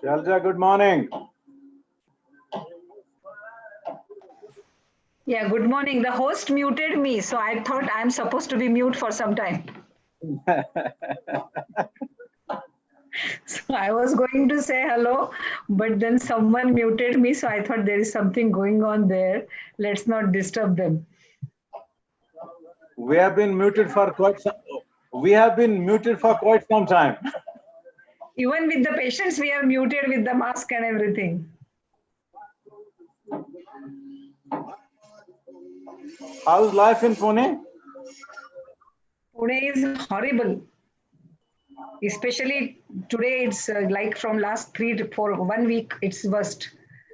Shalja, good morning. Yeah, good morning. The host muted me, so I thought I'm supposed to be mute for some time. So I was going to say hello, but then someone muted me, so I thought there is something going on there. Let's not disturb them. We have been muted for quite some time. Even with the patients, we are muted with the mask and everything. How's life in Pune? Pune is horrible. Especially today, it's like from last 3 to 4, 1 week, it's worst.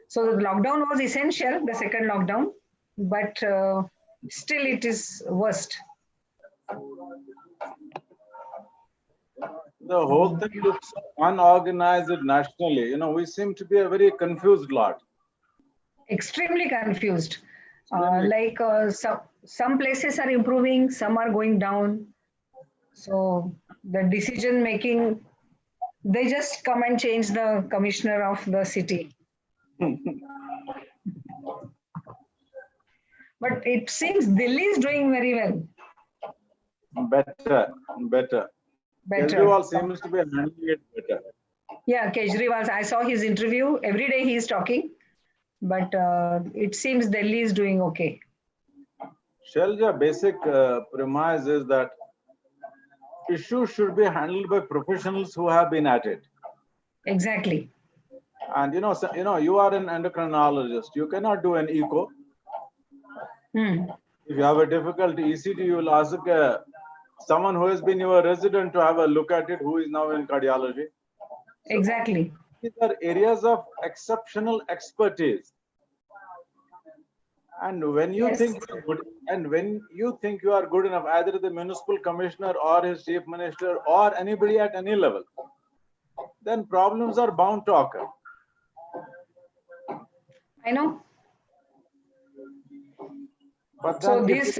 So the lockdown was essential, the second lockdown, but still it is worst. The whole thing looks unorganized nationally. We seem to be a very confused lot. Extremely confused. Some places are improving, some are going down. So the decision making, they just come and change the commissioner of the city. But it seems Delhi is doing very well. Better. Kejriwal seems to be handling it better. Yeah, Kejriwal, I saw his interview. Every day he is talking. But it seems Delhi is doing okay. Shalja, basic premise is that issues should be handled by professionals who have been at it. Exactly. And you are an endocrinologist. You cannot do an echo. If you have a difficult ECG, you will ask someone who has been your resident to have a look at it, who is now in cardiology. So exactly. These are areas of exceptional expertise. And when you think you're good, and when you think you are good enough, either the municipal commissioner or his chief minister or anybody at any level, then problems are bound to occur. I know. But so this,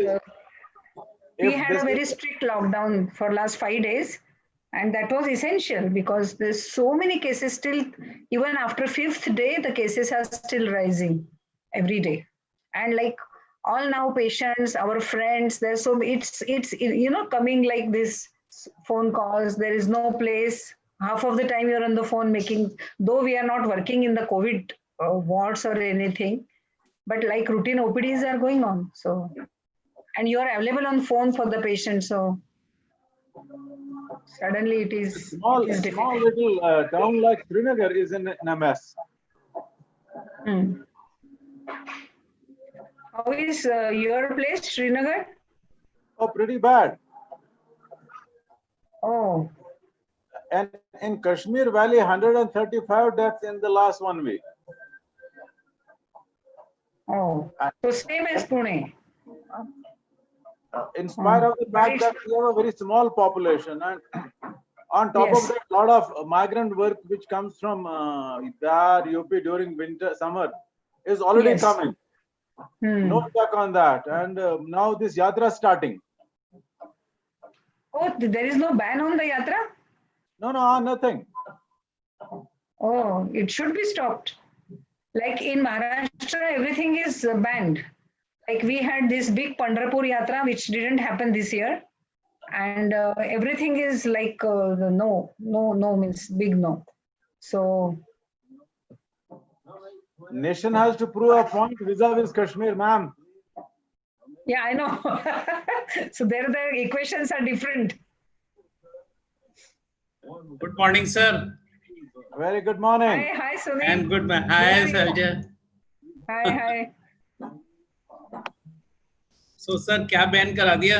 we had a very strict lockdown for last 5 days, and that was essential because there's so many cases still. Even after fifth day, the cases are still rising every day, and like all now patients, our friends, there's so it's coming like this phone calls. There is no place. Half of the time you're on the phone making, though we are not working in the COVID wards or anything, but like routine OPDs are going on. So, and you are available on phone for the patient. So suddenly it is small little town like Srinagar is in a mess. How is your place, Srinagar? Oh, pretty bad. Oh. And in Kashmir Valley, 135 deaths in the last 1 week. Oh, so same as Pune. In spite of the fact that we have a very small population, and on top of that, a lot of migrant work which comes from Bihar, UP during summer is already coming. No check on that. And now this yatra starting. Oh, there is no ban on the yatra? No, nothing. Oh, it should be stopped. Like in Maharashtra, everything is banned. Like we had this big Pandharpur yatra, which didn't happen this year. And everything is like no means big no. So nation has to prove a point vis-a-vis Kashmir, ma'am. Yeah, I know. So there the equations are different. Good morning, sir. Very good morning. Hi, Sunil. And good morning. Hi, Shalja. Hi. So, sir, क्या ban करा दिया?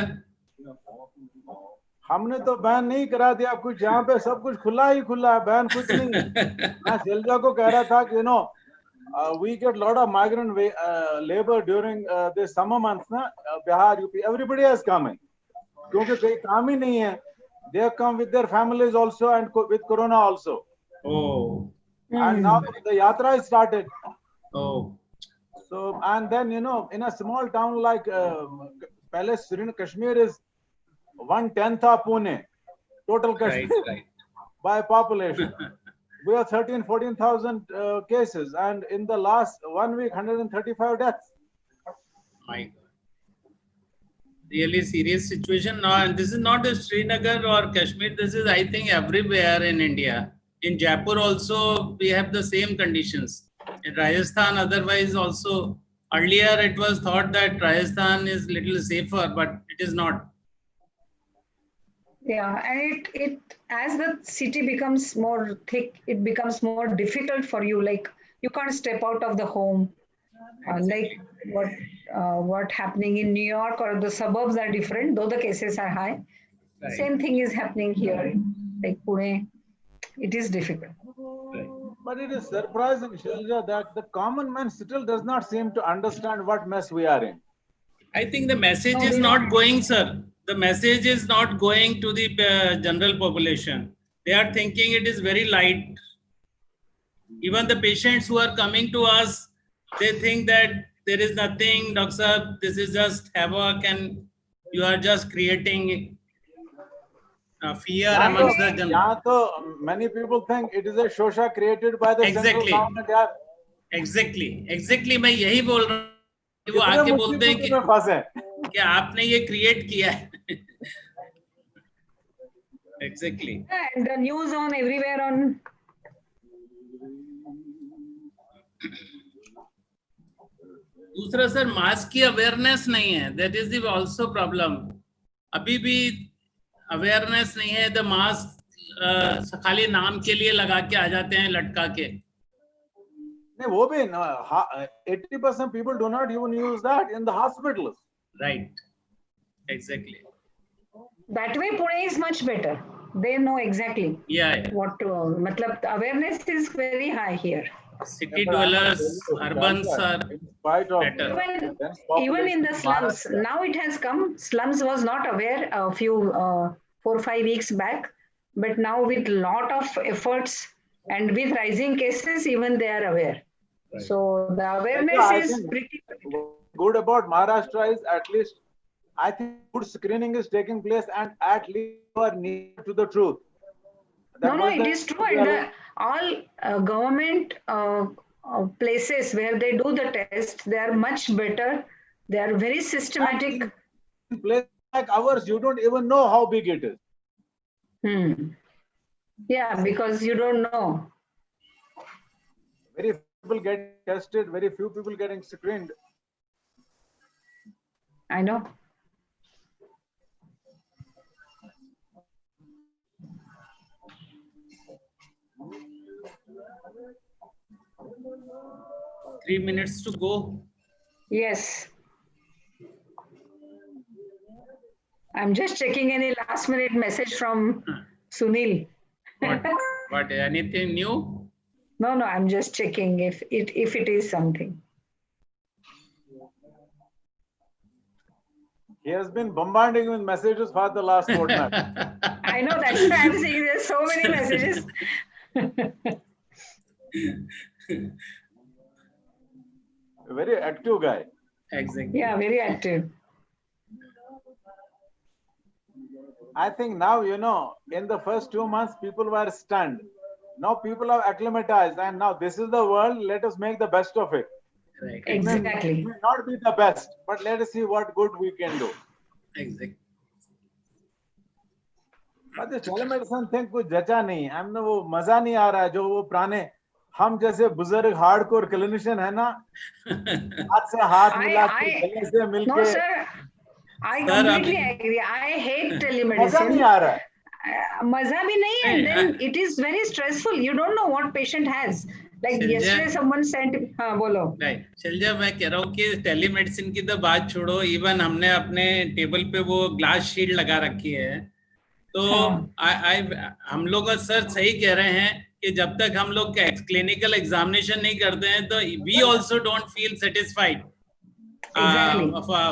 हमने तो ban नहीं करा दिया कुछ, यहाँ पे सब कुछ खुला ही खुला है, बैन कुछ नहीं है. मैं शैलजा को कह रहा था कि we get lot of migrant labor during the summer months na, Bihar, UP, everybody is coming क्योंकि कोई काम ही नहीं है. They have come with their families also and with corona also. Oh. And now the yatra is started. Oh. So, and then in a small town like Palace, Kashmir is 1/10 of Pune, total Kashmir by population. We have 14,000 cases, and in the last 1 week, 135 deaths. My God. Really serious situation now, and this is not just Srinagar or Kashmir. This is, I think, everywhere in India. In Jaipur also, we have the same conditions. In Rajasthan, otherwise also, earlier it was thought that Rajasthan is little safer, but it is not. Yeah, and it as the city becomes more thick, it becomes more difficult for you. Like you can't step out of the home. Like what happening in New York or the suburbs are different, though the cases are high. Right. Same thing is happening here, like Pune. It is difficult. Right. But it is surprising, Shailja, that the common man still does not seem to understand what mess we are in. I think the message No, is they not don't. going, sir. The message is not going to the general population. They are thinking it is very light. Even the patients who are coming to us, they think that there is nothing, doctor sahab, this is just havoc and you are just creating fear amongst the general. Many people think it is a shosha created by the central Exactly. government. यार. Exactly. मैं यही बोल रहा हूँ कि वो कितने आके बोलते हैं मुसीबतों में फंसे. कि आपने ये क्रिएट किया है. Exactly. And the news on everywhere on. दूसरा सर मास्क की अवेयरनेस नहीं है. That is the also problem. अभी भी अवेयरनेस नहीं है. द मास्क खाली नाम के लिए लगा के आ जाते हैं लटका के. नहीं वो भी 80% people do not even use that in the hospitals. Right. Exactly. That way, Pune is much better. They know exactly Yeah. what to. Matlab, the awareness is very high here. City dwellers, urbans are in spite of better. Even in the slums, now it has come. Slums was not aware a few 4-5 weeks back, but now with lot of efforts and with rising cases, even they are aware. Right. So the awareness is pretty good about Maharashtra is at least I think good screening is taking place and at least you are near to the truth. No, it is true. And all government places where they do the test, they are much better. They are very systematic. In places like ours, you don't even know how big it is. Yeah, because you don't know. Very few people getting tested, very few people getting screened. I know. Three minutes to go. Yes. I'm just checking any last minute message from Sunil. What? Anything new? No, I'm just checking if it is something. He has been bombarding with messages for the last fortnight. I know, that's why I'm saying there's so many messages. A very active guy. Exactly. Yeah, very active. I think now, in the first 2 months, people were stunned. Now people have acclimatized and now this is the world. Let us make the best of it. Right. Exactly. It may not be the best, but let us see what good we can do. Exactly. But the telemedicine thing कुछ जचा नहीं. हमने वो मजा नहीं आ रहा है जो वो पुराने हम जैसे बुजुर्ग हार्डकोर क्लिनिशियन है ना हाथ से हाथ मिला के गले से मिलके. No sir, I completely agree. I hate telemedicine. मजा नहीं आ रहा है. मजा भी नहीं है. Then it is very stressful. You don't know what patient has. Like yesterday someone sent. हाँ बोलो. Right. शैलजा मैं कह रहा हूँ कि टेलीमेडिसिन की तो बात छोड़ो. इवन हमने अपने टेबल पे वो ग्लास शील्ड लगा रखी है. तो हम लोग सर सही कह रहे हैं कि जब तक हम लोग क्लिनिकल एग्जामिनेशन नहीं करते हैं तो we also don't feel satisfied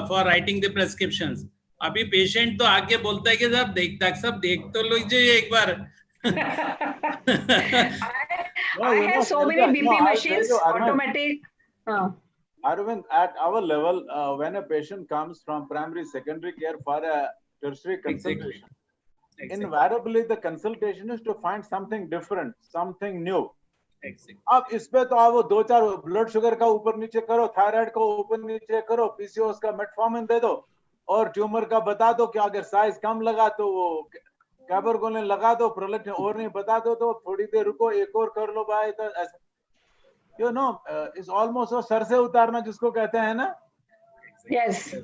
for writing the prescriptions. अभी पेशेंट तो आके बोलता है कि सब देख तो लीजिए एक बार. I have so many BP machines, automatic. Arvind, at our level, when a patient comes from primary, secondary care for a tertiary consultation, Exactly. invariably the consultation is to find something different, something new. Exactly. अब इस पे तो आप वो दो चार blood sugar का ऊपर नीचे करो, थायराइड को ऊपर नीचे करो, पीसीओएस का मेटफॉर्मिन दे दो और ट्यूमर का बता दो कि अगर साइज कम लगा तो वो कैबरगोलिन लगा दो, प्रोलेक्टिन और नहीं बता दो तो थोड़ी देर रुको, एक और कर लो भाई, तो ऐसा you know is almost sir से उतारना जिसको कहते हैं ना. Yes.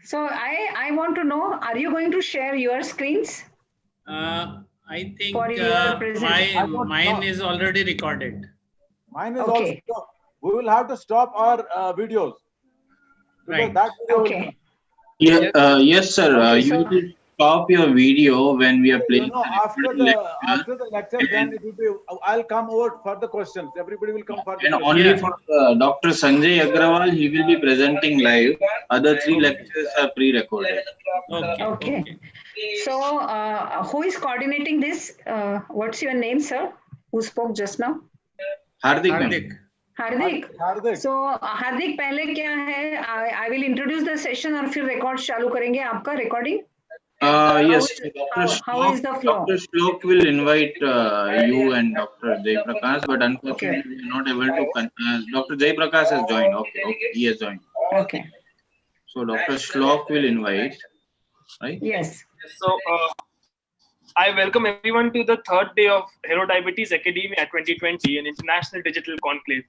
So I want to know, are you going to share your screens I for think your presentation? mine is already recorded. Mine is Okay. also. We will have to stop our videos because Right. that video will Okay. come. Yeah, yes, sir. Okay, You so will stop your video when we are You playing know, after the lecture, then it will be. I'll come over for the questions. Everybody will come for the and questions. only Yeah. for Dr. Sanjay Agrawal, he will be presenting live. Other three lectures are pre-recorded. Okay. okay. So who is coordinating this? What's your name, sir? Who spoke just now? Hardik, ma'am. Hardik. Hardik. Hardik. So हार्दिक पहले क्या है? I will introduce the session और फिर record चालू करेंगे आपका recording. Yes, How is the flow? Dr. Shlok will invite you and Dr. Jaiprakash, but unfortunately we are not able to. Dr. Jaiprakash has joined. Okay, he has joined. Okay. So Dr. Shlok will invite, right? Yes. So I welcome everyone to the third day of Herodiabetes Academia 2020, an international digital conclave.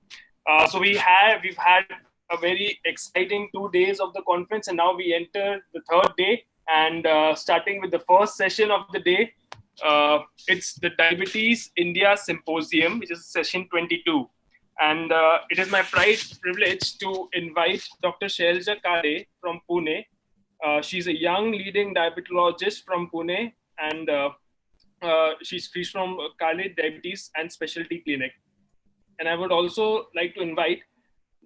So we've had a very exciting 2 days of the conference, and now we enter the third day. And starting with the first session of the day, it's the Diabetes India Symposium, which is session 22. And it is my privilege to invite Dr. Shailja Kare from Pune. She's a young leading diabetologist from Pune, and she's from Kale Diabetes and Specialty Clinic. And I would also like to invite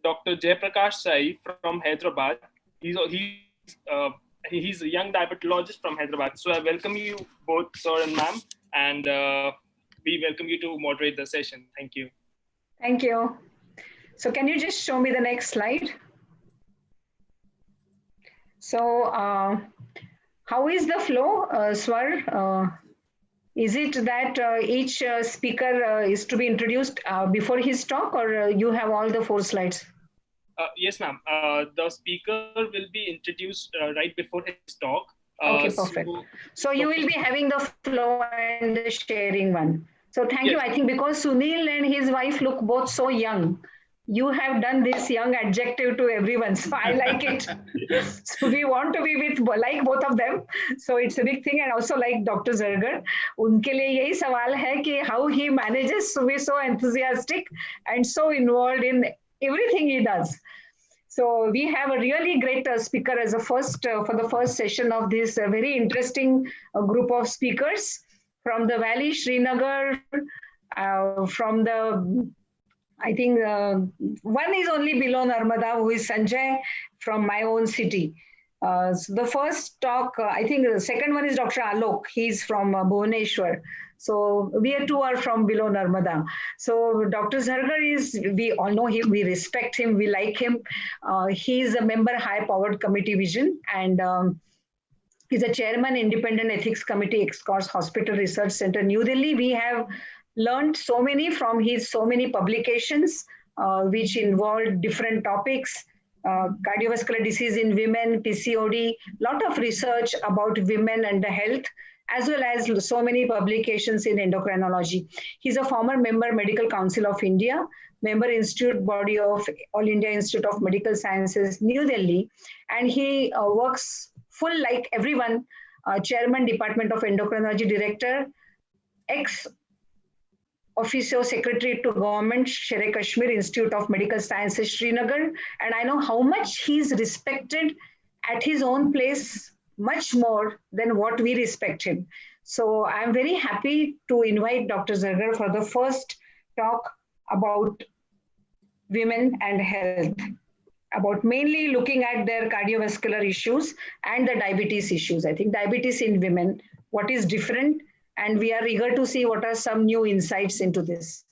Dr. Jaiprakash Sai from Hyderabad. He's a young diabetologist from Hyderabad. So I welcome you both, sir and ma'am, and we welcome you to moderate the session. Thank you. Thank you. So can you just show me the next slide? So how is the flow, Swar? Is it that each speaker is to be introduced before his talk, or you have all the 4 slides? Yes, ma'am. The speaker will be introduced right before his talk. Okay, perfect. So you will be having the flow and the sharing one. So thank you. I think because Sunil and his wife look both so young, you have done this young adjective to everyone. So I like it. So we want to be with like both of them. So it's a big thing. And also like Dr. Zargar, उनके लिए यही सवाल है कि how he manages to be so enthusiastic and so involved in everything he does. So we have a really great speaker as a first for the first session of this very interesting group of speakers from the Valley, Srinagar, from the, I think one is only below Narmada, who is Sanjay from my own city. So the first talk, I think the second one is Dr. Alok. He's from Bhubaneswar. So we two are from below Narmada. So Dr. Zargar is, we all know him, we respect him, we like him. He is a member high-powered committee vision, and he's a chairman, Independent Ethics Committee, Ex-Course Hospital Research Center, New Delhi. We have learned so many from his so many publications, which involved different topics, cardiovascular disease in women, PCOD, lot of research about women and the health, as well as so many publications in endocrinology. He's a former member, Medical Council of India, member Institute Body of All India Institute of Medical Sciences, New Delhi, and he works full like everyone, chairman, Department of Endocrinology Director, ex officio secretary to government, Shere Kashmir Institute of Medical Sciences, Srinagar. And I know how much he's respected at his own place, much more than what we respect him. So I'm very happy to invite Dr. Zargar for the first talk about women and health, about mainly looking at their cardiovascular issues and the diabetes issues. I think diabetes in women, what is different, and we are eager to see what are some new insights into this.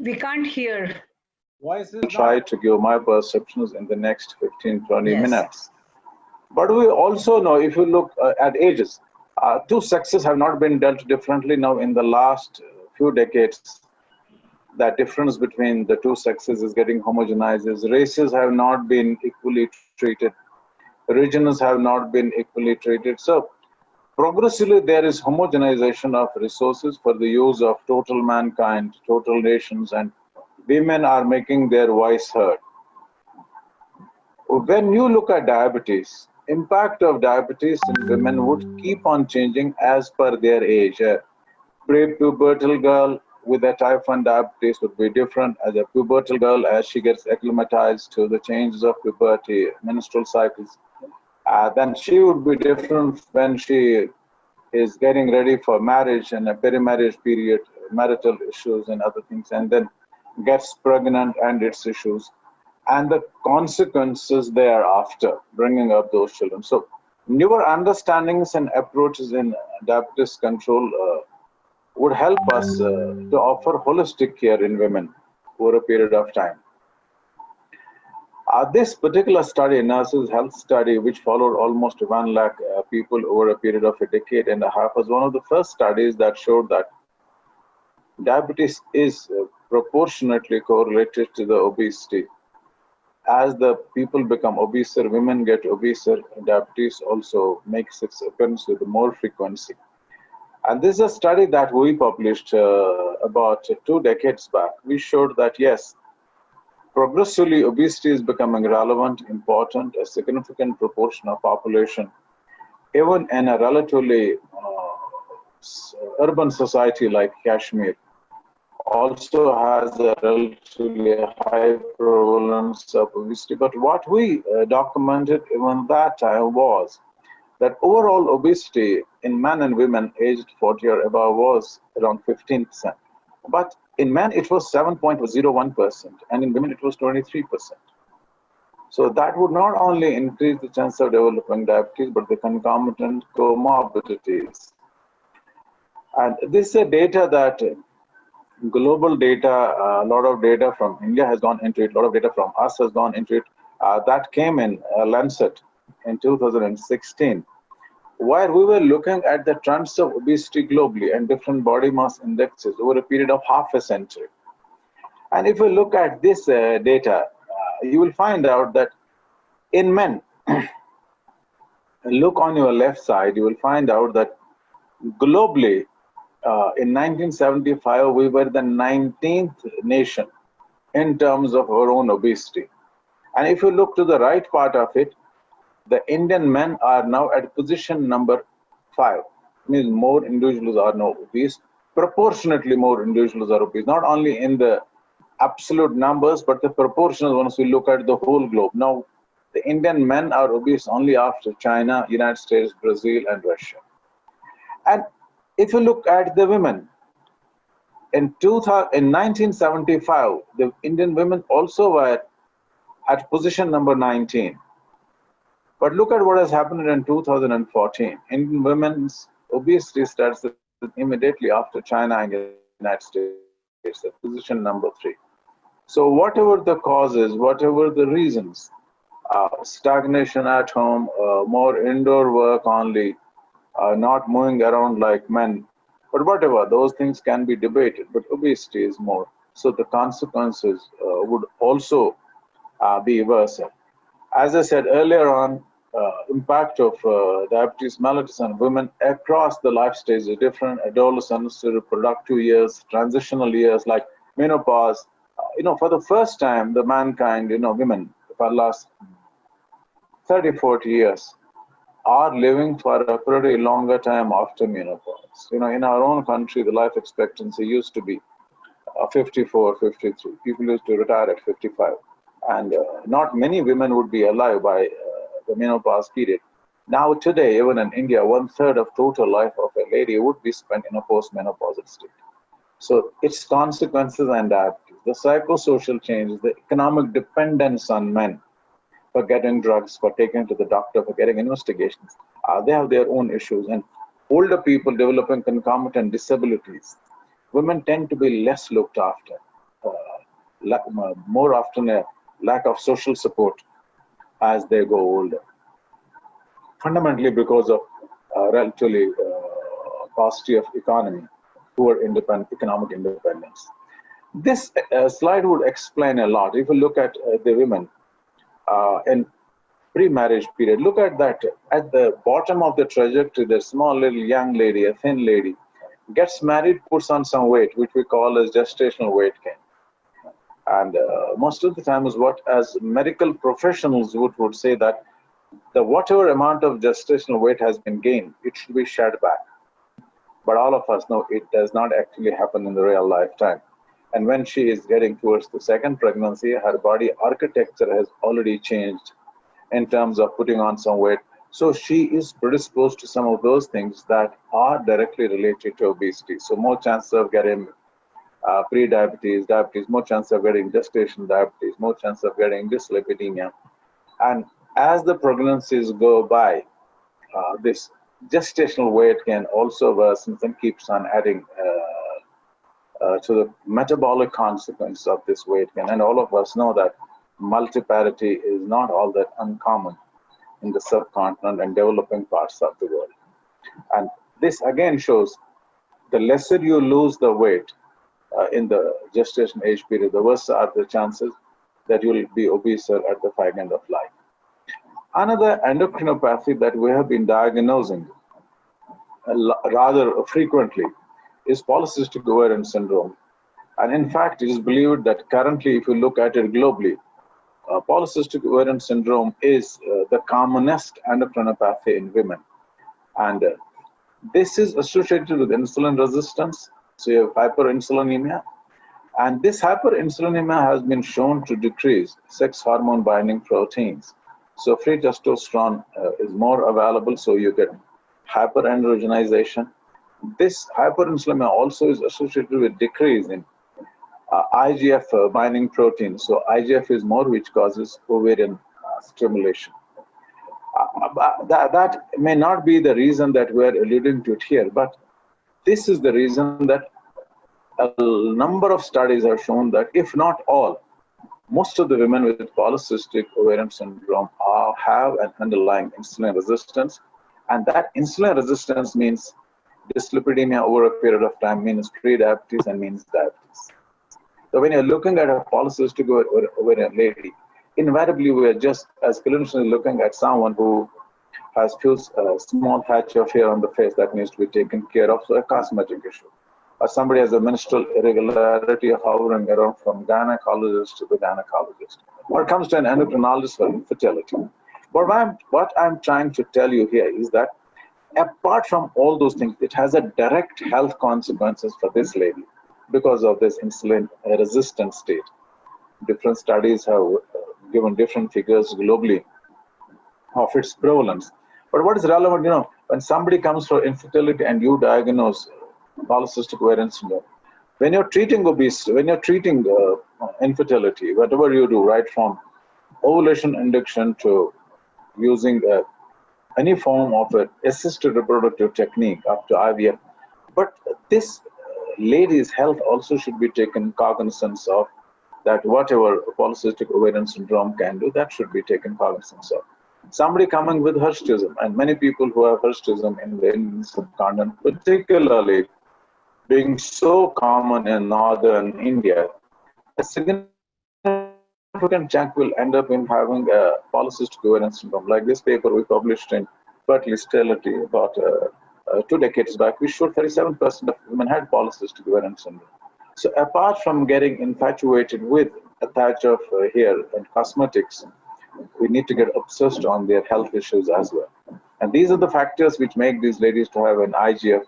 We can't hear. Voice is Try not. to give my perceptions in the next 15-20 Yes. minutes. But we also know, if you look at ages, two sexes have not been dealt differently now in the last few decades. That difference between the two sexes is getting homogenized. Races have not been equally treated. Regions have not been equally treated. So progressively there is homogenization of resources for the use of total mankind, total nations, and women are making their voice heard. When you look at diabetes, impact of diabetes in women would keep on changing as per their age. A pre-pubertal girl with a type 1 diabetes would be different as a pubertal girl as she gets acclimatized to the changes of puberty, menstrual cycles. Then she would be different when she is getting ready for marriage and a peri-marriage period, marital issues and other things, and then gets pregnant and its issues, and the consequences thereafter, bringing up those children. So newer understandings and approaches in diabetes control would help us to offer holistic care in women over a period of time. This particular study, Nurses Health Study, which followed almost 1 lakh people over a period of a decade and a half, was one of the first studies that showed that diabetes is proportionately correlated to the obesity. As the people become obeser, women get obeser, diabetes also makes its appearance with more frequency. And this is a study that we published about 2 decades back. We showed that yes, progressively obesity is becoming relevant, important, a significant proportion of population, even in a relatively urban society like Kashmir, also has a relatively high prevalence of obesity. But what we documented even that time was that overall obesity in men and women aged 40 or above was around 15%. But in men it was 7.01%, and in women it was 23%. So that would not only increase the chance of developing diabetes, but the concomitant comorbidities. And this is a data that global data, a lot of data from India has gone into it, a lot of data from us has gone into it. That came in Lancet in 2016, where we were looking at the trends of obesity globally and different body mass indexes over a period of half a century. And if you look at this data, you will find out that in men, look on your left side, you will find out that globally, in 1975, we were the 19th nation in terms of our own obesity. And if you look to the right part of it, the Indian men are now at position number 5. It means more individuals are now obese, proportionately more individuals are obese, not only in the absolute numbers, but the proportional once we look at the whole globe. Now, the Indian men are obese only after China, United States, Brazil, and Russia. And if you look at the women, in 1975, the Indian women also were at position number 19. But look at what has happened in 2014. Indian women's obesity starts immediately after China and the United States, at position number 3. So whatever the causes, whatever the reasons, stagnation at home, more indoor work only, not moving around like men, but whatever, those things can be debated, but obesity is more. So the consequences would also be worse. As I said earlier on, impact of diabetes mellitus on women across the life stages is different. Adolescence, reproductive years, transitional years like menopause. For the first time, the mankind, women for the last 30, 40 years are living for a pretty longer time after menopause. In our own country, the life expectancy used to be 54, 53. People used to retire at 55. And not many women would be alive by the menopause period. Now today, even in India, 1/3 of total life of a lady would be spent in a postmenopausal state. So its consequences and diabetes, the psychosocial changes, the economic dependence on men for getting drugs, for taking to the doctor, for getting investigations, they have their own issues. And older people developing concomitant disabilities, women tend to be less looked after. more often a lack of social support as they go older. Fundamentally because of relatively paucity of economy, poor economic independence. This slide would explain a lot. If you look at the women in pre-marriage period, look at that. At the bottom of the trajectory, the small little young lady, a thin lady, gets married, puts on some weight, which we call as gestational weight gain. And most of the time is what as medical professionals would say that the whatever amount of gestational weight has been gained, it should be shed back. But all of us know it does not actually happen in the real lifetime. And when she is getting towards the second pregnancy, her body architecture has already changed in terms of putting on some weight. So she is predisposed to some of those things that are directly related to obesity. So more chance of getting pre-diabetes, diabetes, more chance of getting gestational diabetes, more chance of getting dyslipidemia. And as the pregnancies go by, this gestational weight gain also worsens and keeps on adding to the metabolic consequences of this weight gain. And all of us know that multiparity is not all that uncommon in the subcontinent and developing parts of the world. And this again shows the lesser you lose the weight in the gestation age period, the worse are the chances that you will be obese at the fag end of life. Another endocrinopathy that we have been diagnosing rather frequently is polycystic ovarian syndrome. And in fact, it is believed that currently, if you look at it globally, polycystic ovarian syndrome is the commonest endocrinopathy in women. And this is associated with insulin resistance, so you have hyperinsulinemia. And this hyperinsulinemia has been shown to decrease sex hormone binding proteins. So free testosterone is more available, so you get hyperandrogenization. This hyperinsulinemia also is associated with decrease in IGF binding protein. So IGF is more, which causes ovarian stimulation. That may not be the reason that we're alluding to it here, but this is the reason that a number of studies have shown that, if not all, most of the women with polycystic ovarian syndrome have an underlying insulin resistance. And that insulin resistance means dyslipidemia over a period of time, means pre-diabetes and means diabetes. So when you're looking at a polycystic ovarian lady, invariably we are just, as clinicians, looking at someone who has few small patch of hair on the face that needs to be taken care of, so a cosmetic issue. Or somebody has a menstrual irregularity hovering around from gynecologist to the gynecologist. Or it comes to an endocrinologist for infertility. But what I'm trying to tell you here is that apart from all those things, it has a direct health consequences for this lady because of this insulin resistant state. Different studies have given different figures globally of its prevalence. But what is relevant, when somebody comes for infertility and you diagnose polycystic ovarian syndrome, when you're treating obesity, when you're treating infertility, whatever you do, right from ovulation induction to using any form of an assisted reproductive technique up to IVF, but this lady's health also should be taken cognizance of, that whatever polycystic ovarian syndrome can do, that should be taken cognizance of. Somebody coming with Hirschism, and many people who have Hirschism in the Indian subcontinent, particularly being so common in northern India, a significant chunk will end up in having a polycystic ovarian syndrome. Like this paper we published in Fertility Sterility about 2 decades back, we showed 37% of women had polycystic ovarian syndrome. So apart from getting infatuated with a patch of hair and cosmetics, we need to get obsessed on their health issues as well. And these are the factors which make these ladies to have an IGF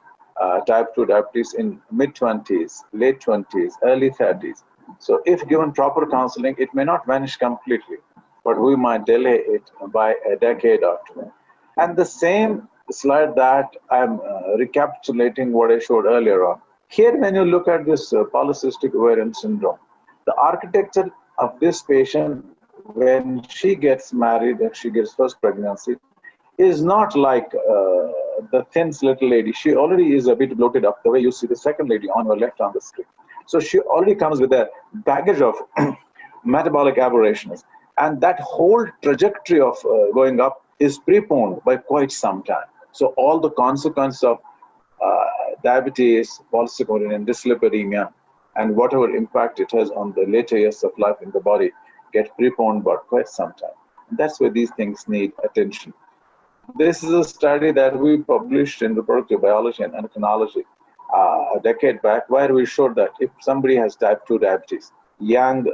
type 2 diabetes in mid-20s, late 20s, early 30s. So if given proper counseling, it may not vanish completely, but we might delay it by a decade or two. And the same slide that I'm recapitulating what I showed earlier on. Here, when you look at this polycystic ovarian syndrome, the architecture of this patient, when she gets married and she gets first pregnancy, is not like the thin little lady. She already is a bit bloated up the way you see the second lady on your left on the screen. So she already comes with a baggage of metabolic aberrations. And that whole trajectory of going up is preponed by quite some time. So all the consequences of diabetes, polycystic ovarian dyslipidemia, and whatever impact it has on the later years of life in the body get preponed for quite some time. And that's where these things need attention. This is a study that we published in reproductive biology and endocrinology a decade back, where we showed that if somebody has type 2 diabetes, young,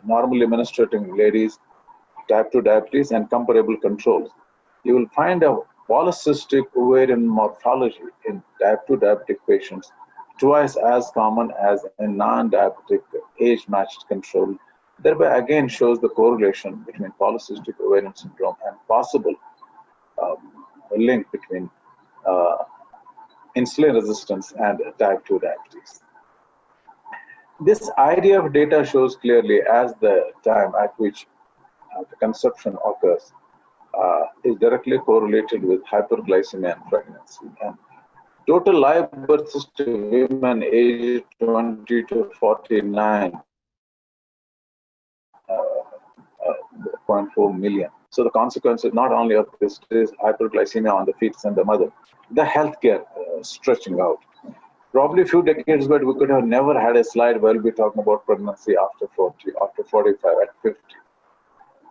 normally menstruating ladies, type 2 diabetes, and comparable controls, you will find a polycystic ovarian morphology in type 2 diabetic patients twice as common as in non-diabetic age-matched control. Thereby, again, shows the correlation between polycystic ovarian syndrome and possible link between insulin resistance and type 2 diabetes. This idea of data shows clearly as the time at which the conception occurs is directly correlated with hyperglycemia and pregnancy. And total live births to women aged 20 to 49, 0.4 million. So the consequences not only of this is hyperglycemia on the fetus and the mother, the healthcare stretching out. Probably a few decades back, we could have never had a slide where we'll be talking about pregnancy after 40, after 45, at 50.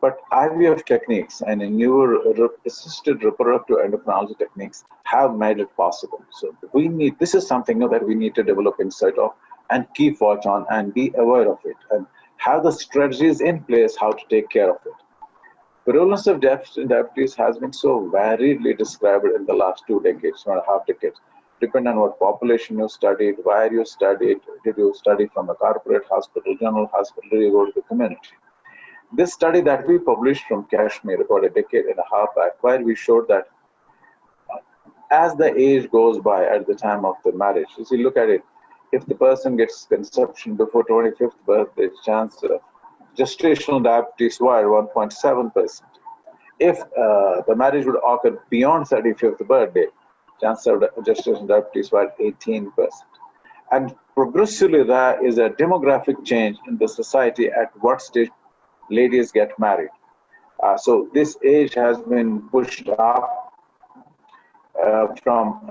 But IVF techniques and newer assisted reproductive endocrinology techniques have made it possible. So this is something that we need to develop insight of and keep watch on and be aware of it and have the strategies in place how to take care of it. Prevalence of diabetes has been so variedly described in the last 2 decades, 1.5 decades. Depending on what population you studied, where you studied, did you study from a corporate hospital, general hospital, did you go to the community? This study that we published from Kashmir about a decade and a half back, where we showed that as the age goes by at the time of the marriage, if you look at it, if the person gets conception before 25th birthday, chance of gestational diabetes were 1.7%. If the marriage would occur beyond 35th birthday, chance of gestational diabetes were 18%. And progressively, there is a demographic change in the society at what stage ladies get married. So this age has been pushed up from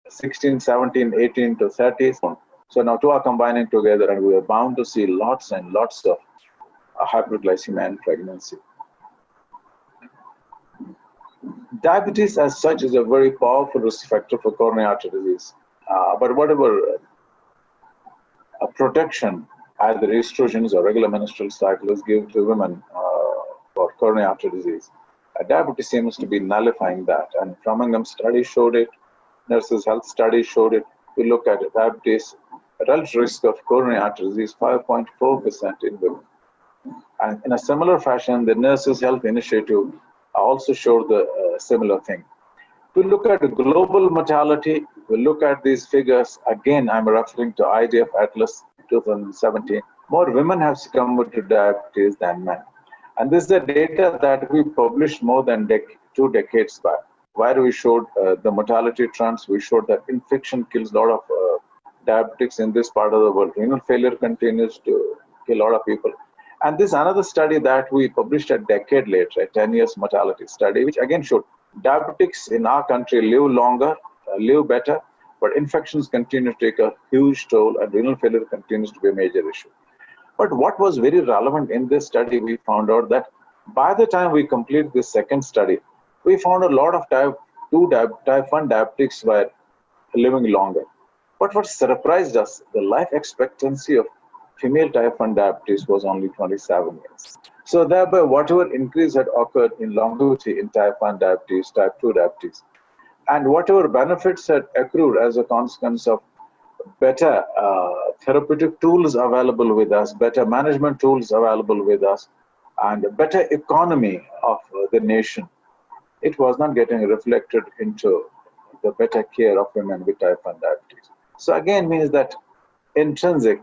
16, 17, 18 to 30. So now two are combining together and we are bound to see lots and lots of hyperglycemia and pregnancy. Diabetes as such is a very powerful risk factor for coronary artery disease. But whatever protection either estrogens or regular menstrual cycles give to women for coronary artery disease, diabetes seems to be nullifying that. And Framingham study showed it, Nurses Health study showed it. We look at it, diabetes, relative risk of coronary artery disease 5.4% in women. And in a similar fashion, the Nurses Health Initiative also showed the similar thing. We look at global mortality, we look at these figures, again, I'm referring to IDF Atlas 2017, more women have succumbed to diabetes than men. And this is the data that we published more than 2 decades back, where we showed the mortality trends. We showed that infection kills a lot of diabetics in this part of the world. Renal failure continues to kill a lot of people. And this is another study that we published a decade later, a 10 years mortality study, which again showed diabetics in our country live longer, live better, but infections continue to take a huge toll and renal failure continues to be a major issue. But what was very relevant in this study, we found out that by the time we complete this second study, we found a lot of type 1 diabetics were living longer. But what surprised us, the life expectancy of female type 1 diabetes was only 27 years. So thereby, whatever increase had occurred in longevity in type 1 diabetes, type 2 diabetes, and whatever benefits had accrued as a consequence of better therapeutic tools available with us, better management tools available with us, and a better economy of the nation, it was not getting reflected into the better care of women with type 1 diabetes. So again means that intrinsic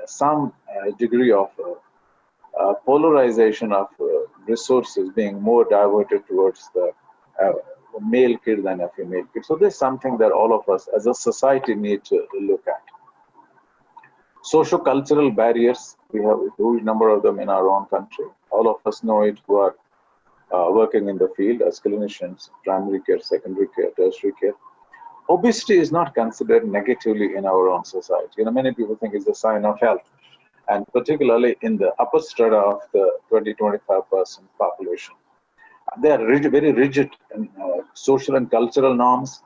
some degree of polarization of resources being more diverted towards the a male kid than a female kid. So there's something that all of us as a society need to look at. Socio-cultural barriers, we have a huge number of them in our own country. All of us know it who are working in the field as clinicians, primary care, secondary care, tertiary care. Obesity is not considered negatively in our own society. Many people think it's a sign of health, and particularly in the upper strata of the 20-25% population. They are very rigid in social and cultural norms.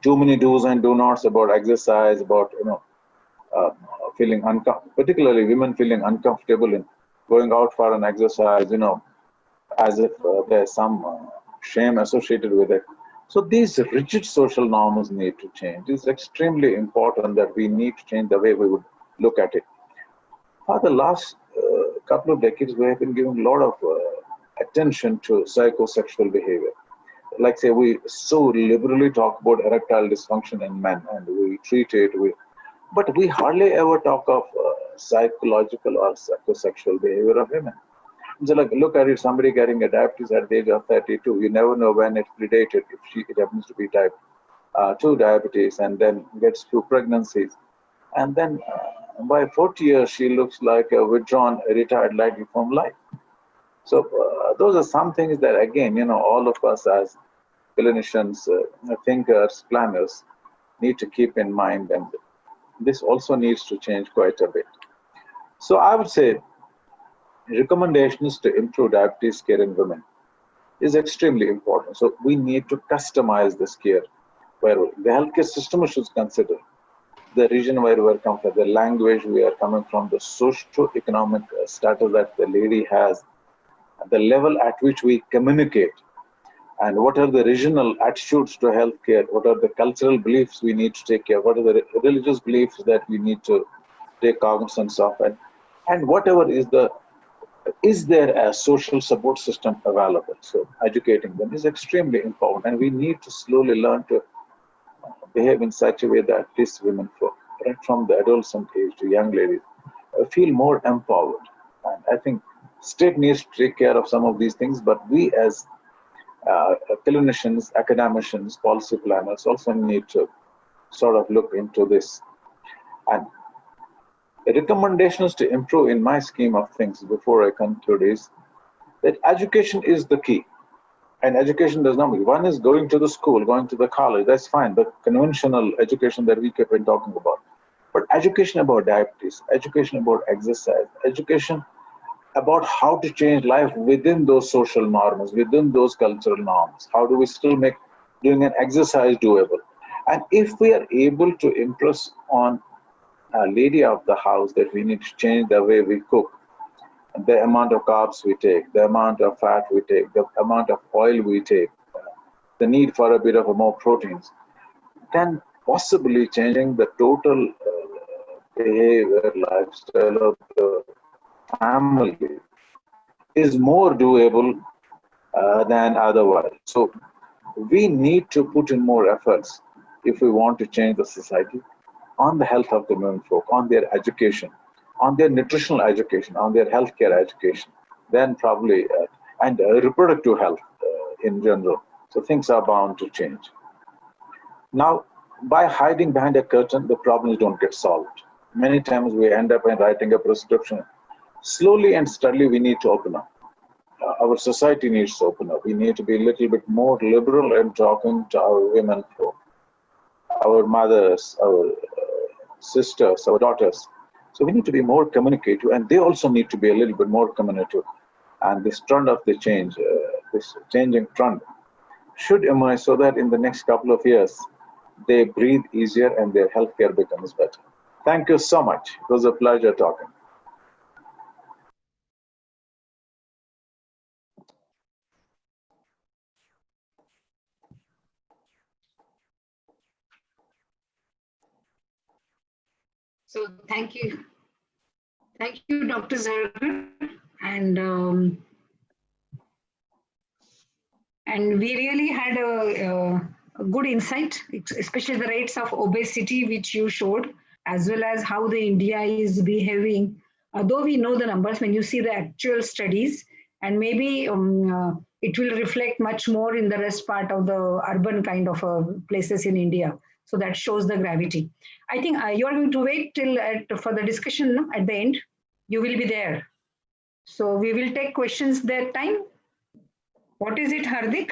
Too many do's and do nots about exercise, about feeling uncomfortable, particularly women feeling uncomfortable in going out for an exercise, as if there's some shame associated with it. So these rigid social norms need to change. It's extremely important that we need to change the way we would look at it. For the last couple of decades, we have been giving a lot of attention to psychosexual behavior. Like say, we so liberally talk about erectile dysfunction in men, and we treat it with, but we hardly ever talk of psychological or psychosexual behavior of women. So like, look at it, somebody getting a diabetes at the age of 32, you never know when it predated, if it happens to be type 2 diabetes, and then gets few pregnancies. And then by 40 years, she looks like a withdrawn, retired lady from life. So those are some things that, again, all of us as clinicians, thinkers, planners, need to keep in mind, and this also needs to change quite a bit. So I would say recommendations to improve diabetes care in women is extremely important. So we need to customize this care, where the healthcare system should consider the region where we are coming from, the language we are coming from, the socio-economic status that the lady has, the level at which we communicate, and what are the regional attitudes to healthcare, what are the cultural beliefs we need to take care of, what are the religious beliefs that we need to take cognizance of, and whatever is there a social support system available. So educating them is extremely important, and we need to slowly learn to behave in such a way that these women, right from the adolescent age to young ladies, feel more empowered. And I think state needs to take care of some of these things, but we as clinicians, academicians, policy planners also need to sort of look into this. And recommendations to improve in my scheme of things before I conclude is that education is the key. And education does not mean one is going to the school, going to the college, that's fine, the conventional education that we keep on talking about. But education about diabetes, education about exercise, education about how to change life within those social norms, within those cultural norms. How do we still make doing an exercise doable? And if we are able to impress on a lady of the house that we need to change the way we cook, the amount of carbs we take, the amount of fat we take, the amount of oil we take, the need for a bit of more proteins, then possibly changing the total behavior, lifestyle of the family is more doable than otherwise. So we need to put in more efforts if we want to change the society on the health of the women folk, on their education, on their nutritional education, on their healthcare education, then probably, and reproductive health in general. So things are bound to change. Now, by hiding behind a curtain, the problems don't get solved. Many times we end up in writing a prescription. Slowly and steadily, we need to open up. Our society needs to open up. We need to be a little bit more liberal in talking to our women folk, our mothers, our sisters, our daughters. So we need to be more communicative, and they also need to be a little bit more communicative. And this trend of the change, this changing trend, should emerge so that in the next couple of years, they breathe easier and their healthcare becomes better. Thank you so much. It was a pleasure talking. So thank you. Thank you, Dr. Zargar. And we really had a good insight, especially the rates of obesity, which you showed, as well as how the India is behaving. Though we know the numbers, when you see the actual studies, and maybe it will reflect much more in the rest part of the urban kind of places in India. So that shows the gravity. I think you are going to wait till for the discussion, no? At the end. You will be there. So we will take questions that time. What is it, Hardik?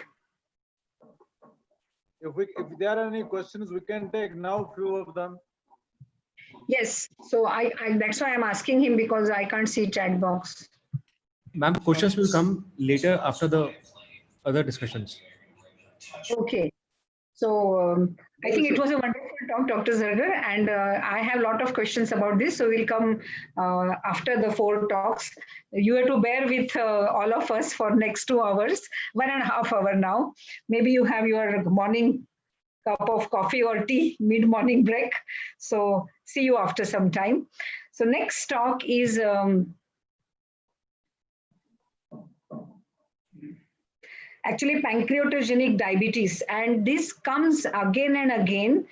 If there are any questions, we can take now few of them. Yes. So I that's why I'm asking him, because I can't see chat box. Ma'am, questions will come later after the other discussions. Okay. So I think it was a wonderful talk, Dr. Zerger, and I have a lot of questions about this. So we'll come after the 4 talks. You have to bear with all of us for next 2 hours, 1.5 hours now. Maybe you have your morning cup of coffee or tea, mid-morning break. So see you after some time. So next talk is actually pancreatogenic diabetes, and this comes again and again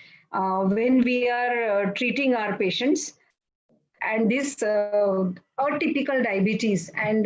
when we are treating our patients, and this atypical diabetes. And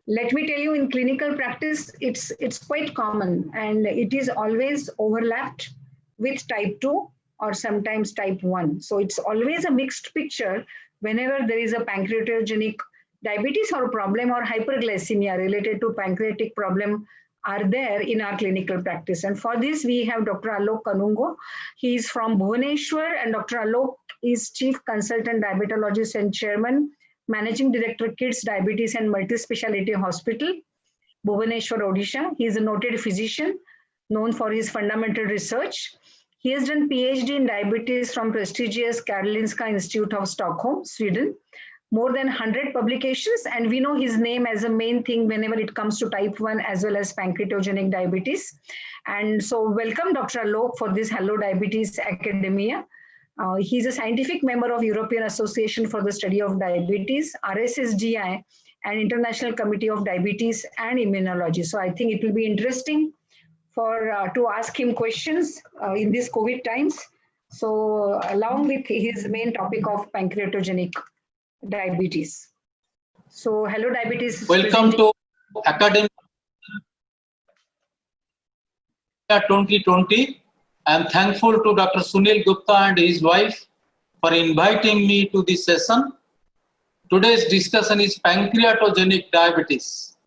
let me tell you, in clinical practice, it's quite common, and it is always overlapped with type 2 or sometimes type 1. So it's always a mixed picture whenever there is a pancreatogenic diabetes or problem or hyperglycemia related to pancreatic problem are there in our clinical practice. And for this, we have Dr. Alok Kanungo. He is from Bhubaneswar, and Dr. Alok is Chief Consultant Diabetologist and Chairman, Managing Director, Kids Diabetes and Multispeciality Hospital, Bhubaneswar, Odisha. He is a noted physician known for his fundamental research. He has done PhD in diabetes from prestigious Karolinska Institute of Stockholm, Sweden. More than 100 publications, and we know his name as a main thing whenever it comes to type 1 as well as pancreatogenic diabetes. And so welcome Dr. Alok for this Hello Diabetes Academia. He's a scientific member of European Association for the Study of Diabetes, RSSDI, and International Committee of Diabetes and Immunology. So I think it will be interesting for to ask him questions in these COVID times. So along with his main topic of pancreatogenic diabetes. So Hello Diabetes. Welcome to Academy 2020. I am thankful to Dr. Sunil Gupta and his wife for inviting me to this session. Today's discussion is pancreatogenic diabetes.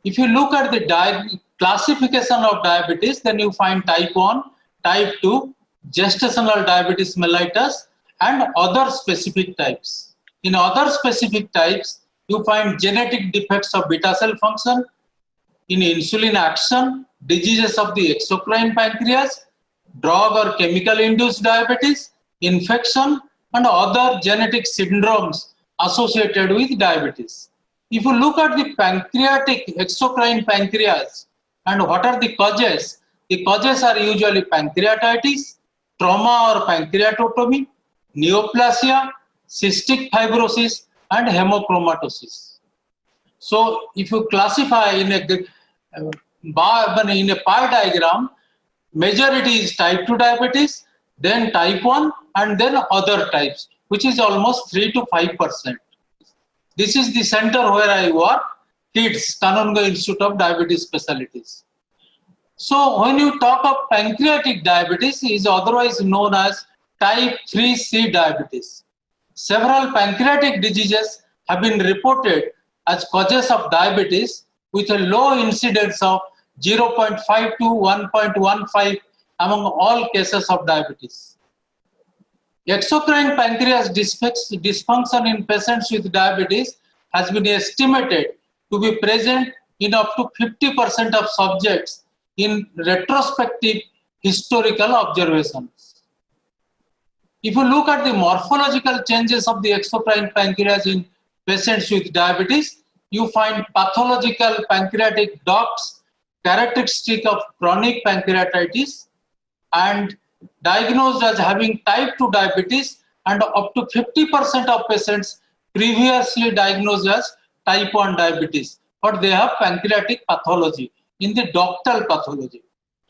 If you look at the classification of diabetes, then you find type 1, type 2, gestational diabetes mellitus, and other specific types. In other specific types, you find genetic defects of beta cell function, in insulin action, diseases of the exocrine pancreas, drug or chemical induced diabetes, infection, and other genetic syndromes associated with diabetes. If you look at the pancreatic exocrine pancreas and what are the causes are usually pancreatitis, trauma or pancreatotomy, neoplasia, cystic fibrosis, and hemochromatosis. So if you classify in a pie diagram, majority is type 2 diabetes, then type 1, and then other types, which is almost 3 to 5%. This is the center where I work, KIDS, Kanungo Institute of Diabetes Specialties. So when you talk of pancreatic diabetes, it is otherwise known as type 3C diabetes. Several pancreatic diseases have been reported as causes of diabetes with a low incidence of 0.5 to 1.15 among all cases of diabetes. Exocrine pancreas dysfunction in patients with diabetes has been estimated to be present in up to 50% of subjects in retrospective historical observations. If you look at the morphological changes of the exocrine pancreas in patients with diabetes, you find pathological pancreatic ducts, characteristic of chronic pancreatitis, and diagnosed as having type 2 diabetes, and up to 50% of patients previously diagnosed as type 1 diabetes, but they have pancreatic pathology in the ductal pathology.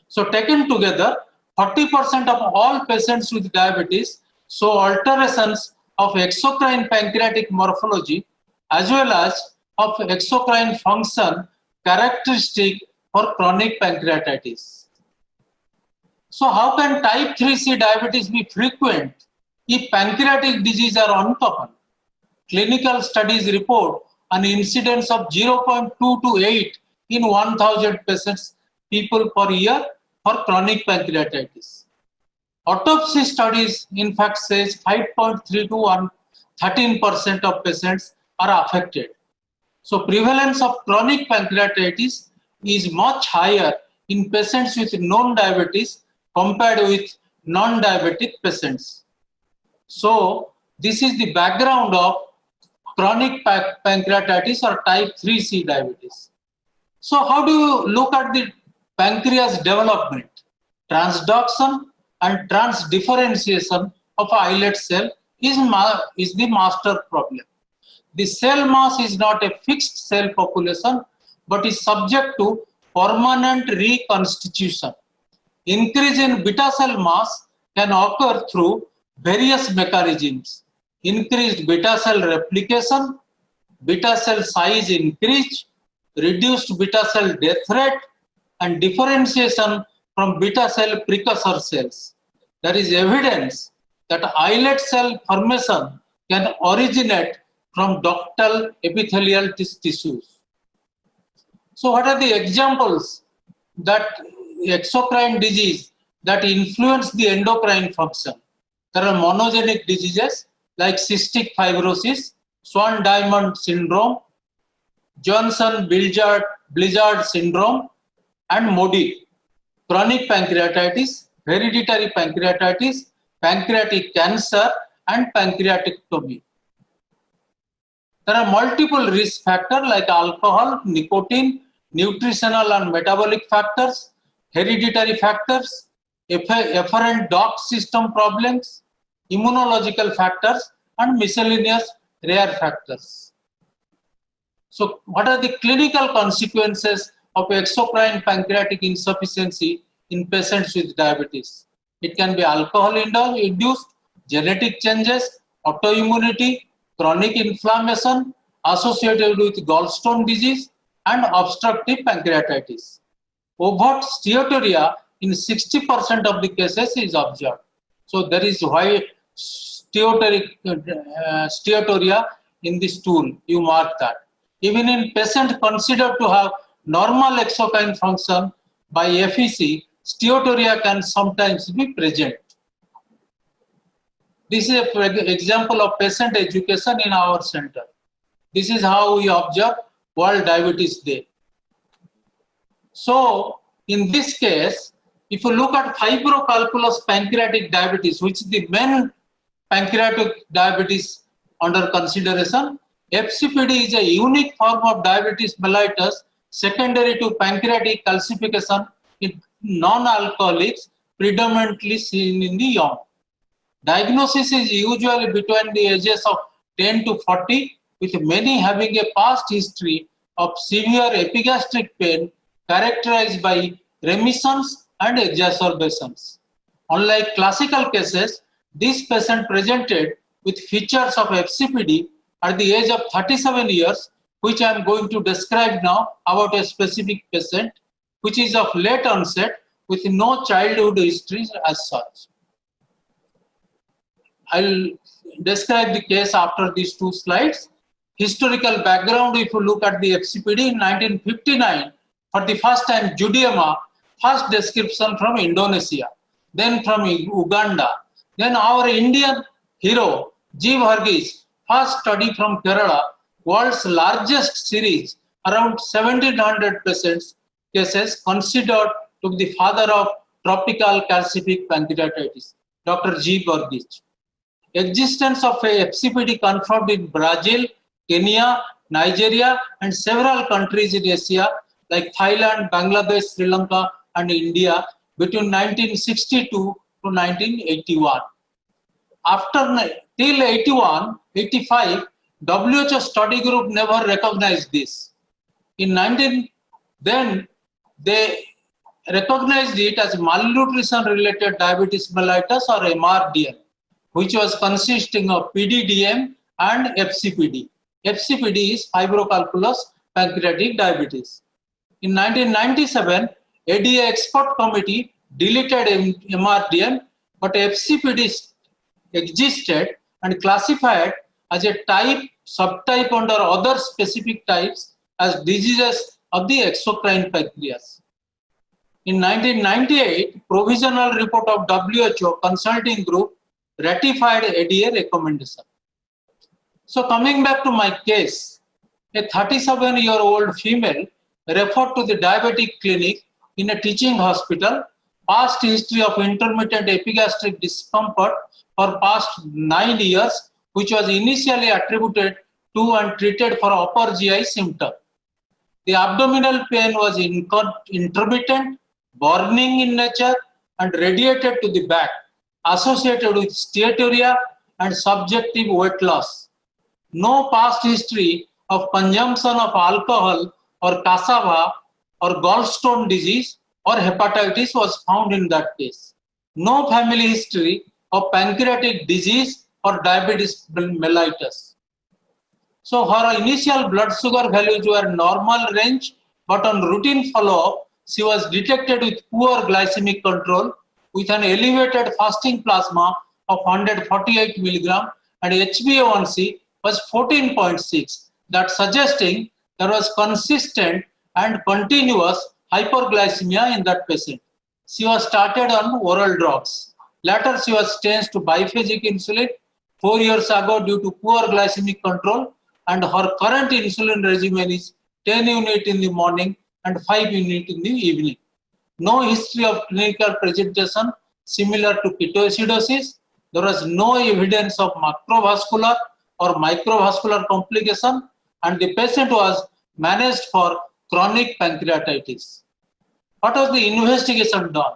So taken together, 40% of all patients with diabetes show alterations of exocrine pancreatic morphology as well as of exocrine function characteristic for chronic pancreatitis. So how can type 3C diabetes be frequent if pancreatic disease are uncommon? Clinical studies report an incidence of 0.2 to 8 in 1,000 patients people per year for chronic pancreatitis. Autopsy studies in fact says 5.3 to 13% of patients are affected. So prevalence of chronic pancreatitis is much higher in patients with known diabetes compared with non-diabetic patients. So this is the background of chronic pancreatitis or type 3C diabetes. So how do you look at the pancreas development? Transduction and transdifferentiation of islet cell is the master problem. The cell mass is not a fixed cell population, but is subject to permanent reconstitution. Increase in beta cell mass can occur through various mechanisms. Increased beta cell replication, beta cell size increase, reduced beta cell death rate, and differentiation from beta cell precursor cells. There is evidence that islet cell formation can originate from ductal epithelial tissues. So what are the examples that exocrine disease that influence the endocrine function? There are monogenic diseases like cystic fibrosis, Swan-Diamond syndrome, Johnson-Blizzard syndrome, and MODY, chronic pancreatitis, hereditary pancreatitis, pancreatic cancer, and pancreatectomy. There are multiple risk factors like alcohol, nicotine, nutritional and metabolic factors, hereditary factors, efferent duct system problems, immunological factors, and miscellaneous rare factors. So what are the clinical consequences of exocrine pancreatic insufficiency in patients with diabetes? It can be alcohol-induced, genetic changes, autoimmunity, chronic inflammation associated with gallstone disease, and obstructive pancreatitis. Overt steatorrhea in 60% of the cases is observed. So there is why steatorrhea in the stool, you mark that. Even in patients considered to have normal exocrine function by FEC, steatorrhea can sometimes be present. This is an example of patient education in our center. This is how we observe World Diabetes Day. So in this case, if you look at fibrocalculous pancreatic diabetes, which is the main pancreatic diabetes under consideration, FCPD is a unique form of diabetes mellitus secondary to pancreatic calcification in non-alcoholics, predominantly seen in the young. Diagnosis is usually between the ages of 10 to 40, with many having a past history of severe epigastric pain characterized by remissions and exacerbations. Unlike classical cases, this patient presented with features of FCPD at the age of 37 years, which I am going to describe now about a specific patient, which is of late onset with no childhood history as such. I'll describe the case after these two slides. Historical background, if you look at the FCPD in 1959, for the first time, Judiema, first description from Indonesia, then from Uganda, then our Indian hero, G. Varghese, first study from Kerala, world's largest series, around 1700 patients, cases considered to be the father of tropical calcific pancreatitis, Dr. G. Varghese. Existence of a FCPD confirmed in Brazil, Kenya, Nigeria, and several countries in Asia like Thailand, Bangladesh, Sri Lanka, and India between 1962 to 1981. Till 85, WHO study group never recognized this. Then they recognized it as malnutrition-related diabetes mellitus or MRDM, which was consisting of PDDM and FCPD. FCPD is fibrocalculous pancreatic diabetes. In 1997, ADA expert committee deleted MRDN, but FCPD existed and classified as a type, subtype under other specific types as diseases of the exocrine pancreas. In 1998, provisional report of WHO consulting group ratified ADA recommendation. So coming back to my case, a 37-year-old female referred to the diabetic clinic in a teaching hospital, past history of intermittent epigastric discomfort for past 9 years, which was initially attributed to and treated for upper GI symptom. The abdominal pain was intermittent, burning in nature, and radiated to the back, associated with steatorrhea and subjective weight loss. No past history of consumption of alcohol or cassava or gallstone disease or hepatitis was found in that case. No family history of pancreatic disease or diabetes mellitus. So her initial blood sugar values were normal range, but on routine follow-up, she was detected with poor glycemic control with an elevated fasting plasma of 148 milligram and HbA1c was 14.6, that suggesting there was consistent and continuous hyperglycemia in that patient. She was started on oral drugs. Later, she was changed to biphasic insulin 4 years ago due to poor glycemic control, and her current insulin regimen is 10 units in the morning and 5 units in the evening. No history of clinical presentation similar to ketoacidosis. There was no evidence of macrovascular or microvascular complication, and the patient was managed for chronic pancreatitis. What was the investigation done?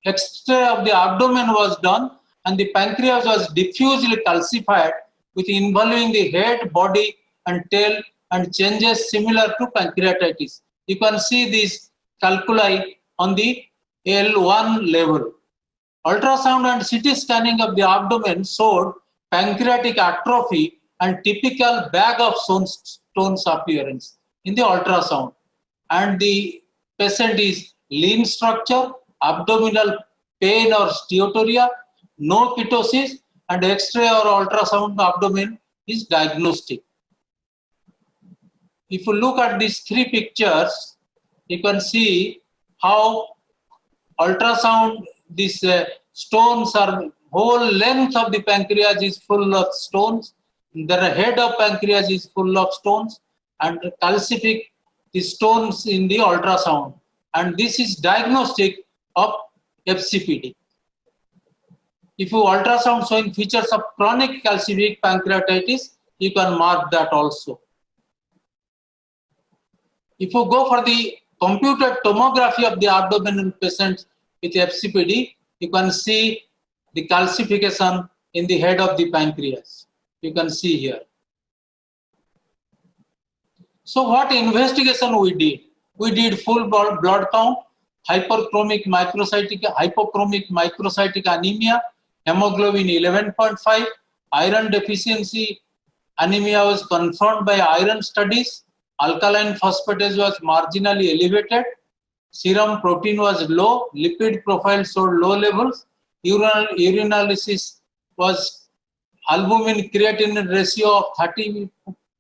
X-ray of the abdomen was done, and the pancreas was diffusely calcified with involving the head, body, and tail, and changes similar to pancreatitis. You can see these calculi on the L1 level. Ultrasound and CT scanning of the abdomen showed pancreatic atrophy and typical bag of stones appearance in the ultrasound. And the patient is lean structure, abdominal pain or steatorrhea, no ketosis, and X-ray or ultrasound abdomen is diagnostic. If you look at these three pictures, you can see how ultrasound, these stones are, whole length of the pancreas is full of stones. The head of pancreas is full of stones, and calcific the stones in the ultrasound. And this is diagnostic of FCPD. If you ultrasound showing features of chronic calcific pancreatitis, you can mark that also. If you go for the computed tomography of the abdomen in patients with FCPD, you can see the calcification in the head of the pancreas. You can see here. So what investigation we did? We did full blood count, hypochromic microcytic anemia, hemoglobin 11.5, iron deficiency anemia was confirmed by iron studies, alkaline phosphatase was marginally elevated, serum protein was low, lipid profile showed low levels, urinalysis was albumin creatinine ratio of 30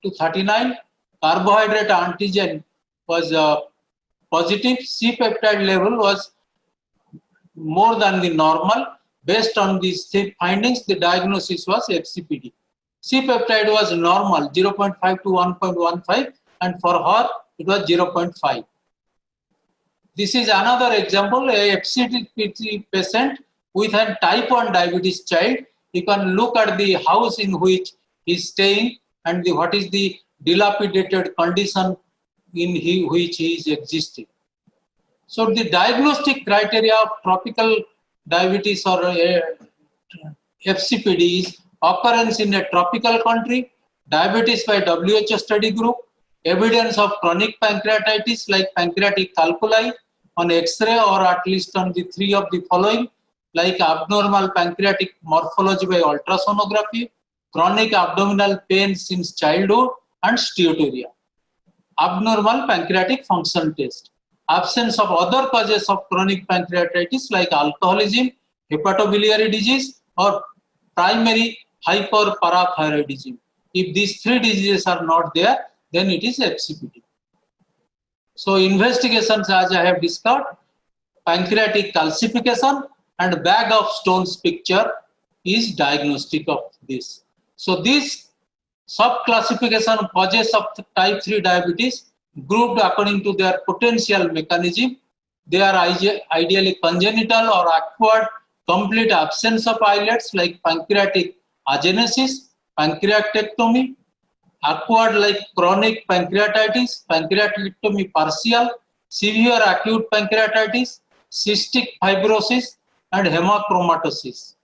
to 39, carbohydrate antigen was positive, C-peptide level was more than the normal. Based on these findings, the diagnosis was FCPD. C-peptide was normal, 0.5 to 1.15, and for her, it was 0.5. This is another example, a FCPD patient with a type 1 diabetes child. You can look at the house in which he is staying and what is the dilapidated condition in which he is existing. So the diagnostic criteria of tropical diabetes or FCPD is occurrence in a tropical country, diabetes by WHO study group, evidence of chronic pancreatitis like pancreatic calculi on X-ray or at least on the three of the following, like abnormal pancreatic morphology by ultrasonography, chronic abdominal pain since childhood, and steatorrhea. Abnormal pancreatic function test. absence of other causes of chronic pancreatitis like alcoholism, hepatobiliary disease, or primary hyperparathyroidism. If these three diseases are not there, then it is FCPD. So investigations, as I have discussed, pancreatic calcification and bag of stones picture is diagnostic of this. So this sub-classification causes of type 3 diabetes grouped according to their potential mechanism. They are ideally congenital or acquired, complete absence of islets like pancreatic agenesis, pancreatectomy, acquired like chronic pancreatitis, pancreatectomy partial, severe acute pancreatitis, cystic fibrosis, and hemochromatosis,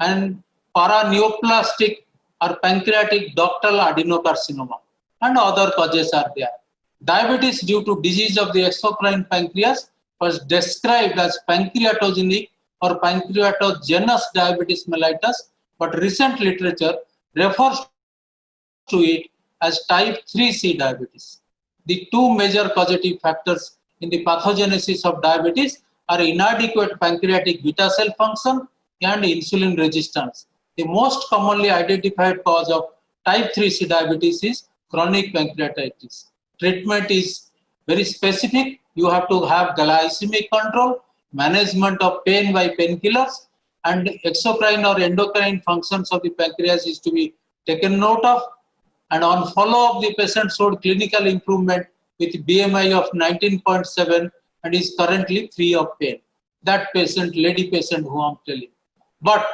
and paraneoplastic or pancreatic ductal adenocarcinoma, and other causes are there. Diabetes due to disease of the exocrine pancreas was described as pancreatogenic or pancreatogenous diabetes mellitus, but recent literature refers to it as type 3C diabetes. The two major causative factors in the pathogenesis of diabetes are inadequate pancreatic beta cell function and insulin resistance. The most commonly identified cause of type 3C diabetes is chronic pancreatitis. Treatment is very specific. You have to have glycemic control, management of pain by painkillers, and exocrine or endocrine functions of the pancreas is to be taken note of. And on follow-up, the patient showed clinical improvement with BMI of 19.7 and is currently free of pain. That patient, lady patient who I'm telling. But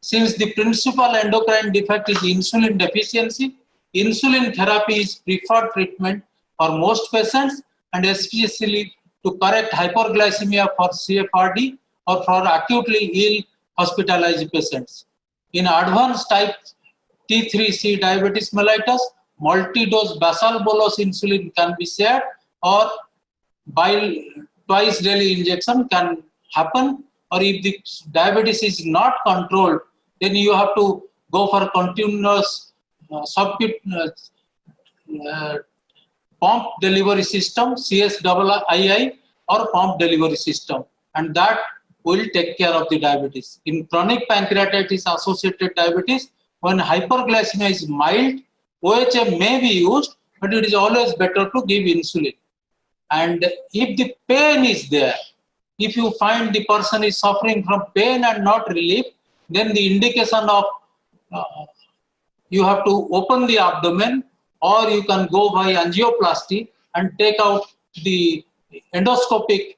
since the principal endocrine defect is insulin deficiency, insulin therapy is preferred treatment for most patients, and especially to correct hyperglycemia for CFRD or for acutely ill hospitalized patients. In advanced type T3C diabetes mellitus, multi-dose basal bolus insulin can be shared, or twice daily injection can happen, or if the diabetes is not controlled, then you have to go for continuous pump delivery system, CSII, or pump delivery system, and that will take care of the diabetes. In chronic pancreatitis associated diabetes, when hyperglycemia is mild, OHM may be used, but it is always better to give insulin. And if the pain is there, if you find the person is suffering from pain and not relief, then the indication of you have to open the abdomen, or you can go by angioplasty and take out the endoscopic,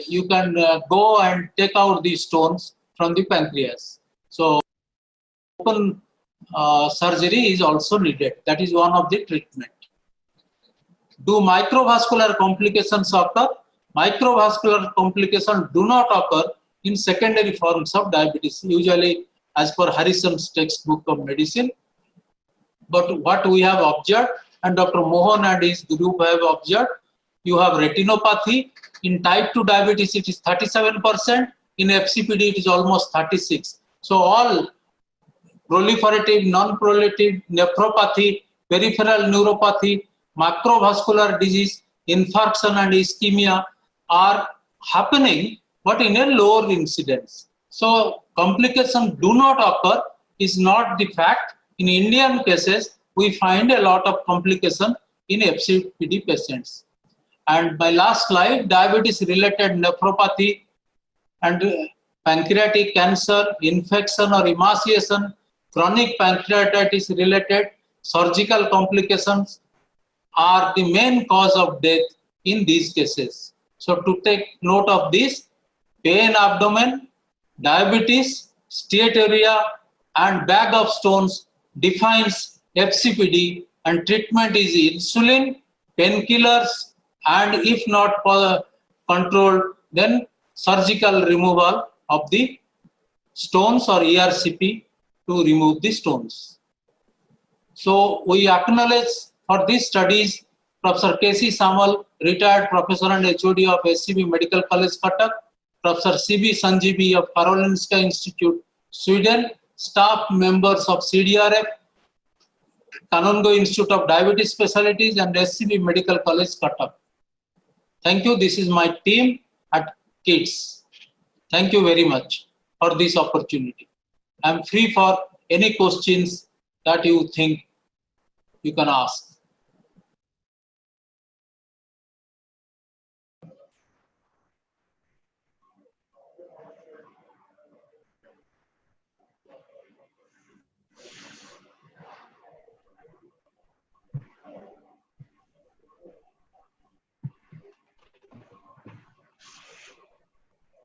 you can go and take out the stones from the pancreas. So open surgery is also needed. That is one of the treatment. Do microvascular complications occur? Microvascular complications do not occur in secondary forms of diabetes, usually as per Harrison's textbook of medicine. But what we have observed, and Dr. Mohan and his group have observed, you have retinopathy. In type 2 diabetes, it is 37%. In FCPD, it is almost 36%. So all proliferative, non-proliferative, nephropathy, peripheral neuropathy, macrovascular disease, infarction and ischemia are happening, but in a lower incidence. So complications do not occur is not the fact. In Indian cases, we find a lot of complication in FCPD patients. And my last slide, diabetes-related nephropathy and pancreatic cancer, infection or emaciation, chronic pancreatitis-related surgical complications are the main cause of death in these cases. So to take note of this, pain abdomen, diabetes, steatorrhea, and bag of stones defines FCPD, and treatment is insulin, painkillers, and if not controlled, then surgical removal of the stones or ERCP to remove the stones. So we acknowledge for these studies Professor K.C. Samal, retired professor and HOD of SCB Medical College, Cuttack, Professor C.B. Sanjeevi of Karolinska Institute, Sweden, staff members of CDRF, Kanongo Institute of Diabetes Specialties, and SCB Medical College, Cuttack. Thank you. This is my team at KIDS. Thank you very much for this opportunity. I'm free for any questions that you think you can ask.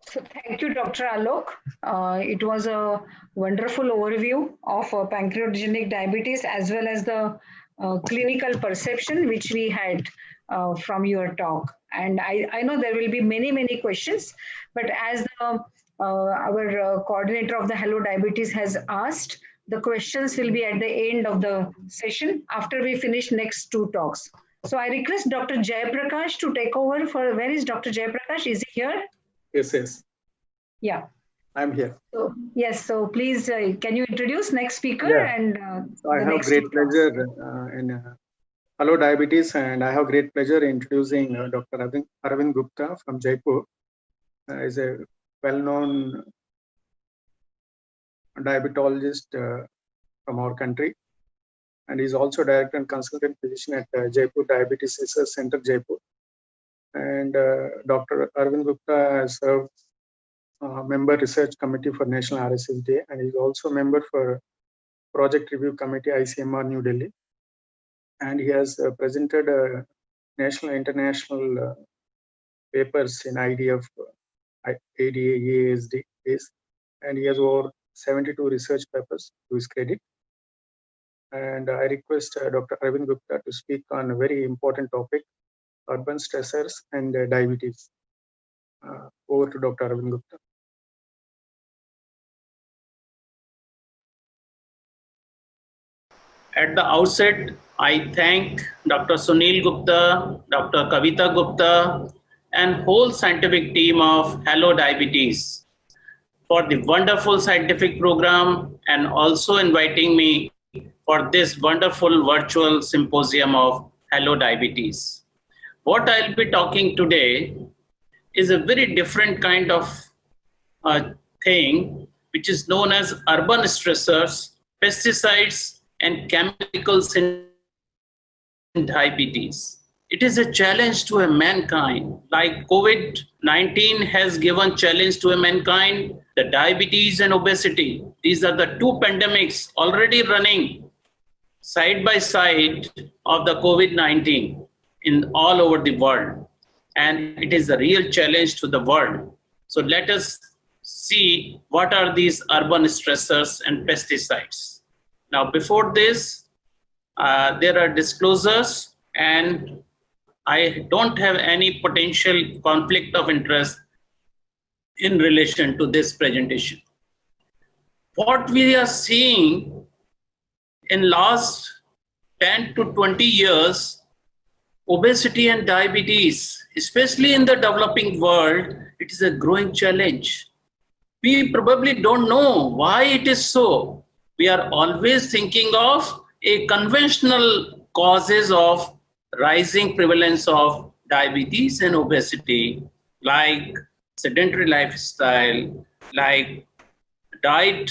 So thank you, Dr. Alok. It was a wonderful overview of pancreatogenic diabetes as well as the clinical perception which we had from your talk. And I know there will be many questions, but as our coordinator of the Hello Diabetes has asked, the questions will be at the end of the session after we finish next two talks. So I request Dr. Jayaprakash to take over. Where is Dr. Jayaprakash? Is he here? Yes. Yeah. I'm here. So, yes. So please, can you introduce next speaker? Yeah. And so I have great pleasure in Hello Diabetes, and I have great pleasure in introducing Dr. Arvind Gupta from Jaipur. Is a well-known diabetologist from our country, and he's also director and consultant physician at Jaipur Diabetes Research Center, Jaipur. And Dr. Arvind Gupta has served member research committee for National RSS Day, and he's also member for Project Review Committee ICMR New Delhi. And he has presented national and international papers in IDF, ADA, EASD, and he has over 72 research papers to his credit. And I request Dr. Arvind Gupta to speak on a very important topic, urban stressors and diabetes. Over to Dr. Arvind Gupta. At the outset, I thank Dr. Sunil Gupta, Dr. Kavita Gupta, and whole scientific team of Hello Diabetes for the wonderful scientific program and also inviting me for this wonderful virtual symposium of Hello Diabetes. What I'll be talking today is a very different kind of thing, which is known as urban stressors, pesticides, and chemicals in diabetes. It is a challenge to a mankind. Like COVID-19 has given challenge to a mankind, the diabetes and obesity. These are the two pandemics already running side by side of the COVID-19 in all over the world. And it is a real challenge to the world. So let us see what are these urban stressors and pesticides. Now, before this, there are disclosures, and I don't have any potential conflict of interest in relation to this presentation. What we are seeing in last 10 to 20 years, obesity and diabetes, especially in the developing world, it is a growing challenge. We probably don't know why it is so. We are always thinking of a conventional causes of rising prevalence of diabetes and obesity, like sedentary lifestyle, like diet,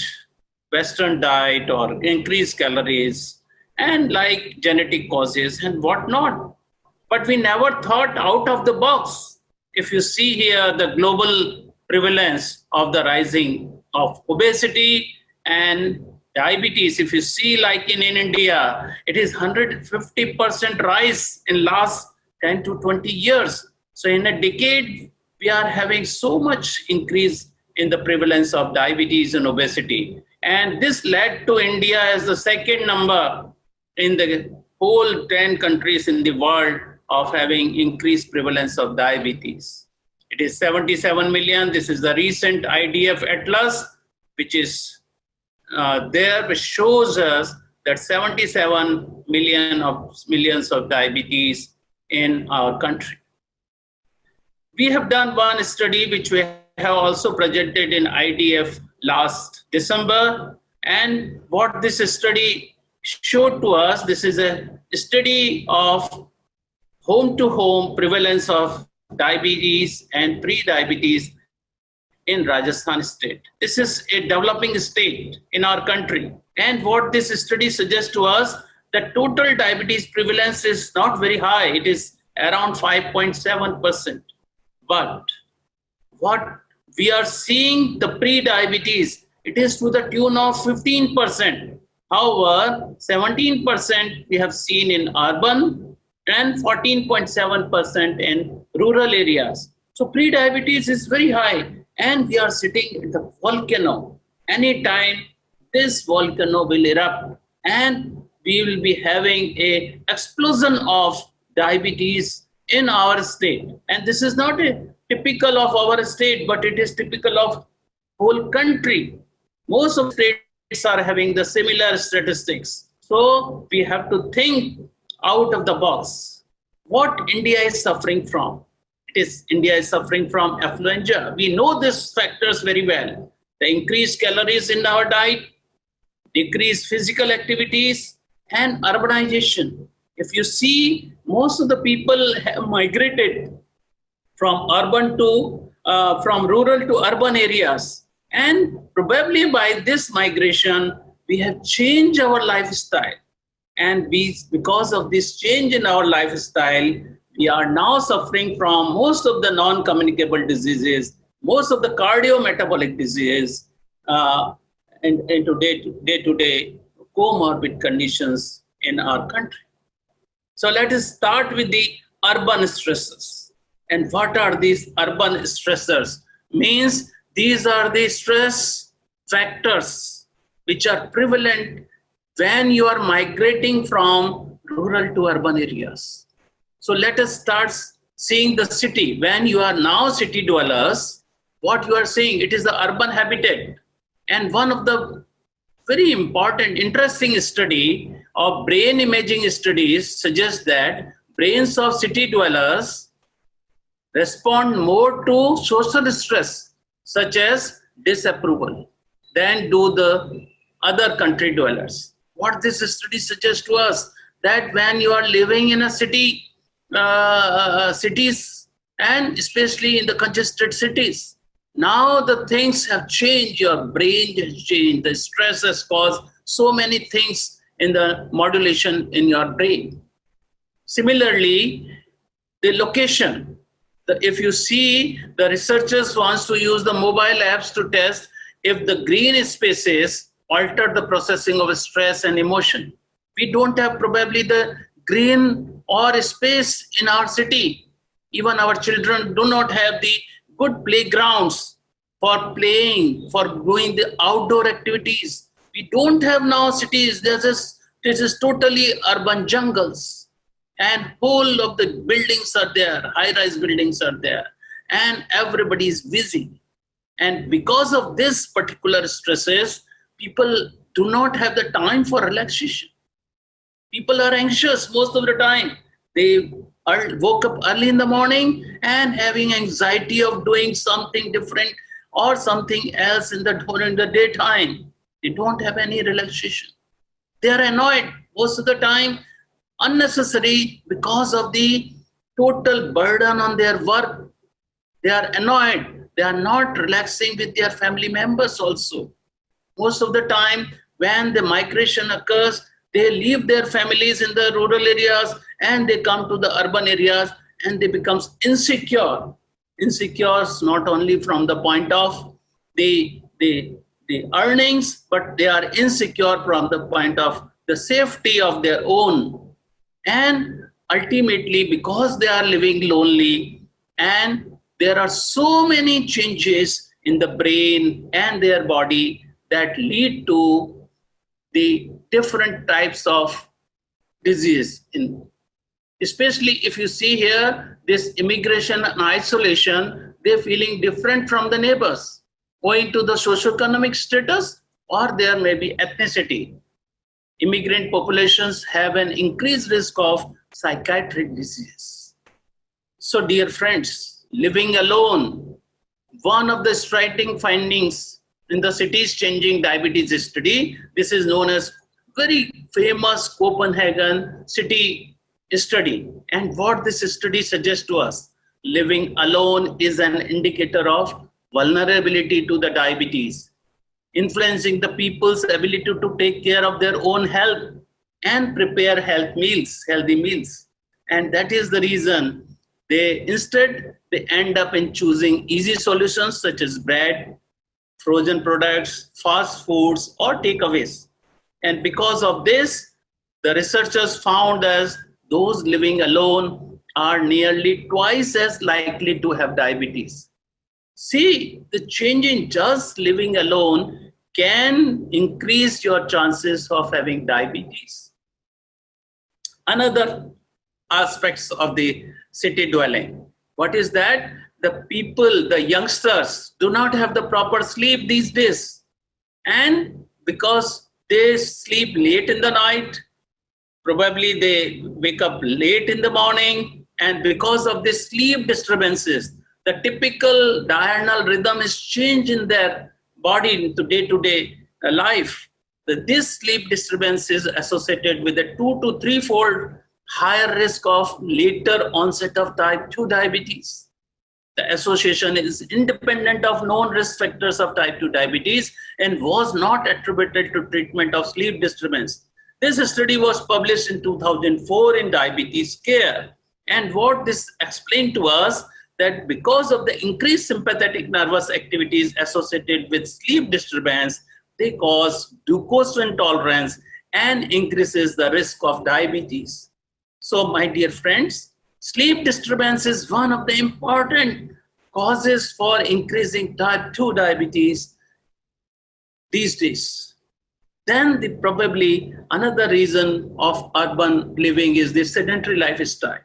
Western diet or increased calories, and like genetic causes and whatnot. But we never thought out of the box. If you see here the global prevalence of the rising of obesity and diabetes, if you see like in India, it is 150% rise in last 10 to 20 years. So in a decade, we are having so much increase in the prevalence of diabetes and obesity. And this led to India as the second number in the whole 10 countries in the world of having increased prevalence of diabetes. It is 77 million. This is the recent IDF Atlas, which is there, which shows us that 77 millions of diabetes in our country. We have done one study which we have also presented in IDF last December, and what this study showed to us, this is a study of home-to-home prevalence of diabetes and pre-diabetes in Rajasthan state. This is a developing state in our country. And what this study suggests to us, that total diabetes prevalence is not very high. It is around 5.7%. But what we are seeing, the pre-diabetes, it is to the tune of 15%. However, 17% we have seen in urban and 14.7% in rural areas. So pre-diabetes is very high, and we are sitting at the volcano. Anytime this volcano will erupt, and we will be having a explosion of diabetes in our state. And this is not a typical of our state, but it is typical of whole country. Most of states are having the similar statistics. So we have to think out of the box. What India is suffering from? India is suffering from affluenza. We know these factors very well. The increased calories in our diet, decreased physical activities, and urbanization. If you see, most of the people have migrated from from rural to urban areas. And probably by this migration, we have changed our lifestyle. And because of this change in our lifestyle, we are now suffering from most of the non-communicable diseases, most of the cardiometabolic diseases, and day-to-day comorbid conditions in our country. So let us start with the urban stressors. And what are these urban stressors? Means these are the stress factors which are prevalent when you are migrating from rural to urban areas. So let us start seeing the city. When you are now city dwellers, what you are seeing, it is the urban habitat. And one of the very important, interesting study of brain imaging studies suggests that brains of city dwellers respond more to social stress, such as disapproval, than do the other country dwellers. What this study suggests to us, that when you are living in a city, cities, and especially in the congested cities, now the things have changed, your brain has changed, the stress has caused so many things in the modulation in your brain. Similarly, the location, if you see, the researchers wants to use the mobile apps to test if the green spaces alter the processing of stress and emotion. We don't have probably the green or space in our city. Even our children do not have the good playgrounds for playing, for doing the outdoor activities. We don't have now cities. This is totally urban jungles. And whole of the buildings are there, high-rise buildings are there, and everybody is busy. And because of this particular stresses, people do not have the time for relaxation. People are anxious most of the time. They woke up early in the morning and having anxiety of doing something different or something else during the daytime. They don't have any relaxation. They are annoyed most of the time, unnecessary, because of the total burden on their work. They are annoyed. They are not relaxing with their family members also. Most of the time, when the migration occurs, they leave their families in the rural areas and they come to the urban areas, and they become insecure. Insecure not only from the point of the earnings, but they are insecure from the point of the safety of their own. And ultimately, because they are living lonely, and there are so many changes in the brain and their body that lead to the different types of disease. Especially if you see here, this immigration and isolation, they're feeling different from the neighbors, owing to the socioeconomic status, or there may be ethnicity. Immigrant populations have an increased risk of psychiatric disease. So dear friends, living alone, one of the striking findings in the cities changing diabetes study, this is known as very famous Copenhagen city study. And what this study suggests to us, living alone is an indicator of vulnerability to the diabetes, influencing the people's ability to take care of their own health and prepare healthy meals. And that is the reason they end up in choosing easy solutions such as bread, frozen products, fast foods, or takeaways. And because of this, the researchers found that those living alone are nearly twice as likely to have diabetes. See, the change in just living alone can increase your chances of having diabetes. Another aspects of the city dwelling. What is that? The people, the youngsters do not have the proper sleep these days. And because they sleep late in the night, probably they wake up late in the morning, and because of the sleep disturbances, the typical diurnal rhythm is changed in their body into day-to-day life. This sleep disturbance is associated with a 2 to 3-fold higher risk of later onset of type 2 diabetes. The association is independent of known risk factors of type 2 diabetes and was not attributed to treatment of sleep disturbance. This study was published in 2004 in Diabetes Care. And what this explained to us, that because of the increased sympathetic nervous activities associated with sleep disturbance, they cause glucose intolerance and increases the risk of diabetes. So my dear friends, sleep disturbance is one of the important causes for increasing type 2 diabetes these days. Then probably another reason of urban living is the sedentary lifestyle.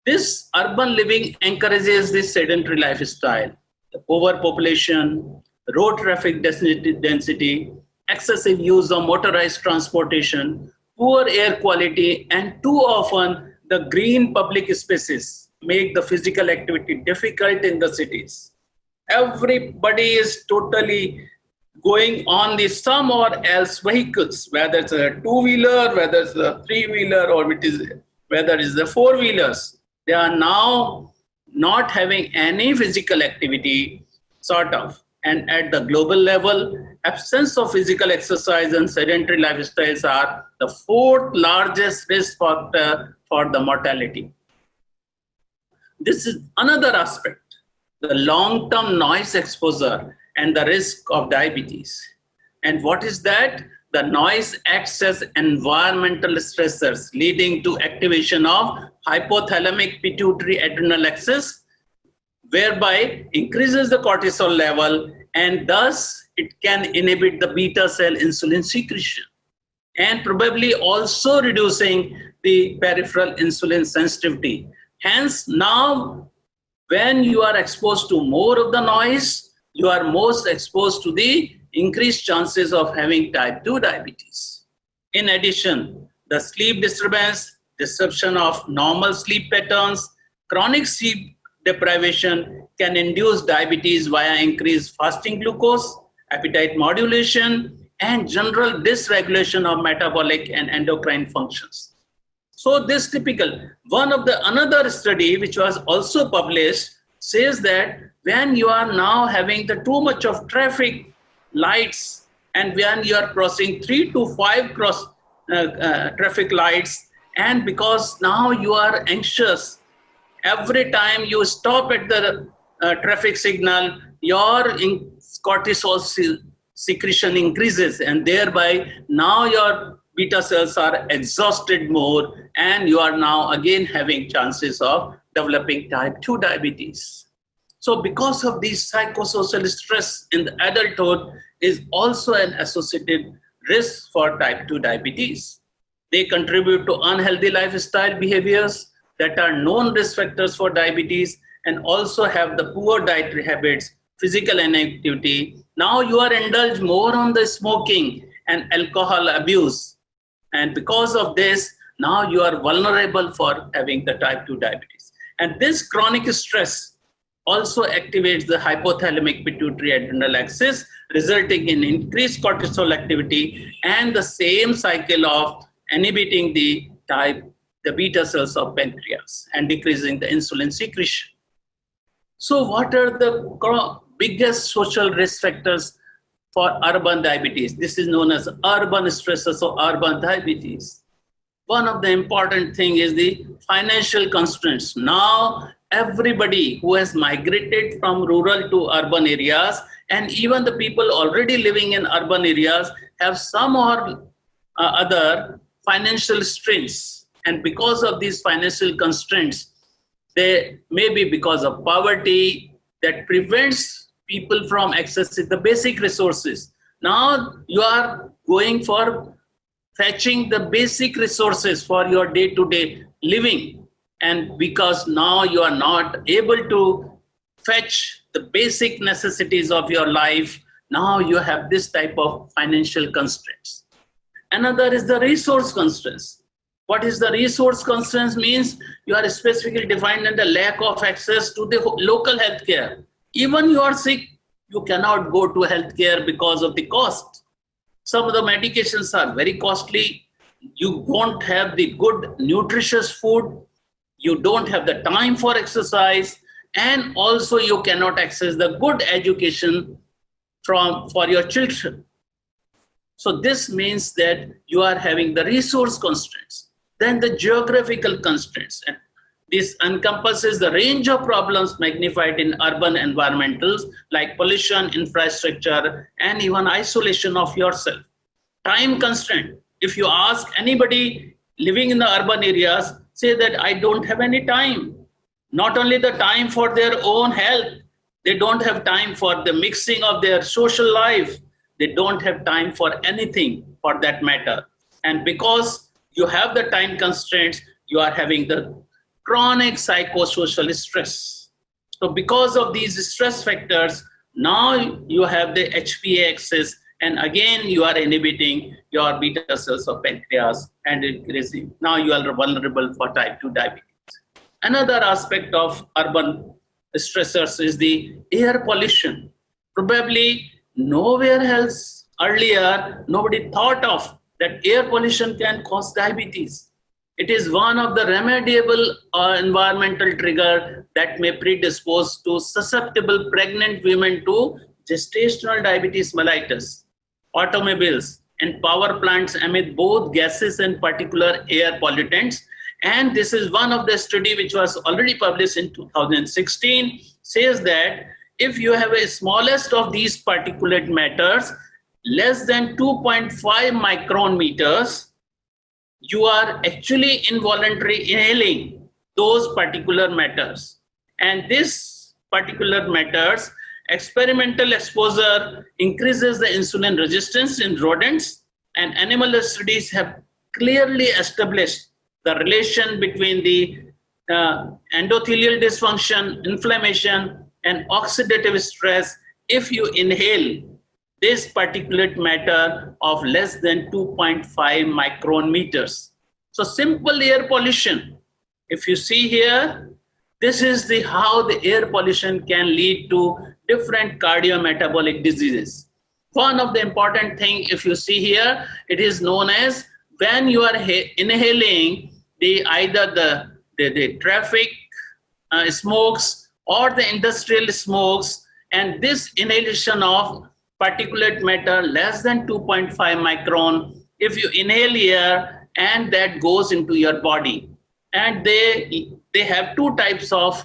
This urban living encourages this sedentary lifestyle. The overpopulation, road traffic density, excessive use of motorized transportation, poor air quality, and too often the green public spaces make the physical activity difficult in the cities. Everybody is totally going on the some or else vehicles, whether it's a two-wheeler, whether it's a three-wheeler, or whether it's the four-wheelers. They are now not having any physical activity, sort of. And at the global level, absence of physical exercise and sedentary lifestyles are the 4th largest risk factor for the mortality. This is another aspect, the long-term noise exposure and the risk of diabetes. And what is that? The noise acts as environmental stressors, leading to activation of hypothalamic pituitary adrenal axis, whereby increases the cortisol level, and thus it can inhibit the beta cell insulin secretion, and probably also reducing the peripheral insulin sensitivity. Hence, now when you are exposed to more of the noise, you are most exposed to the increased chances of having type 2 diabetes. In addition, the sleep disturbance, disruption of normal sleep patterns, chronic sleep deprivation can induce diabetes via increased fasting glucose, appetite modulation, and general dysregulation of metabolic and endocrine functions. So this typical, another study which was also published says that when you are now having the too much of traffic lights, and when you are crossing 3 to 5 traffic lights, and because now you are anxious, every time you stop at the traffic signal, your cortisol secretion increases, and thereby now your beta cells are exhausted more, and you are now again having chances of developing type 2 diabetes. So because of these psychosocial stress in the adulthood is also an associated risk for type 2 diabetes. They contribute to unhealthy lifestyle behaviors that are known risk factors for diabetes, and also have the poor dietary habits, physical inactivity. Now you are indulged more on the smoking and alcohol abuse. And because of this, now you are vulnerable for having the type 2 diabetes. And this chronic stress also activates the hypothalamic pituitary adrenal axis, resulting in increased cortisol activity and the same cycle of inhibiting the the beta cells of pancreas and decreasing the insulin secretion. So what are the biggest social risk factors for urban diabetes? This is known as urban stressors or urban diabetes. One of the important thing is the financial constraints. Now, everybody who has migrated from rural to urban areas, and even the people already living in urban areas, have some or other financial strains. And because of these financial constraints, they may be because of poverty that prevents people from accessing the basic resources. Now you are going for fetching the basic resources for your day-to-day living. And because now you are not able to fetch the basic necessities of your life, now you have this type of financial constraints. Another is the resource constraints. What is the resource constraints means? You are specifically defined in the lack of access to the local healthcare. Even you are sick, you cannot go to healthcare because of the cost. Some of the medications are very costly. You don't have the good nutritious food. You don't have the time for exercise. And also you cannot access the good education for your children. So this means that you are having the resource constraints. Then the geographical constraints. And this encompasses the range of problems magnified in urban environmentals like pollution, infrastructure, and even isolation of yourself. Time constraint. If you ask anybody living in the urban areas, say that I don't have any time. Not only the time for their own health, they don't have time for the mixing of their social life. They don't have time for anything for that matter. And because you have the time constraints, you are having the chronic psychosocial stress. So because of these stress factors, now you have the HPA axis, and again you are inhibiting your beta cells of pancreas and increasing. Now you are vulnerable for type 2 diabetes. Another aspect of urban stressors is the air pollution. Probably nowhere else earlier, nobody thought of that air pollution can cause diabetes. It is one of the remediable environmental trigger that may predispose to susceptible pregnant women to gestational diabetes mellitus. Automobiles and power plants emit both gases and particular air pollutants. And this is one of the study which was already published in 2016, says that if you have a smallest of these particulate matters, less than 2.5 micron meters, you are actually involuntarily inhaling those particular matters. And this particular matters, experimental exposure increases the insulin resistance in rodents, and animal studies have clearly established the relation between the endothelial dysfunction, inflammation, and oxidative stress if you inhale this particulate matter of less than 2.5 micron meters. So simple air pollution, if you see here, this is how the air pollution can lead to different cardiometabolic diseases. One of the important thing, if you see here, it is known as when you are inhaling either the traffic smokes or the industrial smokes, and this inhalation of particulate matter less than 2.5 micron, if you inhale air and that goes into your body, and they have two types of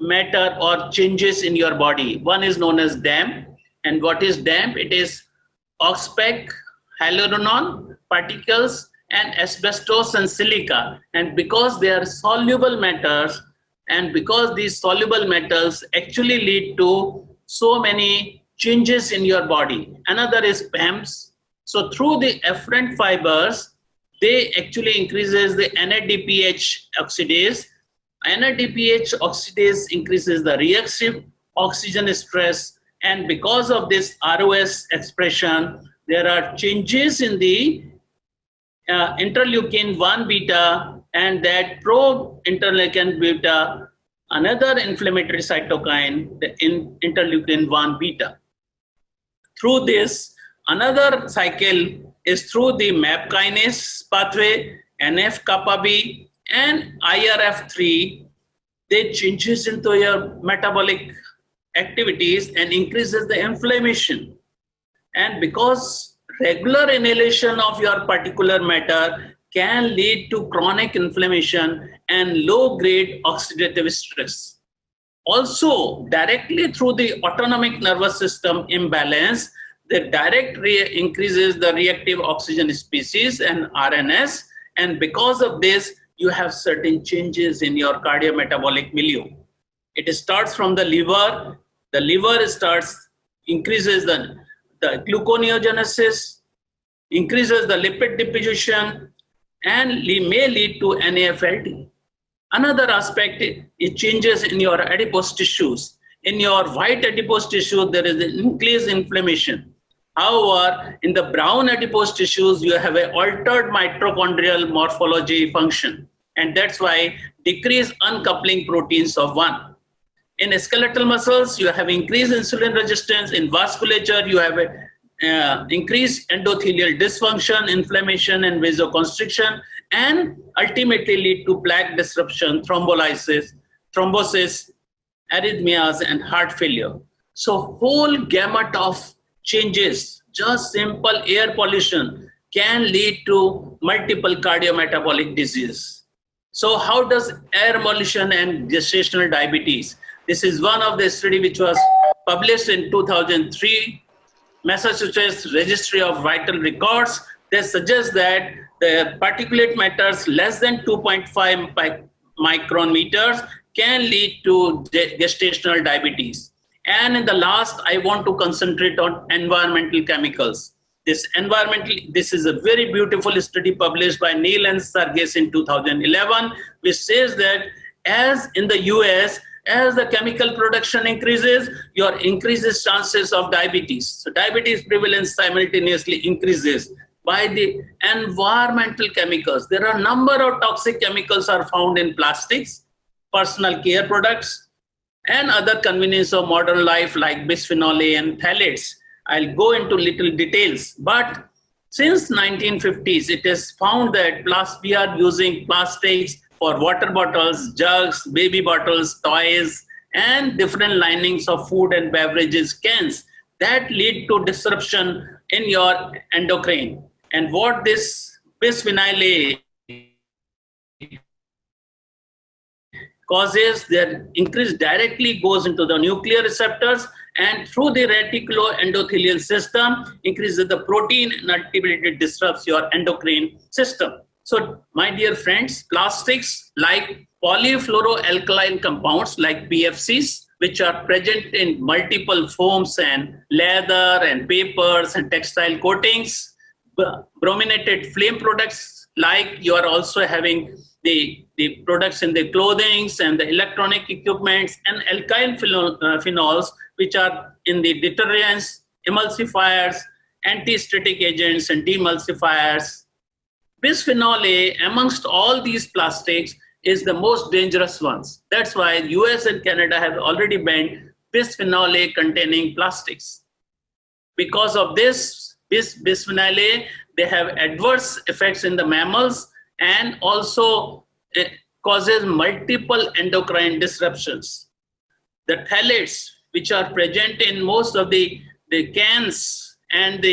matter or changes in your body. One is known as damp, and what is damp? It is oxpeck, hyaluronan particles, and asbestos and silica. And because they are soluble matters, and because these soluble metals actually lead to so many changes in your body. Another is PAMPs. So through the afferent fibers, they actually increases the NADPH oxidase. NADPH oxidase increases the reactive oxygen stress, and because of this ROS expression, there are changes in the interleukin 1 beta, and that pro-interleukin beta, another inflammatory cytokine, the interleukin 1 beta. Through this, another cycle is through the MAP kinase pathway, NF-kappa B, and IRF3, they changes into your metabolic activities and increases the inflammation. And because regular inhalation of your particular matter can lead to chronic inflammation and low-grade oxidative stress. Also, directly through the autonomic nervous system imbalance, the direct increases the reactive oxygen species and RNS, and because of this, you have certain changes in your cardiometabolic milieu. It starts from the liver. The liver increases the gluconeogenesis, increases the lipid deposition, and may lead to NAFLD. Another aspect, it changes in your adipose tissues. In your white adipose tissue, there is an increased inflammation. However, in the brown adipose tissues, you have an altered mitochondrial morphology function. And that's why decreased uncoupling proteins of 1. In skeletal muscles, you have increased insulin resistance. In vasculature, you have increased endothelial dysfunction, inflammation, and vasoconstriction, and ultimately lead to plaque disruption, thrombosis, arrhythmias, and heart failure. So whole gamut of changes, just simple air pollution can lead to multiple cardiometabolic diseases. So how does air pollution and gestational diabetes? This is one of the study which was published in 2003, Massachusetts Registry of Vital Records. They suggest that the particulate matters less than 2.5 micron meters can lead to gestational diabetes. And in the last, I want to concentrate on environmental chemicals. This is a very beautiful study published by Neil and Sargis in 2011, which says that as in the US, as the chemical production increases, your increases chances of diabetes. So diabetes prevalence simultaneously increases by the environmental chemicals. There are a number of toxic chemicals are found in plastics, personal care products, and other convenience of modern life like bisphenol A and phthalates. I'll go into little details, but since 1950s, it is found that we are using plastics for water bottles, jugs, baby bottles, toys, and different linings of food and beverages cans that lead to disruption in your endocrine. And what this bisphenol A causes, their increase directly goes into the nuclear receptors and through the reticuloendothelial system, increases the protein and ultimately disrupts your endocrine system. So, my dear friends, plastics like polyfluoroalkyl compounds like PFCs, which are present in multiple foams and leather and papers and textile coatings, brominated flame products like you are also having the products in the clothing and the electronic equipments, and alkyl phenols, which are in the detergents, emulsifiers, anti-static agents, and demulsifiers. Bisphenol A, amongst all these plastics, is the most dangerous ones. That's why US and Canada have already banned bisphenol A containing plastics. Because of this bisphenol A, they have adverse effects in the mammals and also it causes multiple endocrine disruptions. The phthalates, which are present in most of the cans and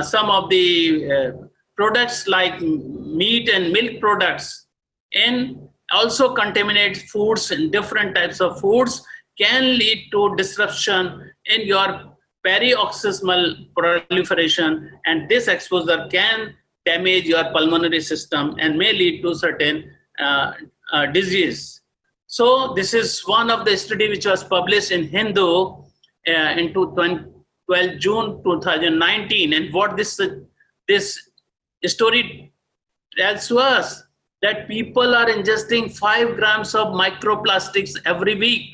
some of the products like meat and milk products, and also contaminate foods and different types of foods, can lead to disruption in your paroxysmal proliferation, and this exposure can damage your pulmonary system and may lead to certain disease. So this is one of the study which was published in Hindu in 12 June 2019, and what this story tells to us that people are ingesting 5 grams of microplastics every week,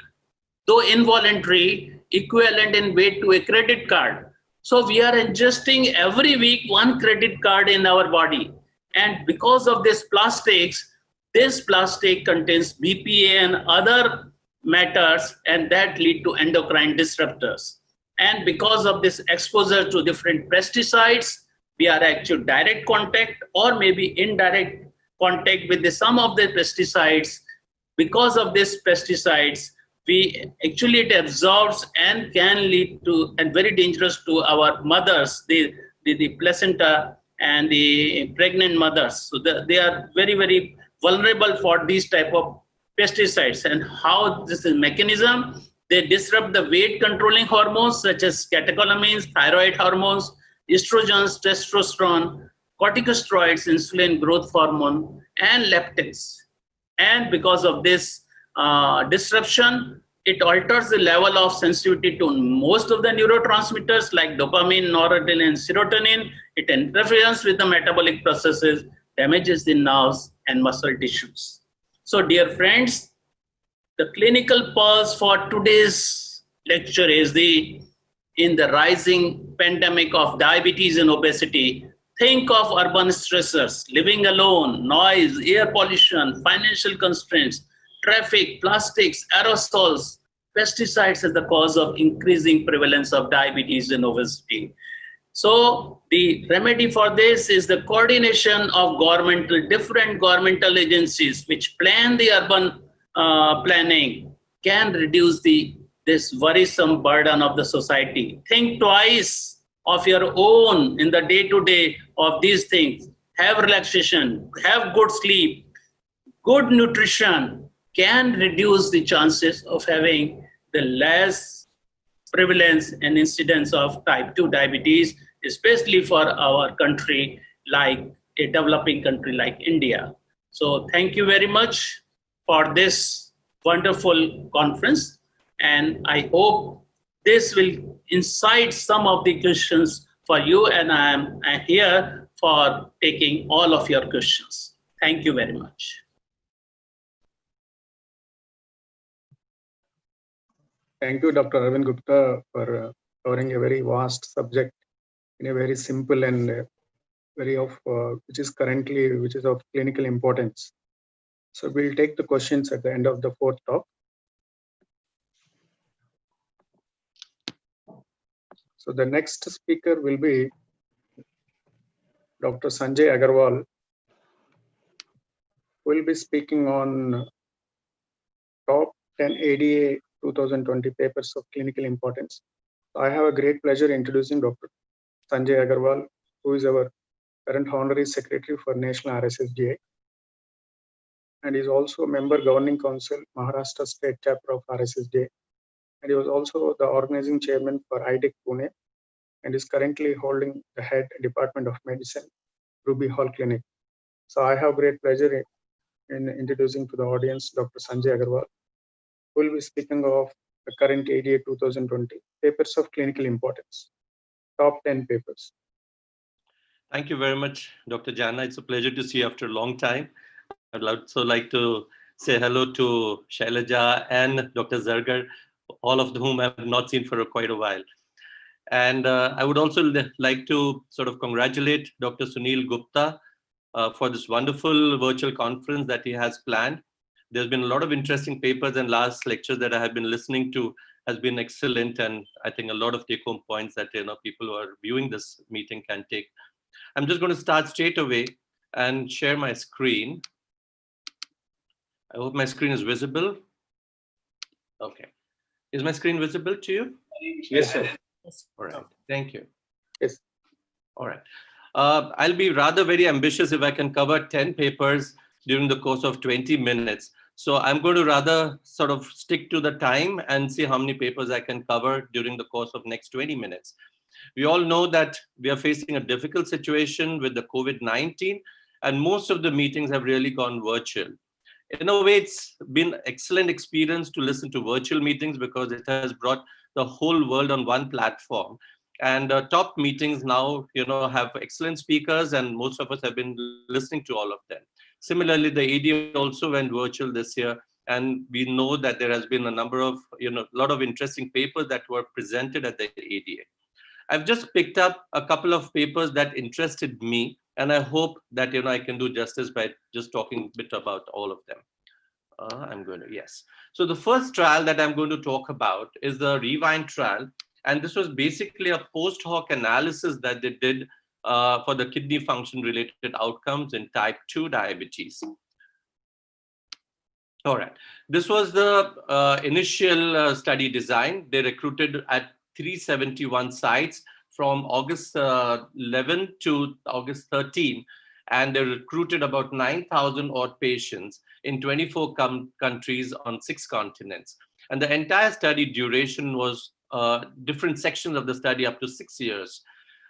though involuntary, equivalent in weight to a credit card. So we are ingesting every week 1 credit card in our body. And because of this plastics, this plastic contains BPA and other matters, and that lead to endocrine disruptors. And because of this exposure to different pesticides, we are actually direct contact or maybe indirect contact with some of the pesticides. Because of these pesticides, it absorbs and can lead to, and very dangerous to our mothers, the placenta and the pregnant mothers. So they are very, very vulnerable for these type of pesticides. And how this is mechanism, they disrupt the weight controlling hormones such as catecholamines, thyroid hormones, estrogens, testosterone, corticosteroids, insulin growth hormone, and leptins. And because of this disruption, it alters the level of sensitivity to most of the neurotransmitters like dopamine, noradrenaline, and serotonin. It interferes with the metabolic processes, damages the nerves and muscle tissues. So, dear friends, the clinical pulse for today's lecture is in the rising pandemic of diabetes and obesity. Think of urban stressors, living alone, noise, air pollution, financial constraints, traffic, plastics, aerosols, pesticides as the cause of increasing prevalence of diabetes and obesity. So the remedy for this is the coordination of different governmental agencies which plan the urban planning can reduce this worrisome burden of the society. Think twice of your own in the day-to-day of these things. Have relaxation, have good sleep, good nutrition can reduce the chances of having the less prevalence and incidence of type 2 diabetes, especially for our country, like a developing country like India. So thank you very much for this wonderful conference. And I hope this will incite some of the questions for you, and I am here for taking all of your questions. Thank you very much. Thank you, Dr. Arvind Gupta, for covering a very vast subject in a very simple and which is of clinical importance. So we'll take the questions at the end of the fourth talk. So the next speaker will be Dr. Sanjay Agarwal, who will be speaking on top 10 ADA 2020 papers of clinical importance. I have a great pleasure introducing Dr. Sanjay Agarwal, who is our current Honorary Secretary for National RSSDA, and is also a member Governing Council, Maharashtra State Chapter of RSSDA, and he was also the organizing chairman for IDIC Pune, and is currently holding the head Department of Medicine, Ruby Hall Clinic. So I have great pleasure in introducing to the audience Dr. Sanjay Agarwal, who will be speaking of the current ADA 2020 papers of clinical importance, top 10 papers. Thank you very much, Dr. Jana. It's a pleasure to see you after a long time. I'd also like to say hello to Shailaja and Dr. Zargar, all of whom I have not seen for quite a while. And I would also like to sort of congratulate Dr. Sunil Gupta for this wonderful virtual conference that he has planned. There's been a lot of interesting papers, and last lecture that I have been listening to has been excellent. And I think a lot of take-home points that people who are viewing this meeting can take. I'm just going to start straight away and share my screen. I hope my screen is visible. Okay. Is my screen visible to you? Yes, sir. All right. Thank you. Yes. All right. I'll be rather very ambitious if I can cover 10 papers during the course of 20 minutes. So I'm going to rather sort of stick to the time and see how many papers I can cover during the course of next 20 minutes. We all know that we are facing a difficult situation with the COVID-19, and most of the meetings have really gone virtual. In a way, it's been an excellent experience to listen to virtual meetings because it has brought the whole world on one platform. And top meetings now, have excellent speakers, and most of us have been listening to all of them. Similarly, the ADA also went virtual this year, and we know that there has been a number of, lot of interesting papers that were presented at the ADA. I've just picked up a couple of papers that interested me, and I hope that I can do justice by just talking a bit about all of them. Yes. So the first trial that I'm going to talk about is the Rewind trial, and this was basically a post hoc analysis that they did for the kidney function related outcomes in type 2 diabetes. All right. This was the initial study design. They recruited at 371 sites from August 11 to August 13, and they recruited about 9,000 odd patients in 24 countries on 6 continents. And the entire study duration was different sections of the study up to 6 years.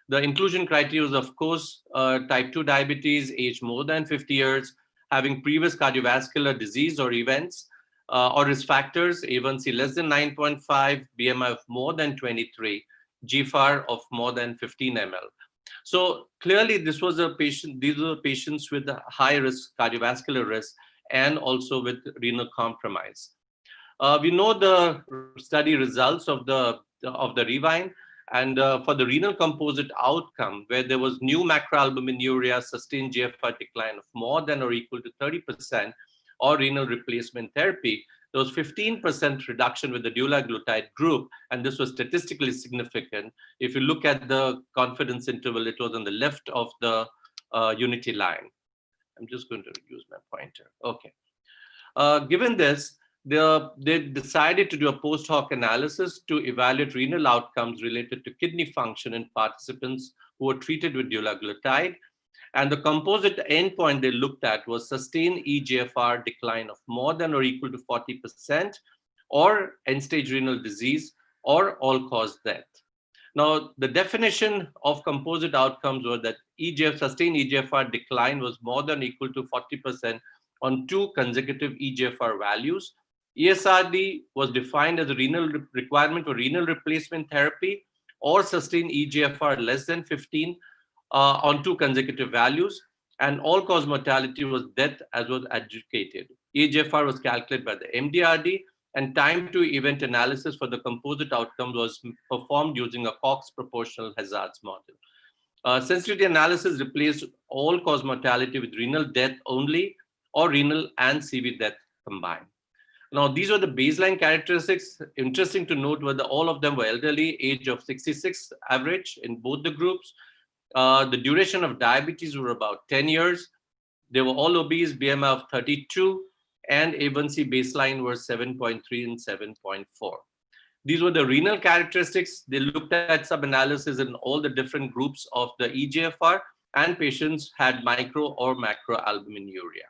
The inclusion criteria was, of course, type 2 diabetes, age more than 50 years, having previous cardiovascular disease or events, or risk factors, A1C less than 9.5, BMI of more than 23, GFR of more than 15 ml. So clearly this was a patient, these were patients with high risk cardiovascular risk and also with renal compromise. We know the study results of the REWIND, and for the renal composite outcome, where there was new macroalbuminuria, sustained GFR decline of more than or equal to 30%, or renal replacement therapy, there was 15% reduction with the dulaglutide group, and this was statistically significant. If you look at the confidence interval, it was on the left of the unity line. I'm just going to use my pointer. Okay. Given this, they decided to do a post hoc analysis to evaluate renal outcomes related to kidney function in participants who were treated with dulaglutide. And the composite endpoint they looked at was sustained eGFR decline of more than or equal to 40%, or end-stage renal disease, or all-cause death. Now, the definition of composite outcomes was that sustained eGFR decline was more than or equal to 40% on 2 consecutive eGFR values. ESRD was defined as a renal requirement for renal replacement therapy or sustained eGFR less than 15 on 2 consecutive values, and all-cause mortality was death as was adjudicated. eGFR was calculated by the MDRD, and time to event analysis for the composite outcomes was performed using a Cox proportional hazards model. Sensitivity analysis replaced all-cause mortality with renal death only, or renal and CV death combined. Now, these are the baseline characteristics. Interesting to note whether all of them were elderly, age of 66 average in both the groups. The duration of diabetes were about 10 years. They were all obese, BMI of 32, and A1C baseline were 7.3 and 7.4. These were the renal characteristics. They looked at sub-analysis in all the different groups of the eGFR, and patients had micro or macroalbuminuria.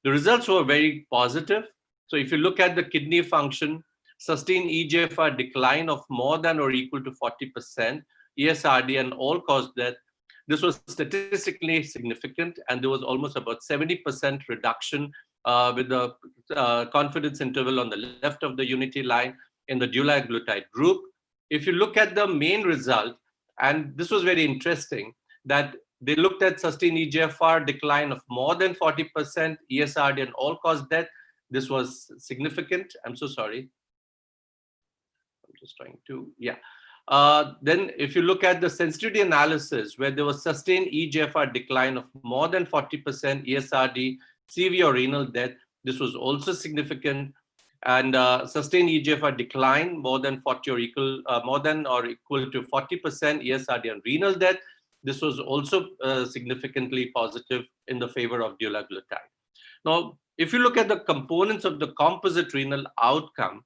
The results were very positive. So if you look at the kidney function, sustained eGFR decline of more than or equal to 40%, ESRD and all-cause death, this was statistically significant, and there was almost about 70% reduction with the confidence interval on the left of the unity line in the dulaglutide group. If you look at the main result, and this was very interesting, that they looked at sustained eGFR decline of more than 40%, ESRD and all-cause death. This was significant. I'm so sorry. I'm just trying to, yeah. Then if you look at the sensitivity analysis, where there was sustained eGFR decline of more than 40%, ESRD, CV or renal death, this was also significant. And sustained eGFR decline more than 40 or equal, more than or equal to 40%, ESRD and renal death, this was also significantly positive in the favor of dulaglutide. Now, if you look at the components of the composite renal outcome,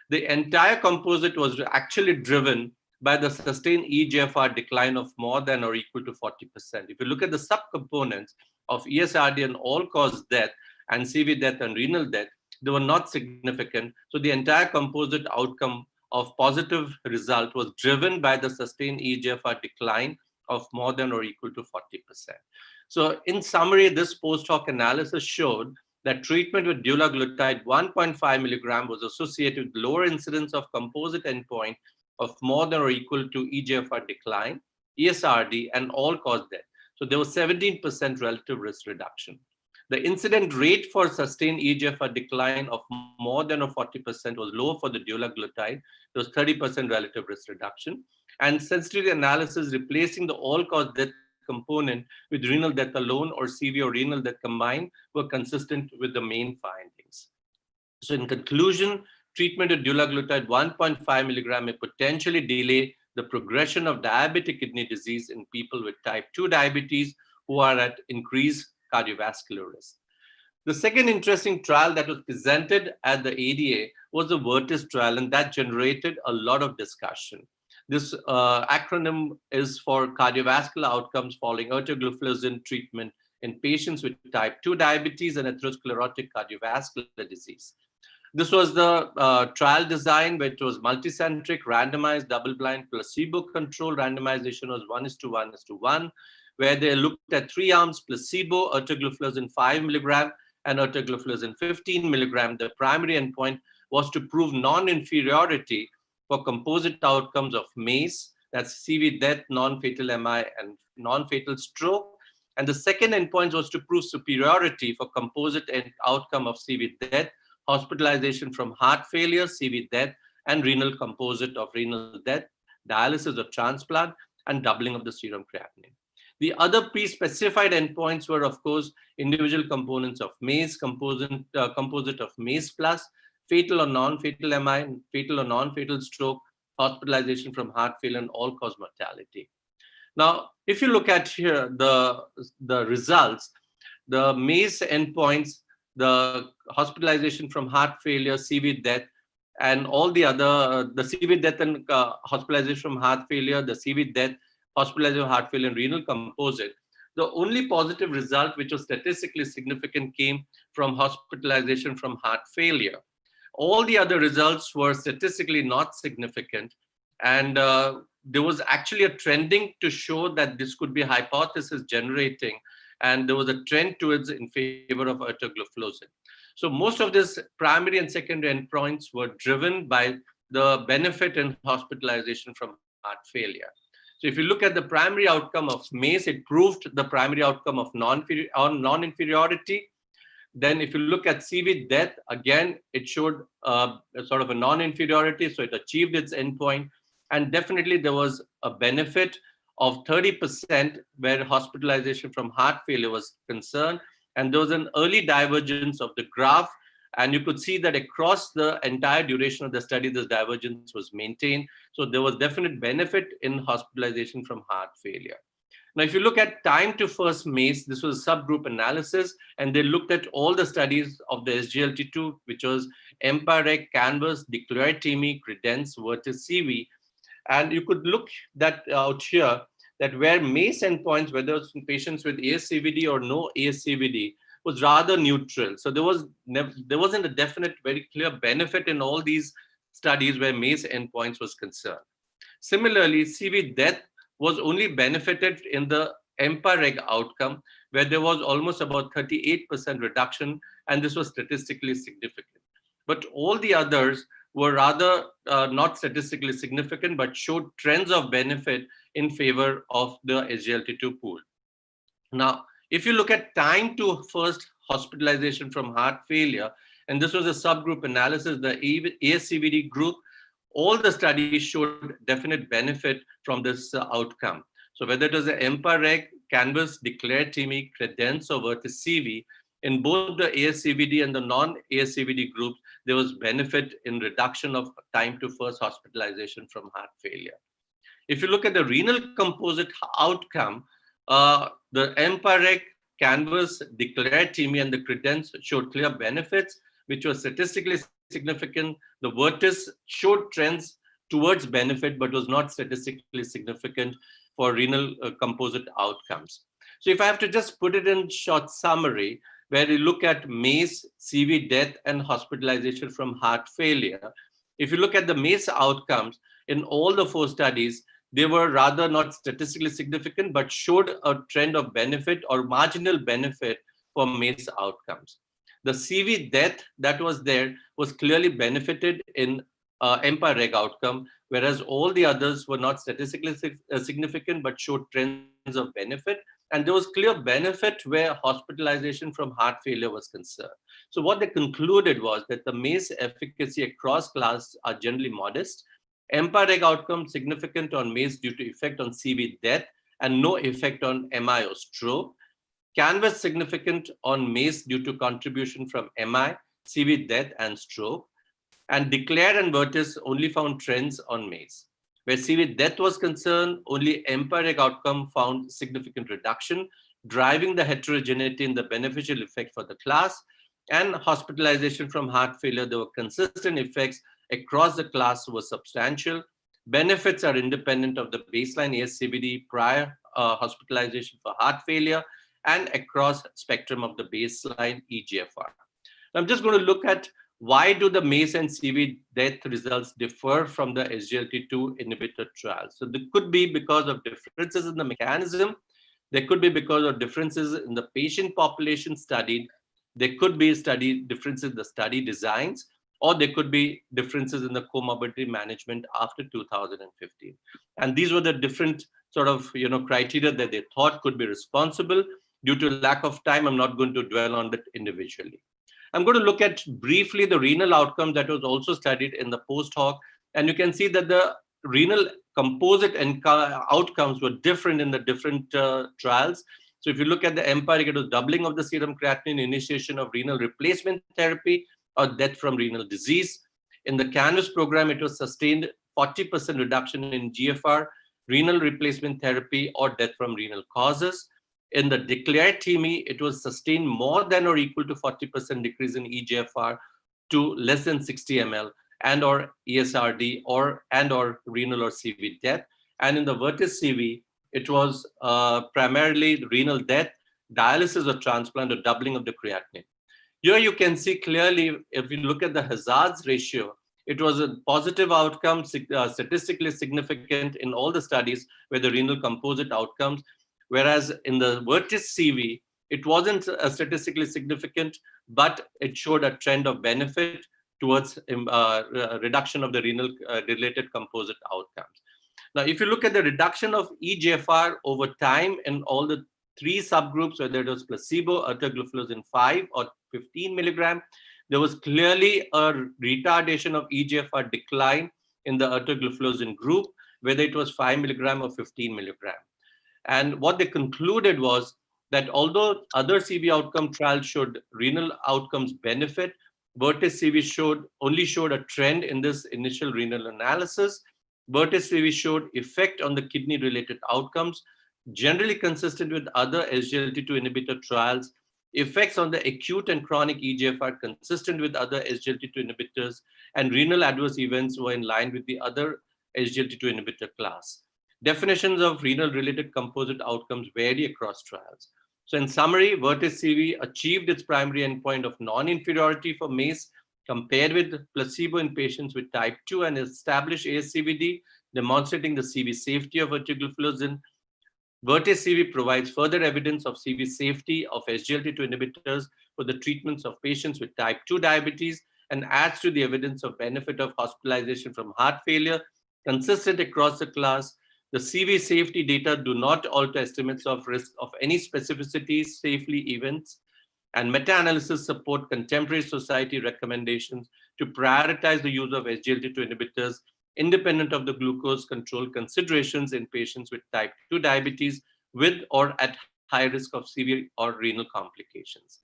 the entire composite was actually driven by the sustained eGFR decline of more than or equal to 40%. If you look at the subcomponents of ESRD and all-cause death and CV death and renal death, they were not significant. So the entire composite outcome of positive result was driven by the sustained eGFR decline of more than or equal to 40%. So in summary, this post hoc analysis showed that treatment with dulaglutide 1.5 milligram was associated with lower incidence of composite endpoint of more than or equal to eGFR decline, ESRD, and all-cause death. So there was 17% relative risk reduction. The incident rate for sustained eGFR decline of more than or 40% was lower for the dulaglutide. There was 30% relative risk reduction. And sensitivity analysis replacing the all-cause death component with renal death alone or CV or renal death combined were consistent with the main findings. So in conclusion, treatment with dulaglutide 1.5 milligram may potentially delay the progression of diabetic kidney disease in people with type 2 diabetes who are at increased cardiovascular risk. The second interesting trial that was presented at the ADA was the VERTIS trial, and that generated a lot of discussion. This acronym is for cardiovascular outcomes following ertugliflozin treatment in patients with type 2 diabetes and atherosclerotic cardiovascular disease. This was the trial design, which was multicentric, randomized, double-blind, placebo-controlled. Randomization was 1:1:1, where they looked at 3 arms: placebo, ertugliflozin 5 milligram, and ertugliflozin 15 milligram. The primary endpoint was to prove non-inferiority for composite outcomes of MACE, that's CV death, non-fatal MI, and non-fatal stroke. And the second endpoint was to prove superiority for composite outcome of CV death, hospitalization from heart failure, CV death, and renal composite of renal death, dialysis or transplant, and doubling of the serum creatinine. The other pre-specified endpoints were, of course, individual components of MACE, composite of MACE plus, fatal or non-fatal MI, fatal or non-fatal stroke, hospitalization from heart failure, and all-cause mortality. Now, if you look at here the results, the MACE endpoints, the hospitalization from heart failure, CV death, and all the other, the CV death and hospitalization from heart failure, the CV death, hospitalization of heart failure, and renal composite, the only positive result which was statistically significant came from hospitalization from heart failure. All the other results were statistically not significant, and there was actually a trending to show that this could be hypothesis generating, and there was a trend towards in favor of ertugliflozin. So most of these primary and secondary endpoints were driven by the benefit in hospitalization from heart failure. So if you look at the primary outcome of MACE, it proved the primary outcome of non-inferiority. Then if you look at CV death, again, it showed sort of a non-inferiority, so it achieved its endpoint. And definitely there was a benefit of 30% where hospitalization from heart failure was concerned. And there was an early divergence of the graph. And you could see that across the entire duration of the study, this divergence was maintained. So there was definite benefit in hospitalization from heart failure. Now, if you look at time to first MACE, this was a subgroup analysis, and they looked at all the studies of the SGLT2, which was EMPA-REG, CANVAS, DECLARE, TIMI, CREDENCE, VERTIS, CV. And you could look that out here, that where MACE endpoints, whether it's in patients with ASCVD or no ASCVD, was rather neutral. So there wasn't a definite, very clear benefit in all these studies where MACE endpoints was concerned. Similarly, CV death was only benefited in the EMPA-REG outcome, where there was almost about 38% reduction, and this was statistically significant. But all the others were rather not statistically significant, but showed trends of benefit in favor of the SGLT2 pool. Now, if you look at time to first hospitalization from heart failure, and this was a subgroup analysis, the ASCVD group, all the studies showed definite benefit from this outcome. So whether it was the EMPA-REG, CANVAS, DECLARE, TIMI, CREDENCE, or VERTIS CV, in both the ASCVD and the non-ASCVD groups, there was benefit in reduction of time to first hospitalization from heart failure. If you look at the renal composite outcome, the EMPA-REG, CANVAS, DECLARE, TIMI, and the CREDENCE showed clear benefits, which was statistically significant. The VERTIS showed trends towards benefit, but was not statistically significant for renal composite outcomes. So if I have to just put it in short summary, where you look at MACE, CV death, and hospitalization from heart failure, if you look at the MACE outcomes in all the 4 studies, they were rather not statistically significant, but showed a trend of benefit or marginal benefit for MACE outcomes. The CV death that was there was clearly benefited in EMPA-REG outcome, whereas all the others were not statistically significant, but showed trends of benefit. And there was clear benefit where hospitalization from heart failure was concerned. So what they concluded was that the MACE efficacy across class are generally modest. EMPA-REG outcome significant on MACE due to effect on CV death and no effect on MI or stroke. CANVAS significant on MACE due to contribution from MI, CV death, and stroke. And DECLARE and VERTIS only found trends on MACE. Where CV death was concerned, only empiric outcome found significant reduction, driving the heterogeneity in the beneficial effect for the class. And hospitalization from heart failure, there were consistent effects across the class were substantial. Benefits are independent of the baseline ASCVD prior hospitalization for heart failure and across spectrum of the baseline EGFR. I'm just going to look at why do the MACE and CV death results differ from the SGLT2 inhibitor trials. So there could be because of differences in the mechanism. There could be because of differences in the patient population studied. There could be differences in the study designs, or there could be differences in the comorbidity management after 2015. And these were the different sort of criteria that they thought could be responsible. Due to lack of time, I'm not going to dwell on that individually. I'm going to look at briefly the renal outcome that was also studied in the post hoc. And you can see that the renal composite outcomes were different in the different trials. So if you look at the empiric, it was doubling of the serum creatinine, initiation of renal replacement therapy, or death from renal disease. In the CANVAS program, it was sustained 40% reduction in GFR, renal replacement therapy, or death from renal causes. In the declared TME, it was sustained more than or equal to 40% decrease in EGFR to less than 60 ml and or ESRD and or renal or CV death. And in the VERTIS CV, it was primarily renal death, dialysis or transplant, or doubling of the creatinine. Here you can see clearly, if you look at the hazards ratio, it was a positive outcome, statistically significant in all the studies where the renal composite outcomes. Whereas in the VERTIS CV, it wasn't statistically significant, but it showed a trend of benefit towards reduction of the renal related composite outcomes. Now, if you look at the reduction of EGFR over time in all the three subgroups, whether it was placebo, ertugliflozin 5 or 15 milligram, there was clearly a retardation of EGFR decline in the ertugliflozin group, whether it was 5 milligram or 15 milligram. And what they concluded was that although other CV outcome trials showed renal outcomes benefit, VERTIS CV only showed a trend in this initial renal analysis. VERTIS CV showed effect on the kidney-related outcomes, generally consistent with other SGLT2 inhibitor trials, effects on the acute and chronic EGFR consistent with other SGLT2 inhibitors, and renal adverse events were in line with the other SGLT2 inhibitor class. Definitions of renal-related composite outcomes vary across trials. So in summary, VERTIS CV achieved its primary endpoint of non-inferiority for MACE compared with placebo in patients with type 2 and established ASCVD, demonstrating the CV safety of ertugliflozin. VERTIS CV provides further evidence of CV safety of SGLT2 inhibitors for the treatments of patients with type 2 diabetes and adds to the evidence of benefit of hospitalization from heart failure, consistent across the class. The CV safety data do not alter estimates of risk of any specificity safely events, and meta-analysis support contemporary society recommendations to prioritize the use of SGLT2 inhibitors independent of the glucose control considerations in patients with type 2 diabetes with or at high risk of severe or renal complications.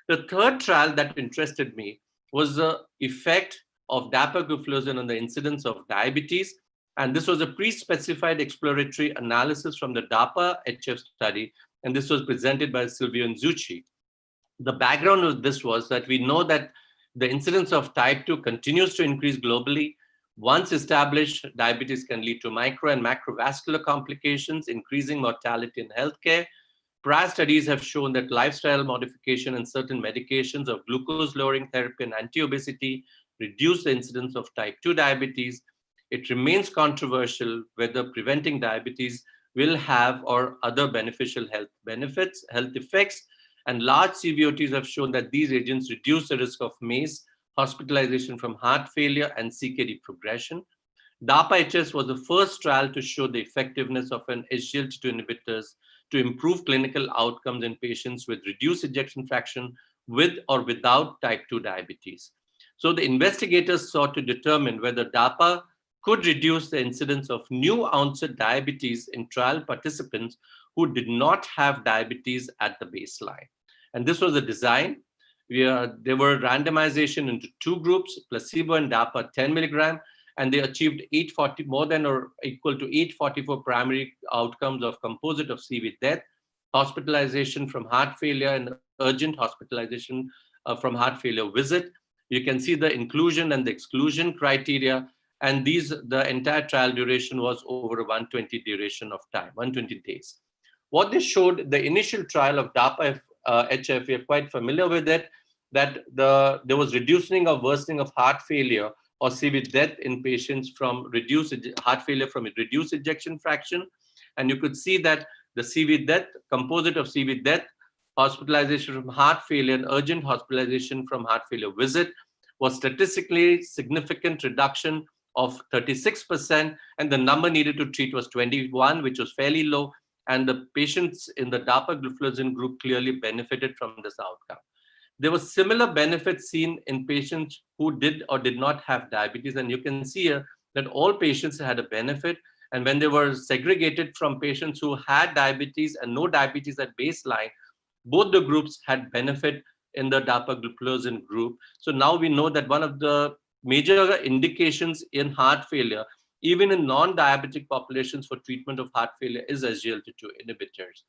The third trial that interested me was the effect of dapagliflozin on the incidence of diabetes. And this was a pre-specified exploratory analysis from the DAPA-HF study. And this was presented by Silvio Nzucci. The background of this was that we know that the incidence of type 2 continues to increase globally. Once established, diabetes can lead to micro and macrovascular complications, increasing mortality in healthcare. Prior studies have shown that lifestyle modification and certain medications of glucose-lowering therapy and anti-obesity reduce the incidence of type 2 diabetes. It remains controversial whether preventing diabetes will have or other beneficial health effects. And large CVOTs have shown that these agents reduce the risk of MACE, hospitalization from heart failure, and CKD progression. DAPA-HS was the first trial to show the effectiveness of an SGLT2 inhibitors to improve clinical outcomes in patients with reduced ejection fraction with or without type 2 diabetes. So the investigators sought to determine whether DAPA could reduce the incidence of new onset diabetes in trial participants who did not have diabetes at the baseline. And this was the design. There were randomization into two groups, placebo and DAPA 10 milligram. and they achieved 840, more than or equal to 844 primary outcomes of composite of CV death, hospitalization from heart failure, and urgent hospitalization from heart failure visit. You can see the inclusion and the exclusion criteria, and the entire trial duration was over a 120 duration of time, 120 days. What this showed, the initial trial of DAPA HF, we are quite familiar with it, that there was reducing or worsening of heart failure or CV death in patients from reduced heart failure from a reduced ejection fraction. And you could see that the CV death, composite of CV death, hospitalization from heart failure, and urgent hospitalization from heart failure visit was statistically significant reduction of 36%, and the number needed to treat was 21, which was fairly low, and the patients in the dapagliflozin group clearly benefited from this outcome. There was similar benefits seen in patients who did or did not have diabetes, and you can see here that all patients had a benefit, and when they were segregated from patients who had diabetes and no diabetes at baseline, both the groups had benefit in the dapagliflozin group. So now we know that one of the major indications in heart failure, even in non-diabetic populations for treatment of heart failure, is SGLT2 inhibitors.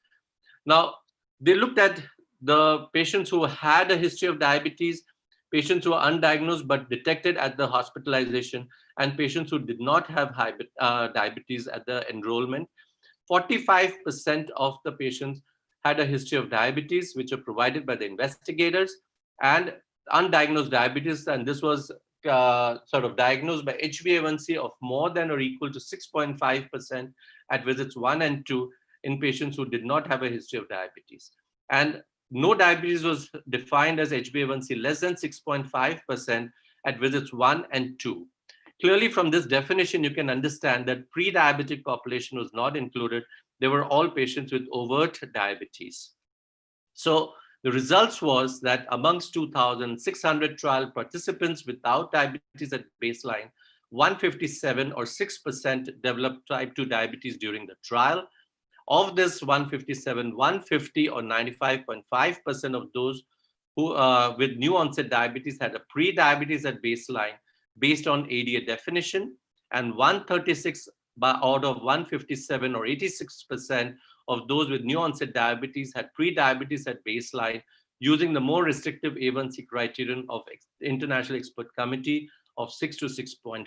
Now, they looked at the patients who had a history of diabetes, patients who were undiagnosed but detected at the hospitalization, and patients who did not have diabetes at the enrollment. 45% of the patients had a history of diabetes, which are provided by the investigators, and undiagnosed diabetes, and this was sort of diagnosed by HbA1c of more than or equal to 6.5% at visits 1 and 2 in patients who did not have a history of diabetes. And no diabetes was defined as HbA1c less than 6.5% at visits 1 and 2. Clearly, from this definition, you can understand that pre-diabetic population was not included. They were all patients with overt diabetes. So the results was that amongst 2,600 trial participants without diabetes at baseline, 157 or 6% developed type 2 diabetes during the trial. Of this 157, 150 or 95.5% of those who with new onset diabetes had a pre-diabetes at baseline based on ADA definition, and 136 out of 157 or 86% of those with new onset diabetes had pre-diabetes at baseline using the more restrictive A1C criterion of International Expert Committee of 6 to 6.4.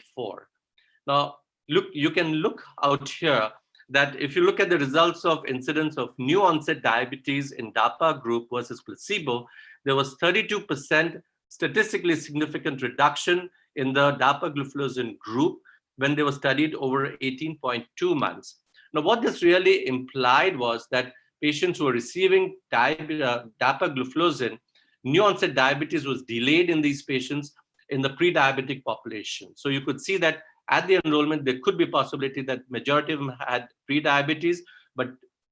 Now, look, you can look out here that if you look at the results of incidence of new onset diabetes in DAPA group versus placebo, there was 32% statistically significant reduction in the dapagliflozin group when they were studied over 18.2 months. Now, what this really implied was that patients who were receiving dapagliflozin, new onset diabetes was delayed in these patients in the pre-diabetic population. So you could see that at the enrollment, there could be a possibility that majority of them had pre-diabetes, but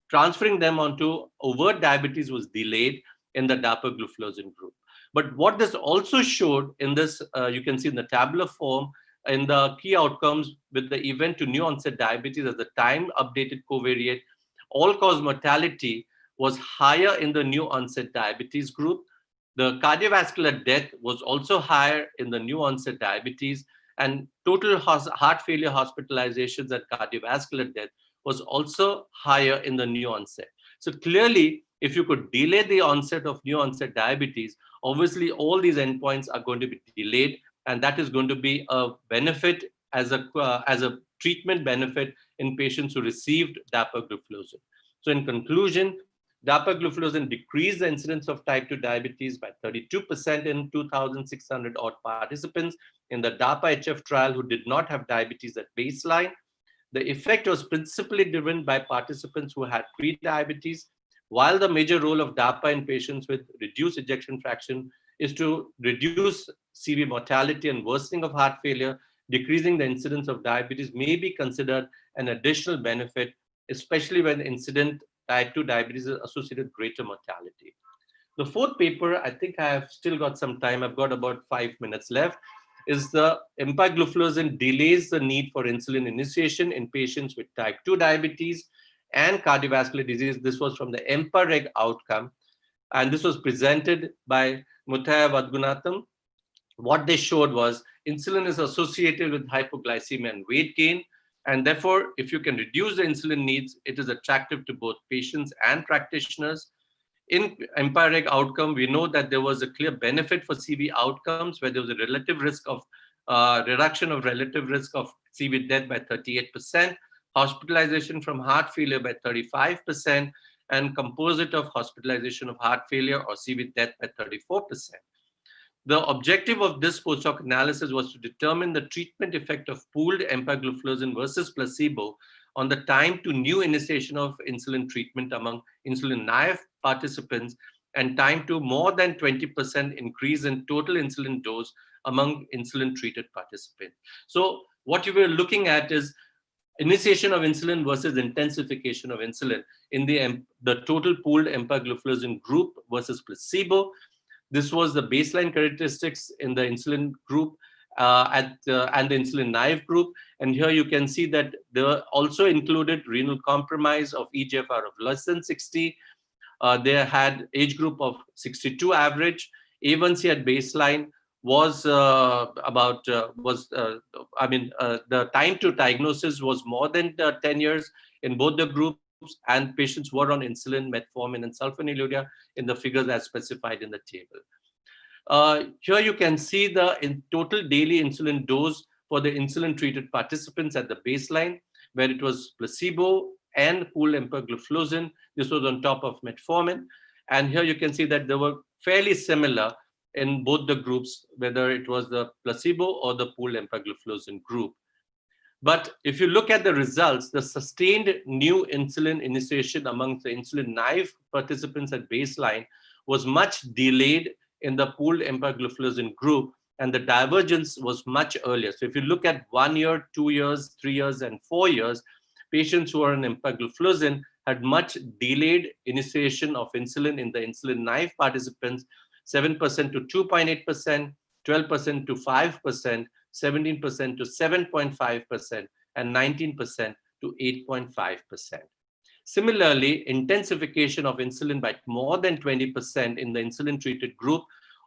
transferring them onto overt diabetes was delayed in the dapagliflozin group. But what this also showed in this, you can see in the tabular form, in the key outcomes with the event to new onset diabetes as the time updated covariate, all-cause mortality was higher in the new onset diabetes group. The cardiovascular death was also higher in the new onset diabetes, and total heart failure hospitalizations and cardiovascular death was also higher in the new onset. So clearly, if you could delay the onset of new onset diabetes, obviously all these endpoints are going to be delayed, and that is going to be a benefit as a treatment benefit in patients who received dapagliflozin. So in conclusion, dapagliflozin decreased the incidence of type 2 diabetes by 32% in 2,600 odd participants in the DAPA-HF trial who did not have diabetes at baseline. The effect was principally driven by participants who had pre-diabetes, while the major role of DAPA in patients with reduced ejection fraction is to reduce CV mortality and worsening of heart failure. Decreasing the incidence of diabetes may be considered an additional benefit, especially when incident type 2 diabetes is associated with greater mortality. The fourth paper, I think I have still got some time, I've got about 5 minutes left, is the empagliflozin delays the need for insulin initiation in patients with type 2 diabetes and cardiovascular disease. This was from the EMPA-REG outcome, and this was presented by Mutaya Vadgunatham what they showed was insulin is associated with hypoglycemia and weight gain. And therefore, if you can reduce the insulin needs, it is attractive to both patients and practitioners. In empiric outcome, we know that there was a clear benefit for CV outcomes where there was a relative risk of reduction of relative risk of CV death by 38%, hospitalization from heart failure by 35%, and composite of hospitalization of heart failure or CV death by 34%. The objective of this post-hoc analysis was to determine the treatment effect of pooled empagliflozin versus placebo on the time to new initiation of insulin treatment among insulin-naive participants and time to more than 20% increase in total insulin dose among insulin-treated participants. So what you were looking at is initiation of insulin versus intensification of insulin in the total pooled empagliflozin group versus placebo. This was the baseline characteristics in the insulin group and the insulin naive group. And here you can see that they also included renal compromise of EGFR of less than 60. They had age group of 62 average. A1C at baseline was the time to diagnosis was more than 10 years in both the groups, and patients were on insulin, metformin, and sulfonylurea in the figures as specified in the table. Here you can see the total daily insulin dose for the insulin-treated participants at the baseline, where it was placebo and pooled empagliflozin. This was on top of metformin. And here you can see that they were fairly similar in both the groups, whether it was the placebo or the pooled empagliflozin group. But if you look at the results, the sustained new insulin initiation amongst the insulin-naive participants at baseline was much delayed in the pooled empagliflozin group, and the divergence was much earlier. So if you look at 1 year, 2 years, 3 years, and 4 years, patients who are on empagliflozin had much delayed initiation of insulin in the insulin-naive participants, 7% to 2.8%, 12% to 5%, 17% to 7.5%, and 19% to 8.5%. Similarly, intensification of insulin by more than 20% in the insulin-treated group.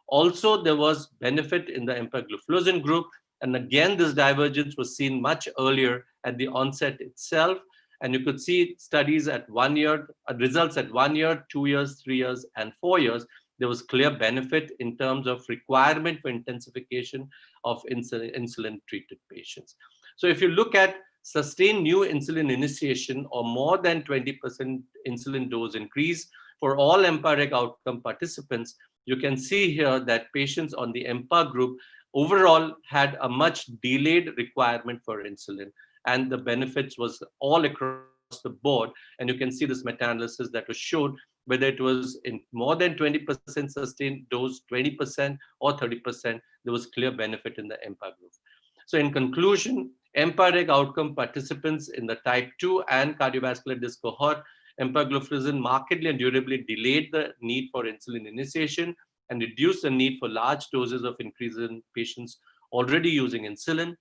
Also, there was benefit in the empagliflozin group. And again, this divergence was seen much earlier at the onset itself. And you could see studies at 1 year, results at 1 year, 2 years, 3 years, and 4 years. There was clear benefit in terms of requirement for intensification of insulin-treated patients. So if you look at sustained new insulin initiation or more than 20% insulin dose increase for all empiric outcome participants, you can see here that patients on the EMPA group overall had a much delayed requirement for insulin, and the benefits was all across the board. And you can see this meta-analysis that was shown, whether it was in more than 20% sustained dose, 20% or 30%, there was clear benefit in the EMPA group. So in conclusion, empiric outcome participants in the type 2 and cardiovascular disease cohort, empagliflozin markedly and durably delayed the need for insulin initiation and reduced the need for large doses of increase in patients already using insulin.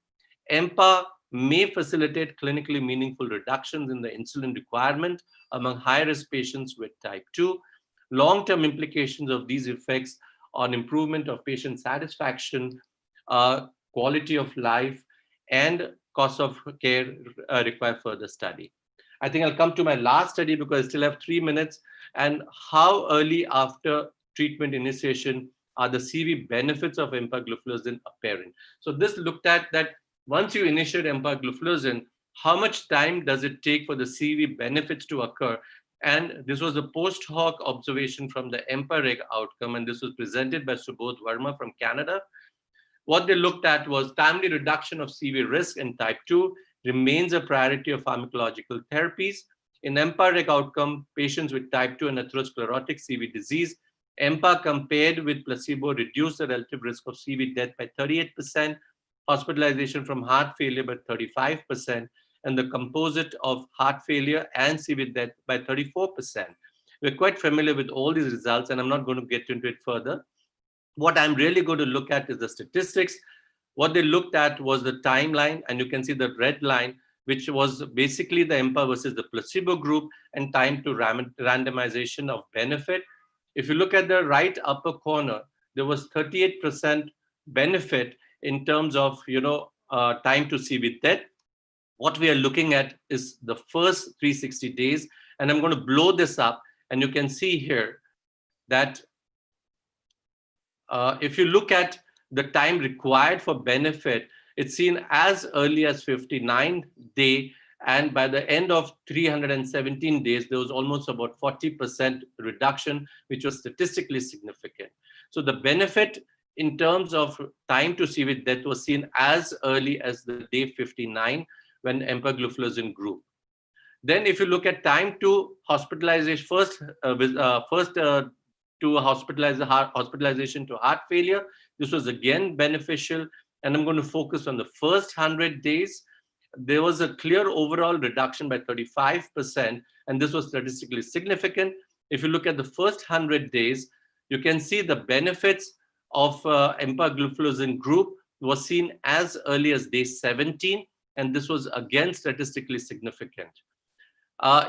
EMPA may facilitate clinically meaningful reductions in the insulin requirement among high-risk patients with type 2. Long-term implications of these effects on improvement of patient satisfaction, quality of life, and cost of care require further study. I think I'll come to my last study because I still have 3 minutes, and how early after treatment initiation are the CV benefits of empagliflozin apparent. So this looked at that once you initiate empagliflozin, how much time does it take for the CV benefits to occur? And this was a post hoc observation from the empiric outcome, and this was presented by Subodh Verma from Canada. What they looked at was timely reduction of CV risk in type 2 remains a priority of pharmacological therapies. In empiric outcome, patients with type 2 and atherosclerotic CV disease, EMPA compared with placebo reduced the relative risk of CV death by 38%, hospitalization from heart failure by 35%, and the composite of heart failure and CV death by 34%. We're quite familiar with all these results, and I'm not going to get into it further. What I'm really going to look at is the statistics. What they looked at was the timeline, and you can see the red line, which was basically the EMPA versus the placebo group and time to randomization of benefit. If you look at the right upper corner, there was 38% benefit in terms of, time to CV death. What we are looking at is the first 360 days, and I'm going to blow this up, and you can see here that if you look at the time required for benefit, it's seen as early as 59 day, and by the end of 317 days, there was almost about 40% reduction, which was statistically significant. So the benefit in terms of time to CV death was seen as early as the day 59 when empagliflozin grew. Then if you look at time to hospitalization, hospitalization to heart failure, this was again beneficial. And I'm going to focus on the first 100 days. There was a clear overall reduction by 35%, and this was statistically significant. If you look at the first 100 days, you can see the benefits of empagliflozin group was seen as early as day 17, and this was again statistically significant.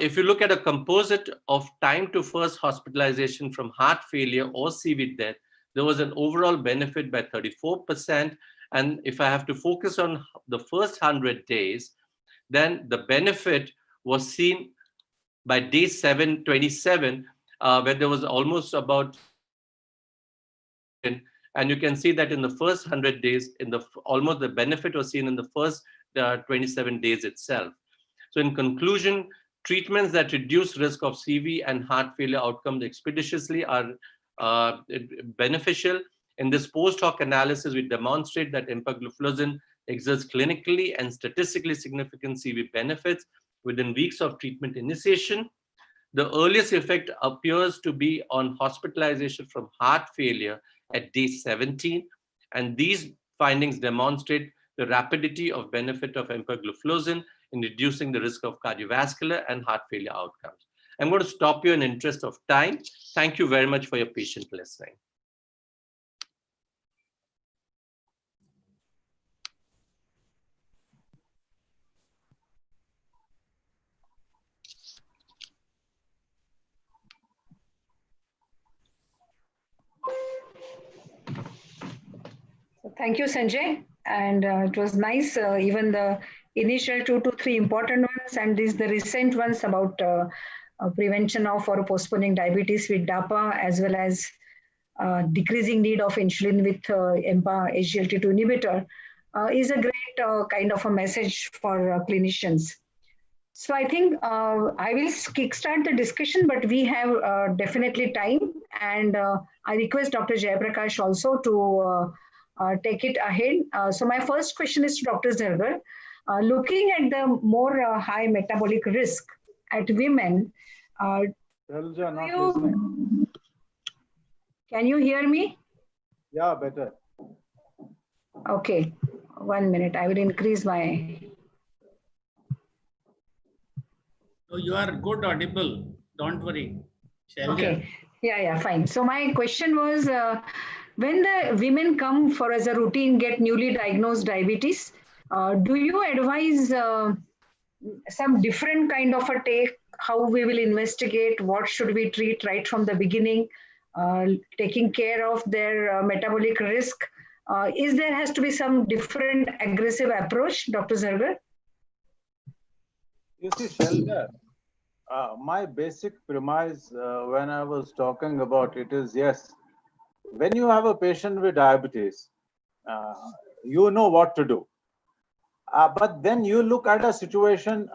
If you look at a composite of time to first hospitalization from heart failure or CV death, there was an overall benefit by 34%. And if I have to focus on the first 100 days, then the benefit was seen by day 27, where there was almost about, and you can see that in the first 100 days, almost the benefit was seen in the first 27 days itself. So in conclusion, treatments that reduce risk of CV and heart failure outcomes expeditiously are beneficial. In this post hoc analysis, we demonstrate that empagliflozin exerts clinically and statistically significant CV benefits within weeks of treatment initiation. The earliest effect appears to be on hospitalization from heart failure at day 17, and these findings demonstrate the rapidity of benefit of empagliflozin in reducing the risk of cardiovascular and heart failure outcomes. I'm going to stop you in interest of time. Thank you very much for your patient listening. Thank you, Sanjay. And it was nice, even the initial 2 to 3 important ones, and the recent ones about prevention of or postponing diabetes with DAPA, as well as decreasing need of insulin with EMPA SGLT2 inhibitor, is a great kind of a message for clinicians. So I think I will kickstart the discussion, but we have definitely time, and I request Dr. Jayaprakash also to take it ahead. So my first question is to Dr. Zerger. Looking at the more high metabolic risk at women, can you hear me? Yeah, better. Okay, 1 minute. I will increase my. No, you are good audible. Don't worry. Okay. Yeah, fine. So my question was, when the women come for as a routine get newly diagnosed diabetes, do you advise some different kind of a take, how we will investigate, what should we treat right from the beginning, taking care of their metabolic risk? There has to be some different aggressive approach, Dr. Zerger? You see, Shelga, my basic premise when I was talking about it is, yes, when you have a patient with diabetes, you know what to do. But then you look at a situation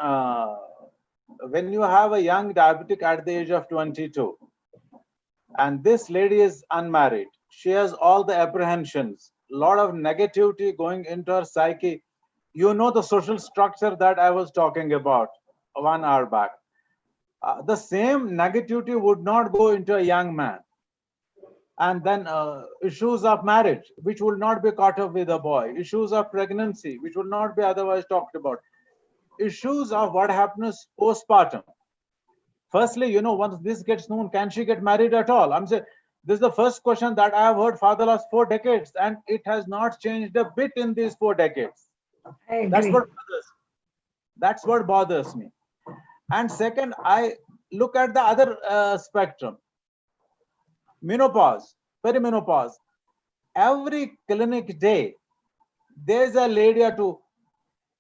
when you have a young diabetic at the age of 22, and this lady is unmarried. She has all the apprehensions, a lot of negativity going into her psyche. You know the social structure that I was talking about 1 hour back. The same negativity would not go into a young man. And then issues of marriage, which will not be caught up with a boy. Issues of pregnancy, which will not be otherwise talked about. Issues of what happens postpartum. Firstly, once this gets known, can she get married at all? I'm saying this is the first question that I have heard for the last 4 decades, and it has not changed a bit in these 4 decades. That's what bothers me. And second, I look at the other spectrum. Menopause, perimenopause. every clinic day, there's a lady or two,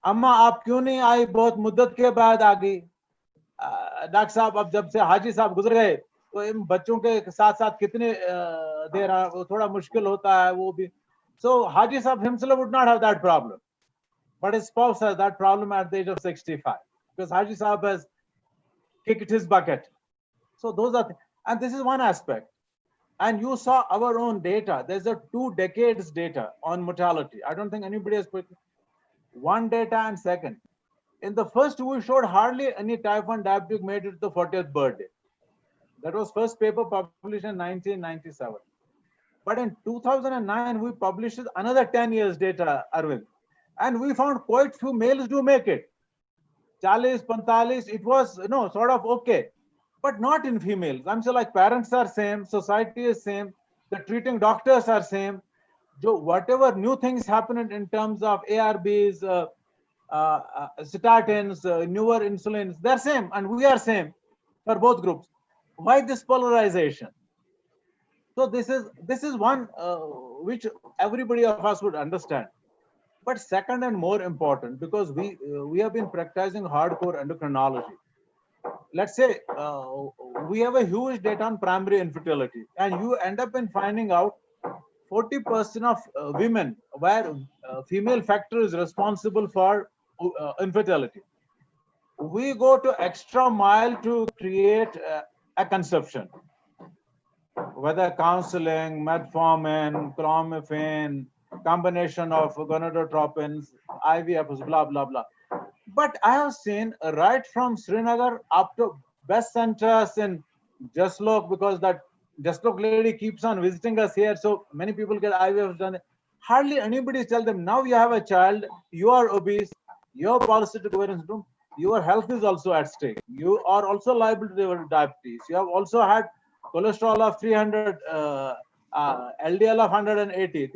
अम्मा आप क्यों नहीं आई, बहुत मुद्दत के बाद आ गई. Doctor साहब अब जब से हाजी साहब गुजर गए तो इन बच्चों के साथ साथ कितने देर वो थोड़ा मुश्किल होता है वो भी. So Haji Sahab himself would not have that problem, but his spouse has that problem at the age of 65 because Haji Sahab has kicked his bucket. So those are, and this is one aspect. And you saw our own data. There's a 2 decades data on mortality. I don't think anybody has put one data and second. In the first, we showed hardly any type 1 diabetic made it to the 40th birthday. That was first paper published in 1997. But in 2009, we published another 10 years data, Arvind. And we found quite few males do make it. 40, 45, it was, sort of okay. But not in females. I'm sure like parents are same, society is same, the treating doctors are same. Whatever new things happen in terms of ARBs, statins, newer insulins, they're same, and we are same for both groups. Why this polarization? So this is one which everybody of us would understand. But second and more important, because we have been practicing hardcore endocrinology. Let's say we have a huge data on primary infertility, and you end up in finding out 40% of women where female factor is responsible for infertility. We go to extra mile to create a conception, whether counseling, metformin, clomiphene, combination of gonadotropins, IVFs, blah, blah, blah. But I have seen right from Srinagar up to best centers in Jaslok, because that Jaslok lady keeps on visiting us here. So many people get IVFs done. Hardly anybody tells them, now you have a child, you are obese, you have polycystic ovarian syndrome, your health is also at stake. You are also liable to develop diabetes. You have also had cholesterol of 300, LDL of 180.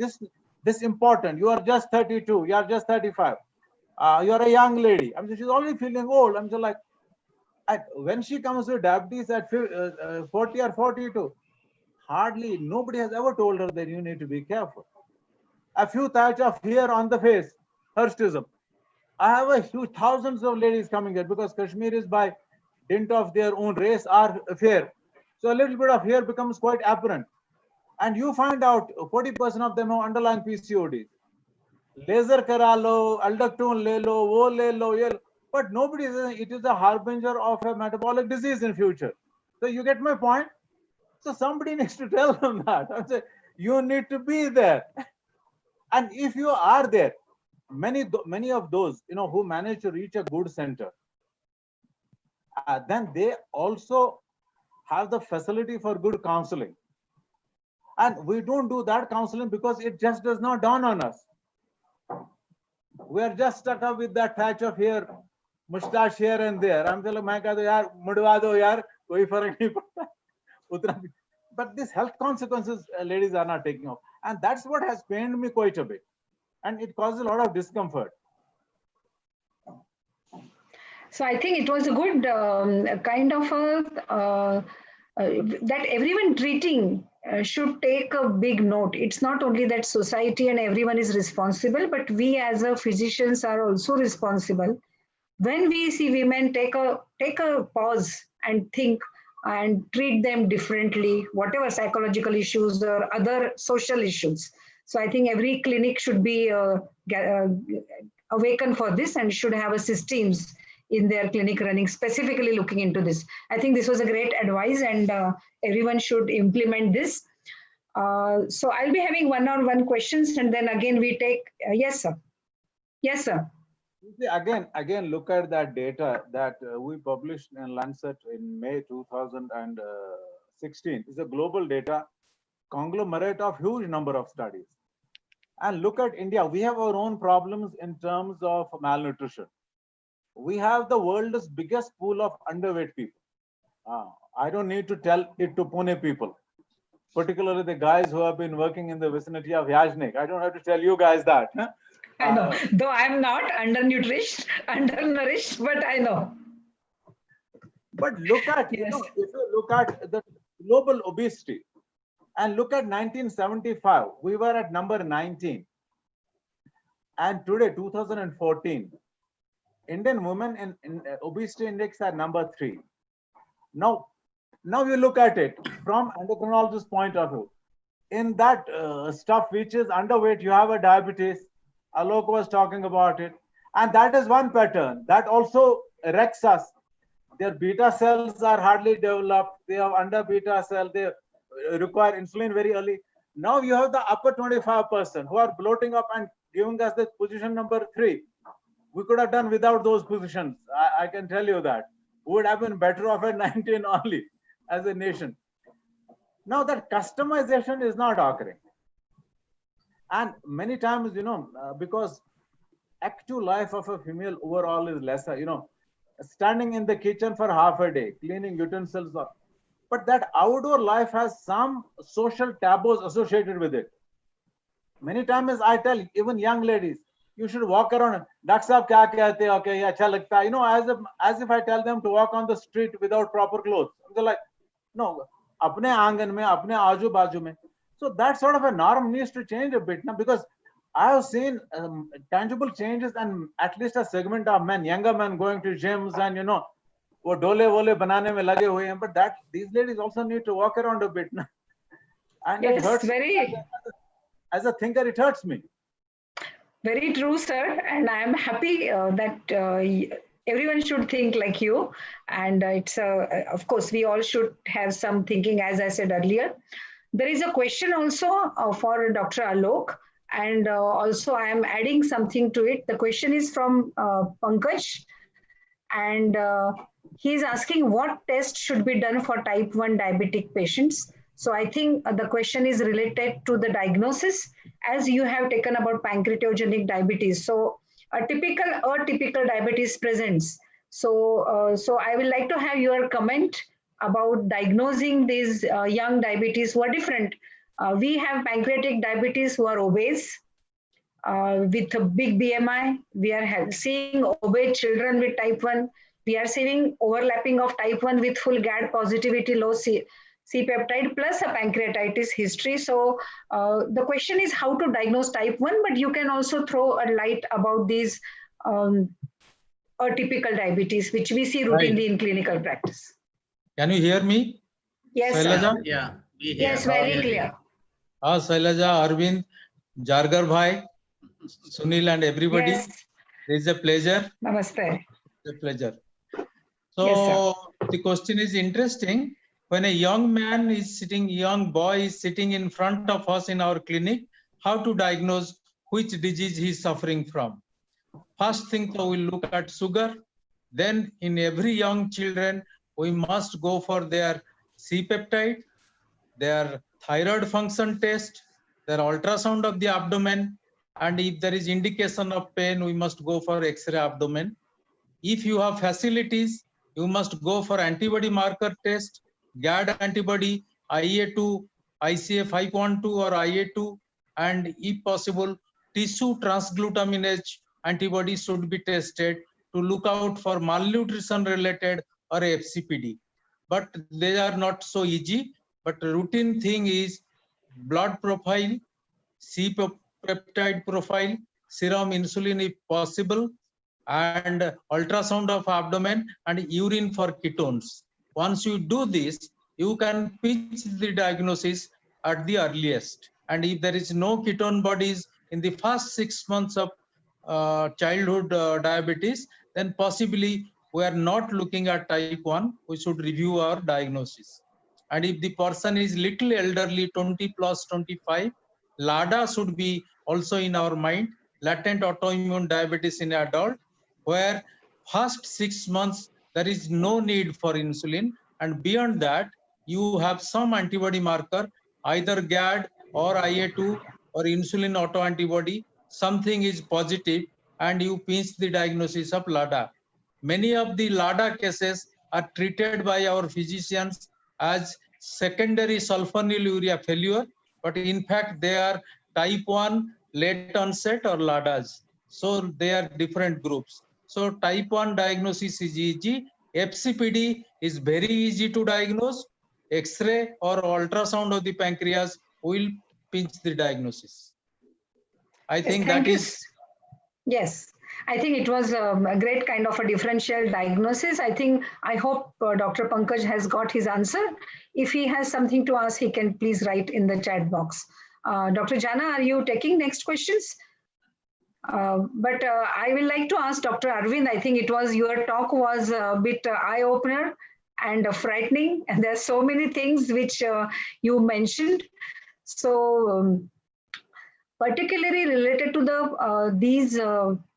This important. You are just 32. You are just 35. You are a young lady. I mean, she's already feeling old. I'm just like, and when she comes with diabetes at 40 or 42, hardly nobody has ever told her that you need to be careful. A few touch of hair on the face, hirsutism. I have a huge thousands of ladies coming here because Kashmiris by dint of their own race are fair. So a little bit of hair becomes quite apparent. And you find out 40% of them have underlying PCODs. Laser kara lo, aldactone le lo, wo le lo, ye lo. But nobody is, it is a harbinger of a metabolic disease in future. So you get my point? So somebody needs to tell them that. I say, you need to be there. And if you are there, many of those, who manage to reach a good center, then they also have the facility for good counseling. And we don't do that counseling because it just does not dawn on us. We are just stuck up with that patch of hair, mustache here and there. I'm telling my God, yaar, mudwa do yaar, koi farak nahi padta. But these health consequences, ladies are not taking off. And that's what has pained me quite a bit. And it causes a lot of discomfort. So I think it was a good kind of that everyone treating should take a big note. It's not only that society and everyone is responsible, but we as a physicians are also responsible. When we see women, take a pause and think and treat them differently, whatever psychological issues or other social issues. So I think every clinic should be awakened for this and should have a systems in their clinic running, specifically looking into this. I think this was a great advice and everyone should implement this. So I'll be having one-on-one questions and then again we take, yes, sir. Yes, sir. Again, look at that data that we published in Lancet in May 2016. It's a global data conglomerate of huge number of studies. And look at India. We have our own problems in terms of malnutrition. We have the world's biggest pool of underweight people. I don't need to tell it to Pune people, particularly the guys who have been working in the vicinity of Yajnik. I don't have to tell you guys that. Huh? I know, though I'm not undernourished, but I know. But look at, if you look at the global obesity, And look at 1975, we were at number 19. And today, 2014, Indian women in obesity index are number 3. Now you look at it from endocrinologist point of view. In that stuff which is underweight, you have a diabetes. Alok was talking about it. And that is one pattern that also wrecks us. Their beta cells are hardly developed. They have under beta cell. They require insulin very early. Now you have the upper 25% who are bloating up and giving us the position number 3. We could have done without those positions. I can tell you that. We would have been better off at 19 only as a nation. Now that customization is not occurring. And many times, because active life of a female overall is lesser, standing in the kitchen for half a day, cleaning utensils, but that outdoor life has some social taboos associated with it. Many times I tell even young ladies, you should walk around. Doctor sahab kya kehte hain? Okay, acha lagta hai. As if I tell them to walk on the street without proper clothes. They're like, no, apne aangan mein, apne aaju baaju mein. So that sort of a norm needs to change a bit now, because I have seen tangible changes and at least a segment of men, younger men going to gyms and वो डोले वोले बनाने में लगे हुए हैं, but that these ladies also need to walk around a bit now. And yes, it hurts very as a thinker, it hurts me. Very true, sir. And I am happy that everyone should think like you. And it's of course, we all should have some thinking, as I said earlier. There is a question also for Dr. Alok. And also I am adding something to it. The question is from Pankaj. And he's asking what test should be done for type 1 diabetic patients. So I think the question is related to the diagnosis, as you have taken about pancreatogenic diabetes. So a typical or atypical diabetes presents. So, so I would like to have your comment about diagnosing these young diabetes who are different. We have pancreatic diabetes who are obese with a big BMI. We are seeing obese children with type 1. We are seeing overlapping of type 1 with full GAD positivity, low C-peptide plus a pancreatitis history. So the question is how to diagnose type 1, but you can also throw a light about these atypical diabetes, which we see routinely in clinical practice. Can you hear me? Yes, Shailaja? sir. Yeah. Yes, very clear. Shailaja, Arvind, Jargar Bhai, Sunil and everybody. Yes. It is a pleasure. Namaste. It's a pleasure. So Yes, the question is interesting. When a young man is sitting, young boy is sitting in front of us in our clinic, how to diagnose which disease he is suffering from? First thing, so we'll look at sugar. Then in every young children, we must go for their C-peptide, their thyroid function test, their ultrasound of the abdomen, and if there is indication of pain, we must go for X-ray abdomen. If you have facilities, you must go for antibody marker test, GAD antibody, IA2, ICA 512 or IA2, and if possible, tissue transglutaminase antibody should be tested to look out for malnutrition related or FCPD. But they are not so easy, but routine thing is blood profile, C-peptide profile, serum insulin if possible, and ultrasound of abdomen and urine for ketones. Once you do this, you can pitch the diagnosis at the earliest. And if there is no ketone bodies in the first 6 months of childhood diabetes, then possibly we are not looking at type 1. We should review our diagnosis. And if the person is little elderly, 20 plus 25, LADA should be also in our mind, latent autoimmune diabetes in adult, where first 6 months there is no need for insulin, and beyond that you have some antibody marker, either GAD or IA2 or insulin autoantibody, something is positive, and you pinch the diagnosis of LADA. Many of the LADA cases are treated by our physicians as secondary sulfonylurea failure, but in fact they are type 1 late onset or LADAs. So they are different groups. So type 1 diagnosis is easy. FCPD is very easy to diagnose. X-ray or ultrasound of the pancreas will pinch the diagnosis. I think that is. Yes, I think it was a great kind of a differential diagnosis. I hope Dr. Pankaj has got his answer. If he has something to ask, he can please write in the chat box. Dr. Jana, are you taking next questions? But I will like to ask Dr. Arvind. I think your talk was a bit eye-opener and frightening. And there are so many things which you mentioned. So particularly related to these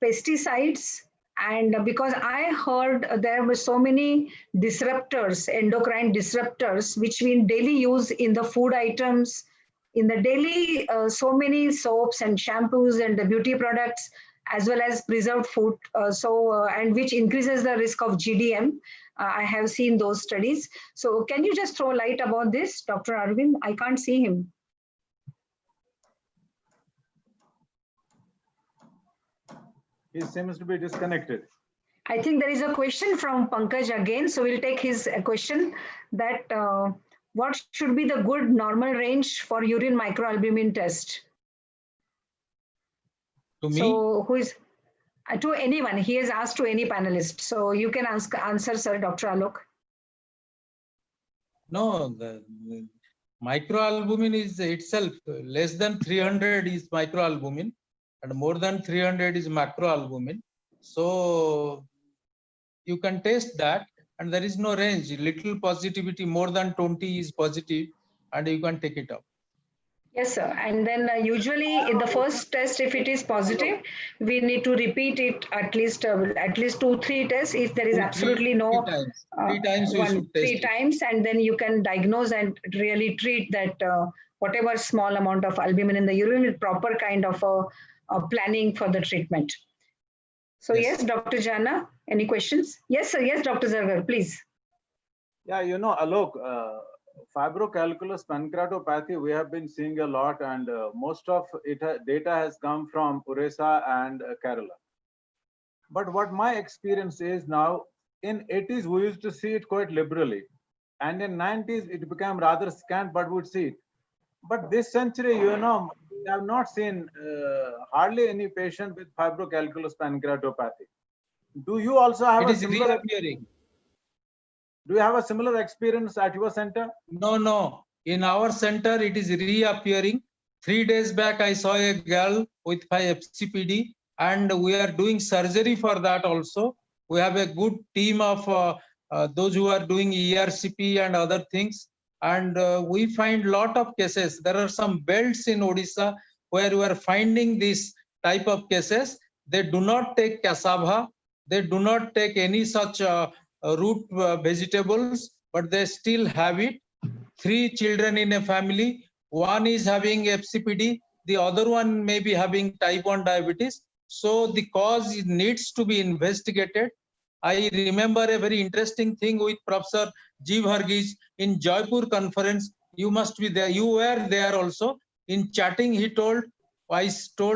pesticides, and because I heard there were so many disruptors, endocrine disruptors, which we daily use in the food items, in the daily, so many soaps and shampoos and the beauty products, as well as preserved food, and which increases the risk of GDM. I have seen those studies. So can you just throw light about this, Dr. Arvind? I can't see him. He seems to be disconnected. I think there is a question from Pankaj again. So we'll take his question that what should be the good normal range for urine microalbumin test? To me? So who is, to anyone, he has asked to any panelist. So you can answer, sir, Dr. Alok. No, the microalbumin is itself less than 300 is microalbumin and more than 300 is macroalbumin. So you can test that and there is no range. Little positivity, more than 20 is positive and you can take it up. Yes, sir. And then usually in the first test, if it is positive, we need to repeat it at least 2-3 tests. If there is absolutely no three times we should test three times, and then you can diagnose and really treat that whatever small amount of albumin in the urine with proper kind of planning for the treatment. So yes, Dr. Jana, any questions? Yes, sir. Yes, Dr. Zargar, please. Yeah, Alok, fibrocalculus pancreatopathy, we have been seeing a lot, and most of it data has come from Orissa and Kerala. But what my experience is now, in 80s, we used to see it quite liberally. And in 90s, it became rather scant, but we'd see it. But this century, we have not seen hardly any patient with fibrocalculus pancreatopathy. Do you also have a similar reappearing? Do you have a similar experience at your center? No. In our center, it is reappearing. 3 days back, I saw a girl with FCPD, and we are doing surgery for that also. We have a good team of those who are doing ERCP and other things. And we find lot of cases. There are some belts in Odisha where we are finding this type of cases. They do not take cassava. They do not take any such root vegetables, but they still have it. 3 children in a family. One is having FCPD. The other one may be having type 1 diabetes. So the cause needs to be investigated. I remember a very interesting thing with Professor Jeev Hargis in Jaipur conference. You must be there. You were there also. In chatting, I told,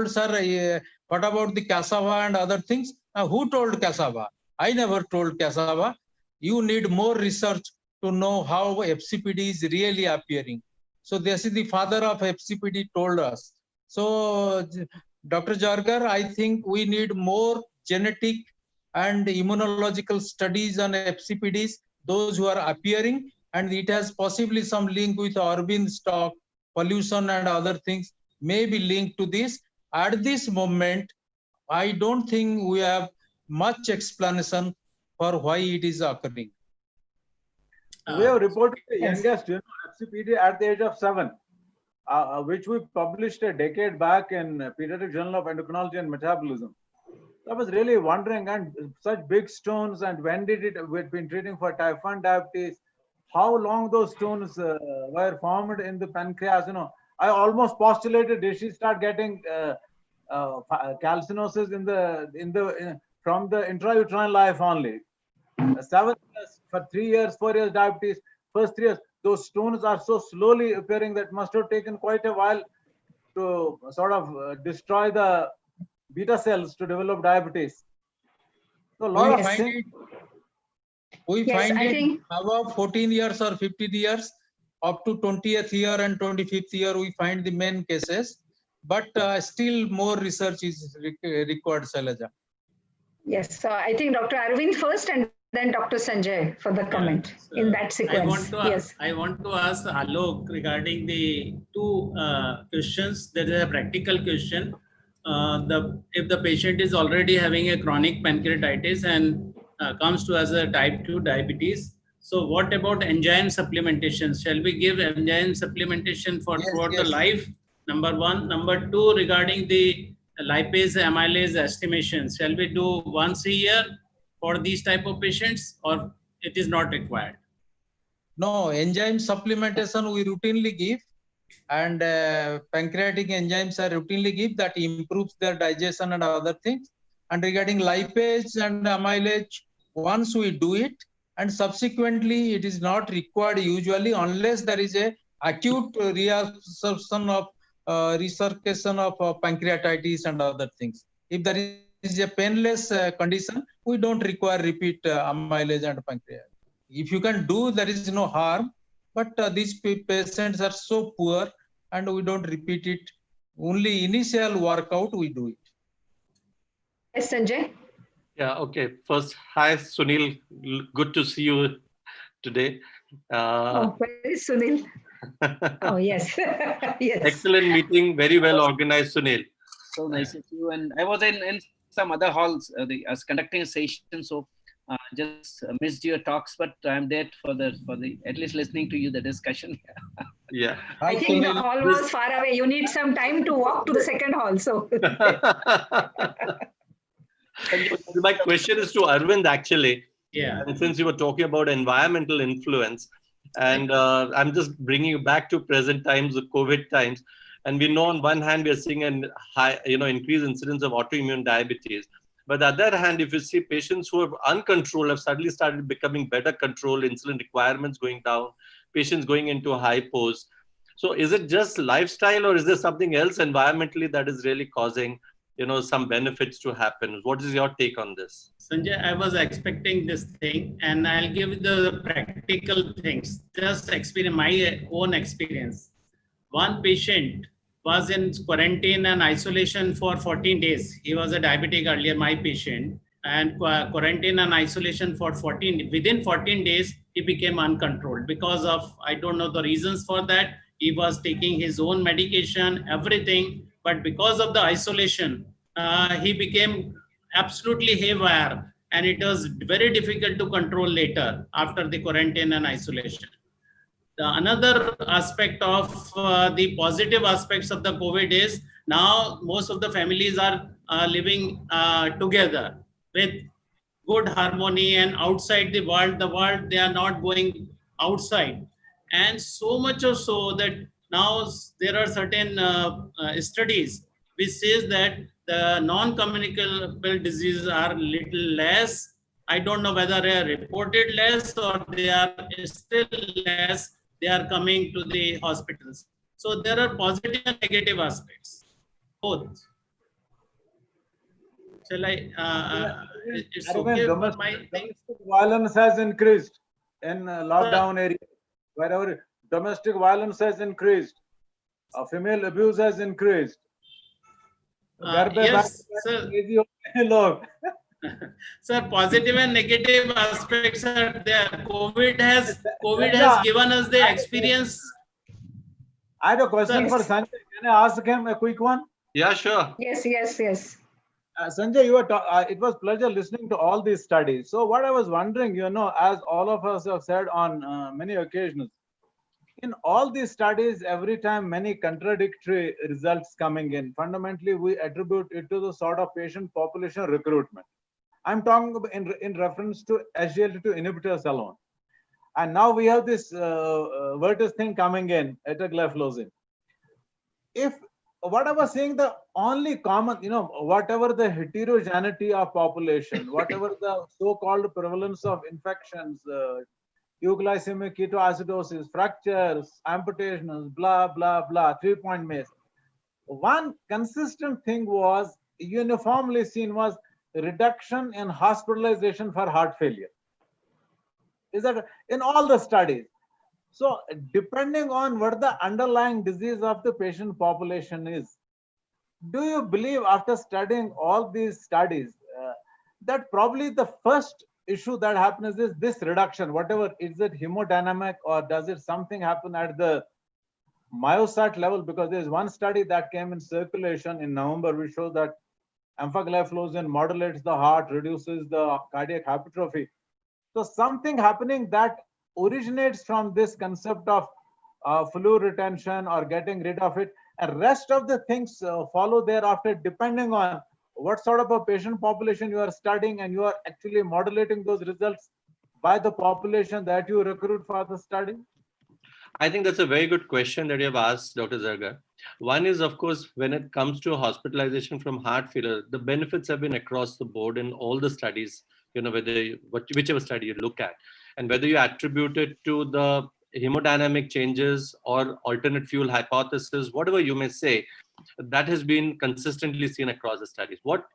sir, what about the cassava and other things? Who told cassava? I never told cassava. You need more research to know how FCPD is really appearing. So this is the father of FCPD told us. So Dr. Jargar, I think we need more genetic and immunological studies on FCPDs, those who are appearing, and it has possibly some link with Arvind's talk, pollution and other things may be linked to this. At this moment, I don't think we have much explanation for why it is occurring. We have reported the youngest FCPD at the age of 7, which we published a decade back in Pediatric Journal of Endocrinology and Metabolism. I was really wondering, and such big stones, and when did it, we've been treating for type 1 diabetes, how long those stones were formed in the pancreas. I almost postulated, did she start getting calcinosis from the intrauterine life only? 7 years, for 3 years, 4 years diabetes, first 3 years, those stones are so slowly appearing that must have taken quite a while to sort of destroy the beta cells to develop diabetes. So a lot of things. We find it above 14 years or 15 years. up to 20th year and 25th year, we find the main cases, but still more research is required, Shailaja. Yes, so I think Dr. Arvind first and then Dr. Sanjay for the comment in that sequence. Yes. I want to ask Alok regarding the two questions. There is a practical question. If the patient is already having a chronic pancreatitis and comes to us as a type 2 diabetes, so what about enzyme supplementation? Shall we give enzyme supplementation for throughout the life? Number one. Number two, regarding the lipase amylase estimation, shall we do once a year for these type of patients, or it is not required? No, enzyme supplementation we routinely give, and pancreatic enzymes are routinely give, that improves their digestion and other things. And regarding lipase and amylase, once we do it, and subsequently it is not required usually unless there is a acute reabsorption of resurfaction of pancreatitis and other things. If there is a painless condition, we don't require repeat amylase and pancreas. If you can do, there is no harm, but these patients are so poor and we don't repeat it. Only initial workout we do it. Yes, Sanjay. Yeah, okay. First, hi, Sunil. Good to see you today. Oh, where is Sunil? Oh, yes. Yes. Excellent meeting. Very well organized, Sunil. So nice to see you. And I was in some other halls. I was conducting a session, so just missed your talks. But I'm there for the at least listening to you, the discussion. Yeah. I think the hall was far away. You need some time to walk to the second hall. So. My question is to Arvind, actually. Yeah. And since you were talking about environmental influence, and I'm just bringing you back to present times, the COVID times, and we know on one hand we are seeing a high, increased incidence of autoimmune diabetes. But on the other hand, if you see patients who are uncontrolled have suddenly started becoming better controlled, insulin requirements going down, patients going into hypos. So is it just lifestyle, or is there something else environmentally that is really causing some benefits to happen? What is your take on this? Sanjay, I was expecting this thing, and I'll give you the practical things. Just experience my own experience. One patient was in quarantine and isolation for 14 days. He was a diabetic earlier, my patient, and quarantine and isolation for 14. Within 14 days, he became uncontrolled because of, I don't know the reasons for that. He was taking his own medication, everything. But because of the isolation, he became absolutely haywire, and it was very difficult to control later after the quarantine and isolation. Another aspect of the positive aspects of the COVID is now most of the families are living together with good harmony, and outside the world they are not going outside. And so much or so that now there are certain studies which says that the non-communicable diseases are little less. I don't know whether they are reported less or they are still less. They are coming to the hospitals. So there are positive and negative aspects, both. Shall I? It's okay for my thing. Domestic violence has increased in lockdown area. Wherever domestic violence has increased, female abuse has increased. Yes, sir. Sir, positive and negative aspects are there. COVID has given us the experience. I have a question for Sanjay. Can I ask him a quick one? Yeah, sure. Yes. Sanjay, it was pleasure listening to all these studies. So what I was wondering, as all of us have said on many occasions, in all these studies, every time many contradictory results coming in, fundamentally we attribute it to the sort of patient population recruitment. I'm talking about in reference to SGLT2 inhibitors alone. And now we have this Vertus thing coming in, etagliflozin. If what I was saying, the only common, whatever the heterogeneity of population, whatever the so-called prevalence of infections, euglycemic ketoacidosis, fractures, amputations, blah, blah, blah, 3-point MACE. One consistent thing was uniformly seen was reduction in hospitalization for heart failure. Is that in all the studies? So depending on what the underlying disease of the patient population is, do you believe after studying all these studies that probably the first issue that happens is this reduction, whatever, is it hemodynamic or does it something happen at the myocyte level? Because there's one study that came in circulation in November which shows that empagliflozin modulates the heart, reduces the cardiac hypertrophy. So something happening that originates from this concept of fluid retention or getting rid of it, and rest of the things follow thereafter depending on what sort of a patient population you are studying, and you are actually modulating those results by the population that you recruit for the study. I think that's a very good question that you have asked, Dr. Zargar. One is, of course, when it comes to hospitalization from heart failure, the benefits have been across the board in all the studies, whichever study you look at, and whether you attribute it to the hemodynamic changes or alternate fuel hypothesis, whatever you may say, that has been consistently seen across the studies. What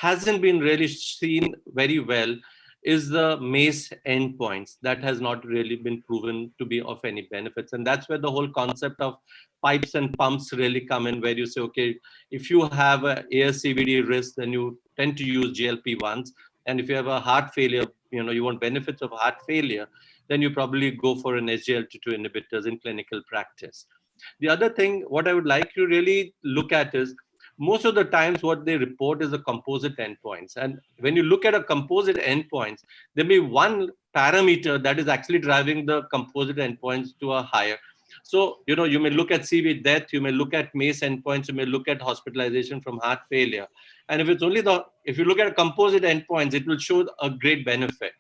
hasn't been really seen very well is the MACE endpoints. That has not really been proven to be of any benefits. And that's where the whole concept of pipes and pumps really come in, where you say, okay, if you have a ASCVD risk, then you tend to use GLP-1s. And if you have a heart failure, you want benefits of heart failure, then you probably go for an SGLT2 inhibitors in clinical practice. The other thing, what I would like to really look at is, most of the times what they report is the composite endpoints. And when you look at a composite endpoints, there may be one parameter that is actually driving the composite endpoints to a higher. So, you may look at CV death, you may look at MACE endpoints, you may look at hospitalization from heart failure. And if you look at composite endpoints, it will show a great benefit.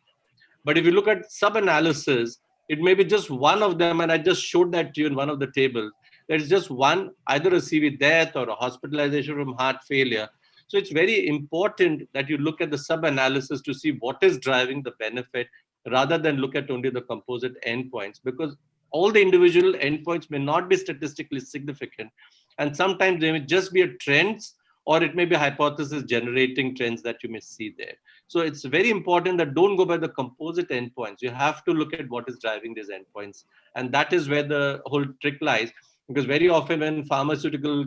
But if you look at sub-analysis, it may be just one of them, and I just showed that to you in one of the tables. There's just one, either a CV death or a hospitalization from heart failure. So it's very important that you look at the sub-analysis to see what is driving the benefit, rather than look at only the composite endpoints, because all the individual endpoints may not be statistically significant. And sometimes they may just be a trends, or it may be hypothesis generating trends that you may see there. So it's very important that don't go by the composite endpoints. You have to look at what is driving these endpoints. And that is where the whole trick lies. Because very often when pharmaceutical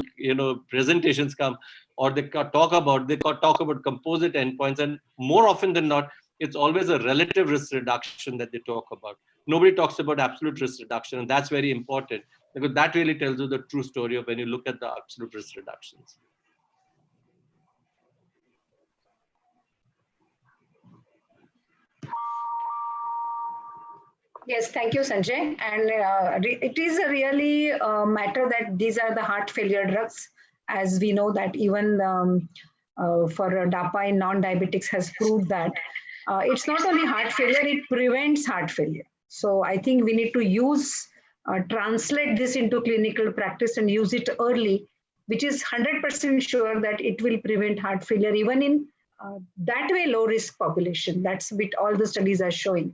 presentations come, or they talk about composite endpoints, and more often than not, it's always a relative risk reduction that they talk about. Nobody talks about absolute risk reduction, and that's very important, because that really tells you the true story of when you look at the absolute risk reductions. Yes, thank you, Sanjay. And it is a really matter that these are the heart failure drugs, as we know that even for DAPA in non-diabetics has proved that it's not only heart failure, it prevents heart failure. So I think we need to translate this into clinical practice and use it early, which is 100% sure that it will prevent heart failure, even in that way low risk population. That's what all the studies are showing.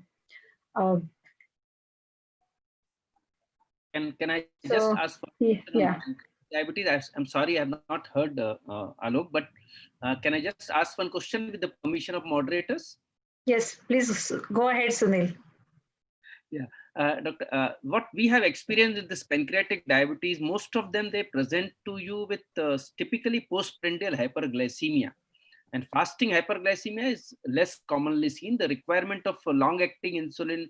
Can I just ask for diabetes? I'm sorry, I have not heard Alok, but can I just ask one question with the permission of moderators? Yes, please go ahead, Sunil. Yeah, Doctor, what we have experienced with this pancreatic diabetes, most of them, they present to you with typically postprandial hyperglycemia. And fasting hyperglycemia is less commonly seen. The requirement of long-acting insulin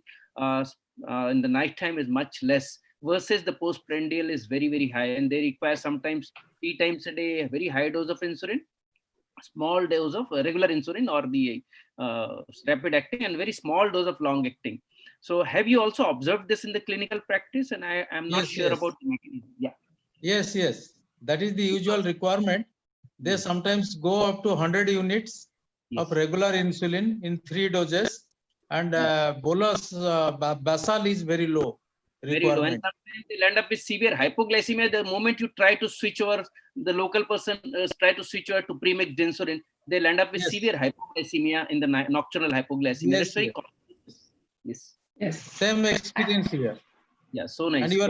in the nighttime is much less, versus the postprandial is very, very high. And they require sometimes 3 times a day, a very high dose of insulin, small dose of regular insulin or the rapid acting, and very small dose of long acting. So have you also observed this in the clinical practice? And I am not sure about the mechanism. Yeah. Yes. That is the usual requirement. They sometimes go up to 100 units of regular insulin in 3 doses, and bolus basal is very low. Very low, and sometimes they'll end up with severe hypoglycemia. The moment you try to switch over, the local person try to switch over to premixed insulin, they'll end up with severe hypoglycemia in the nocturnal hypoglycemia. That's very common. Yes. Same experience here. Yeah, so nice. And you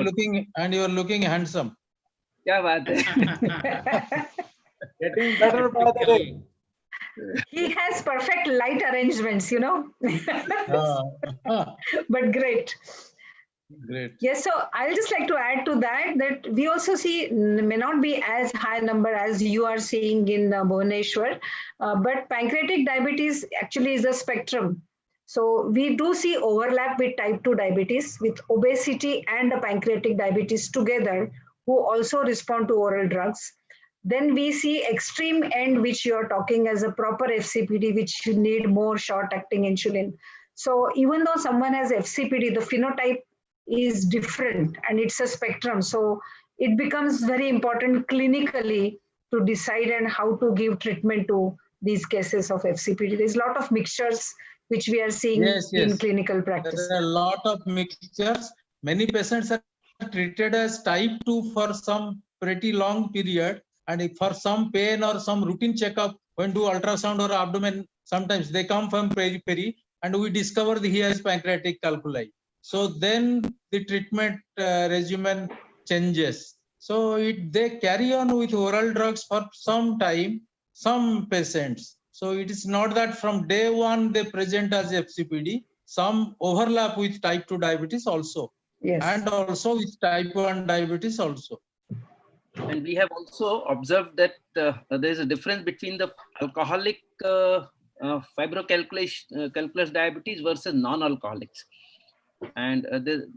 are looking handsome. Kya baat hai? Getting better by the day. He has perfect light arrangements, But great. Great. Yes, so I'll just like to add to that that we also see may not be as high number as you are seeing in Bhubaneswar, but pancreatic diabetes actually is a spectrum. So we do see overlap with type 2 diabetes, with obesity and the pancreatic diabetes together, who also respond to oral drugs. Then we see extreme end, which you are talking as a proper FCPD, which you need more short-acting insulin. So even though someone has FCPD, the phenotype is different and it's a spectrum. So it becomes very important clinically to decide and how to give treatment to these cases of FCPD. There's a lot of mixtures which we are seeing in clinical practice. There are a lot of mixtures. Many patients are treated as type 2 for some pretty long period. And if for some pain or some routine checkup, when do ultrasound or abdomen, sometimes they come from periphery and we discover he has pancreatic calculi. So then the treatment regimen changes. So they carry on with oral drugs for some time, some patients. So it is not that from day one they present as FCPD. Some overlap with type 2 diabetes also. Yes. And also with type 1 diabetes also. And we have also observed that there is a difference between the alcoholic fibrocalculus diabetes versus non-alcoholics. And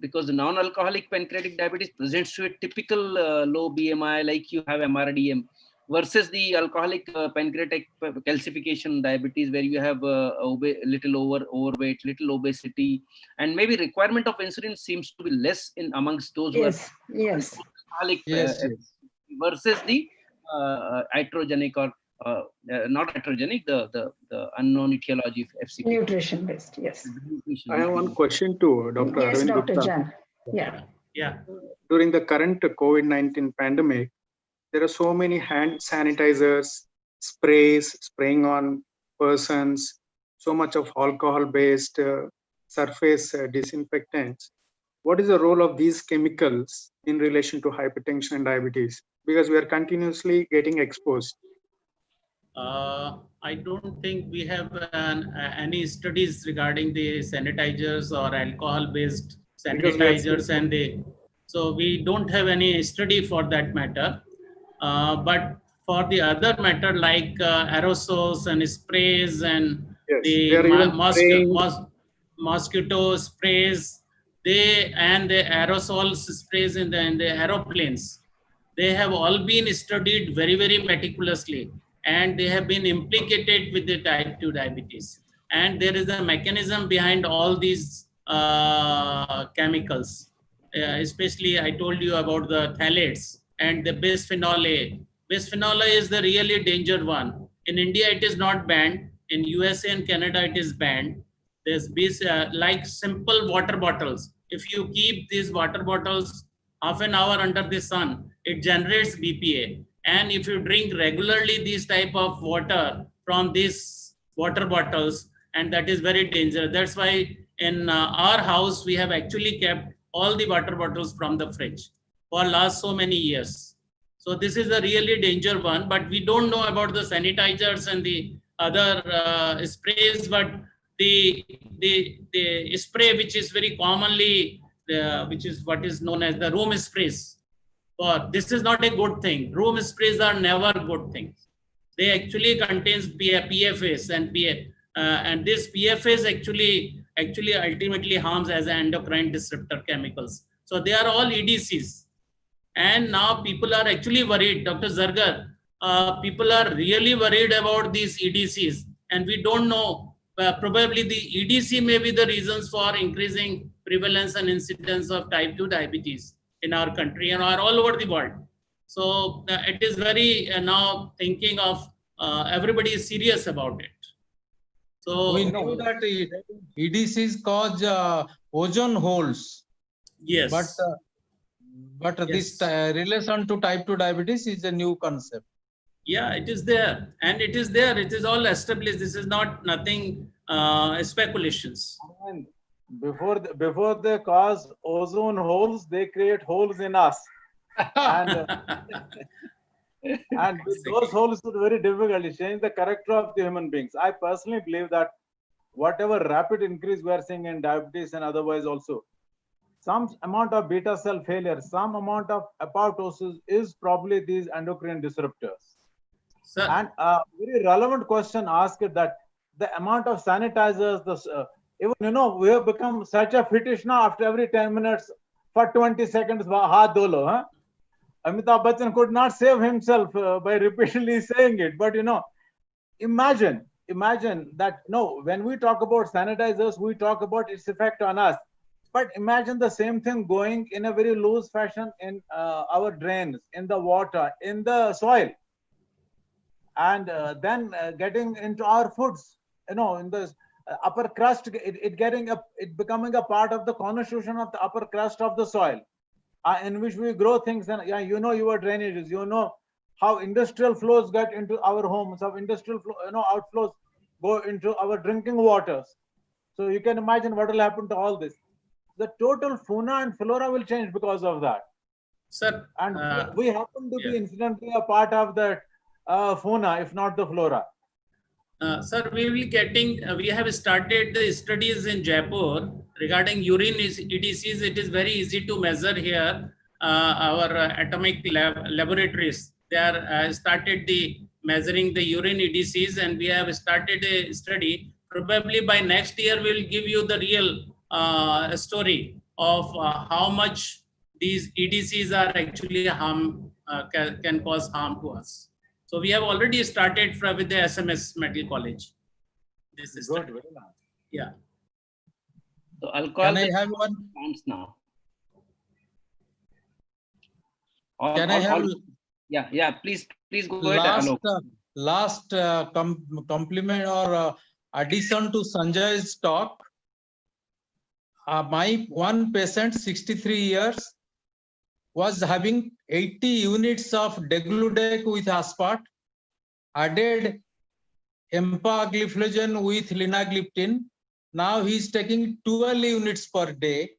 because the non-alcoholic pancreatic diabetes presents to a typical low BMI, like you have MRDM, versus the alcoholic pancreatic calcification diabetes, where you have little overweight, little obesity, and maybe requirement of insulin seems to be less in amongst those who are alcoholic versus the iatrogenic or not iatrogenic, the unknown etiology of FCP. Nutrition based, yes. I have one question to Dr. Yes, Arvind Dr. Gupta. Jan. Yeah. During the current COVID-19 pandemic, there are so many hand sanitizers, sprays, spraying on persons, so much of alcohol-based surface disinfectants. What is the role of these chemicals in relation to hypertension and diabetes? Because we are continuously getting exposed. I don't think we have any studies regarding the sanitizers or alcohol-based sanitizers, so we don't have any study for that matter. But for the other matter, like aerosols and sprays and the mosquito sprays, and the aerosol sprays in the aeroplanes, they have all been studied very, very meticulously, and they have been implicated with the type 2 diabetes. And there is a mechanism behind all these chemicals, especially I told you about the phthalates and the bisphenol A. Bisphenol A is the really danger one. In India, it is not banned. In USA and Canada, it is banned. There's like simple water bottles. If you keep these water bottles half an hour under the sun, it generates BPA. And if you drink regularly these type of water from these water bottles, and that is very dangerous. That's why in our house, we have actually kept all the water bottles from the fridge for last so many years. So this is a really danger one, but we don't know about the sanitizers and the other sprays, but the spray which is very commonly, which is what is known as the room sprays. This is not a good thing. Room sprays are never good things. They actually contains PFAS and this PFAS actually ultimately harms as endocrine disruptor chemicals. So they are all EDCs. And now people are actually worried, Dr. Zargar, people are really worried about these EDCs, and we don't know, probably the EDC may be the reasons for increasing prevalence and incidence of type 2 diabetes in our country and all over the world. So it is very now thinking of everybody is serious about it. So we know that EDCs cause ozone holes. Yes. But yes, this relation to type 2 diabetes is a new concept. Yeah, it is there, and it is there. It is all established. This is not nothing speculations. And before they cause ozone holes, they create holes in us, and with those holes is very difficult to change the character of the human beings. I personally believe that whatever rapid increase we are seeing in diabetes and otherwise also, some amount of beta cell failure, some amount of apoptosis is probably these endocrine disruptors. Sir. And a very relevant question asked that the amount of sanitizers, even we have become such a fetish now. After every 10 minutes, for 20 seconds, haath dholo, huh? Amitabh Bachchan could not save himself by repeatedly saying it. But imagine that when we talk about sanitizers, we talk about its effect on us. But imagine the same thing going in a very loose fashion in our drains, in the water, in the soil, and then getting into our foods. In the upper crust, it becoming a part of the constitution of the upper crust of the soil, in which we grow things. And your drainages, how industrial flows get into our homes, how industrial outflows go into our drinking waters. So you can imagine what will happen to all this. The total fauna and flora will change because of that. Sir, and we happen to be incidentally a part of that fauna, if not the flora. Sir, we have started the studies in Jaipur regarding urine EDCs. It is very easy to measure here. Our atomic laboratories, they are started measuring the urine EDCs, and we have started a study. Probably by next year, we will give you the real story of how much these EDCs are actually can cause harm to us. So we have already started with the SMS Medical College. This is good. Yeah. So I'll call. Can I have one? Now. Can I have? Yeah. Please go ahead. Last compliment or addition to Sanjay's talk. My one patient, 63 years, was having 80 units of degludec with aspart, added empagliflozin with linagliptin. Now he is taking 12 units per day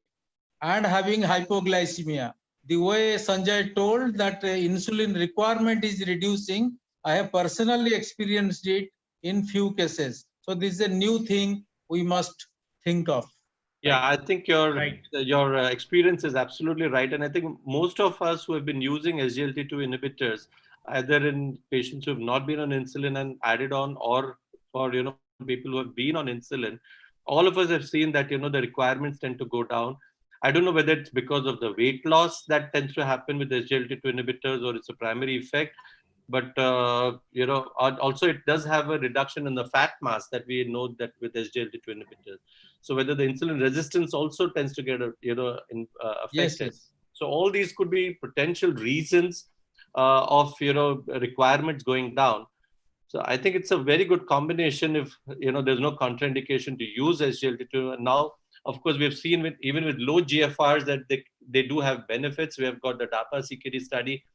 and having hypoglycemia. The way Sanjay told that insulin requirement is reducing, I have personally experienced it in few cases. So this is a new thing we must think of. Yeah, I think your experience is absolutely right. And I think most of us who have been using SGLT2 inhibitors, either in patients who have not been on insulin and added on, or for people who have been on insulin, all of us have seen that the requirements tend to go down. I don't know whether it's because of the weight loss that tends to happen with SGLT2 inhibitors, or it's a primary effect. But also it does have a reduction in the fat mass that we know that with SGLT2 inhibitors. So whether the insulin resistance also tends to get affected. Yes. So all these could be potential reasons of requirements going down. So I think it's a very good combination if there's no contraindication to use SGLT2. And now, of course, we have seen even with low GFRs that they do have benefits. We have got the DAPA CKD study,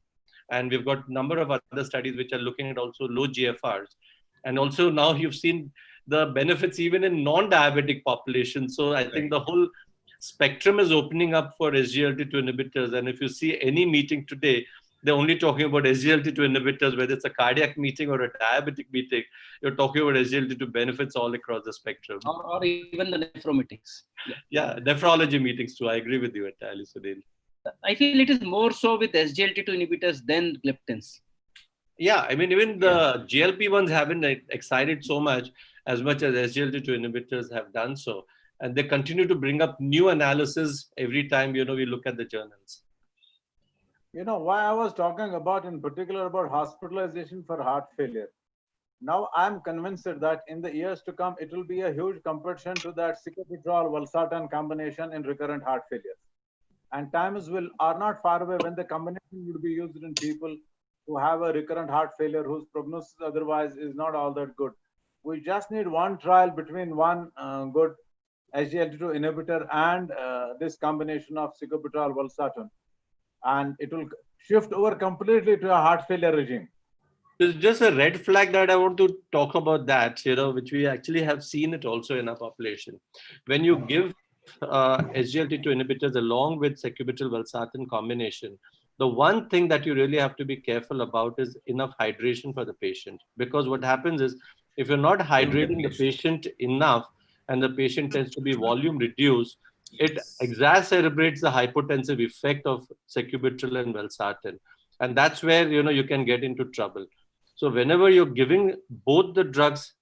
and we've got a number of other studies which are looking at also low GFRs. And also now you've seen the benefits even in non-diabetic populations. So I think the whole spectrum is opening up for SGLT2 inhibitors. And if you see any meeting today, they're only talking about SGLT2 inhibitors, whether it's a cardiac meeting or a diabetic meeting, you're talking about SGLT2 benefits all across the spectrum. Or even the nephrometics. Yeah, nephrology meetings too. I agree with you entirely, Sunil. I feel it is more so with SGLT2 inhibitors than gliptins. Yeah, I mean, even the GLP-1s haven't excited so much as SGLT2 inhibitors have done so. And they continue to bring up new analysis every time, we look at the journals. Why I was talking about in particular about hospitalization for heart failure. Now I'm convinced that in the years to come, it will be a huge competition to that cicopitrol-valsartan combination in recurrent heart failure. And times are not far away when the combination would be used in people who have a recurrent heart failure whose prognosis otherwise is not all that good. We just need one trial between one good SGLT2 inhibitor and this combination of cicopitrol-valsartan, and it will shift over completely to a heart failure regime. There's just a red flag that I want to talk about that, which we actually have seen it also in our population. When you give SGLT2 inhibitors along with sacubitril/valsartan combination, the one thing that you really have to be careful about is enough hydration for the patient. Because what happens is, if you're not hydrating the patient enough and the patient tends to be volume reduced, it exacerbates the hypotensive effect of sacubitril and valsartan. And that's where, you can get into trouble. So whenever you're giving both the drugs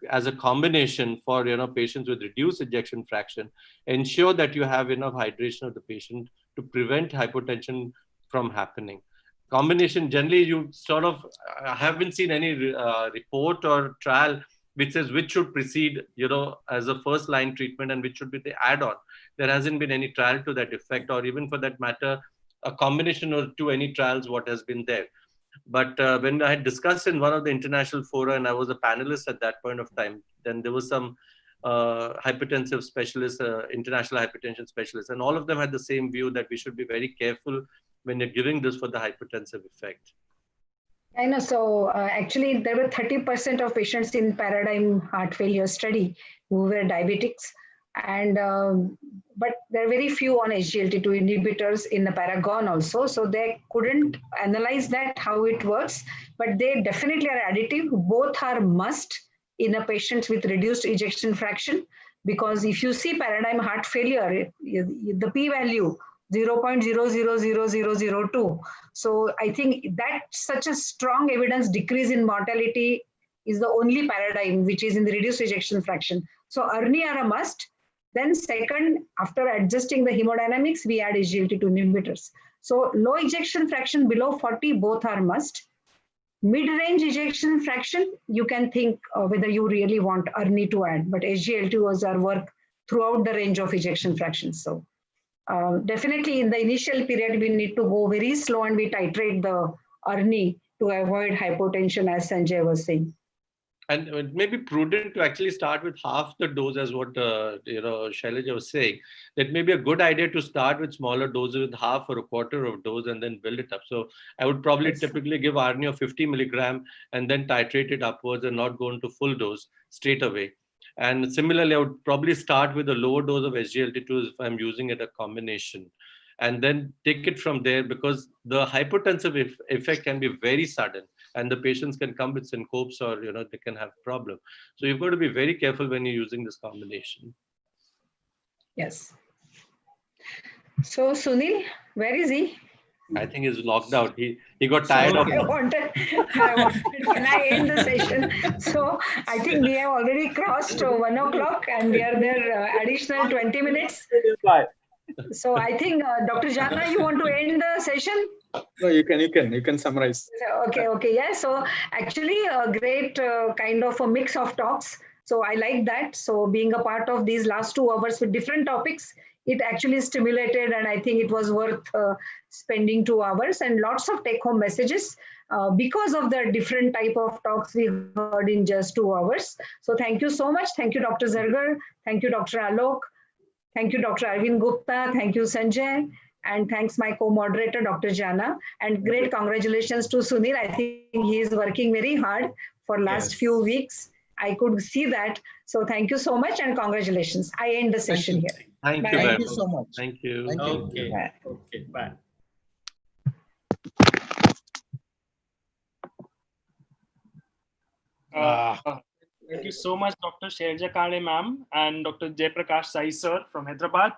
as a combination for, patients with reduced ejection fraction, ensure that you have enough hydration of the patient to prevent hypotension from happening. Combination, generally, you sort of haven't seen any report or trial which says which should precede, as a first line treatment and which should be the add-on. There hasn't been any trial to that effect, or even for that matter, a combination or to any trials what has been there. But when I had discussed in one of the international fora, and I was a panelist at that point of time, then there was some hypertensive specialists, international hypertension specialists, and all of them had the same view that we should be very careful when you're giving this for the hypertensive effect. I know. So actually, there were 30% of patients in paradigm heart failure study who were diabetics, and but there are very few on SGLT2 inhibitors in the Paragon also. So they couldn't analyze that how it works, but they definitely are additive. Both are must in a patient with reduced ejection fraction, because if you see paradigm heart failure, the p-value 0.000002. So I think that such a strong evidence decrease in mortality is the only paradigm which is in the reduced ejection fraction. So ARNI are a must. Then second, after adjusting the hemodynamics, we add SGLT2 inhibitors. So low ejection fraction below 40, both are must. Mid-range ejection fraction, you can think whether you really want ARNI to add, but SGLT was our work throughout the range of ejection fractions. So definitely in the initial period, we need to go very slow and we titrate the ARNI to avoid hypotension, as Sanjay was saying. And it may be prudent to actually start with half the dose, as what Shailaja was saying. That may be a good idea to start with smaller doses, with half or a quarter of dose, and then build it up. So I would probably typically give ARNI of 50 milligram and then titrate it upwards and not go into full dose straight away. And similarly, I would probably start with a lower dose of SGLT2 if I'm using it a combination, and then take it from there, because the hypertensive effect can be very sudden, and the patients can come with syncopes, or they can have problem. So you've got to be very careful when you're using this combination. Yes. So Sunil, where is he? I think he's locked out. He got tired of it. I wanted, can I end the session? So I think we have already crossed 1 o'clock and we are there additional 20 minutes. So I think Dr. Jana, you want to end the session? No, you can summarize. Okay. Yeah. So actually a great kind of a mix of talks. So I like that. So being a part of these last 2 hours with different topics, it actually stimulated, and I think it was worth spending 2 hours and lots of take-home messages because of the different type of talks we heard in just 2 hours. So thank you so much. Thank you, Dr. Zargar. Thank you, Dr. Alok. Thank you, Dr. Arvind Gupta. Thank you, Sanjay. And thanks my co-moderator, Dr. Jana. And great congratulations to Sunil. I think he is working very hard for last few weeks. I could see that. So thank you so much and congratulations. I end the session here. Thank you. Thank you so much. Thank you. Thank you. Okay. Bye. Okay. Bye. Thank you so much, Dr. Shailja Kale ma'am and Dr. Jaiprakash Sai sir from Hyderabad.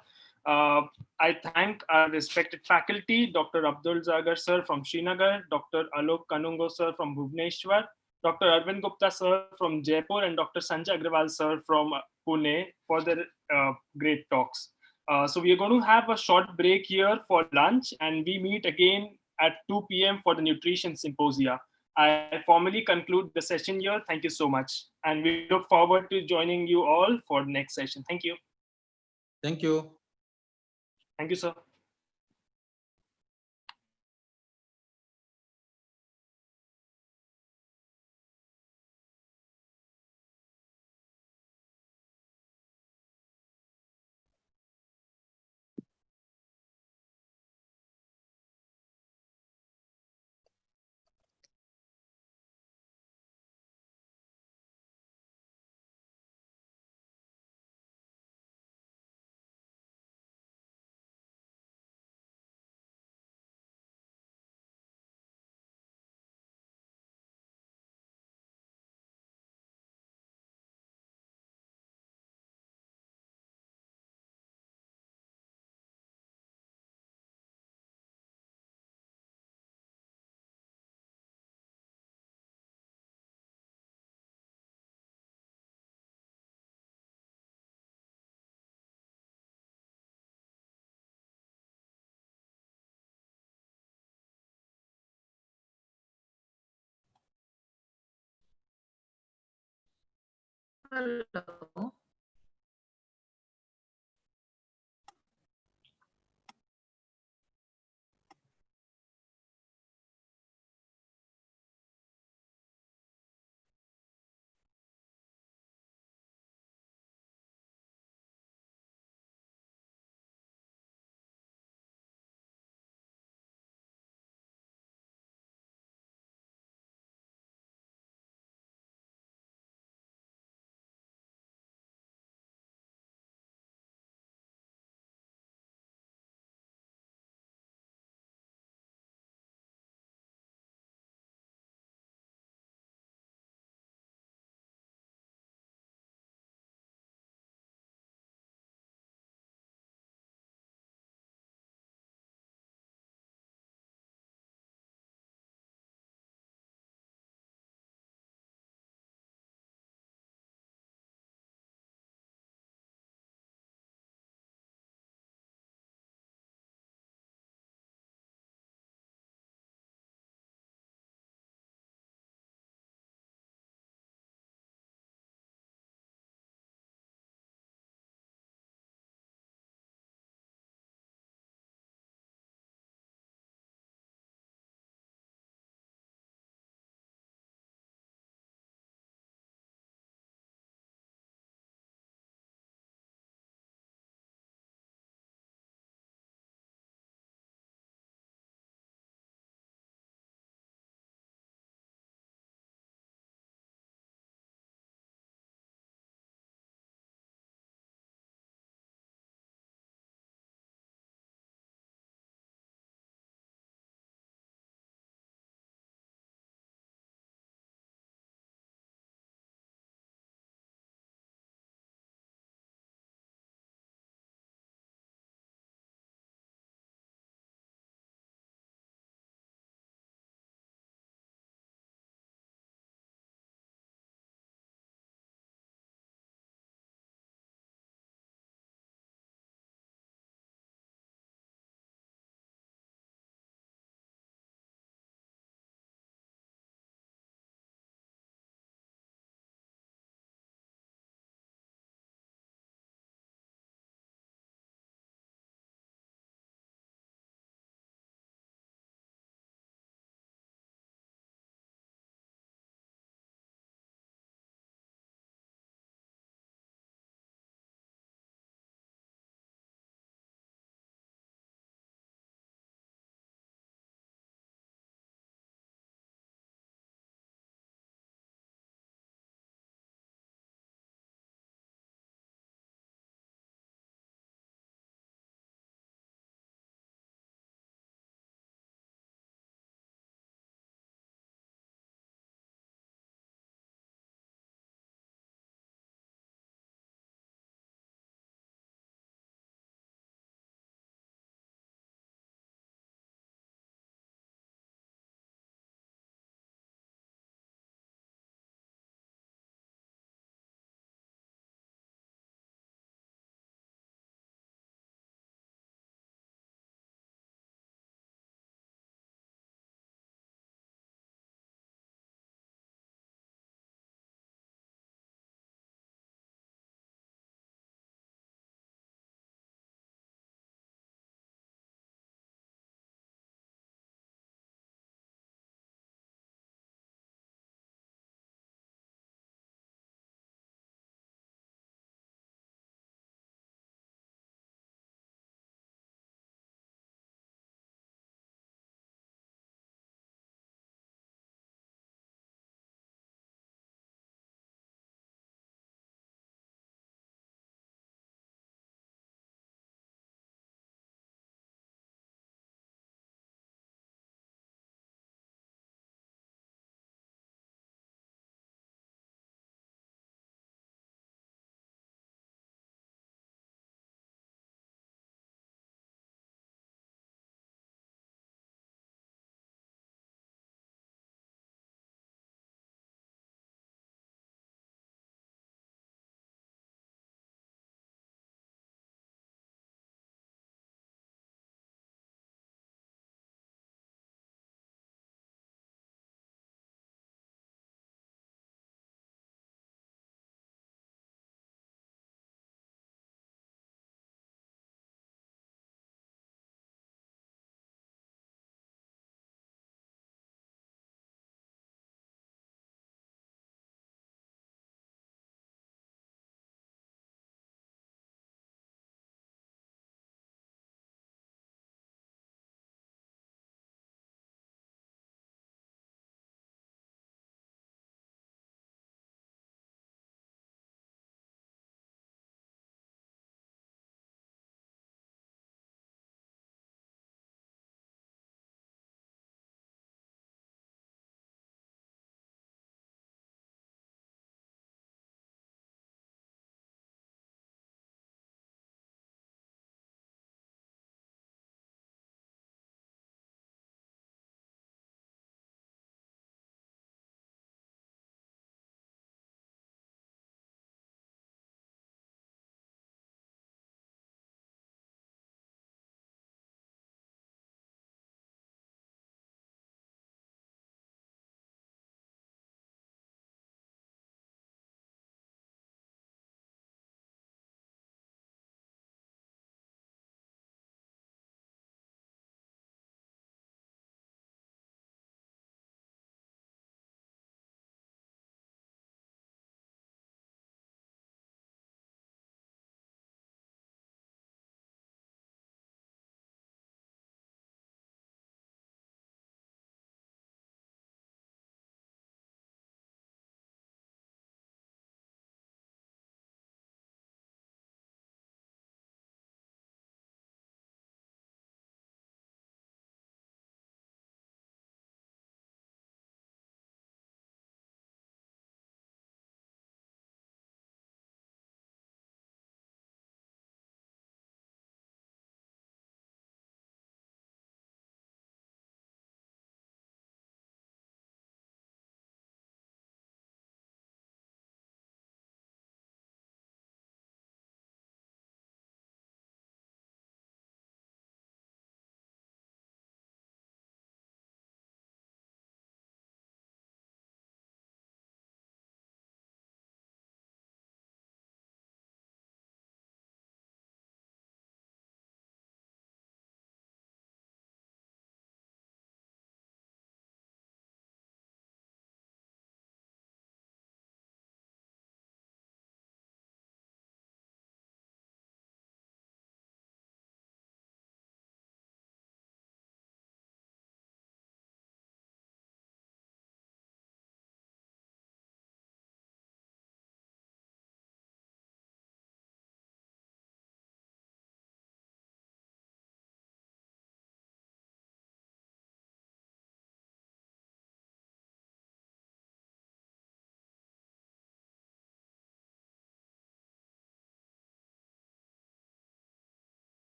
I thank our respected faculty, Dr. Abdul Zagar sir from Srinagar, Dr. Alok Kanungo sir from Bhubaneswar, Dr. Arvind Gupta sir from Jaipur, and Dr. Sanjay Agrawal sir from Pune for their great talks. So we are going to have a short break here for lunch, and we meet again at 2 p.m. for the nutrition symposia. I formally conclude the session here. Thank you so much. And we look forward to joining you all for the next session. Thank you. Thank you. Thank you, sir. Hello.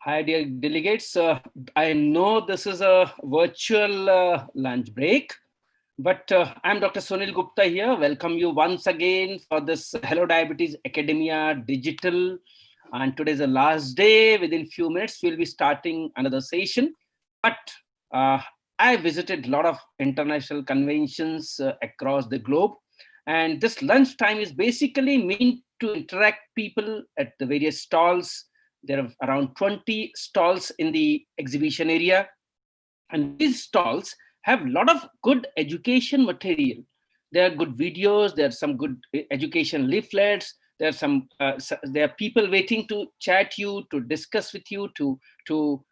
Hi, dear delegates. I know this is a virtual lunch break, but I'm Dr. Sunil Gupta here. Welcome you once again for this Hello Diabetes Academia Digital. And today's the last day. Within few minutes, we'll be starting another session. But uh, I visited a lot of international conventions across the globe. And this lunchtime is basically meant to interact people at the various stalls. There are around 20 stalls in the exhibition area. And these stalls have a lot of good education material. There are good videos, there are some good education leaflets, there are there are people waiting to chat you, to discuss with you, to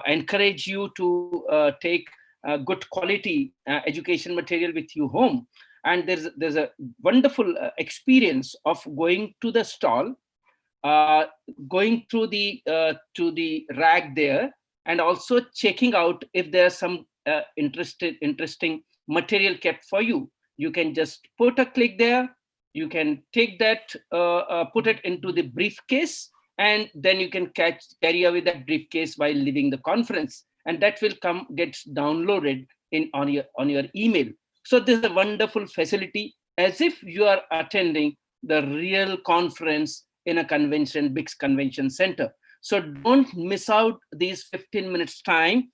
encourage you to take good quality education material with you home. And there's a wonderful experience of going to the stall, uh, going through the to the rack there, and also checking out if there's some interesting material kept for you. You can just put a click there. You can take that, put it into the briefcase, and then you can carry away that briefcase while leaving the conference, and that will come gets downloaded in on your email. So this is a wonderful facility, as if you are attending the real conference in a convention, big convention center. So don't miss out these 15 minutes time,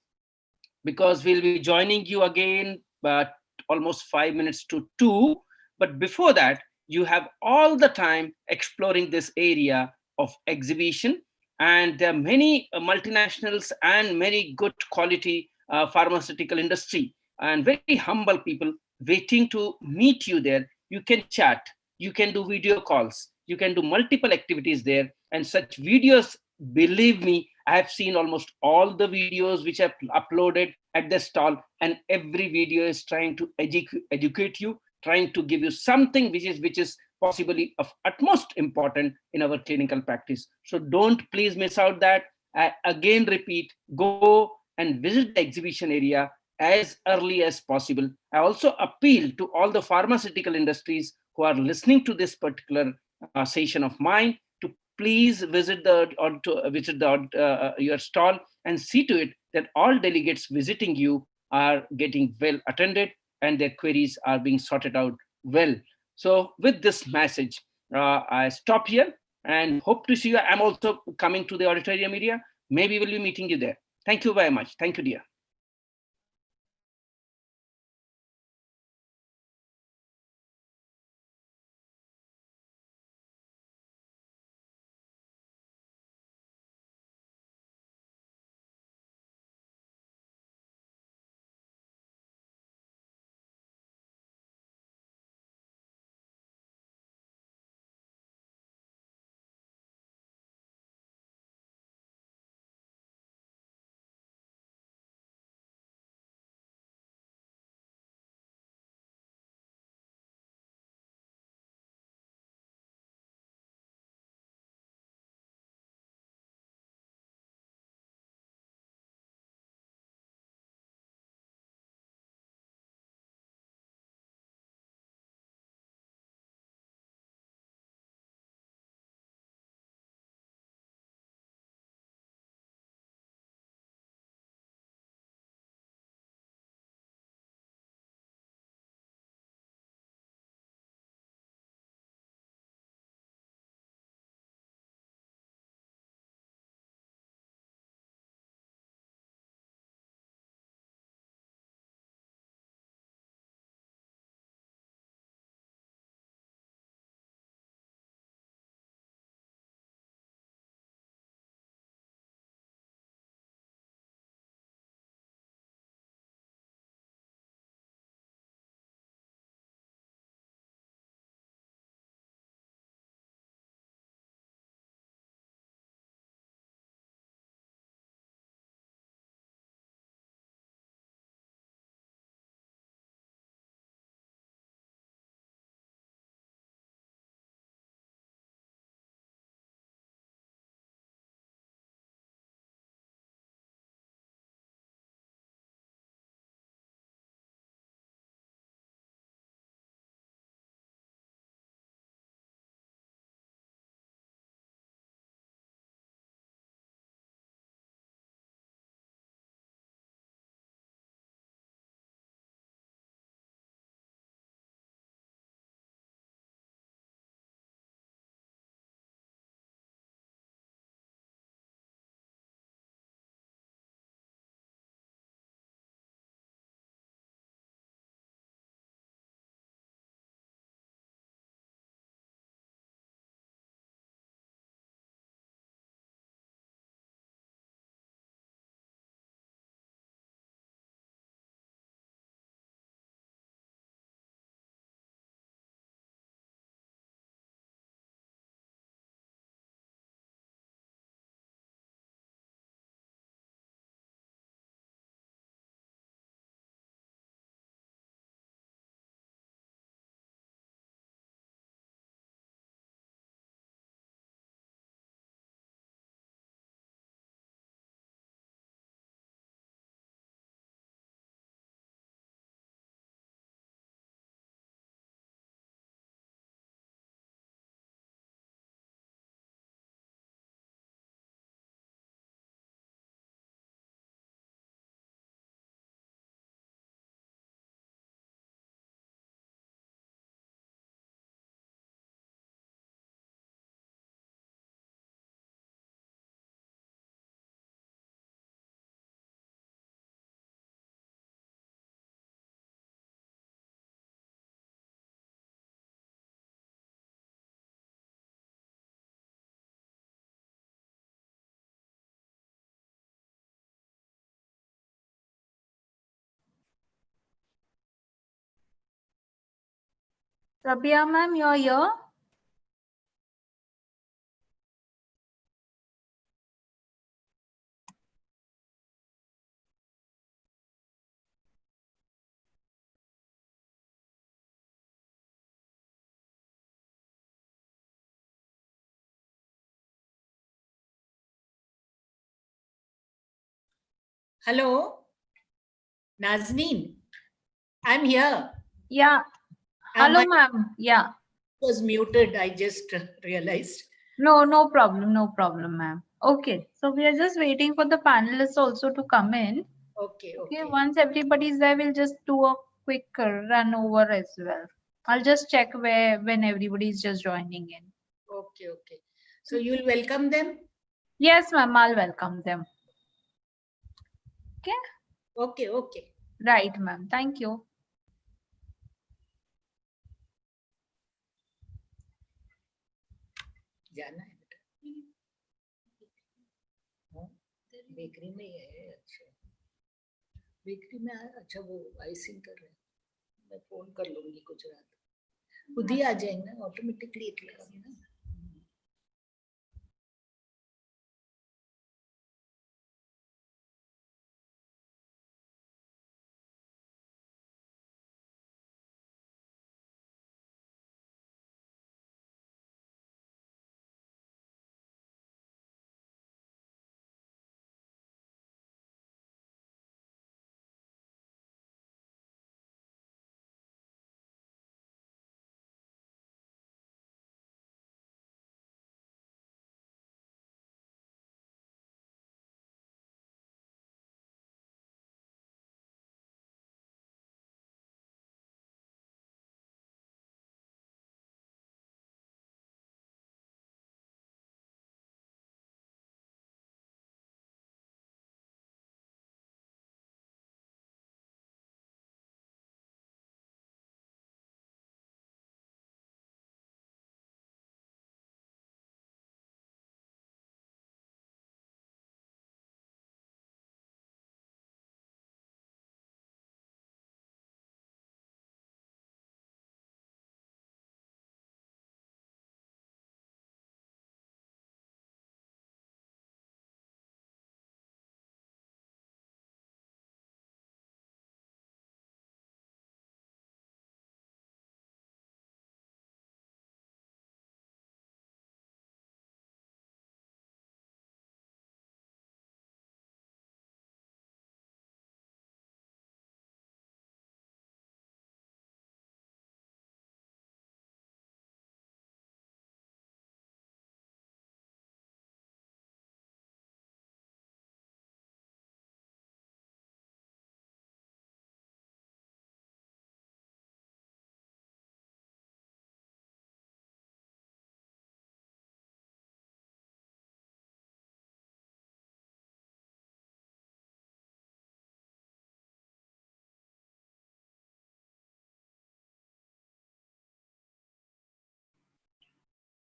because we'll be joining you again, but almost 5 minutes to 2. But before that, you have all the time exploring this area of exhibition. And there are many multinationals and many good quality pharmaceutical industry and very humble people waiting to meet you there. You can chat, you can do video calls, you can do multiple activities there. And such videos, believe me, I have seen almost all the videos which I've uploaded at the stall, and every video is trying to educate you, trying to give you something which is possibly of utmost important in our clinical practice. So don't please miss out that. I again repeat, go and visit the exhibition area as early as possible. I also appeal to all the pharmaceutical industries who are listening to this particular session of mine to please visit your stall and see to it that all delegates visiting you are getting well attended and their queries are being sorted out well. So with this message, I stop here and hope to see you. I'm also coming to the auditorium area. Maybe we'll be meeting you there. Thank you very much. Thank you, dear. Rabia ma'am, you're here? Hello, Nazneen. I'm here. Yeah. Hello, ma'am. Yeah. Was muted. I just realized. No problem. No problem, ma'am. Okay. So we are just waiting for the panelists also to come in. Okay. Once everybody's there, we'll just do a quick run over as well. I'll just check when everybody's just joining in. Okay. So you'll welcome them? Yes, ma'am. I'll welcome them. Okay. Okay. Right, ma'am. Thank you. जाना है bakery में है। अच्छा bakery में अच्छा वो icing कर रहे हैं। मैं फोन कर लूंगी कुछ रात खुद ही आ जाएंगे ना ऑटोमेटिकली ना।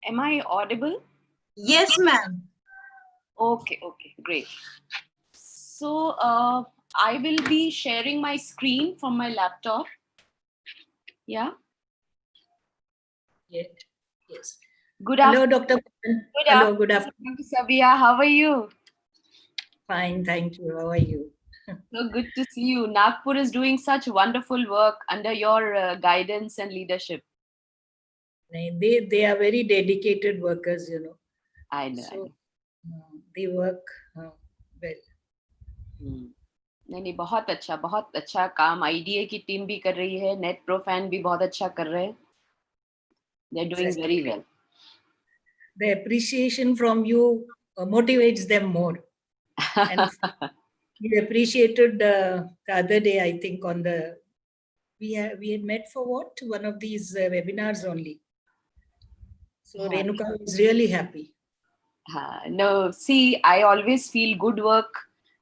Am I audible? Yes, ma'am. Okay, great. So I will be sharing my screen from my laptop. Yeah. Yes. Good Hello, afternoon. Dr. Hello, good afternoon. Dr. Sabia, how are you? Fine, thank you. How are you? So good to see you. Nagpur is doing such wonderful work under your guidance and leadership. They are very dedicated workers, you know. I know. So they work well. नहीं बहुत अच्छा काम IDA की team भी कर रही है net pro fan भी बहुत अच्छा कर रहे हैं they're doing very well. The appreciation from you motivates them more. And we appreciated the other day, I think, we had met for what? One of these webinars only. So Renuka was really happy. No, see, I always feel good work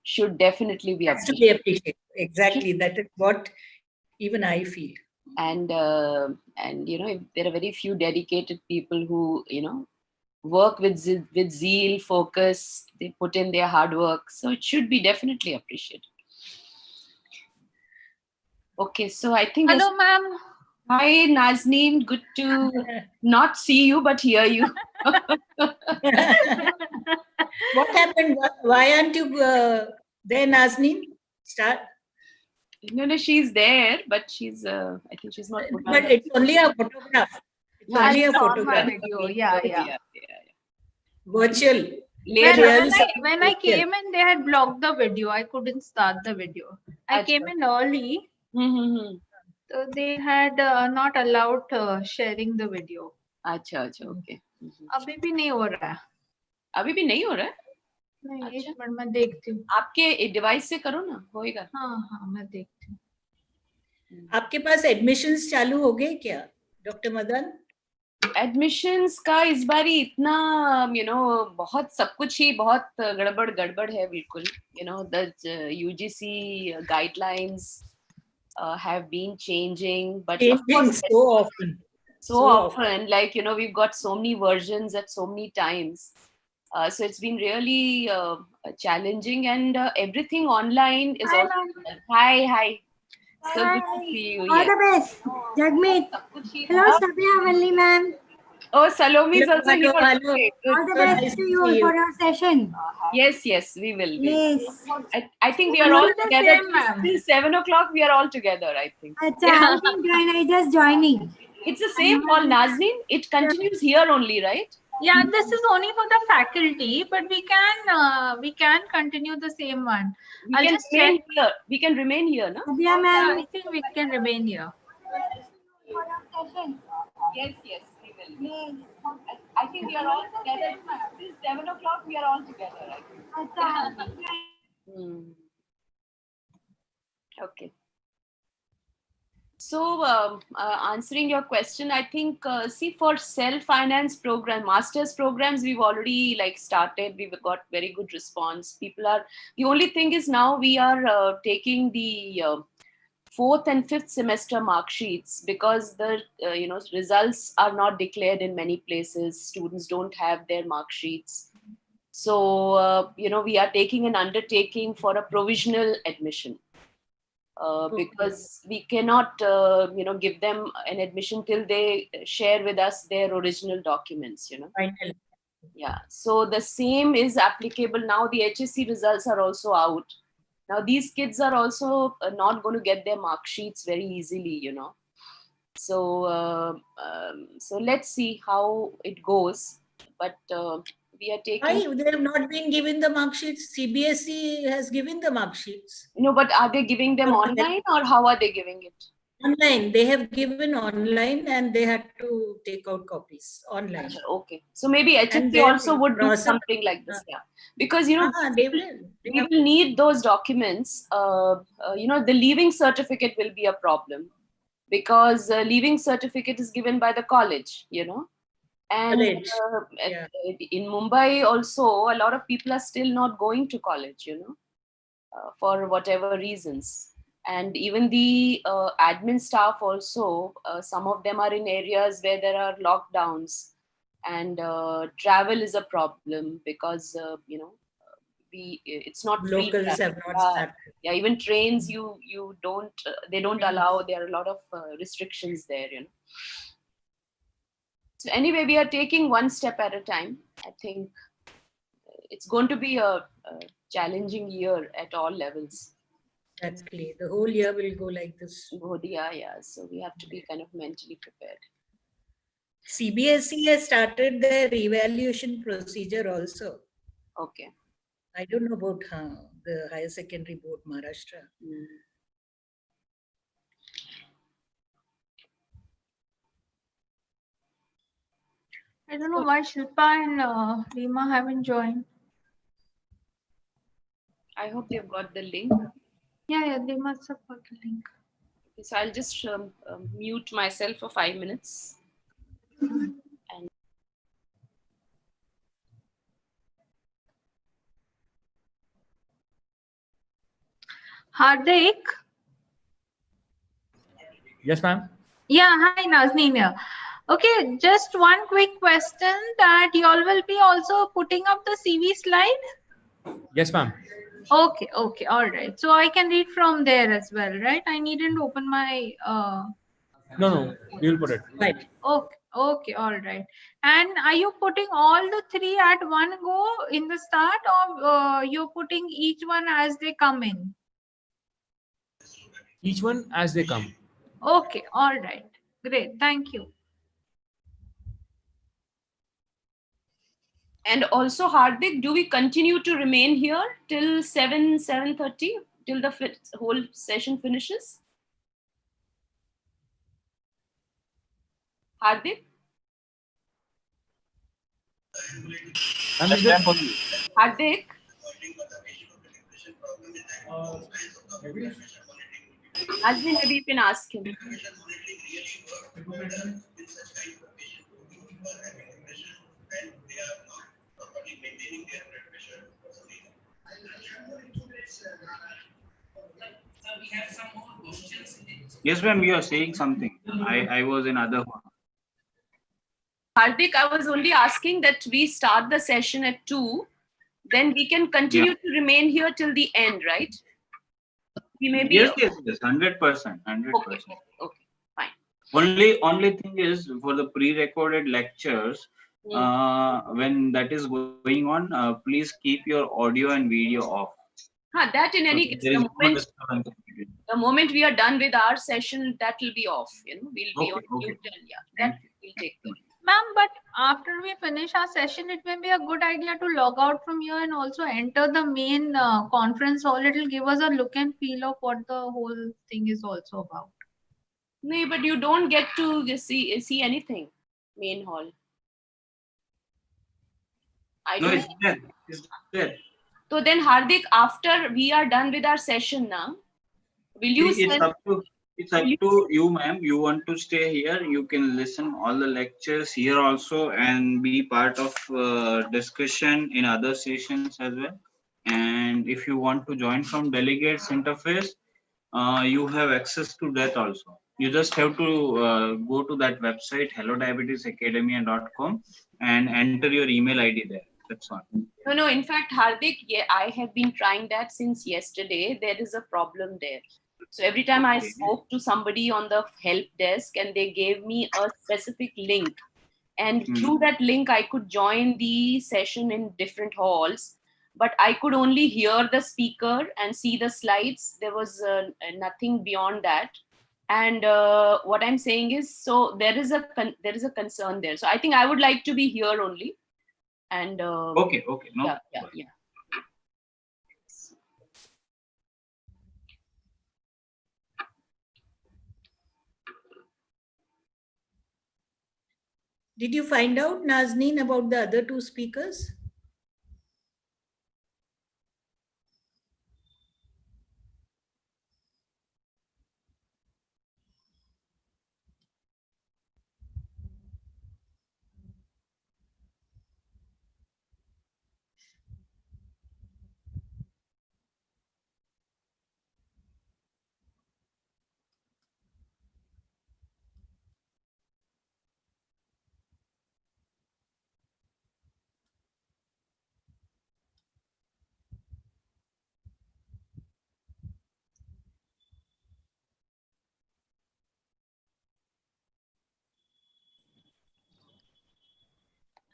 should definitely be appreciated. Has to be appreciated. Exactly. That is what even I feel. And you know, there are very few dedicated people who, you know, work with zeal, focus, they put in their hard work. So it should be definitely appreciated. Okay, so I think... Hello, ma'am. Hi, Nazneen. Good to not see you, but hear you. What happened? Why aren't you there, Nazneen? Start. No, she's there, but she's, I think she's not. But it's only a photograph. It's only a photograph. Video. Yeah. Virtual. When I came in, they had blocked the video. I couldn't start the video. I came in early. So they had not allowed sharing the video. अच्छा, okay. अभी भी नहीं हो रहा है. अभी भी नहीं हो रहा है? नहीं, एक मिनट मैं देखती हूँ. आपके डिवाइस से करो ना, होएगा. हाँ, मैं देखती हूँ. आपके पास एडमिशंस चालू हो गए क्या, डॉक्टर मदन? एडमिशंस का इस बार इतना बहुत सब कुछ ही बहुत गड़बड़ है बिल्कुल. The UGC guidelines have been changing, but of course, so often, like we've got so many versions at so many times, so it's been really challenging, and everything online is also. Hi. So good to see you. All the best, Jagmeet. Hello, Sabya Valli ma'am. Oh, Salome is also here. All the best to you for your session. Yes, we will. Yes. I think we are all together. Till 7 o'clock, we are all together, I think. I just joining. It's the same hall, Nazneen. It continues here only, right? Yeah, this is only for the faculty, but we can continue the same one. We can remain here, no? Yeah, ma'am. I think we can remain here. Yes, we will. I think we are all together. Till 7 o'clock, we are all together, right? Okay. So, answering your question, I think, see, for self-finance program, master's programs, we've already started. We've got very good response. The only thing is now we are taking the 4th and 5th semester mark sheets, because the results are not declared in many places. Students don't have their mark sheets. So, we are taking an undertaking for a provisional admission. Because we cannot, give them an admission till they share with us their original documents, Finally. Yeah. So the same is applicable now. The HSC results are also out. Now these kids are also not going to get their mark sheets very easily, So, so let's see how it goes. But we are taking. Why they have not been given the mark sheets? CBSE has given the mark sheets. No, but are they giving them online, or how are they giving it? Online. They have given online, and they had to take out copies online. Okay. So maybe HSC also would do something like this, yeah. Because we will need those documents. The leaving certificate will be a problem, because leaving certificate is given by the college, And in Mumbai also, a lot of people are still not going to college, for whatever reasons. And even the admin staff also, some of them are in areas where there are lockdowns, and travel is a problem, because, it's not free. Locals have not started. Yeah, even trains, they don't allow. There are a lot of restrictions there, So anyway, we are taking one step at a time. I think it's going to be a challenging year at all levels. That's clear. The whole year will go like this. Yeah. So we have to be kind of mentally prepared. CBSE has started their evaluation procedure also. Okay. I don't know about the higher secondary board, Maharashtra. I don't know why Shilpa and Rima haven't joined. I hope they've got the link. Yeah, they must have got the link. Okay, so I'll just mute myself for 5 minutes. And Hardik? Yes, ma'am. Yeah, hi Nazneen. Okay, just one quick question, that you all will be also putting up the CV slide? Yes, ma'am. Okay, all right. So I can read from there as well, right? I needn't open my No, we will put it. Right. Okay, okay, all right. And are you putting all the three at one go in the start, or you're putting each one as they come in? Each one as they come. Okay, all right. Great, thank you. And also, Hardik, do we continue to remain here till 7:30 till the whole session finishes? Hardik? Hardik? Azmi, maybe you can ask him. Yes, ma'am, you are saying something. I was in other one. Hardik, I was only asking that we start the session at 2, then we can continue to remain here till the end, right? We may be. Yes, 100%, 100%. Okay, fine. Only thing is for the pre-recorded lectures, when that is going on, please keep your audio and video off. That in any case, the moment we are done with our session, that will be off. We'll be on mute, and that will take care. Ma'am, but after we finish our session, it may be a good idea to log out from here and also enter the main conference hall. It will give us a look and feel of what the whole thing is also about. No, but you don't get to see anything. Main hall. It's there. It's there. So then, Hardik, after we are done with our session now, will you send? It's up to you, ma'am. You want to stay here, you can listen all the lectures here also and be part of discussion in other sessions as well. And if you want to join from delegates interface, you have access to that also. You just have to go to that website, hellodiabetesacademia.com, and enter your email ID there. That's all. No. In fact, Hardik, I have been trying that since yesterday. There is a problem there. So every time I spoke to somebody on the help desk and they gave me a specific link, and through that link I could join the session in different halls, but I could only hear the speaker and see the slides. There was nothing beyond that. And what I'm saying is, so there is a concern there. So I think I would like to be here only. And okay, no. Yeah. Did you find out, Nazneen, about the other two speakers?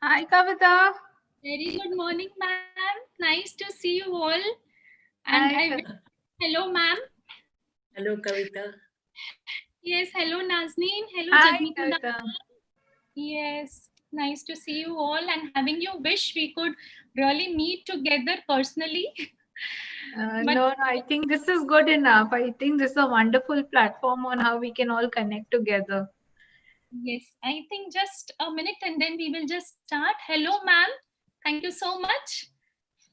Hi, Kavita. Very good morning, ma'am. Nice to see you all. And hello, ma'am. Hello, Kavita. Yes, hello, Nazneen. Hello, Hi, Jagmeeta. Kavita. Yes, nice to see you all, and having you wish we could really meet together personally. No, I think this is good enough. I think this is a wonderful platform on how we can all connect together. Yes, I think just a minute and then we will just start. Hello, ma'am. Thank you so much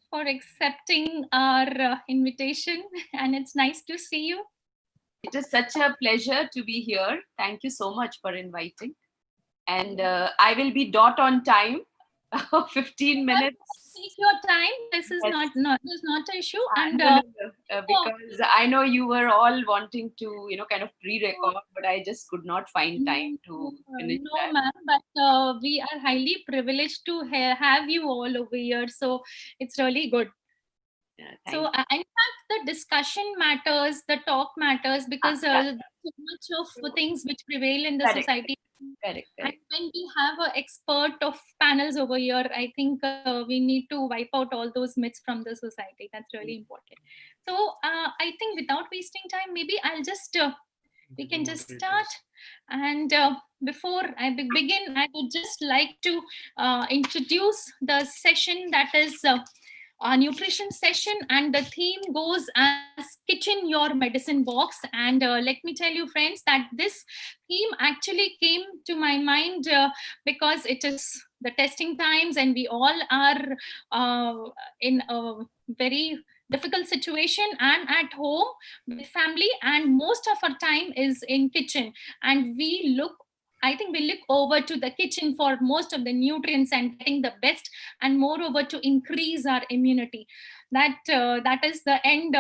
for accepting our invitation, and it's nice to see you. It is such a pleasure to be here. Thank you so much for inviting. And I will be dot on time, 15 minutes. Take your time. This is not an issue. And because I know you were all wanting to, kind of pre-record, but I just could not find time to finish that. No, ma'am, but we are highly privileged to have you all over here. So it's really good. So in fact, the discussion matters, the talk matters, because there's so much of things which prevail in the society. Correct. And when we have an expert of panels over here, I think we need to wipe out all those myths from the society. That's really important. So I think without wasting time, maybe I'll just we can just start. And before I begin, I would just like to introduce the session, that is a nutrition session, and the theme goes as kitchen your medicine box. And let me tell you, friends, that this theme actually came to my mind because it is the testing times, and we all are in a very difficult situation and at home with family, and most of our time is in kitchen, and I think we look over to the kitchen for most of the nutrients and getting the best, and moreover to increase our immunity. That is the end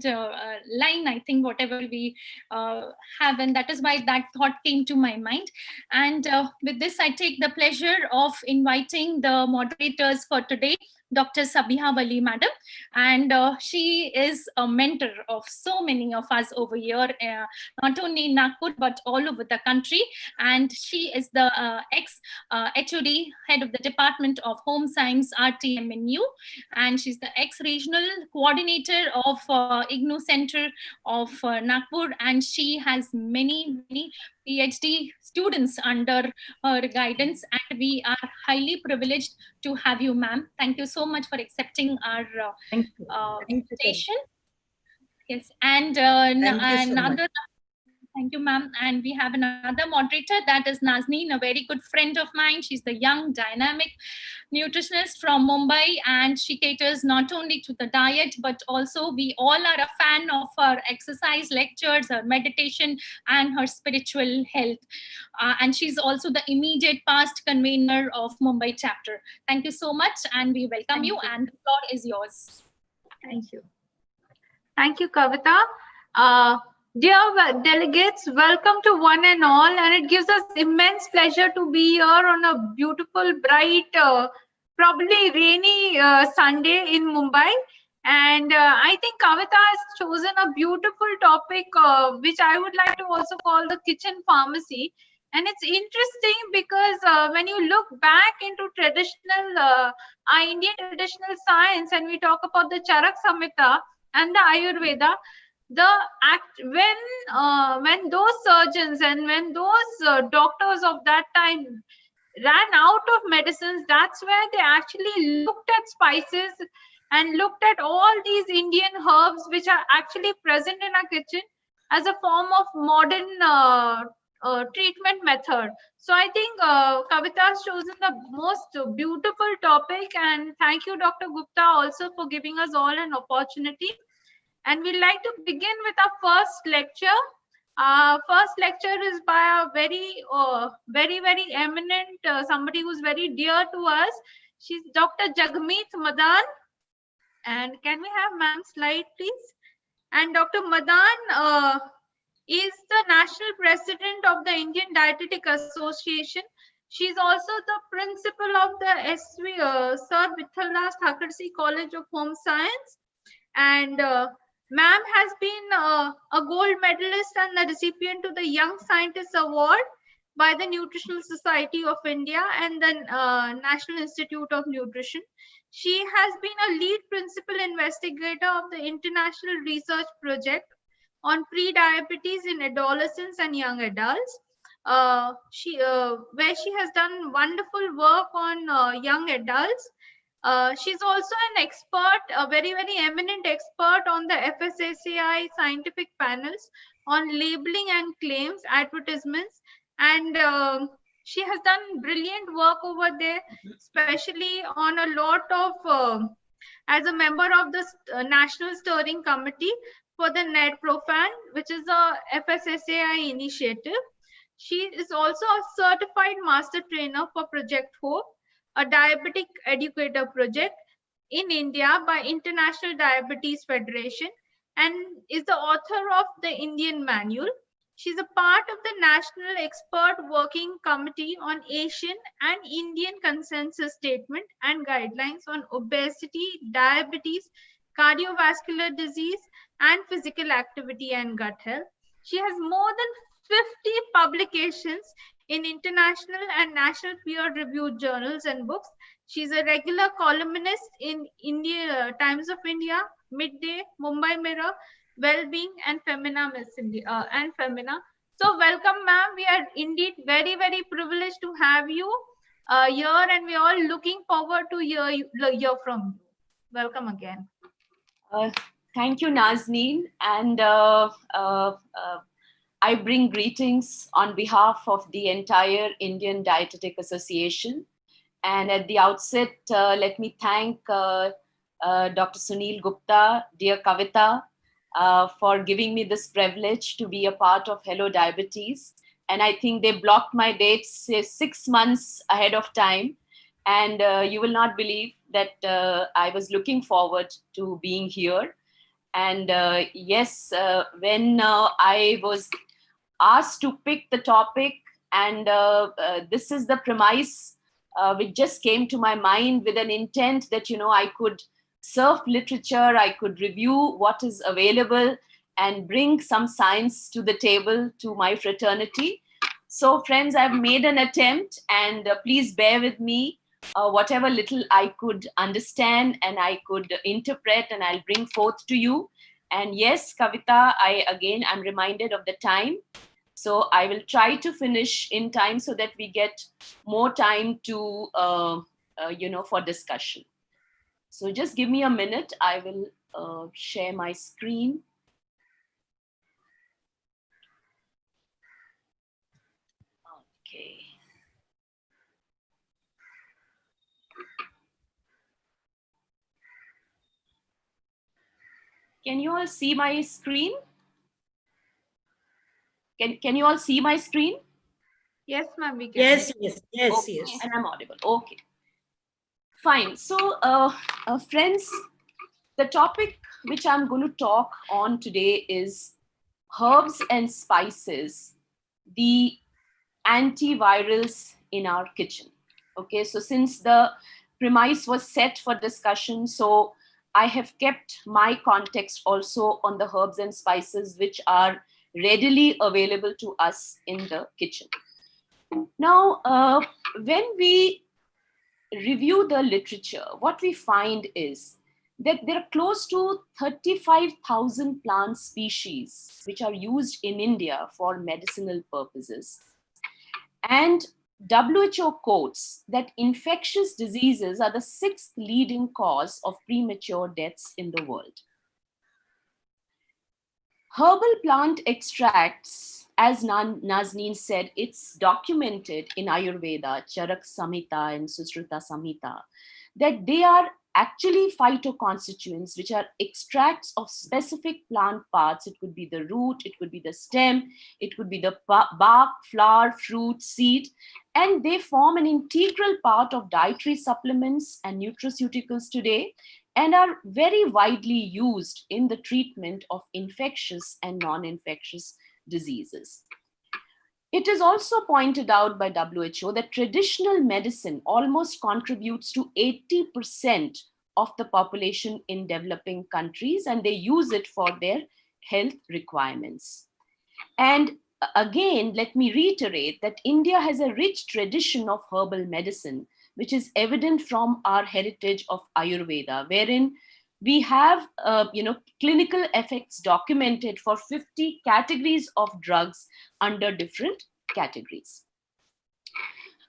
line, I think, whatever we have, and that is why that thought came to my mind. And with this, I take the pleasure of inviting the moderators for today, Dr. Sabiha Wali madam, and she is a mentor of so many of us over here, not only in Nagpur but all over the country. And she is the ex HOD, head of the Department of Home Science RTMNU, and she's the ex regional coordinator of IGNOU Center of Nagpur, and she has many PhD students under her guidance, and we are highly privileged to have you, ma'am. Thank you so much for accepting our invitation. Yes, and another. Thank you, ma'am. And we have another moderator, that is Nazneen, a very good friend of mine. She's the young, dynamic nutritionist from Mumbai, and she caters not only to the diet, but also we all are a fan of her exercise lectures, her meditation, and her spiritual health. And she's also the immediate past convener of Mumbai chapter. Thank you so much, and we welcome you, and the floor is yours. Thank you. Thank you, Kavita. Dear delegates, welcome to one and all, and it gives us immense pleasure to be here on a beautiful, bright, probably rainy Sunday in Mumbai. And I think Kavita has chosen a beautiful topic, which I would like to also call the kitchen pharmacy. And it's interesting because when you look back into traditional, our Indian traditional science, and we talk about the Charak Samhita and the Ayurveda, when those surgeons and when those doctors of that time ran out of medicines, that's where they actually looked at spices and looked at all these Indian herbs which are actually present in our kitchen as a form of modern treatment method. So I think Kavita has chosen the most beautiful topic, and thank you, Dr. Gupta, also for giving us all an opportunity. And we'd like to begin with our first lecture. First lecture is by a very eminent, somebody who's very dear to us. She's Dr. Jagmeet Madan. And can we have ma'am's slide, please? And Dr. Madan is the national president of the Indian Dietetic Association. She's also the principal of the Sir Vithaldas Thakursi College of Home Science. And ma'am has been a gold medalist and the recipient to the Young Scientist Award by the Nutritional Society of India and the National Institute of Nutrition. She has been a lead principal investigator of the International Research Project on pre-diabetes in adolescents and young adults, where she has done wonderful work on young adults. She's also an expert, a very eminent expert on the FSSAI scientific panels on labeling and claims, advertisements, and she has done brilliant work over there, especially on a lot of, as a member of the National Steering Committee for the NEDPROFAN, which is a FSSAI initiative. She is also a certified master trainer for Project Hope, a diabetic educator project in India by International Diabetes Federation, and is the author of the Indian Manual. She's a part of the National Expert Working Committee on Asian and Indian Consensus Statement and Guidelines on Obesity, Diabetes, cardiovascular disease, and physical activity and gut health. She has more than 50 publications in international and national peer-reviewed journals and books. She's a regular columnist in India, Times of India, Midday, Mumbai Mirror, Wellbeing, and Femina Miss India and Femina. So welcome, ma'am. We are indeed very, very privileged to have you here, and we are all looking forward to hear from you. Welcome again. Thank you, Nazneen. And I bring greetings on behalf of the entire Indian Dietetic Association. And at the outset, let me thank Dr. Sunil Gupta, dear Kavita, for giving me this privilege to be a part of Hello Diabetes. And I think they blocked my dates 6 months ahead of time. And you will not believe that I was looking forward to being here. And yes, when I was asked to pick the topic, and this is the premise which just came to my mind with an intent that, I could surf literature, I could review what is available and bring some science to the table to my fraternity. So friends, I've made an attempt, and please bear with me. Whatever little I could understand and I could interpret, and I'll bring forth to you. And yes, Kavita, I'm reminded of the time. So I will try to finish in time so that we get more time to, for discussion. So just give me a minute. I will share my screen. Okay. Can you all see my screen? Can you all see my screen? Yes, ma'am, we can. Yes. Okay. Yes. And I'm audible. Okay. Fine. So, friends, the topic which I'm going to talk on today is herbs and spices, the antivirals in our kitchen. Okay, so since the premise was set for discussion, so I have kept my context also on the herbs and spices which are readily available to us in the kitchen. Now, when we review the literature, what we find is that there are close to 35,000 plant species which are used in India for medicinal purposes. And WHO quotes that infectious diseases are the 6th leading cause of premature deaths in the world. Herbal plant extracts, as Nazneen said, it's documented in Ayurveda, Charak Samhita and Sushruta Samhita, that they are actually phytoconstituents, which are extracts of specific plant parts. It could be the root, it could be the stem, it could be the bark, flower, fruit, seed, and they form an integral part of dietary supplements and nutraceuticals today, and are very widely used in the treatment of infectious and non-infectious diseases. It is also pointed out by WHO that traditional medicine almost contributes to 80% of the population in developing countries, and they use it for their health requirements. And again, let me reiterate that India has a rich tradition of herbal medicine, which is evident from our heritage of Ayurveda, wherein we have clinical effects documented for 50 categories of drugs under different categories.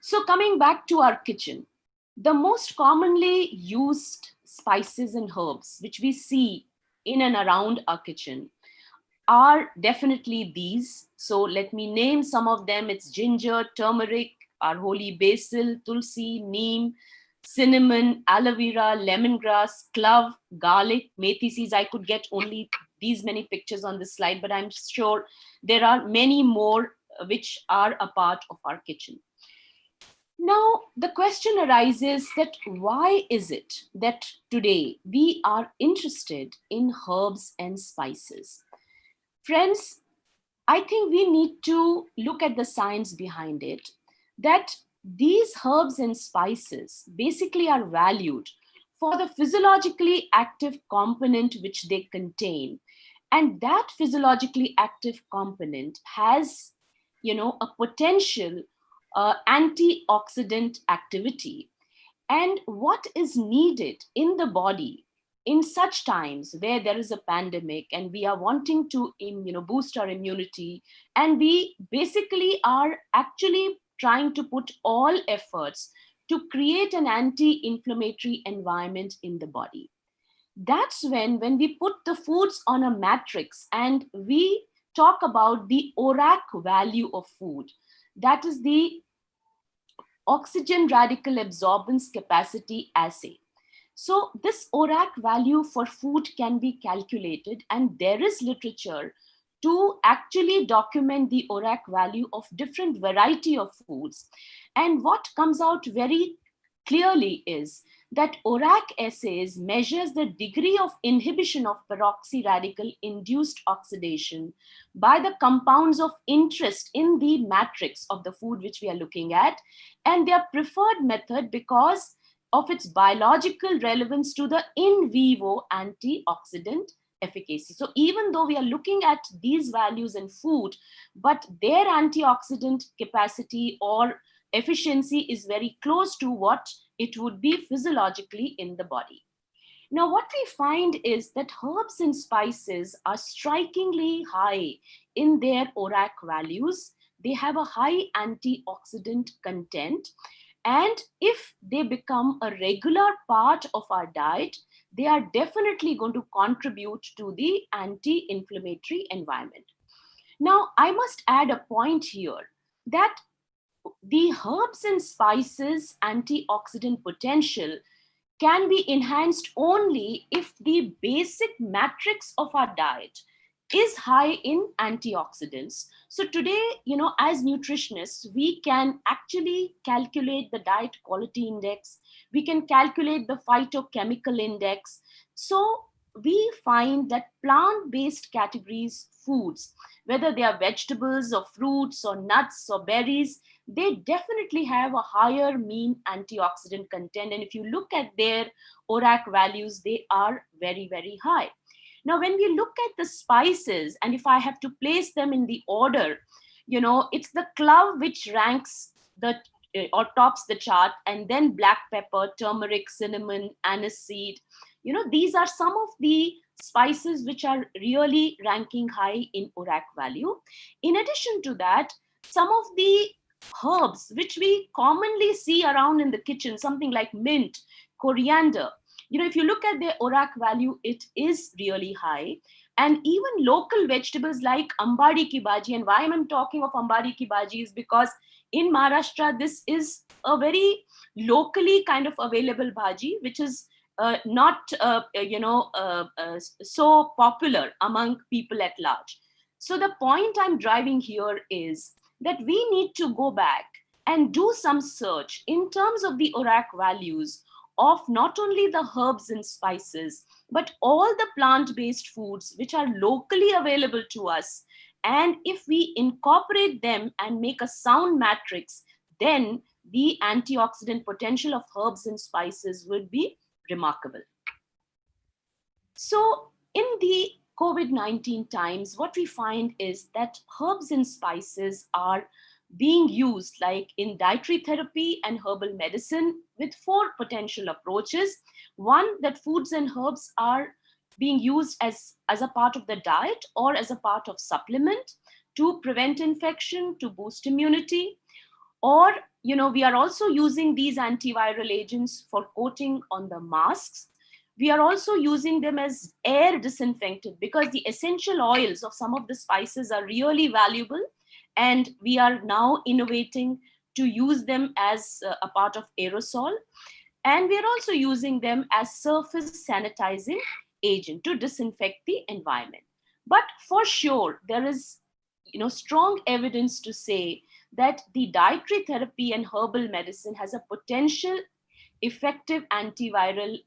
So coming back to our kitchen, the most commonly used spices and herbs which we see in and around our kitchen are definitely these. So let me name some of them. It's ginger, turmeric, our holy basil, tulsi, neem, cinnamon, aloe vera, lemongrass, clove, garlic, methi seeds. I could get only these many pictures on this slide, but I'm sure there are many more which are a part of our kitchen. Now, the question arises that why is it that today we are interested in herbs and spices? Friends, I think we need to look at the science behind it, that these herbs and spices basically are valued for the physiologically active component which they contain. And that physiologically active component has, a potential antioxidant activity. And what is needed in the body in such times where there is a pandemic and we are wanting to boost our immunity, and we basically are actually trying to put all efforts to create an anti-inflammatory environment in the body. That's when we put the foods on a matrix and we talk about the ORAC value of food. That is the oxygen radical absorbance capacity assay. So this ORAC value for food can be calculated, and there is literature to actually document the ORAC value of different variety of foods. And what comes out very clearly is that ORAC assays measures the degree of inhibition of peroxy radical induced oxidation by the compounds of interest in the matrix of the food which we are looking at, and their preferred method because of its biological relevance to the in vivo antioxidant efficacy. So even though we are looking at these values in food, but their antioxidant capacity or efficiency is very close to what it would be physiologically in the body. Now, what we find is that herbs and spices are strikingly high in their ORAC values. They have a high antioxidant content. And if they become a regular part of our diet, they are definitely going to contribute to the anti-inflammatory environment. Now, I must add a point here that the herbs and spices antioxidant potential can be enhanced only if the basic matrix of our diet is high in antioxidants. So today, as nutritionists, we can actually calculate the diet quality index. We can calculate the phytochemical index. So we find that plant-based categories foods, whether they are vegetables or fruits or nuts or berries, they definitely have a higher mean antioxidant content. And if you look at their ORAC values, they are very, very high. Now, when we look at the spices, and if I have to place them in the order, it's the clove which ranks or tops the chart, and then black pepper, turmeric, cinnamon, anise seed. These are some of the spices which are really ranking high in ORAC value. In addition to that, some of the herbs which we commonly see around in the kitchen, something like mint, coriander, if you look at their ORAC value, it is really high. And even local vegetables like ambadi ki bhaji, and why I'm talking of ambadi ki bhaji is because in Maharashtra, this is a very locally kind of available bhaji, which is not, so popular among people at large. So the point I'm driving here is that we need to go back and do some search in terms of the ORAC values of not only the herbs and spices, but all the plant-based foods which are locally available to us. And if we incorporate them and make a sound matrix, then the antioxidant potential of herbs and spices would be remarkable. So in the COVID-19 times, what we find is that herbs and spices are being used like in dietary therapy and herbal medicine with 4 potential approaches. One, that foods and herbs are being used as a part of the diet or as a part of supplement to prevent infection, to boost immunity. Or, we are also using these antiviral agents for coating on the masks. We are also using them as air disinfectant because the essential oils of some of the spices are really valuable. And we are now innovating to use them as a part of aerosol. And we are also using them as surface sanitizing agent to disinfect the environment. But for sure, there is strong evidence to say that the dietary therapy and herbal medicine has a potential effective antiviral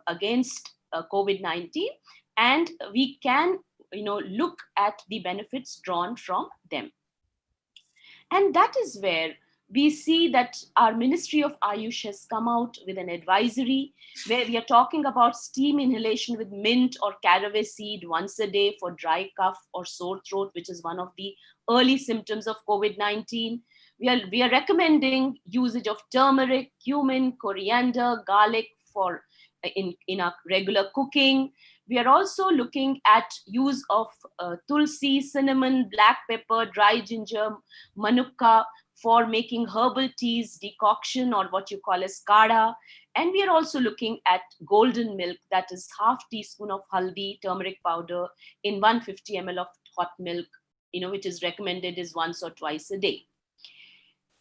against COVID-19, and we can look at the benefits drawn from them. And that is where we see that our Ministry of Ayush has come out with an advisory where we are talking about steam inhalation with mint or caraway seed once a day for dry cough or sore throat, which is one of the early symptoms of COVID-19. We are recommending usage of turmeric, cumin, coriander, garlic for in our regular cooking. We are also looking at use of tulsi, cinnamon, black pepper, dry ginger, manuka for making herbal teas, decoction, or what you call as kadha. And we are also looking at golden milk, that is half teaspoon of haldi, turmeric powder in 150 ml of hot milk, which is recommended is once or twice a day.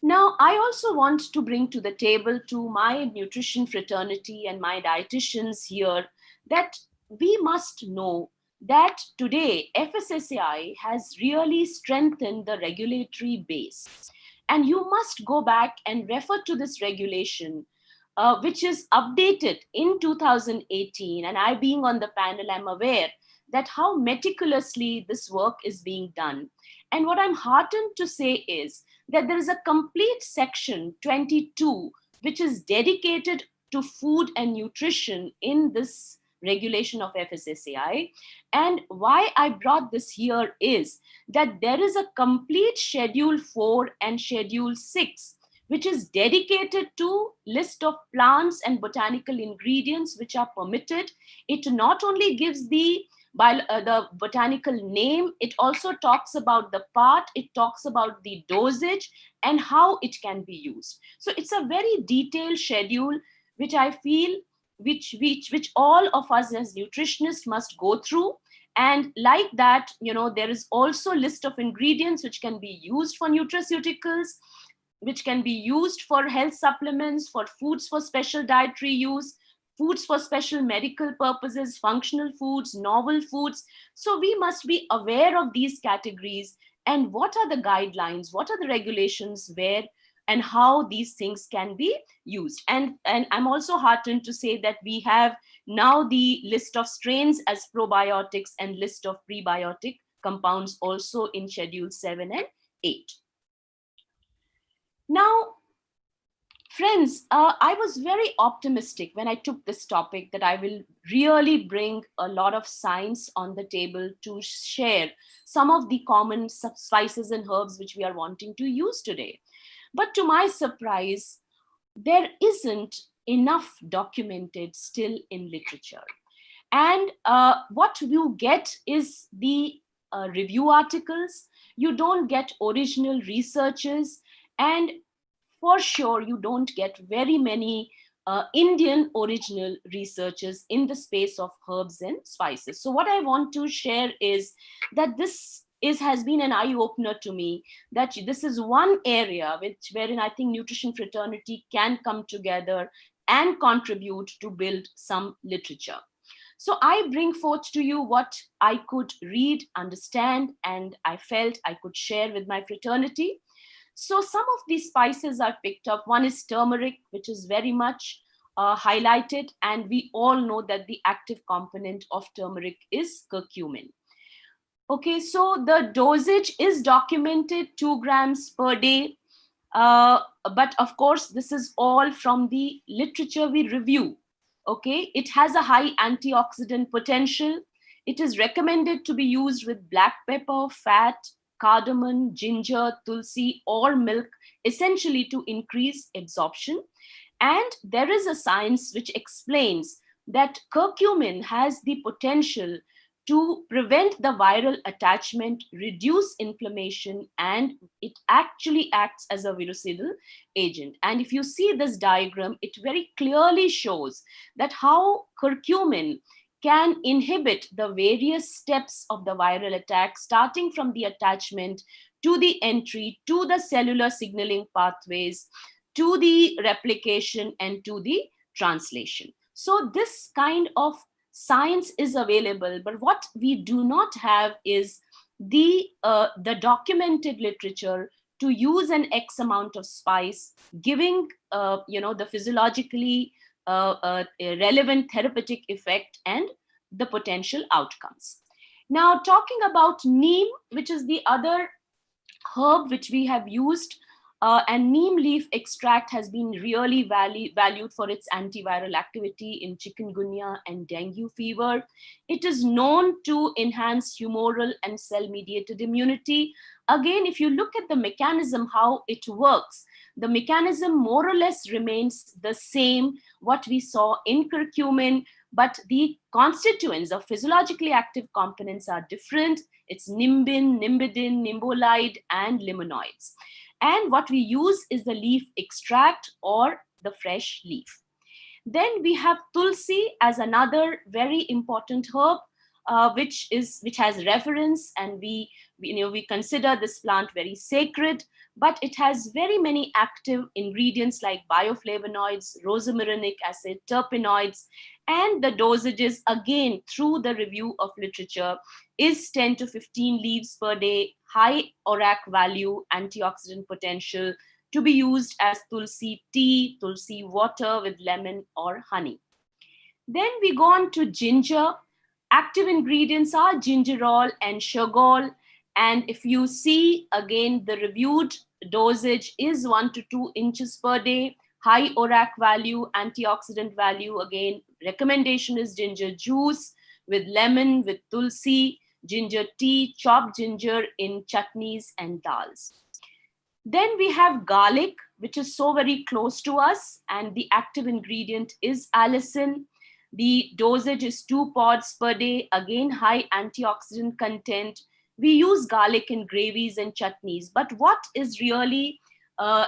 Now, I also want to bring to the table to my nutrition fraternity and my dietitians here that we must know that today FSSAI has really strengthened the regulatory base. And you must go back and refer to this regulation, which is updated in 2018. And I, being on the panel, I'm aware that how meticulously this work is being done. And what I'm heartened to say is that there is a complete section 22, which is dedicated to food and nutrition in this regulation of FSSAI. And why I brought this here is that there is a complete Schedule 4 and Schedule 6, which is dedicated to list of plants and botanical ingredients which are permitted. It not only gives the botanical name, it also talks about the part, it talks about the dosage and how it can be used. So it's a very detailed schedule, which I feel which all of us as nutritionists must go through. And like that, there is also a list of ingredients which can be used for nutraceuticals, which can be used for health supplements, for foods for special dietary use, foods for special medical purposes, functional foods, novel foods. So we must be aware of these categories and what are the guidelines, what are the regulations, where and how these things can be used. And I'm also heartened to say that we have now the list of strains as probiotics and list of prebiotic compounds also in Schedule 7 and 8. Now, friends, I was very optimistic when I took this topic that I will really bring a lot of science on the table to share some of the common spices and herbs which we are wanting to use today. But to my surprise, there isn't enough documented still in literature. And what you get is the review articles. You don't get original researches, and for sure, you don't get very many Indian original researchers in the space of herbs and spices. So what I want to share is that this has been an eye-opener to me, that this is one area wherein I think nutrition fraternity can come together and contribute to build some literature. So I bring forth to you what I could read, understand, and I felt I could share with my fraternity. So some of these spices I've picked up. One is turmeric, which is very much highlighted, and we all know that the active component of turmeric is curcumin. Okay, so the dosage is documented 2 grams per day. But of course, this is all from the literature we review. Okay, it has a high antioxidant potential. It is recommended to be used with black pepper, fat, cardamom, ginger, tulsi, or milk, essentially to increase absorption. And there is a science which explains that curcumin has the potential to prevent the viral attachment, reduce inflammation, and it actually acts as a virucidal agent. And if you see this diagram, it very clearly shows that how curcumin can inhibit the various steps of the viral attack, starting from the attachment to the entry, to the cellular signaling pathways, to the replication, and to the translation. So this kind of science is available, but what we do not have is the documented literature to use an X amount of spice, giving the physiologically relevant therapeutic effect and the potential outcomes. Now, talking about neem, which is the other herb which we have used And neem leaf extract has been really valued for its antiviral activity in chikungunya and dengue fever. It is known to enhance humoral and cell-mediated immunity. Again, if you look at the mechanism, how it works, the mechanism more or less remains the same, what we saw in curcumin, but the constituents of physiologically active components are different. It's nimbin, nimbidin, nimbolide, and limonoids. And what we use is the leaf extract or the fresh leaf. Then we have tulsi as another very important herb, which has reverence, and we consider this plant very sacred. But it has very many active ingredients like bioflavonoids, rosmarinic acid, terpenoids, and the dosages, again, through the review of literature, is 10 to 15 leaves per day, high ORAC value, antioxidant potential, to be used as tulsi tea, tulsi water with lemon or honey. Then we go on to ginger. Active ingredients are gingerol and shogol. And if you see, again, the reviewed dosage is 1 to 2 inches per day, high ORAC value, antioxidant value. Again, recommendation is ginger juice with lemon, with tulsi, ginger tea, chopped ginger in chutneys and dals. Then we have garlic, which is so very close to us, and the active ingredient is allicin. The dosage is 2 pods per day, again, high antioxidant content. We use garlic in gravies and chutneys, but what is really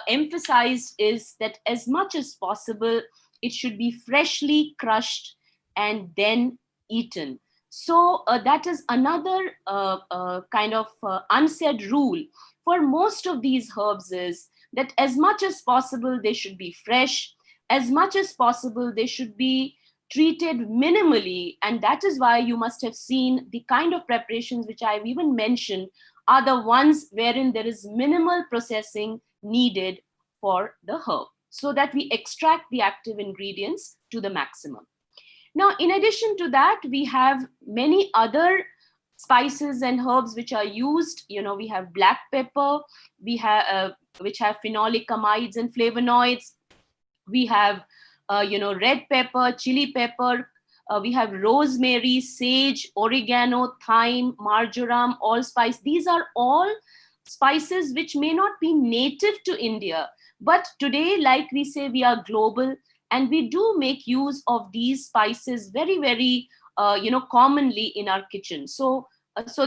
emphasized is that as much as possible, it should be freshly crushed and then eaten. So that is another kind of unsaid rule for most of these herbs, is that as much as possible, they should be fresh. As much as possible, they should be treated minimally. And that is why you must have seen the kind of preparations which I've even mentioned are the ones wherein there is minimal processing needed for the herb, so that we extract the active ingredients to the maximum. Now, in addition to that, we have many other spices and herbs which are used. We have black pepper, we have which have phenolic amides and flavonoids. We have red pepper, chili pepper. We have rosemary, sage, oregano, thyme, marjoram, allspice. These are all spices which may not be native to India, but today, like we say, we are global, and we do make use of these spices very, very commonly in our kitchen. So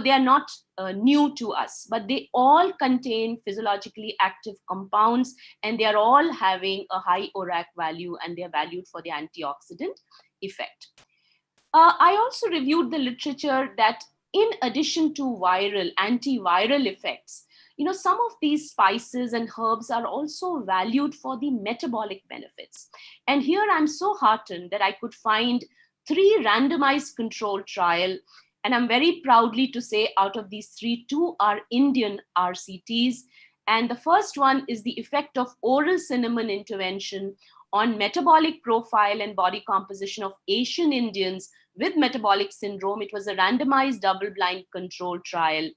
they are not new to us, but they all contain physiologically active compounds, and they are all having a high ORAC value, and they are valued for the antioxidant effect. I also reviewed the literature that in addition to antiviral effects, some of these spices and herbs are also valued for the metabolic benefits. And here I'm so heartened that I could find 3 randomized controlled trial. And I'm very proudly to say out of these 3, 2 are Indian RCTs. And the first one is the effect of oral cinnamon intervention on metabolic profile and body composition of Asian Indians with metabolic syndrome. It was a randomized double-blind controlled trial.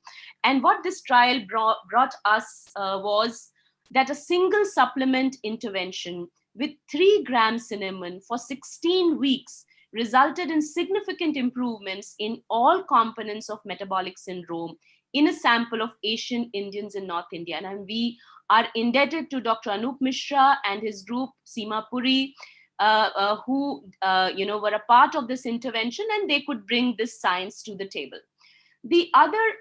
And what this trial brought us was that a single supplement intervention with 3 grams cinnamon for 16 weeks resulted in significant improvements in all components of metabolic syndrome in a sample of Asian Indians in North India. And we are indebted to Dr. Anup Mishra and his group, Seema Puri, who were a part of this intervention, and they could bring this science to the table. The other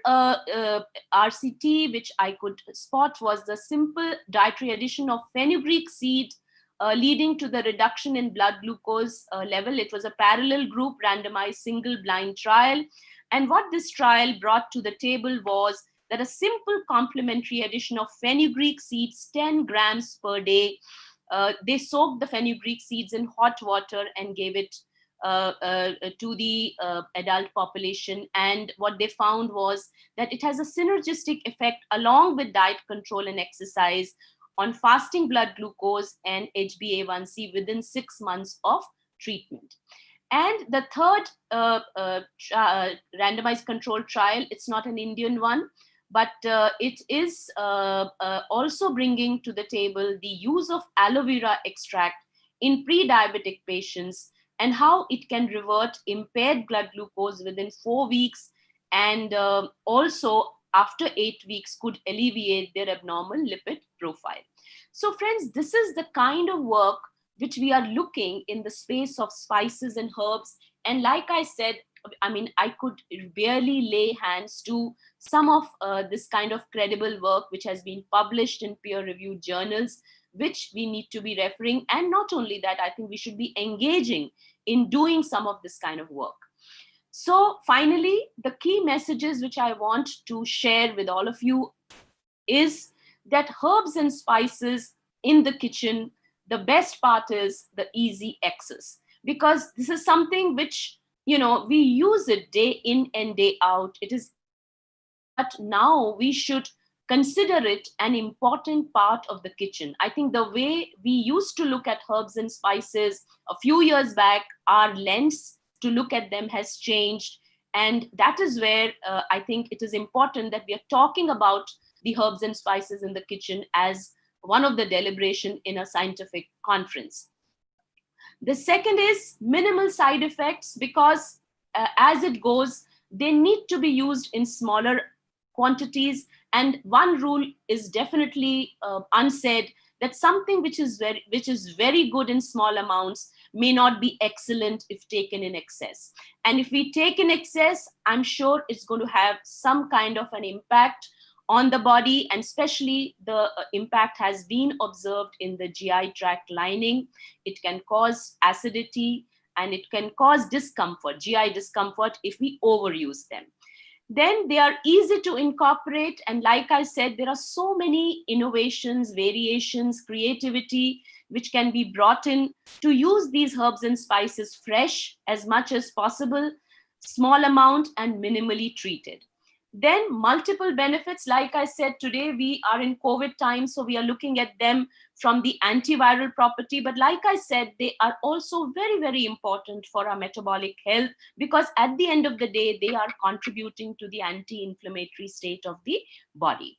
RCT which I could spot was the simple dietary addition of fenugreek seed, leading to the reduction in blood glucose level. It was a parallel group randomized single blind trial. And what this trial brought to the table was that a simple complementary addition of fenugreek seeds, 10 grams per day, they soaked the fenugreek seeds in hot water and gave it to the adult population. And what they found was that it has a synergistic effect along with diet control and exercise on fasting blood glucose and HbA1c within 6 months of treatment. And the third randomized controlled trial, it's not an Indian one, but it is also bringing to the table the use of aloe vera extract in pre-diabetic patients and how it can revert impaired blood glucose within 4 weeks, and also after 8 weeks could alleviate their abnormal lipid profile. So friends, this is the kind of work which we are looking in the space of spices and herbs. And like I said, I mean, I could barely lay hands to some of this kind of credible work which has been published in peer-reviewed journals, which we need to be referring. And not only that, I think we should be engaging in doing some of this kind of work. So finally, the key messages which I want to share with all of you is that herbs and spices in the kitchen, the best part is the easy access, because this is something which, you know, we use it day in and day out. It is, but now we should consider it an important part of the kitchen. I think the way we used to look at herbs and spices a few years back, our lens to look at them has changed. And that is where I think it is important that we are talking about the herbs and spices in the kitchen as one of the deliberation in a scientific conference. The second is minimal side effects, because as it goes, they need to be used in smaller quantities. And one rule is definitely unsaid, that something which is very good in small amounts may not be excellent if taken in excess. And if we take in excess, I'm sure it's going to have some kind of an impact on the body, and especially the impact has been observed in the GI tract lining. It can cause acidity and it can cause discomfort, GI discomfort, if we overuse them. Then they are easy to incorporate. And like I said, there are so many innovations, variations, creativity, which can be brought in to use these herbs and spices fresh as much as possible, small amount and minimally treated. Then multiple benefits. Like I said, today we are in COVID times, so we are looking at them from the antiviral property. But like I said, they are also very, very important for our metabolic health, because at the end of the day, they are contributing to the anti-inflammatory state of the body.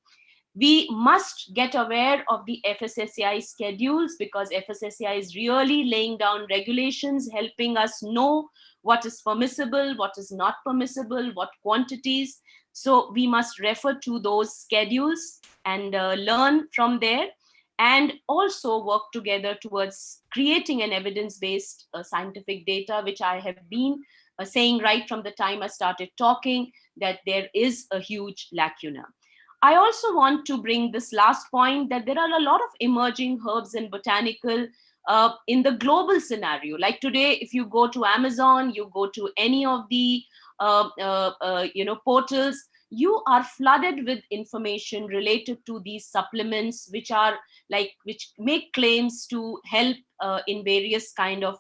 We must get aware of the FSSAI schedules, because FSSAI is really laying down regulations, helping us know what is permissible, what is not permissible, what quantities. So we must refer to those schedules and learn from there, and also work together towards creating an evidence-based scientific data, which I have been saying right from the time I started talking, that there is a huge lacuna. I also want to bring this last point, that there are a lot of emerging herbs and botanical in the global scenario. Like today, if you go to Amazon, you go to any of the portals, you are flooded with information related to these supplements, which make claims to help in various kind of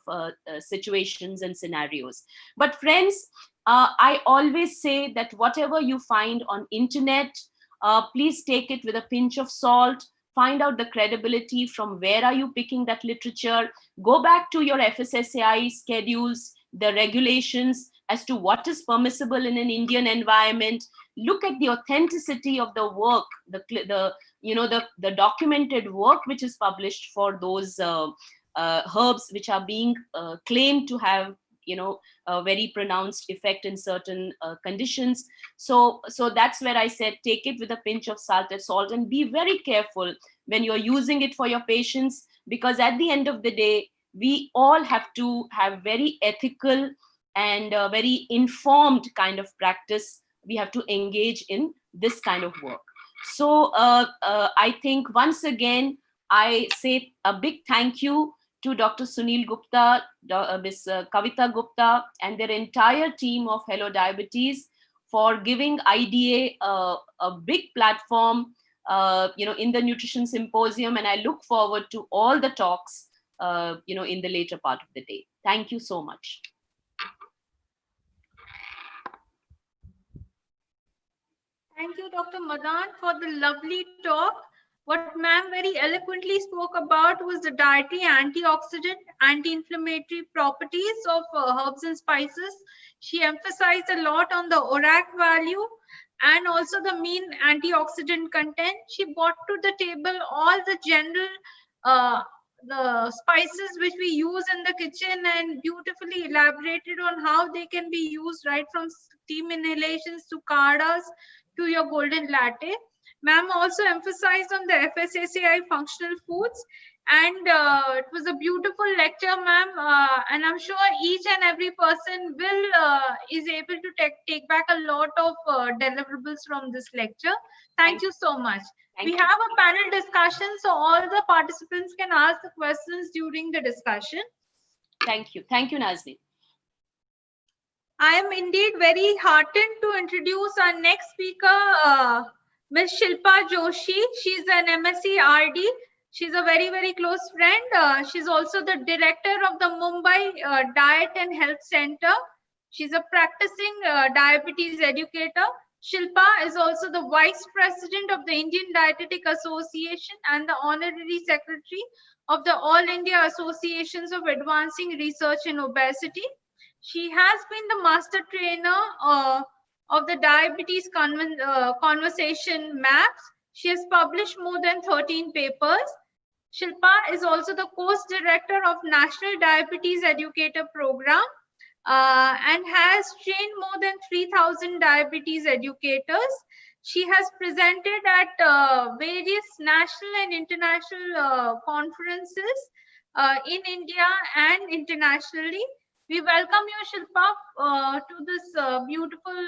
situations and scenarios. But friends, I always say that whatever you find on internet, please take it with a pinch of salt. Find out the credibility, from where are you picking that literature. Go back to your FSSAI schedules, the regulations as to what is permissible in an Indian environment. Look at the authenticity of the work, the documented work which is published for those herbs which are being claimed to have a very pronounced effect in certain conditions. So that's where I said, take it with a pinch of salt, and be very careful when you're using it for your patients, because at the end of the day, we all have to have very ethical and very informed kind of practice. We have to engage in this kind of work. So I think once again, I say a big thank you to Dr. Sunil Gupta, Ms. Kavita Gupta, and their entire team of Hello Diabetes for giving IDA a big platform, in the Nutrition Symposium. And I look forward to all the talks, in the later part of the day. Thank you so much. Thank you, Dr. Madan, for the lovely talk. What ma'am very eloquently spoke about was the dietary antioxidant, anti-inflammatory properties of herbs and spices. She emphasized a lot on the ORAC value and also the mean antioxidant content. She brought to the table all the general the spices which we use in the kitchen and beautifully elaborated on how they can be used, right from steam inhalations to kadas to your golden latte. Ma'am also emphasized on the FSSAI functional foods, and it was a beautiful lecture, ma'am, and I'm sure each and every person will is able to take back a lot of deliverables from this lecture. Thank you so much. We have a panel discussion, so all the participants can ask the questions during the discussion. Thank you. Thank you, Nazneen. I am indeed very heartened to introduce our next speaker, Ms. Shilpa Joshi. She's an MSc RD. She's a very, very close friend. She's also the director of the Mumbai Diet and Health Center. She's a practicing diabetes educator. Shilpa is also the vice president of the Indian Dietetic Association and the honorary secretary of the All India Associations of Advancing Research in Obesity. She has been the master trainer of the diabetes conversation maps. She has published more than 13 papers. Shilpa is also the course director of National Diabetes Educator Program and has trained more than 3,000 diabetes educators. She has presented at various national and international conferences in India and internationally. We welcome you, Shilpa, to this beautiful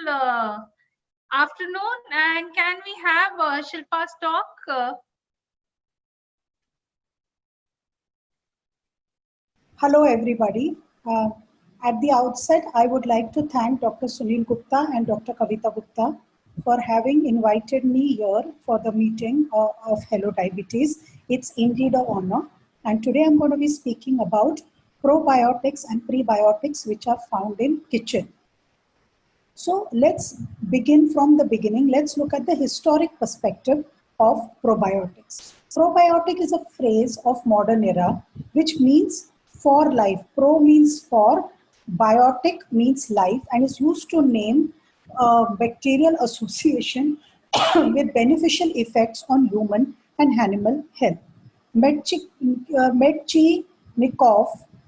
afternoon. And can we have Shilpa's talk? Hello, everybody. At the outset, I would like to thank Dr. Sunil Gupta and Dr. Kavita Gupta for having invited me here for the meeting of Hello Diabetes. It's indeed an honor. And today I'm going to be speaking about probiotics and prebiotics which are found in kitchen. So let's begin from the beginning. Let's look at the historic perspective of probiotics. Probiotic is a phrase of modern era which means for life. Pro means for, biotic means life, and is used to name bacterial association with beneficial effects on human and animal health. Medchnikov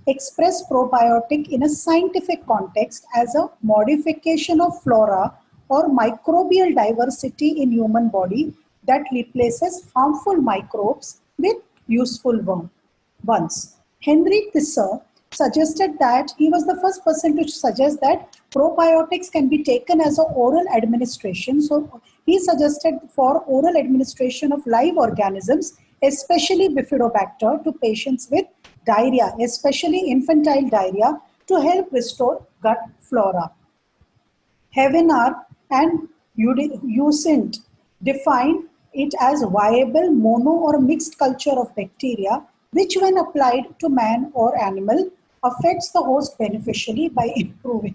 expressed probiotic in a scientific context as a modification of flora or microbial diversity in human body that replaces harmful microbes with useful ones. Henry Tisser suggested that he was the first person to suggest that probiotics can be taken as an oral administration. So he suggested for oral administration of live organisms, especially Bifidobacter, to patients with diarrhea, especially infantile diarrhea, to help restore gut flora. Hevenar and Ucint defined it as viable mono or mixed culture of bacteria, which when applied to man or animal affects the host beneficially by improving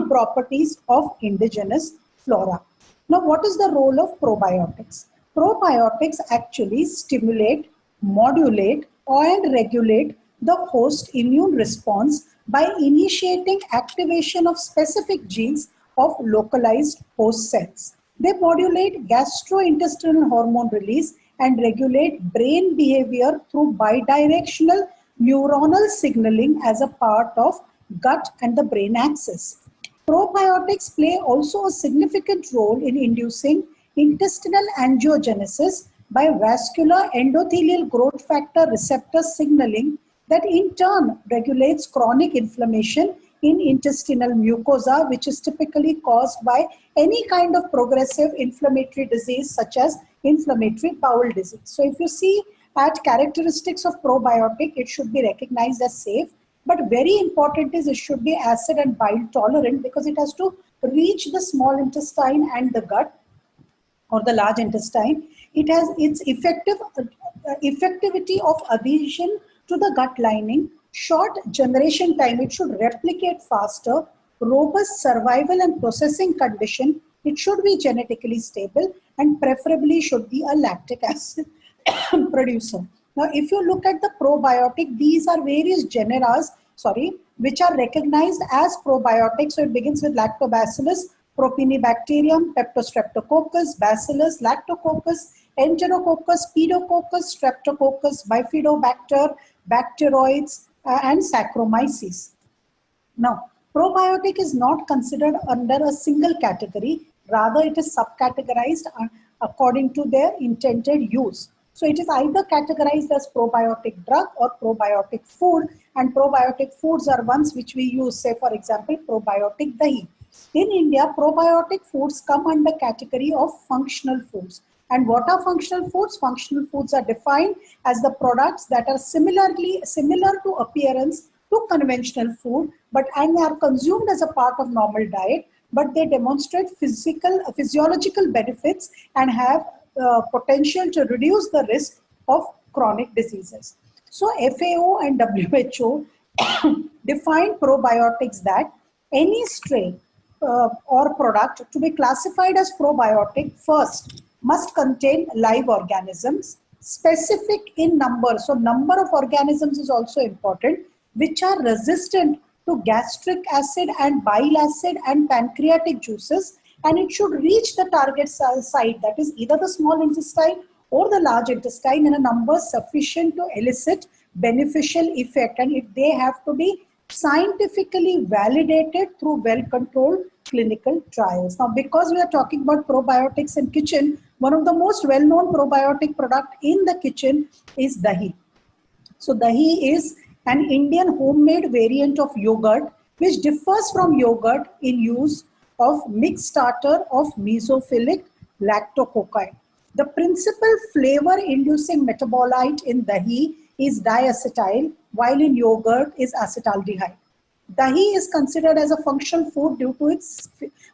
properties of indigenous flora. Now, what is the role of probiotics? Probiotics actually stimulate, modulate, and regulate the host immune response by initiating activation of specific genes of localized host cells. They modulate gastrointestinal hormone release and regulate brain behavior through bidirectional neuronal signaling as a part of gut and the brain axis. Probiotics play also a significant role in inducing intestinal angiogenesis by vascular endothelial growth factor receptor signaling that in turn regulates chronic inflammation in intestinal mucosa, which is typically caused by any kind of progressive inflammatory disease such as inflammatory bowel disease. So if you see at characteristics of probiotic, it should be recognized as safe, but very important is it should be acid and bile tolerant because it has to reach the small intestine and the gut or the large intestine. It has its effectivity of adhesion to the gut lining, short generation time, it should replicate faster, robust survival and processing condition, it should be genetically stable, and preferably should be a lactic acid producer. Now, if you look at the probiotic, these are various genera, which are recognized as probiotics. So it begins with Lactobacillus, Propionibacterium, Peptostreptococcus, Bacillus, Lactococcus, Enterococcus, Pedococcus, Streptococcus, Bifidobacter, Bacteroids, and Saccharomyces. Now, probiotic is not considered under a single category, rather it is subcategorized according to their intended use. So it is either categorized as probiotic drug or probiotic food, and probiotic foods are ones which we use, say for example, probiotic dahi. In India, probiotic foods come under category of functional foods. And what are functional foods? Functional foods are defined as the products that are similar to appearance to conventional food, and are consumed as a part of normal diet, but they demonstrate physiological benefits and have potential to reduce the risk of chronic diseases. So FAO and WHO define probiotics that any strain or product to be classified as probiotic first must contain live organisms specific in number. So number of organisms is also important, which are resistant to gastric acid and bile acid and pancreatic juices, and it should reach the target site, that is either the small intestine or the large intestine, in a number sufficient to elicit beneficial effect, and they have to be scientifically validated through well-controlled clinical trials. Now, because we are talking about probiotics in kitchen, one of the most well-known probiotic product in the kitchen is dahi. So dahi is an Indian homemade variant of yogurt, which differs from yogurt in use of mixed starter of mesophilic lactococci. The principal flavor-inducing metabolite in dahi is diacetyl, while in yogurt is acetaldehyde. Dahi is considered as a functional food due to its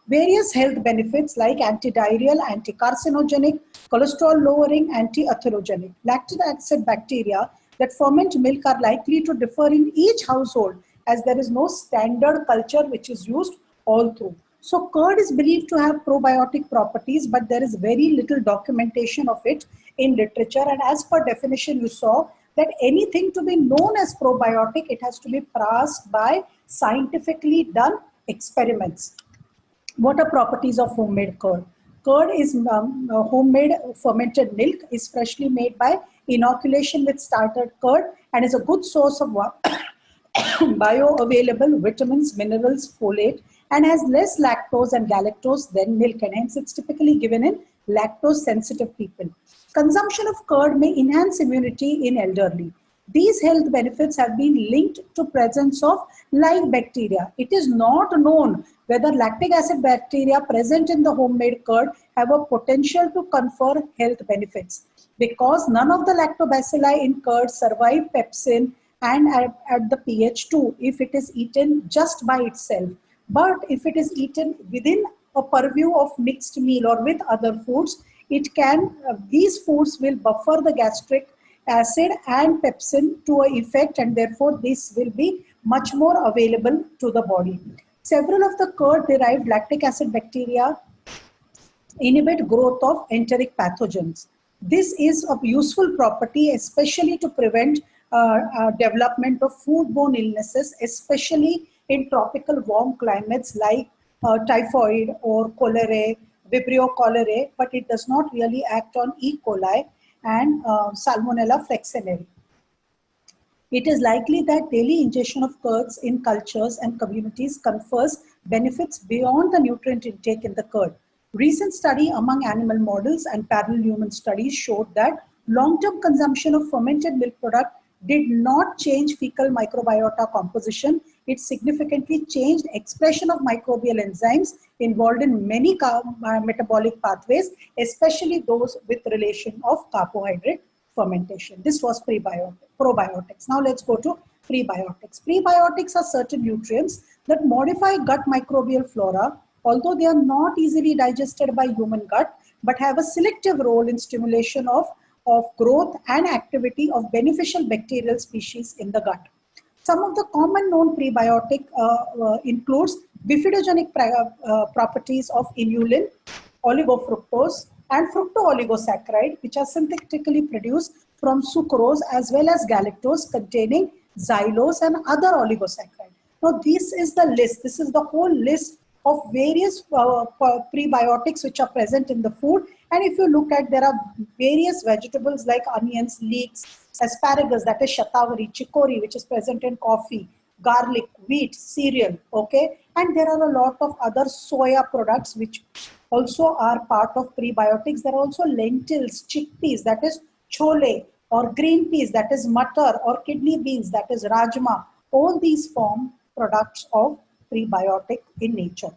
various health benefits like antidiarrheal, anti-carcinogenic, cholesterol-lowering, anti-atherogenic. Lactic acid bacteria that ferment milk are likely to differ in each household, as there is no standard culture which is used all through. So curd is believed to have probiotic properties, but there is very little documentation of it in literature. And as per definition, you saw that anything to be known as probiotic, it has to be passed by scientifically done experiments. What are properties of homemade curd? Curd is homemade fermented milk, is freshly made by inoculation with starter curd, and is a good source of bioavailable vitamins, minerals, folate, and has less lactose and galactose than milk, and hence it's typically given in lactose sensitive people. Consumption of curd may enhance immunity in elderly. These health benefits have been linked to presence of live bacteria. It is not known whether lactic acid bacteria present in the homemade curd have a potential to confer health benefits, because none of the lactobacilli in curd survive pepsin and at the pH 2 if it is eaten just by itself. But if it is eaten within a purview of mixed meal or with other foods, it can, these foods will buffer the gastric acid and pepsin to an effect, and therefore this will be much more available to the body. Several of the curd derived lactic acid bacteria inhibit growth of enteric pathogens. This is a useful property, especially to prevent development of foodborne illnesses, especially in tropical warm climates like typhoid or cholera, Vibrio cholerae, but it does not really act on E. coli and Salmonella flexneri. It is likely that daily ingestion of curds in cultures and communities confers benefits beyond the nutrient intake in the curd. Recent study among animal models and parallel human studies showed that long-term consumption of fermented milk product did not change fecal microbiota composition. It significantly changed expression of microbial enzymes involved in many metabolic pathways, especially those with relation of carbohydrate fermentation. This was probiotics. Now let's go to prebiotics. Prebiotics are certain nutrients that modify gut microbial flora, although they are not easily digested by human gut, but have a selective role in stimulation of growth and activity of beneficial bacterial species in the gut. Some of the common known prebiotic includes bifidogenic properties of inulin, oligofructose, and fructooligosaccharides, which are synthetically produced from sucrose, as well as galactose containing xylose and other oligosaccharides. Now, this is the list. This is the whole list of various prebiotics which are present in the food. And if you look at, there are various vegetables like onions, leeks, asparagus, that is shatavari, chicory, which is present in coffee, garlic, wheat, cereal, okay? And there are a lot of other soya products which also are part of prebiotics. There are also lentils, chickpeas, that is chole, or green peas, that is matar, or kidney beans, that is rajma. All these form products of prebiotic in nature.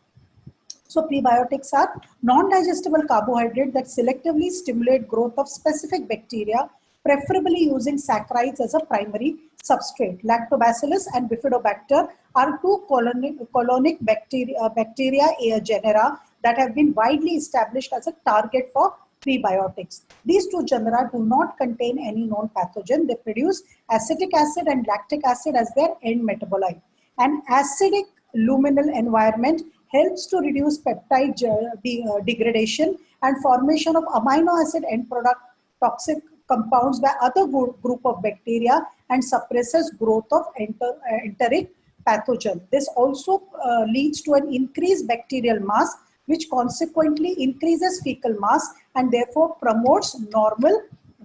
So prebiotics are non-digestible carbohydrate that selectively stimulate growth of specific bacteria, preferably using saccharides as a primary substrate. Lactobacillus and Bifidobacter are two colonic bacteria genera that have been widely established as a target for prebiotics. These two genera do not contain any known pathogen. They produce acetic acid and lactic acid as their end metabolite. An acidic luminal environment helps to reduce peptide degradation and formation of amino acid end product toxic compounds by other group of bacteria and suppresses growth of enteric pathogen. This also leads to an increased bacterial mass, which consequently increases fecal mass and therefore promotes normal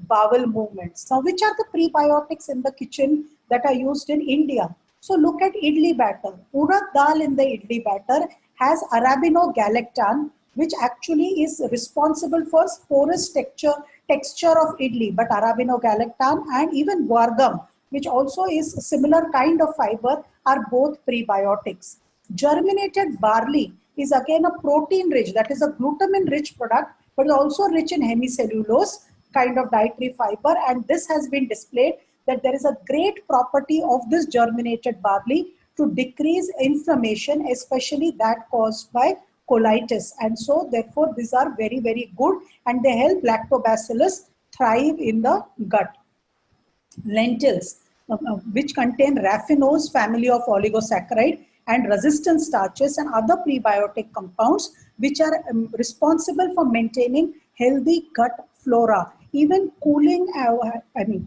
bowel movements. Now, which are the prebiotics in the kitchen that are used in India? So look at idli batter. Urad dal in the idli batter has arabinogalactan, which actually is responsible for porous texture of idli. But arabinogalactan and even guargam, which also is a similar kind of fiber, are both prebiotics. Germinated barley is again a protein rich, that is a glutamin rich product, but also rich in hemicellulose kind of dietary fiber. And this has been displayed that there is a great property of this germinated barley to decrease inflammation, especially that caused by colitis. And so therefore these are very, very good, and they help lactobacillus thrive in the gut. Lentils, which contain raffinose family of oligosaccharide and resistant starches and other prebiotic compounds, which are responsible for maintaining healthy gut flora. Even cooling,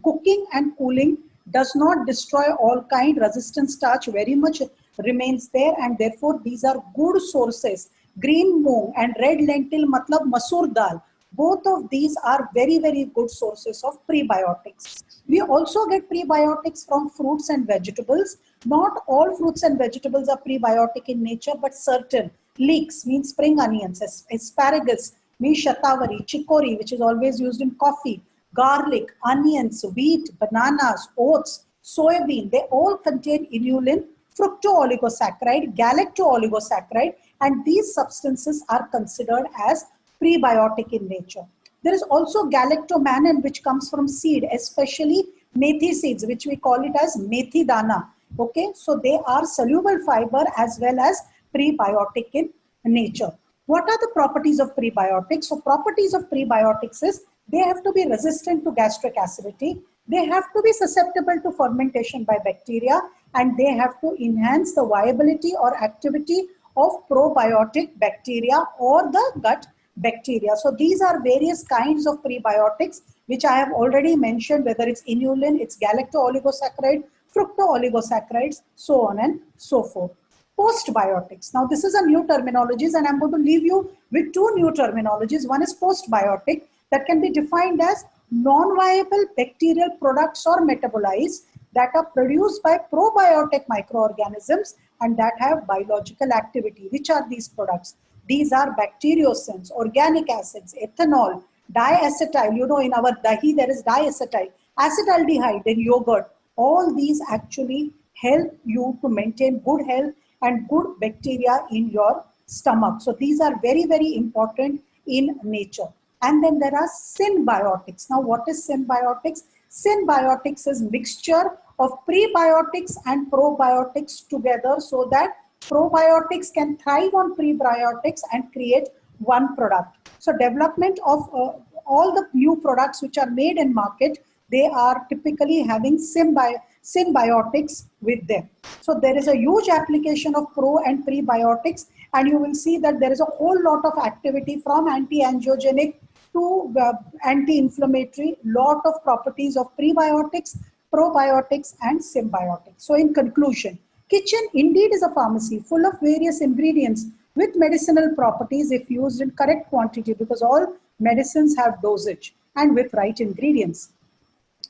cooking and cooling does not destroy all kind. Resistant starch very much remains there, and therefore these are good sources. Green moong and red lentil, matlab masoor dal, both of these are very, very good sources of prebiotics. We also get prebiotics from fruits and vegetables. Not all fruits and vegetables are prebiotic in nature, but certain. Leeks means spring onions, asparagus means shatavari, chicory, which is always used in coffee, garlic, onions, wheat, bananas, oats, soybean, they all contain inulin, fructooligosaccharide, galactooligosaccharide, and these substances are considered as prebiotic in nature. There is also galactomannan, which comes from seed, especially methi seeds, which we call it as methi dana. Okay, so they are soluble fiber as well as prebiotic in nature. What are the properties of prebiotics? So properties of prebiotics is they have to be resistant to gastric acidity, they have to be susceptible to fermentation by bacteria, and they have to enhance the viability or activity of probiotic bacteria or the gut bacteria. So these are various kinds of prebiotics which I have already mentioned, whether it's inulin, it's galactooligosaccharides, fructooligosaccharides, so on and so forth. Postbiotics. Now this is a new terminologies, and I'm going to leave you with two new terminologies. One is postbiotic, that can be defined as non-viable bacterial products or metabolites that are produced by probiotic microorganisms and that have biological activity. Which are these products? These are bacteriocins, organic acids, ethanol, diacetyl. You know, in our dahi there is diacetyl, acetaldehyde in yogurt. All these actually help you to maintain good health and good bacteria in your stomach. So these are very, very important in nature. And then there are synbiotics. Now what is synbiotics? Synbiotics is mixture of prebiotics and probiotics together so that probiotics can thrive on prebiotics and create one product. So development of all the new products which are made in market, they are typically having synbiotics with them. So there is a huge application of pro and prebiotics, and you will see that there is a whole lot of activity from anti-angiogenic to anti-inflammatory, lot of properties of prebiotics, probiotics and symbiotics. So in conclusion, kitchen indeed is a pharmacy full of various ingredients with medicinal properties if used in correct quantity, because all medicines have dosage, and with right ingredients.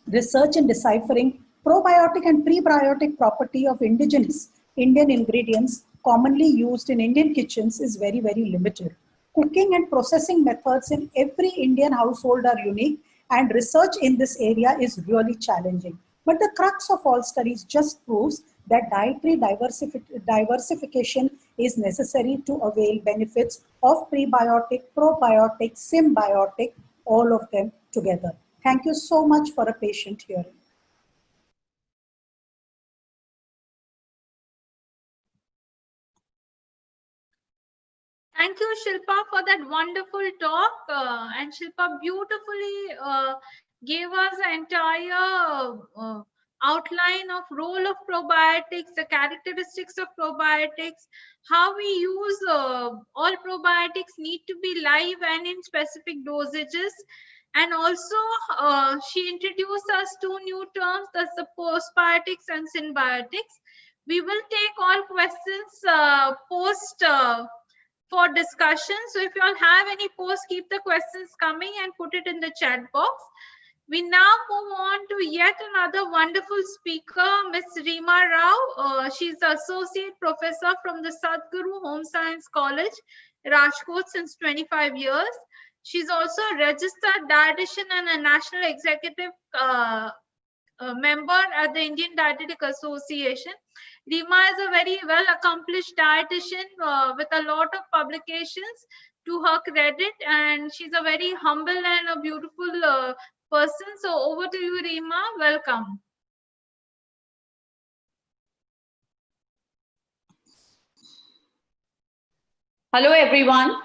Research in deciphering probiotic and prebiotic property of indigenous Indian ingredients commonly used in Indian kitchens is very, very limited. Cooking and processing methods in every Indian household are unique, and research in this area is really challenging. But the crux of all studies just proves that dietary diversification is necessary to avail benefits of prebiotic, probiotic, symbiotic, all of them together. Thank you so much for a patient hearing. Thank you, Shilpa, for that wonderful talk. And Shilpa beautifully gave us the entire outline of role of probiotics, the characteristics of probiotics, how we use all probiotics need to be live and in specific dosages. And also she introduced us two new terms, that's the postbiotics and symbiotics. We will take all questions post for discussion. So if you all have any posts, keep the questions coming and put it in the chat box. We now move on to yet another wonderful speaker, Ms. Reema Rao. She's the Associate Professor from the Sadhguru Home Science College, Rajkot, since 25 years. She's also a registered dietitian and a national executive member at the Indian Dietetic Association. Reema is a very well accomplished dietitian with a lot of publications to her credit, and she's a very humble and a beautiful person. So over to you, Reema. Welcome. Hello, everyone.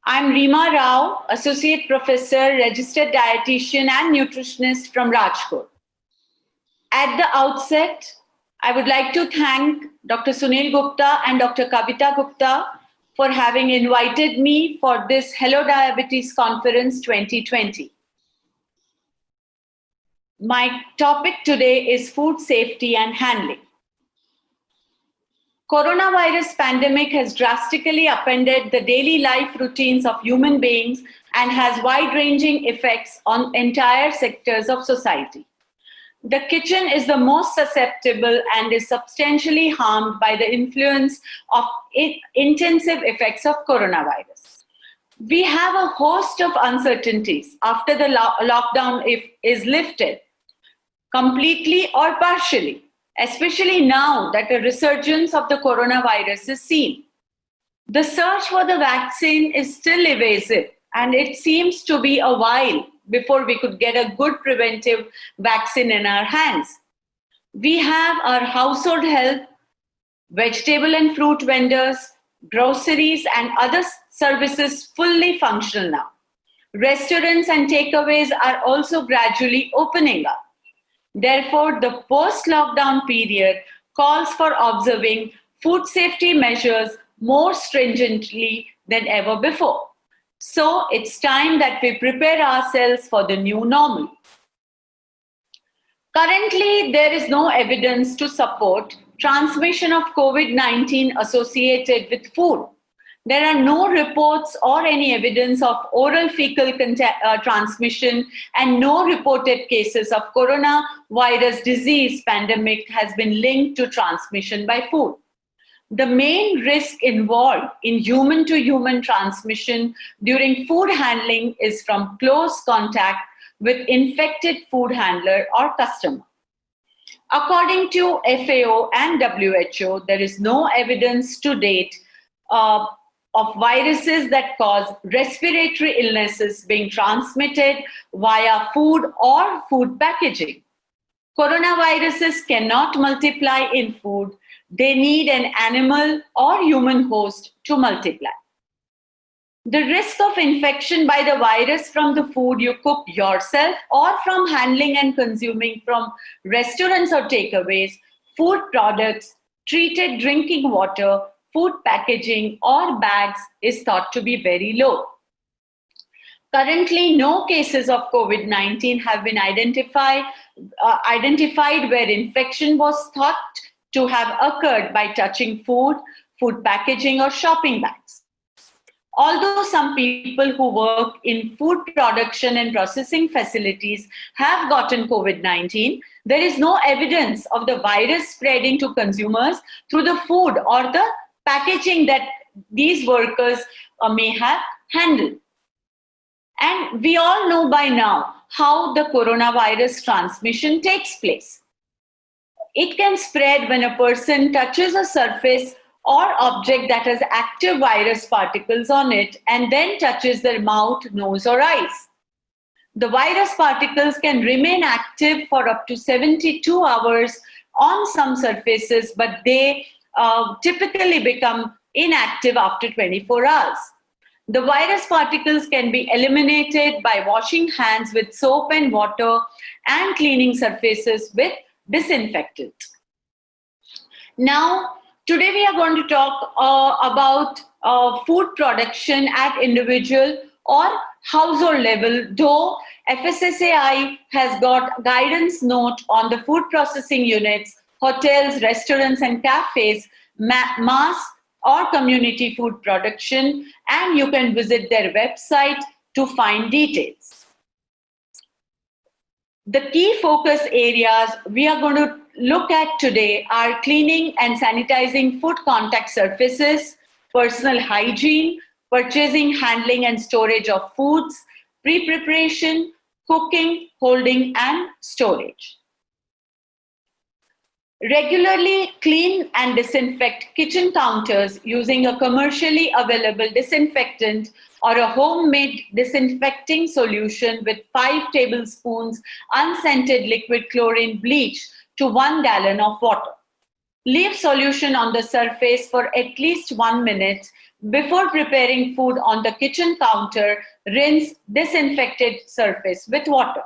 I'm Reema Rao, Associate Professor, Registered Dietitian and Nutritionist from Rajkot. At the outset, I would like to thank Dr. Sunil Gupta and Dr. Kavita Gupta for having invited me for this Hello Diabetes Conference 2020. My topic today is food safety and handling. Coronavirus pandemic has drastically upended the daily life routines of human beings and has wide-ranging effects on entire sectors of society. The kitchen is the most susceptible and is substantially harmed by the influence of intensive effects of coronavirus. We have a host of uncertainties after the lockdown is lifted, completely or partially, especially now that a resurgence of the coronavirus is seen. The search for the vaccine is still evasive, and it seems to be a while before we could get a good preventive vaccine in our hands. We have our household help, vegetable and fruit vendors, groceries, and other services fully functional now. Restaurants and takeaways are also gradually opening up. Therefore, the post-lockdown period calls for observing food safety measures more stringently than ever before. So it's time that we prepare ourselves for the new normal. Currently, there is no evidence to support transmission of COVID-19 associated with food. There are no reports or any evidence of oral fecal transmission, and no reported cases of coronavirus disease pandemic has been linked to transmission by food. The main risk involved in human-to-human transmission during food handling is from close contact with infected food handler or customer. According to FAO and WHO, there is no evidence to date of viruses that cause respiratory illnesses being transmitted via food or food packaging. Coronaviruses cannot multiply in food. They need an animal or human host to multiply. The risk of infection by the virus from the food you cook yourself or from handling and consuming from restaurants or takeaways, food products, treated drinking water, food packaging or bags is thought to be very low. Currently, no cases of COVID-19 have been identified where infection was thought to have occurred by touching food, food packaging, or shopping bags. Although some people who work in food production and processing facilities have gotten COVID-19, there is no evidence of the virus spreading to consumers through the food or the packaging that these workers may have handled. And we all know by now how the coronavirus transmission takes place. It can spread when a person touches a surface or object that has active virus particles on it and then touches their mouth, nose, or eyes. The virus particles can remain active for up to 72 hours on some surfaces, but they typically become inactive after 24 hours. The virus particles can be eliminated by washing hands with soap and water and cleaning surfaces with disinfectant. Now, today we are going to talk about food production at individual or household level, though FSSAI has got guidance note on the food processing units, hotels, restaurants and cafes, mass or community food production, and you can visit their website to find details. The key focus areas we are going to look at today are cleaning and sanitizing food contact surfaces, personal hygiene, purchasing, handling and storage of foods, pre-preparation, cooking, holding and storage. Regularly clean and disinfect kitchen counters using a commercially available disinfectant or a homemade disinfecting solution with 5 tablespoons unscented liquid chlorine bleach to 1 gallon of water. Leave solution on the surface for at least 1 minute. Before preparing food on the kitchen counter, rinse disinfected surface with water.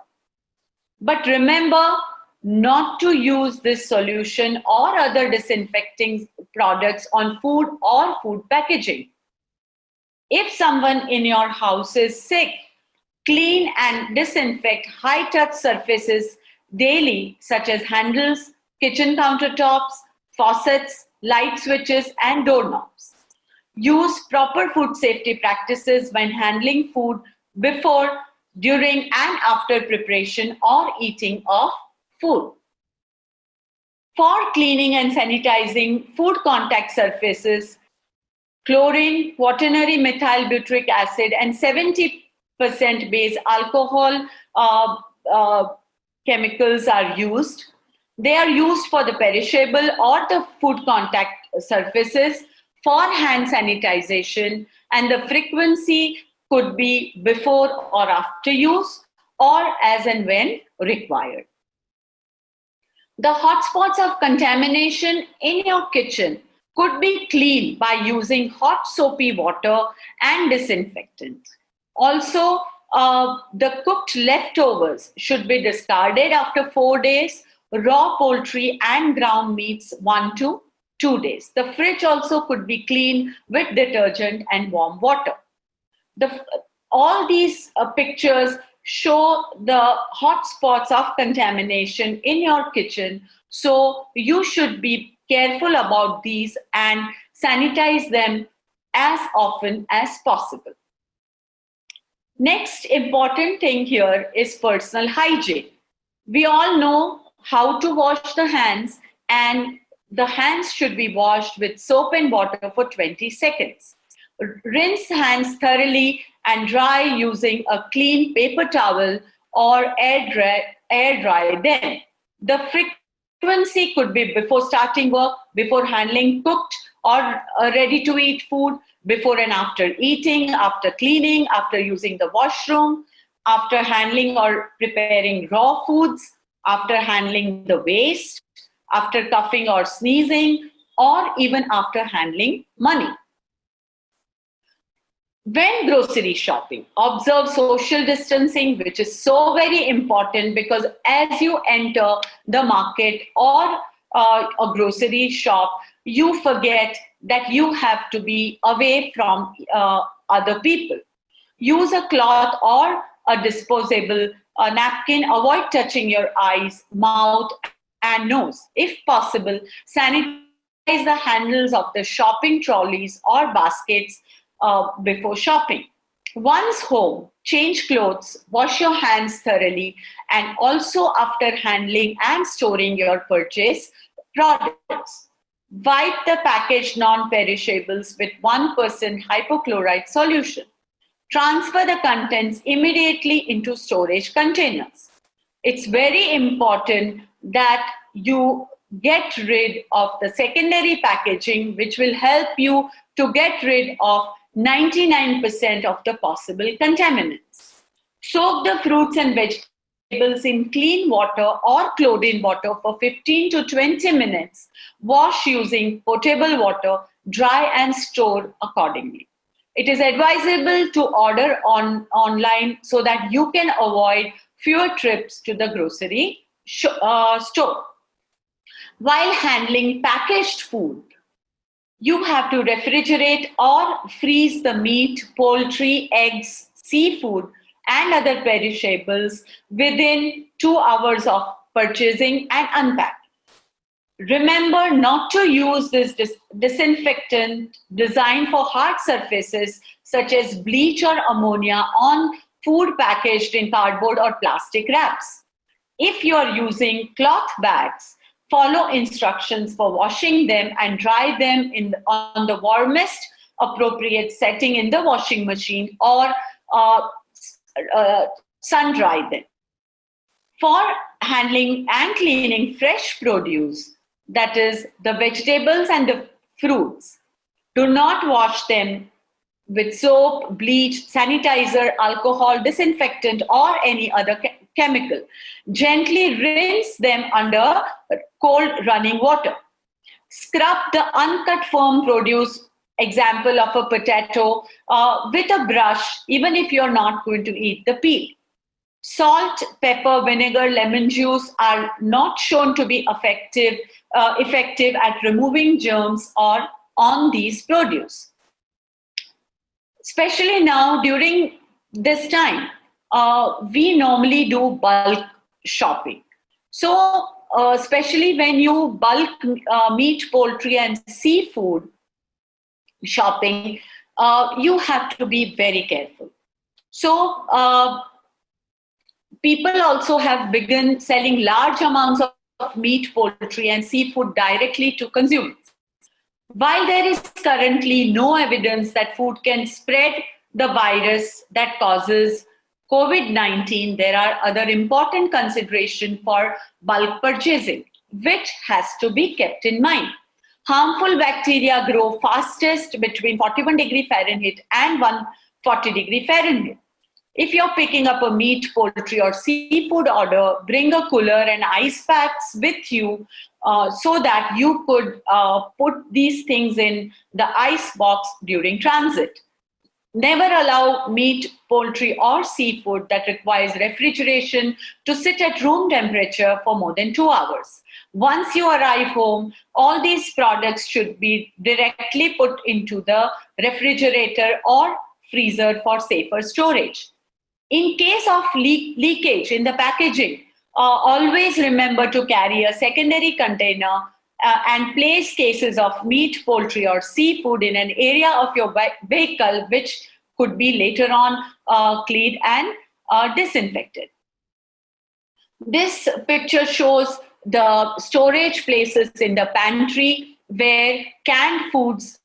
But remember not to use this solution or other disinfecting products on food or food packaging. If someone in your house is sick, clean and disinfect high-touch surfaces daily, such as handles, kitchen countertops, faucets, light switches, and doorknobs. Use proper food safety practices when handling food before, during, and after preparation or eating of food. For cleaning and sanitizing food contact surfaces, chlorine, quaternary methyl butyric acid, and 70% base alcohol chemicals are used. They are used for the perishable or the food contact surfaces for hand sanitization, and the frequency could be before or after use or as and when required. The hotspots of contamination in your kitchen could be cleaned by using hot soapy water and disinfectant. Also, the cooked leftovers should be discarded after 4 days, raw poultry and ground meats 1 to 2 days. The fridge also could be cleaned with detergent and warm water. All these pictures show the hot spots of contamination in your kitchen. So you should be careful about these and sanitize them as often as possible. Next important thing here is personal hygiene. We all know how to wash the hands, and the hands should be washed with soap and water for 20 seconds. Rinse hands thoroughly and dry using a clean paper towel or air dry them. The frequency could be before starting work, before handling cooked or ready to eat food, before and after eating, after cleaning, after using the washroom, after handling or preparing raw foods, after handling the waste, after coughing or sneezing, or even after handling money. When grocery shopping, observe social distancing, which is so very important, because as you enter the market or a grocery shop, you forget that you have to be away from other people. Use a cloth or a disposable napkin. Avoid touching your eyes, mouth, and nose. If possible, sanitize the handles of the shopping trolleys or baskets before shopping. Once home, change clothes, wash your hands thoroughly, and also after handling and storing your purchase products. Wipe the packaged non-perishables with 1% hypochlorite solution. Transfer the contents immediately into storage containers. It's very important that you get rid of the secondary packaging, which will help you to get rid of 99% of the possible contaminants. Soak the fruits and vegetables in clean water or chlorine water for 15 to 20 minutes. Wash using potable water, dry and store accordingly. It is advisable to order online so that you can avoid fewer trips to the grocery store. While handling packaged food, you have to refrigerate or freeze the meat, poultry, eggs, seafood, and other perishables within 2 hours of purchasing and unpacking. Remember not to use this disinfectant designed for hard surfaces such as bleach or ammonia on food packaged in cardboard or plastic wraps. If you are using cloth bags, follow instructions for washing them and dry them on the warmest appropriate setting in the washing machine or sun dry them. For handling and cleaning fresh produce, that is the vegetables and the fruits, do not wash them with soap, bleach, sanitizer, alcohol, disinfectant, or any other chemical. Gently rinse them under cold running water. Scrub the uncut firm produce, example of a potato, with a brush, even if you're not going to eat the peel. Salt, pepper, vinegar, lemon juice are not shown to be effective at removing germs or on these produce. Especially now during this time, we normally do bulk shopping. So especially when you bulk meat, poultry and seafood shopping, you have to be very careful. So people also have begun selling large amounts of meat, poultry and seafood directly to consumers. While there is currently no evidence that food can spread the virus that causes COVID-19, there are other important considerations for bulk purchasing, which has to be kept in mind. Harmful bacteria grow fastest between 41 degrees Fahrenheit and 140 degrees Fahrenheit. If you're picking up a meat, poultry or seafood order, bring a cooler and ice packs with you so that you could put these things in the ice box during transit. Never allow meat, poultry or seafood that requires refrigeration to sit at room temperature for more than 2 hours. Once you arrive home, all these products should be directly put into the refrigerator or freezer for safer storage. In case of leakage in the packaging, always remember to carry a secondary container and place cases of meat, poultry or seafood in an area of your vehicle which could be later on cleaned and disinfected. This picture shows the storage places in the pantry where canned foods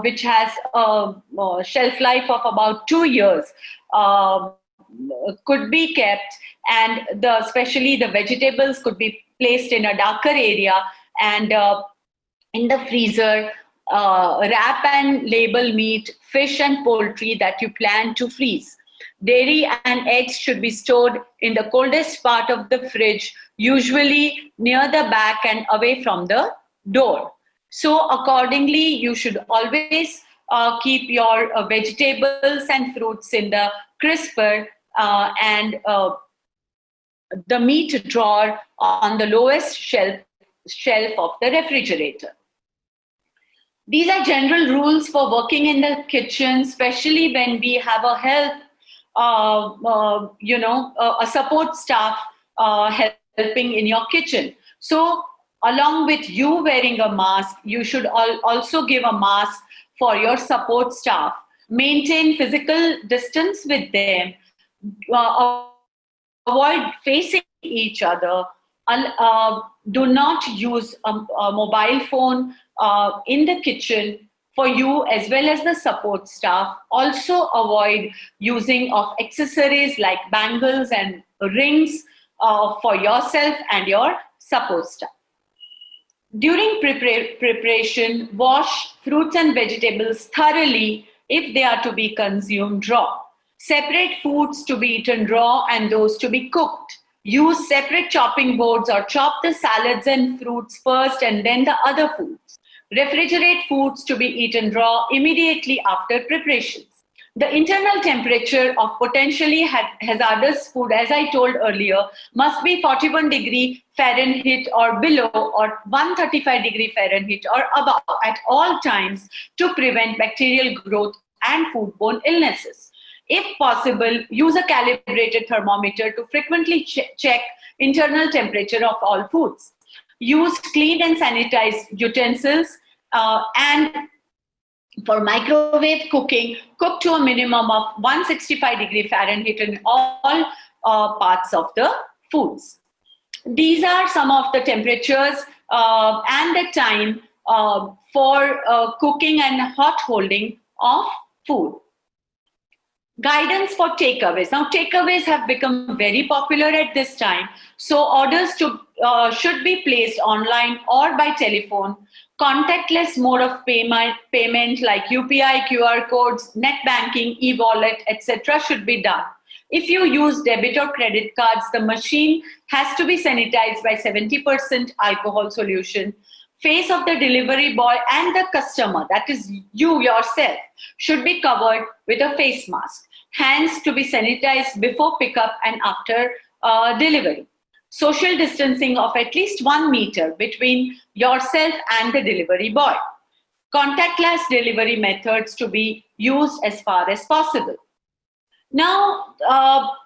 which has a shelf life of about 2 years could be kept, and especially the vegetables could be placed in a darker area, and in the freezer wrap and label meat, fish and poultry that you plan to freeze. Dairy and eggs should be stored in the coldest part of the fridge, usually near the back and away from the door. So accordingly, you should always keep your vegetables and fruits in the crisper and the meat drawer on the lowest shelf of the refrigerator. These are general rules for working in the kitchen, especially when we have a health, a support staff helping in your kitchen. So Along with you wearing a mask, you should also give a mask for your support staff. Maintain physical distance with them. Avoid facing each other. Do not use a mobile phone in the kitchen for you as well as the support staff. Also avoid using of accessories like bangles and rings for yourself and your support staff. During preparation, wash fruits and vegetables thoroughly if they are to be consumed raw. Separate foods to be eaten raw and those to be cooked. Use separate chopping boards or chop the salads and fruits first and then the other foods. Refrigerate foods to be eaten raw immediately after preparations. The internal temperature of potentially hazardous food, as I told earlier, must be 41 degree Fahrenheit or below or 135 degree Fahrenheit or above at all times to prevent bacterial growth and foodborne illnesses. If possible, use a calibrated thermometer to frequently check internal temperature of all foods. Use clean and sanitized utensils and for microwave cooking, cook to a minimum of 165 degree Fahrenheit in all parts of the foods. These are some of the temperatures and the time for cooking and hot holding of food. Guidance for takeaways. Now, takeaways have become very popular at this time. So orders should be placed online or by telephone. Contactless mode of payment like UPI, QR codes, net banking, e-wallet, etc. should be done. If you use debit or credit cards, the machine has to be sanitized by 70% alcohol solution. Face of the delivery boy and the customer, that is you yourself, should be covered with a face mask. Hands to be sanitized before pickup and after delivery. Social distancing of at least 1 meter between yourself and the delivery boy. Contactless delivery methods to be used as far as possible. Now,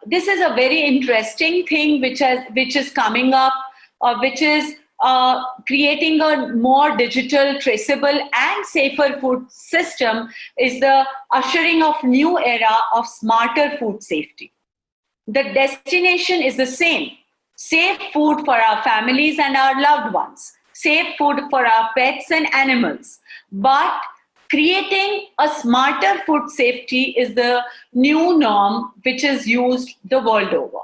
this is a very interesting thing which is coming up, which is creating a more digital, traceable and safer food system is the ushering of new era of smarter food safety. The destination is the same. Safe food for our families and our loved ones. Safe food for our pets and animals. But creating a smarter food safety is the new norm which is used the world over.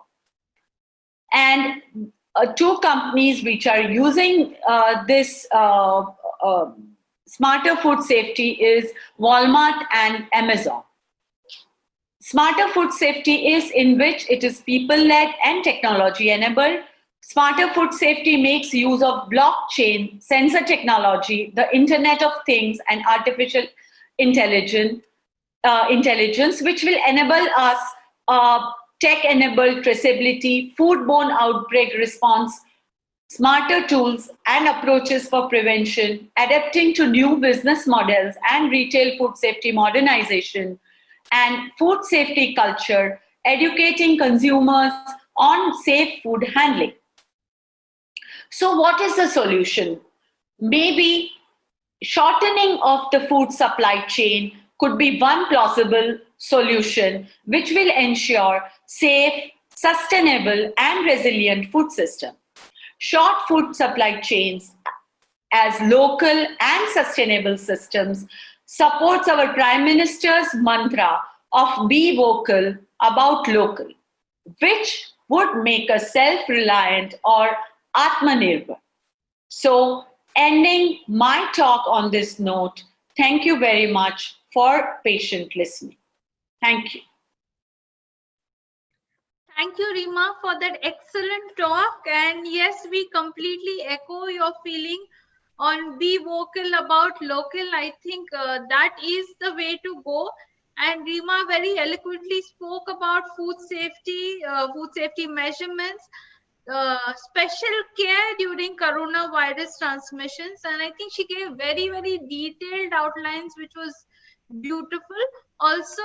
And two companies which are using this smarter food safety is Walmart and Amazon. Smarter food safety is in which it is people-led and technology-enabled. Smarter food safety makes use of blockchain, sensor technology, the Internet of Things, and artificial intelligence, which will enable us tech-enabled traceability, foodborne outbreak response, smarter tools and approaches for prevention, adapting to new business models and retail food safety modernization, and food safety culture, educating consumers on safe food handling. So what is the solution? Maybe shortening of the food supply chain could be one plausible solution which will ensure safe, sustainable and resilient food system. Short food supply chains as local and sustainable systems supports our Prime Minister's mantra of be vocal about local, which would make us self-reliant or Atmanirbhar. So, ending my talk on this note, thank you very much for patient listening. Thank you. Thank you, Rima, for that excellent talk. And yes, we completely echo your feeling on be vocal about local. I think that is the way to go. And Rima very eloquently spoke about food safety measurements, special care during coronavirus transmissions. And I think she gave very, very detailed outlines, which was beautiful. Also,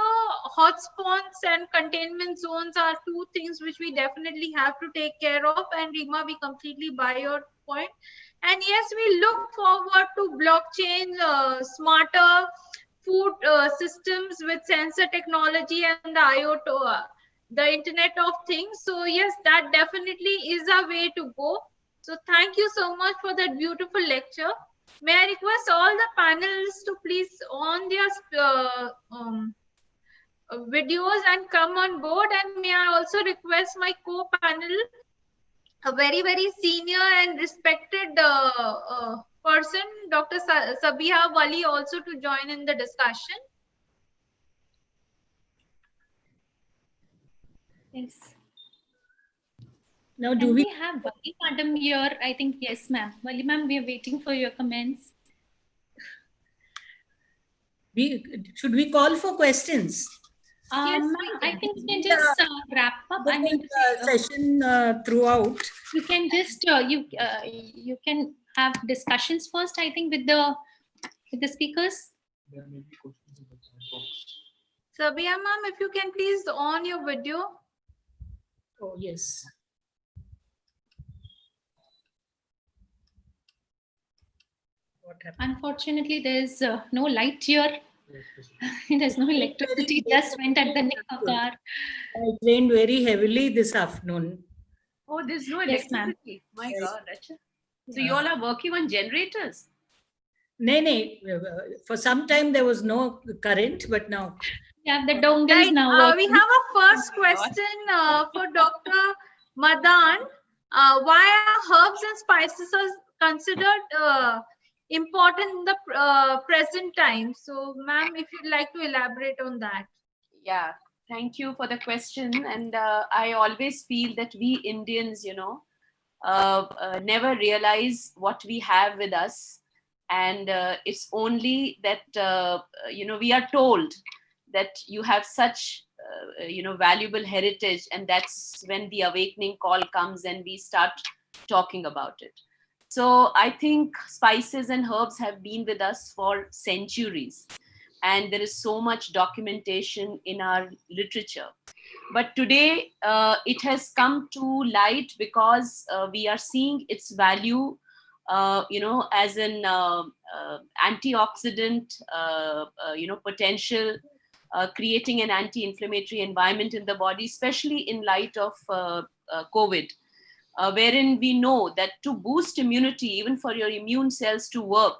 hotspots and containment zones are two things which we definitely have to take care of. And Rima, we completely buy your point. And yes, we look forward to blockchain, smarter food systems with sensor technology and the IoT, the Internet of Things. So yes, that definitely is a way to go. So thank you so much for that beautiful lecture. May I request all the panelists to please on their videos and come on board, and may I also request my co-panel, a very senior and respected person, Dr. Sabiha Wali, also to join in the discussion. Yes. Now, do we have Wali madam here? I think yes, ma'am. Wali ma'am, we are waiting for your comments. Should we call for questions? Yes, I think we can just wrap up. I mean, session throughout. You can just you can have discussions first. I think with the speakers. Sabiha ma'am, if you can please on your video. Oh yes. Unfortunately, there's no light here. There's no electricity. Just went at the nick of the hour. It rained very heavily this afternoon. Oh, there's no Yes, ma'am. electricity. My God, Acha. So you all are working on generators? No. For some time there was no current, but now. Yeah, the dongles Right. now. We have a first question for Dr. Madan. Why are herbs and spices are considered important in the present time? So, ma'am, if you'd like to elaborate on that. Yeah, thank you for the question. And I always feel that we Indians, never realize what we have with us. And it's only that, we are told that you have such, valuable heritage. And that's when the awakening call comes and we start talking about it. So I think spices and herbs have been with us for centuries. And there is so much documentation in our literature. But today it has come to light because we are seeing its value, as an antioxidant, potential, creating an anti-inflammatory environment in the body, especially in light of COVID, wherein we know that to boost immunity, even for your immune cells to work,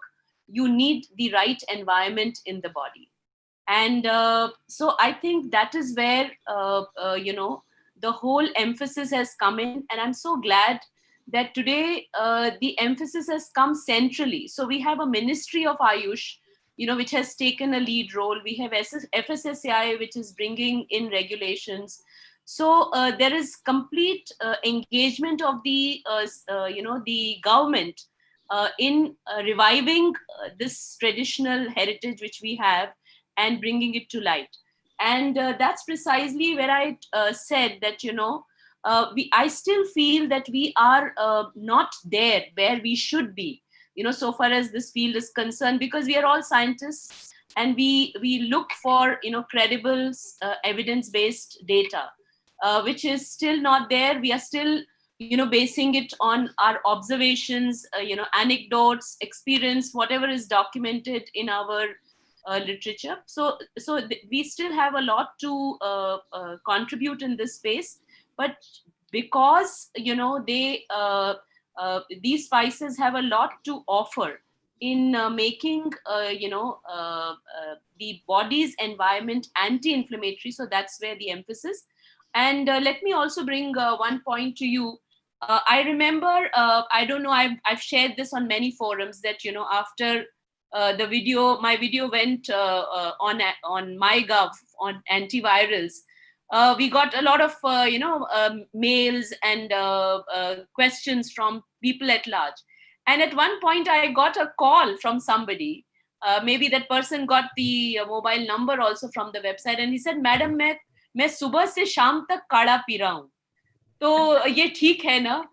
you need the right environment in the body. And so I think that is where, the whole emphasis has come in. And I'm so glad that today the emphasis has come centrally. So we have a Ministry of Ayush, which has taken a lead role. We have FSSAI, which is bringing in regulations. So there is complete engagement of the, the government in reviving this traditional heritage which we have and bringing it to light. And that's precisely where I said that, I still feel that we are not there where we should be, so far as this field is concerned, because we are all scientists and we look for, credible evidence-based data, which is still not there. We are still, basing it on our observations, anecdotes, experience, whatever is documented in our literature. So we still have a lot to contribute in this space, but because these spices have a lot to offer in making the body's environment anti-inflammatory. So that's where the emphasis. And let me also bring one point to you. I remember, I don't know, I've shared this on many forums that, after my video went on MyGov on antivirals, we got a lot of, mails and questions from people at large. And at one point I got a call from somebody, maybe that person got the mobile number also from the website, and he said, "Madam, मैं सुबह से शाम तक काढ़ा P रहा हूँ, तो ये ठीक है ना?"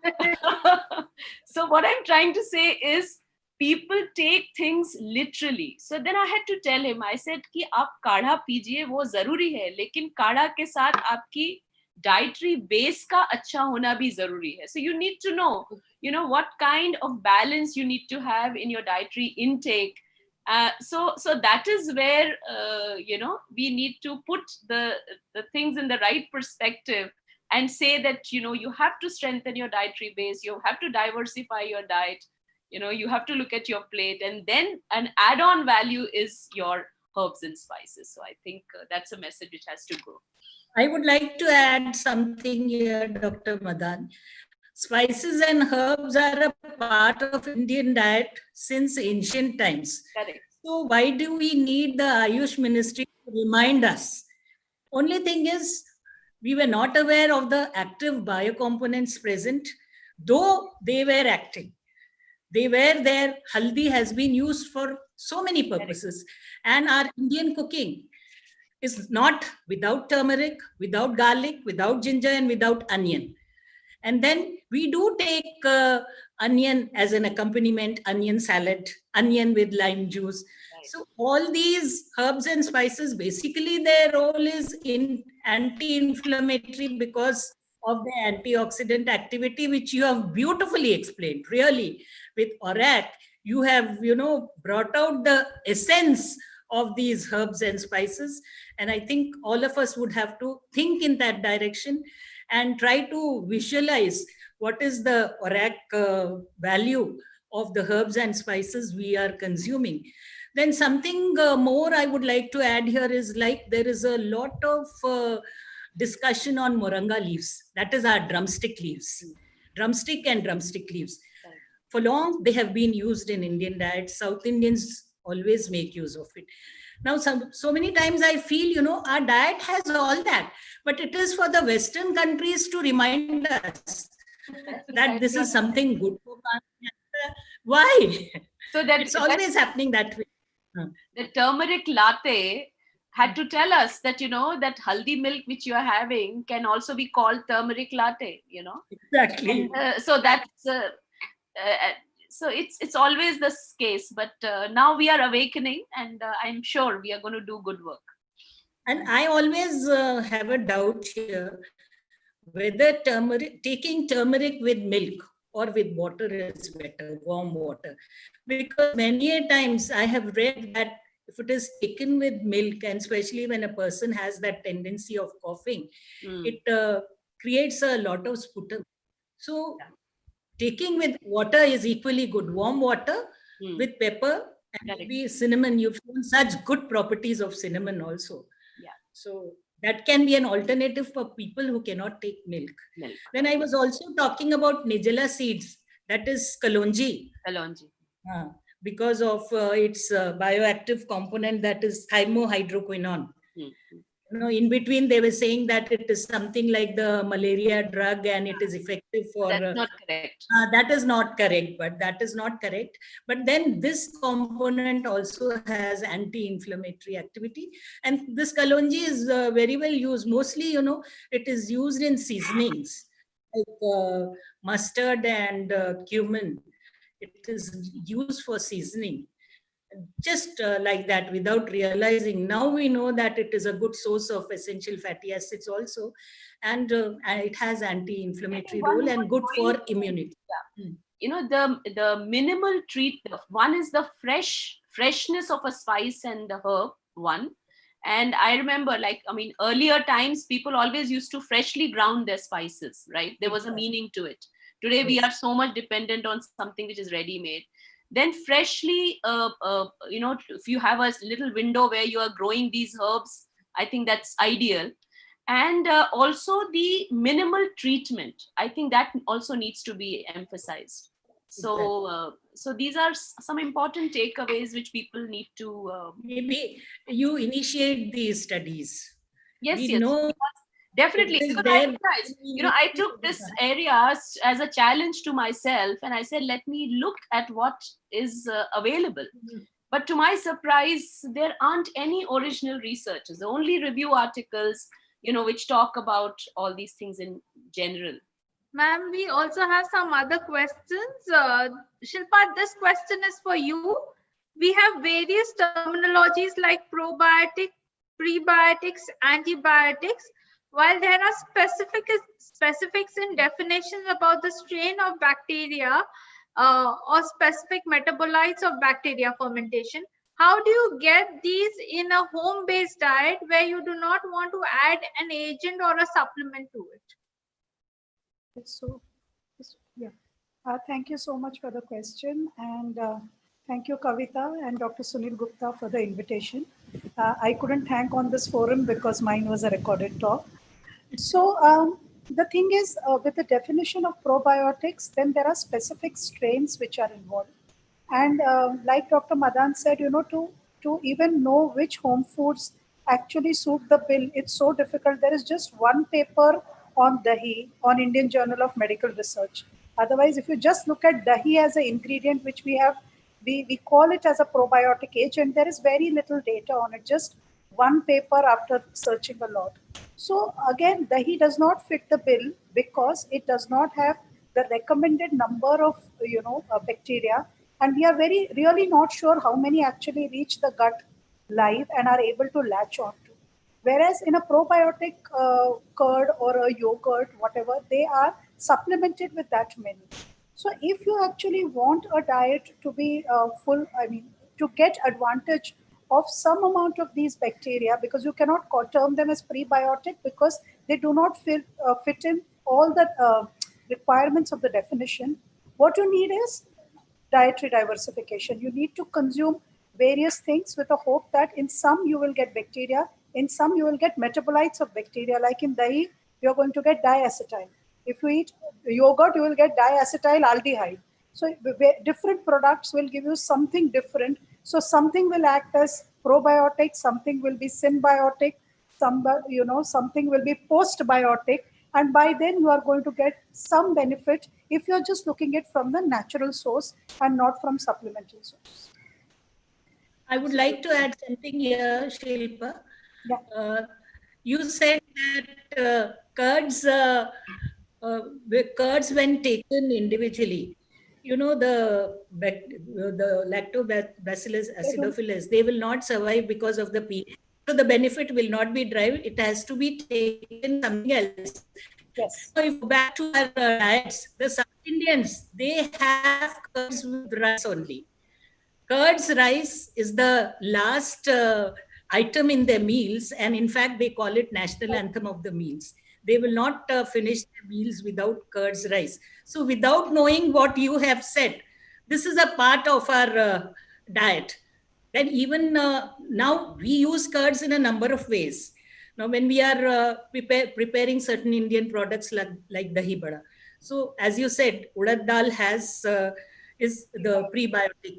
So what I'm trying to say is, people take things literally. So then I had to tell him, I said कि आप काढ़ा पीजिए, वो जरूरी है, लेकिन काढ़ा के साथ आपकी dietary base का अच्छा होना भी जरूरी है. So you need to know, what kind of balance you need to have in your dietary intake. So that is where, we need to put the things in the right perspective and say that, you have to strengthen your dietary base, you have to diversify your diet, you have to look at your plate, and then an add-on value is your herbs and spices. So I think that's a message which has to go. I would like to add something here, Dr. Madan. Spices and herbs are a part of Indian diet since ancient times. Correct. So why do we need the Ayush Ministry to remind us? Only thing is, we were not aware of the active biocomponents present, though they were acting. They were there. Haldi has been used for so many purposes. And our Indian cooking is not without turmeric, without garlic, without ginger, and without onion. And then we do take onion as an accompaniment, onion salad, onion with lime juice. So all these herbs and spices, basically their role is in anti-inflammatory because of the antioxidant activity, which you have beautifully explained. Really, with ORAC, you have, brought out the essence of these herbs and spices. And I think all of us would have to think in that direction and try to visualize what is the ORAC value of the herbs and spices we are consuming. Then something more I would like to add here is, like, there is a lot of discussion on moringa leaves. That is our drumstick leaves. Drumstick and drumstick leaves. For long, they have been used in Indian diet. South Indians always make use of it. Now, so many times I feel, our diet has all that, but it is for the Western countries to remind us that this is something good for us. Why? So that it's always happening that way. The turmeric latte had to tell us that, that haldi milk which you are having can also be called turmeric latte, Exactly. And, so that's so it's always this case, but now we are awakening, and I'm sure we are going to do good work. And I always have a doubt here whether taking turmeric with milk or with water is better, warm water. Because many a times I have read that if it is taken with milk, and especially when a person has that tendency of coughing, it creates a lot of sputum. So taking with water is equally good. Warm water with pepper and maybe cinnamon. You've shown such good properties of cinnamon also. Yeah. So that can be an alternative for people who cannot take milk. Then I was also talking about Nigella seeds. That is kalonji. Kalonji. Because of its bioactive component, that is thymohydroquinone. In between they were saying that it is something like the malaria drug and it is effective for... That's not correct. That is not correct, but that is not correct. But then this component also has anti-inflammatory activity. And this kalonji is very well used. Mostly, it is used in seasonings like mustard and cumin. It is used for seasoning. Just like that, without realizing. Now we know that it is a good source of essential fatty acids also, and it has anti-inflammatory role and good for immunity. The minimal treatment. One is the freshness of a spice and the herb. One, and I remember, earlier times people always used to freshly ground their spices. Right, there was a meaning to it. Today we are so much dependent on something which is ready-made. Then freshly, if you have a little window where you are growing these herbs, I think that's ideal. And also the minimal treatment, I think that also needs to be emphasized. So, so these are some important takeaways which people need to... Maybe you initiate these studies. Yes, we yes. know definitely. I took this area as a challenge to myself, and I said, let me look at what is available. But to my surprise, there aren't any original researches, only review articles, which talk about all these things in general. Ma'am, we also have some other questions. Shilpa, this question is for you. We have various terminologies like probiotic, prebiotics, antibiotics. while there are specifics in definitions about the strain of bacteria or specific metabolites of bacteria fermentation, how do you get these in a home-based diet where you do not want to add an agent or a supplement to it? So, yeah. Thank you so much for the question, and thank you, Kavita and Dr. Sunil Gupta, for the invitation. I couldn't thank on this forum because mine was a recorded talk. So the thing is, with the definition of probiotics, then there are specific strains which are involved. And like Dr. Madan said, to even know which home foods actually suit the bill, it's so difficult. There is just one paper on dahi on Indian Journal of Medical Research. Otherwise, if you just look at dahi as an ingredient, which we call it as a probiotic agent, there is very little data on it, just one paper after searching a lot. So again, dahi does not fit the bill because it does not have the recommended number of bacteria, and we are really not sure how many actually reach the gut live and are able to latch on to. Whereas in a probiotic curd or a yogurt, whatever, they are supplemented with that many. So if you actually want a diet to be to get advantage of some amount of these bacteria, because you cannot term them as prebiotic because they do not fit in all the requirements of the definition. What you need is dietary diversification. You need to consume various things with the hope that in some you will get bacteria, in some you will get metabolites of bacteria. Like in dahi, you're going to get diacetyl. If you eat yogurt, you will get diacetyl aldehyde. So different products will give you something different. So something will act as probiotic, something will be symbiotic, something will be postbiotic. And by then you are going to get some benefit if you're just looking at it from the natural source and not from supplemental source. I would like to add something here, Shilpa. Yeah. You said that curds when taken individually, the lactobacillus acidophilus, they will not survive because of the pH. So the benefit will not be derived. It has to be taken something else. Yes. So if we go back to our diets, the South Indians, they have curds with rice only. Curds rice is the last item in their meals, and in fact, they call it national anthem of the meals. They will not finish their meals without curds rice. So without knowing what you have said, this is a part of our diet. Then even now we use curds in a number of ways. Now when we are preparing certain Indian products like dahi bada. So as you said, urad dal is the prebiotic.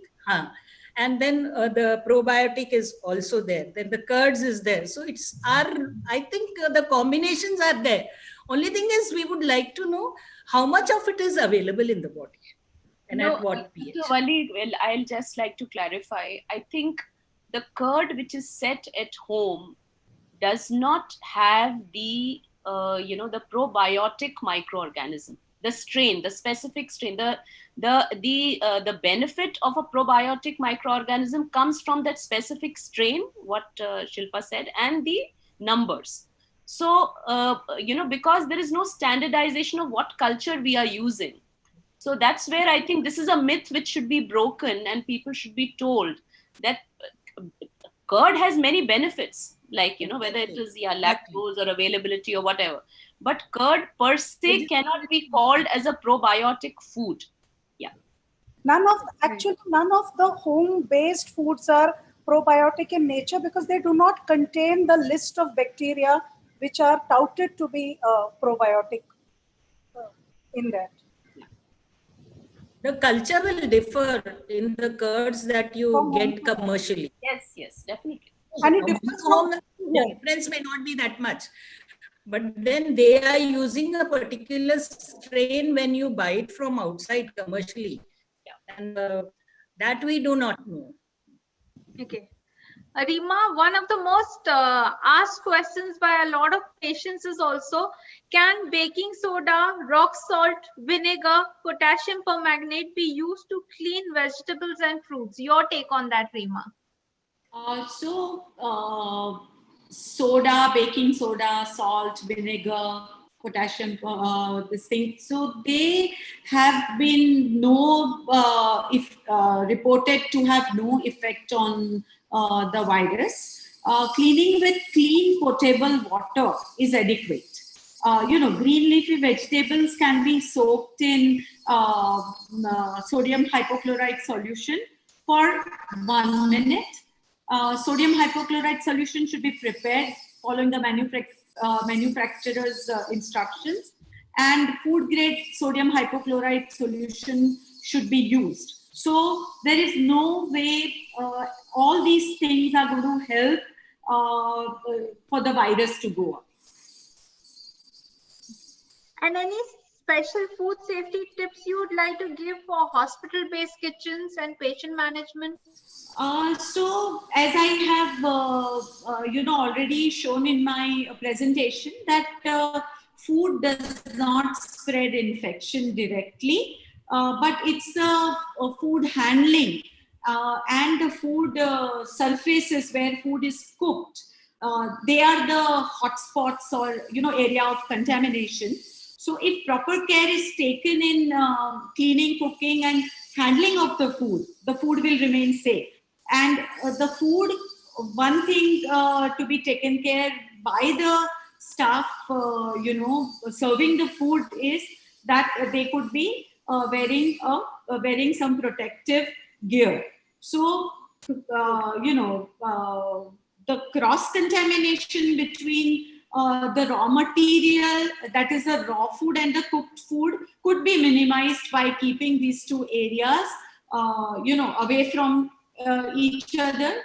And then the probiotic is also there. Then the curds is there. So I think the combinations are there. Only thing is we would like to know how much of it is available in the body and at what pH. Wali, well, I'll just like to clarify. I think the curd which is set at home does not have the the probiotic microorganism, the strain, the specific strain. The benefit of a probiotic microorganism comes from that specific strain, what Shilpa said, and the numbers. So because there is no standardization of what culture we are using. So that's where I think this is a myth which should be broken, and people should be told that curd has many benefits, like, whether it is lactose or availability or whatever. But curd per se cannot be called as a probiotic food. Yeah. None of the home-based foods are probiotic in nature because they do not contain the list of bacteria which are touted to be probiotic in that. The culture will differ in the curds that you get commercially. Yes, definitely. And it differs from the difference may not be that much. But then they are using a particular strain when you buy it from outside commercially. And that we do not know. Okay. Rima, one of the most asked questions by a lot of patients is also, can baking soda, rock salt, vinegar, potassium permanganate be used to clean vegetables and fruits? Your take on that, Rima? soda, baking soda, salt, vinegar, potassium, this thing. So they have been reported to have no effect on the virus. Cleaning with clean potable water is adequate. Green leafy vegetables can be soaked in sodium hypochlorite solution for 1 minute. Sodium hypochlorite solution should be prepared following the manufacturer's instructions, and food grade sodium hypochlorite solution should be used. So there is no way all these things are going to help for the virus to go up. And any special food safety tips you would like to give for hospital-based kitchens and patient management? So as I have already shown in my presentation, that food does not spread infection directly, but it's the food handling and the food surfaces where food is cooked. They are the hotspots or area of contamination. So if proper care is taken in cleaning, cooking and handling of the food will remain safe. And the food, one thing to be taken care by the staff, serving the food is that they could be wearing some protective gear. So, the cross-contamination between the raw material, that is the raw food, and the cooked food could be minimized by keeping these two areas, away from each other,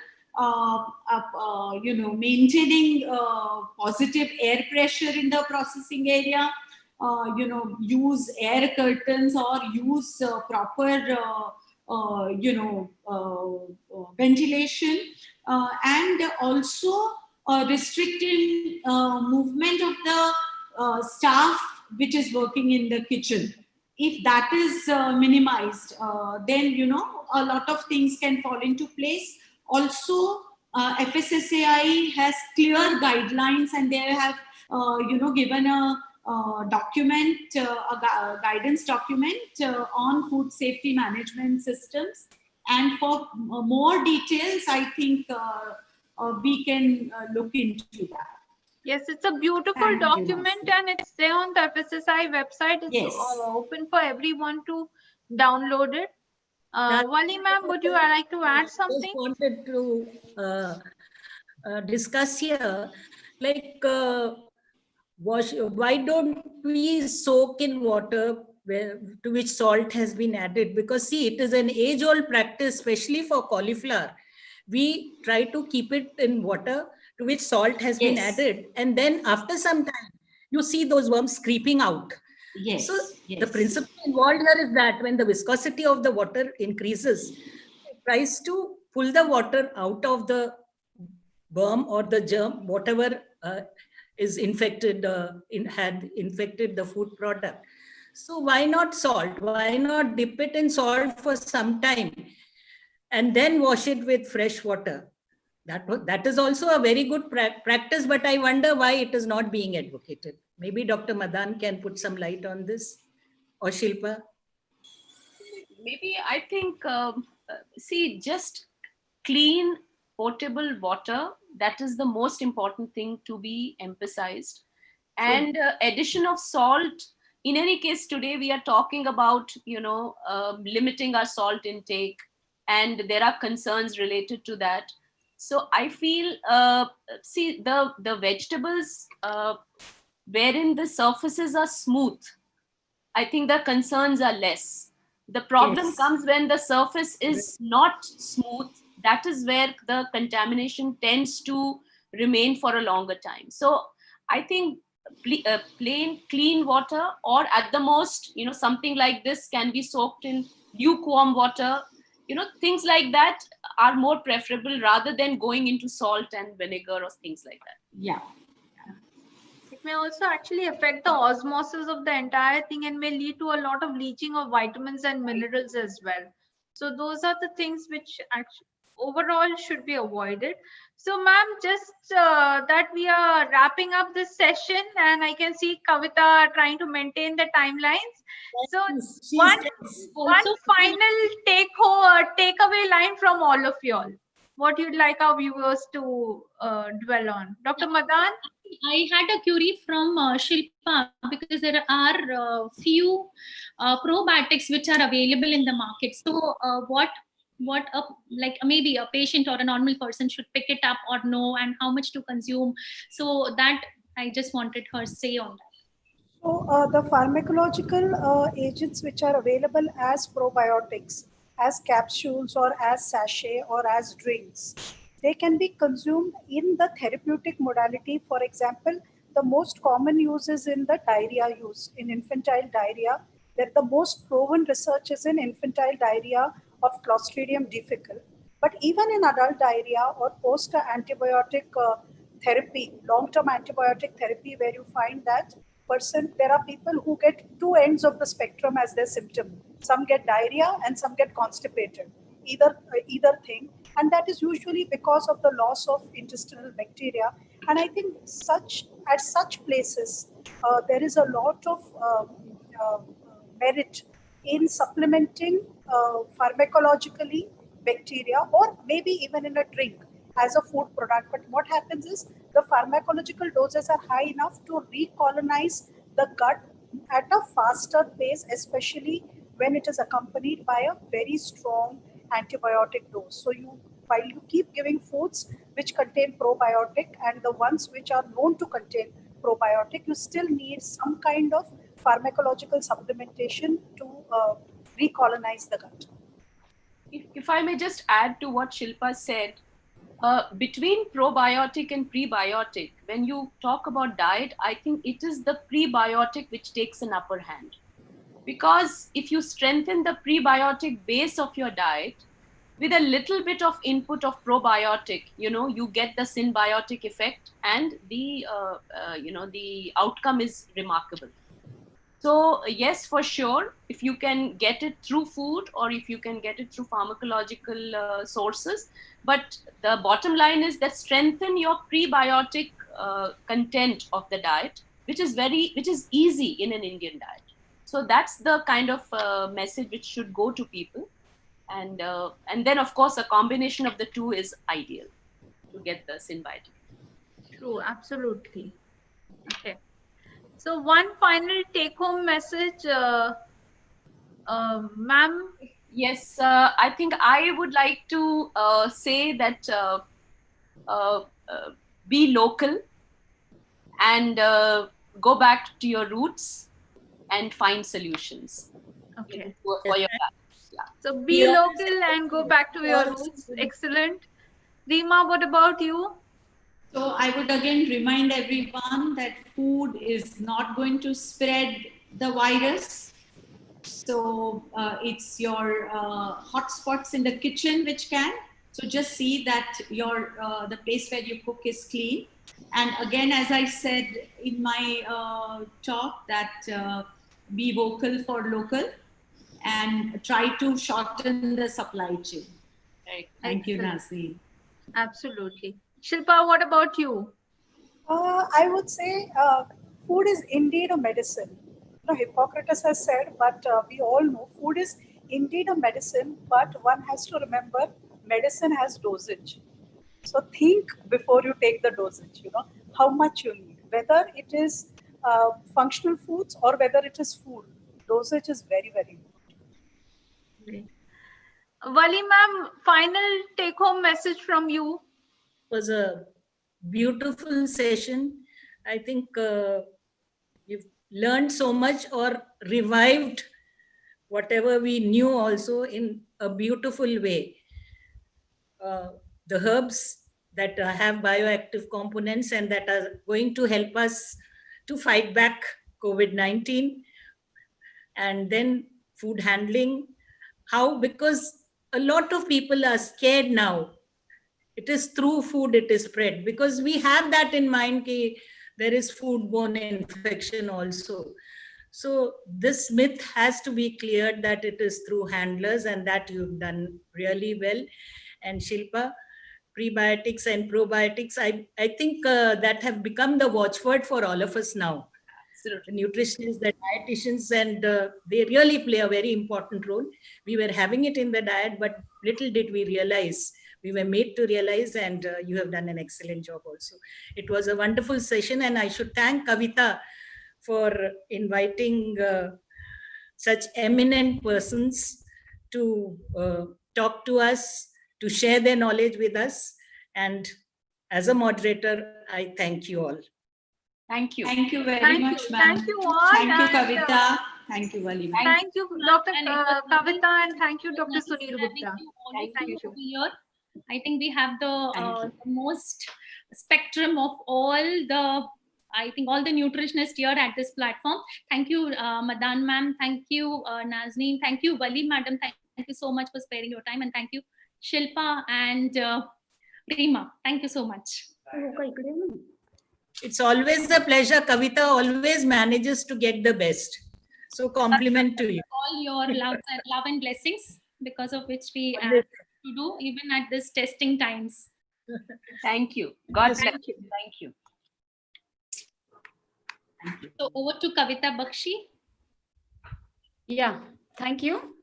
maintaining positive air pressure in the processing area, use air curtains or use proper, ventilation, and also restricting movement of the staff which is working in the kitchen. If that is minimized, then a lot of things can fall into place. Also, FSSAI has clear guidelines, and they have given a document, a guidance document on food safety management systems. And for more details, I think we can look into that. Yes, it's a beautiful document, and it's there on the FSSAI website. It's open for everyone to download it. Wali ma'am, would you like to add something? I just wanted to discuss here, like why don't we soak in water to which salt has been added? Because see, it is an age-old practice, especially for cauliflower. We try to keep it in water to which salt has been added, and then after some time, you see those worms creeping out. Yes. So the principle involved here is that when the viscosity of the water increases, it tries to pull the water out of the worm or the germ, whatever is infected, had infected the food product. So why not salt? Why not dip it in salt for some time and then wash it with fresh water? That is also a very good practice, but I wonder why it is not being advocated. Maybe Dr. Madan can put some light on this, or Shilpa. Maybe I think, see, just clean, potable water, that is the most important thing to be emphasized. And addition of salt, in any case, today we are talking about, limiting our salt intake, and there are concerns related to that. So I feel, see, the vegetables wherein the surfaces are smooth, I think the concerns are less. The problem comes when the surface is not smooth. That is where the contamination tends to remain for a longer time. So I think plain clean water, or at the most, something like this can be soaked in lukewarm water. Things like that are more preferable rather than going into salt and vinegar or things like that. Yeah. It may also actually affect the osmosis of the entire thing and may lead to a lot of leaching of vitamins and minerals as well. So those are the things which actually, overall should be avoided. So, ma'am, just that we are wrapping up this session, and I can see Kavita trying to maintain the timelines. So, one final takeaway line from all of y'all. What you'd like our viewers to dwell on, Dr. Madan? I had a query from Shilpa, because there are few probiotics which are available in the market. So what like maybe a patient or a normal person should pick it up or no, and how much to consume? So that I just wanted her say on that. So the pharmacological agents which are available as probiotics, as capsules or as sachet or as drinks, they can be consumed in the therapeutic modality. For example, the most common use is in the diarrhea use, in infantile diarrhea. That the most proven research is in infantile diarrhea of Clostridium difficile. But even in adult diarrhea or post-antibiotic therapy, long-term antibiotic therapy, where you find that there are people who get two ends of the spectrum as their symptom. Some get diarrhea and some get constipated, either thing. And that is usually because of the loss of intestinal bacteria. And I think at such places, there is a lot of merit in supplementing pharmacologically bacteria, or maybe even in a drink as a food product. But what happens is the pharmacological doses are high enough to recolonize the gut at a faster pace, especially when it is accompanied by a very strong antibiotic dose. So while you keep giving foods which contain probiotic and the ones which are known to contain probiotic, you still need some kind of pharmacological supplementation to recolonize the gut. If I may just add to what Shilpa said, between probiotic and prebiotic, when you talk about diet, I think it is the prebiotic which takes an upper hand. Because if you strengthen the prebiotic base of your diet with a little bit of input of probiotic, you get the symbiotic effect, and the outcome is remarkable. So yes, for sure, if you can get it through food or if you can get it through pharmacological sources, but the bottom line is that strengthen your prebiotic content of the diet, which is easy in an Indian diet. So that's the kind of message which should go to people, and then of course a combination of the two is ideal to get the symbiotic. True, absolutely. Okay. So one final take-home message, ma'am. Yes, I think I would like to say that be local and go back to your roots and find solutions. Okay. For your life. Yeah. So be local and go back to your roots. Excellent. Reema, what about you? So I would again remind everyone that food is not going to spread the virus. So it's your hotspots in the kitchen which can. So just see that the place where you cook is clean. And again, as I said in my talk, that be vocal for local and try to shorten the supply chain. Thank you, Nazi. Absolutely. Shilpa, what about you? I would say food is indeed a medicine. Hippocrates has said, but we all know food is indeed a medicine, but one has to remember medicine has dosage. So think before you take the dosage, how much you need, whether it is functional foods or whether it is food. Dosage is very, very important. Great. Vali ma'am, final take-home message from you. It was a beautiful session. I think we've learned so much or revived whatever we knew also in a beautiful way. The herbs that have bioactive components and that are going to help us to fight back COVID-19, and then food handling. How? Because a lot of people are scared now. It is through food it is spread, because we have that in mind that there is foodborne infection also. So this myth has to be cleared that it is through handlers, and that you've done really well. and Shilpa, prebiotics and probiotics. I think that have become the watchword for all of us now. The nutritionists, the dietitians, and they really play a very important role. We were having it in the diet, but little did we realize. We were made to realize, and you have done an excellent job also. It was a wonderful session, and I should thank Kavita for inviting such eminent persons to talk to us, to share their knowledge with us. And as a moderator, I thank you all. Thank you. Thank you very much, ma'am. Thank you all. Thank you, and, Kavita. Thank you, Valima. Thank you, Dr. Kavita, and thank you, Dr. Sunil Gupta. Thank you. Here. I think we have the most spectrum of all the, I think all the nutritionists here at this platform. Thank you, Madan ma'am. Thank you, Nazneen. Thank you, Wali madam. Thank you so much for sparing your time. And thank you, Shilpa and Rima. Thank you so much. It's always a pleasure. Kavita always manages to get the best. So compliment to you. All your love and blessings, because of which we have to do even at this testing times. Thank you. God bless you. Thank you. So over to Kavita Bakshi. Yeah, thank you.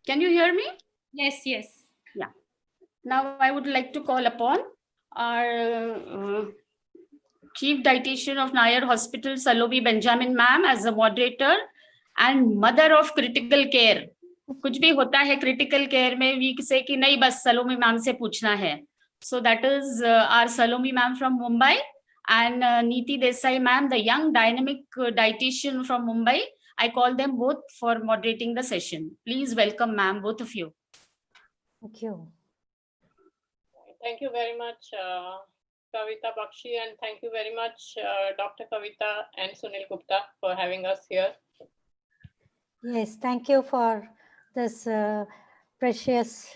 Can you hear me? Yes, yes. Yeah. Now I would like to call upon our Chief Dietitian of Nair Hospital, Salomi Benjamin ma'am, as a moderator and mother of critical care. कुछ भी होता है critical care में we say कि नहीं बस Salomi ma'am से पूछना है. So that is our Salomi ma'am from Mumbai and Neeti Desai ma'am, the young dynamic dietitian from Mumbai. I call them both for moderating the session. Please welcome ma'am, both of you. Thank you. Thank you very much, Kavita Bakshi, and thank you very much, Dr. Kavita and Sunil Gupta, for having us here. Yes, thank you for this precious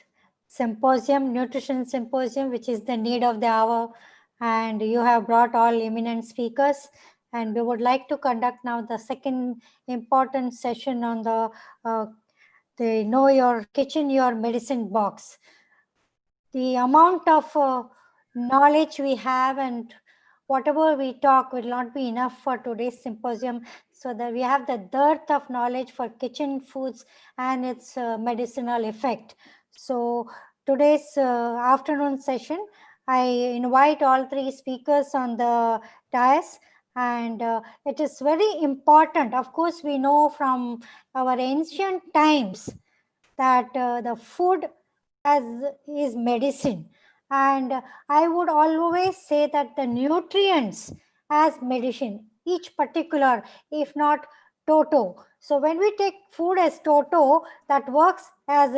symposium, nutrition symposium, which is the need of the hour. And you have brought all eminent speakers. And we would like to conduct now the second important session on the Know Your Kitchen, Your Medicine Box. The amount of knowledge we have and whatever we talk will not be enough for today's symposium, so that we have the dearth of knowledge for kitchen foods and its medicinal effect. So today's afternoon session, I invite all three speakers on the dais, and it is very important. Of course, we know from our ancient times that the food is medicine. And I would always say that the nutrients as medicine, each particular, if not toto. So when we take food as toto, that works as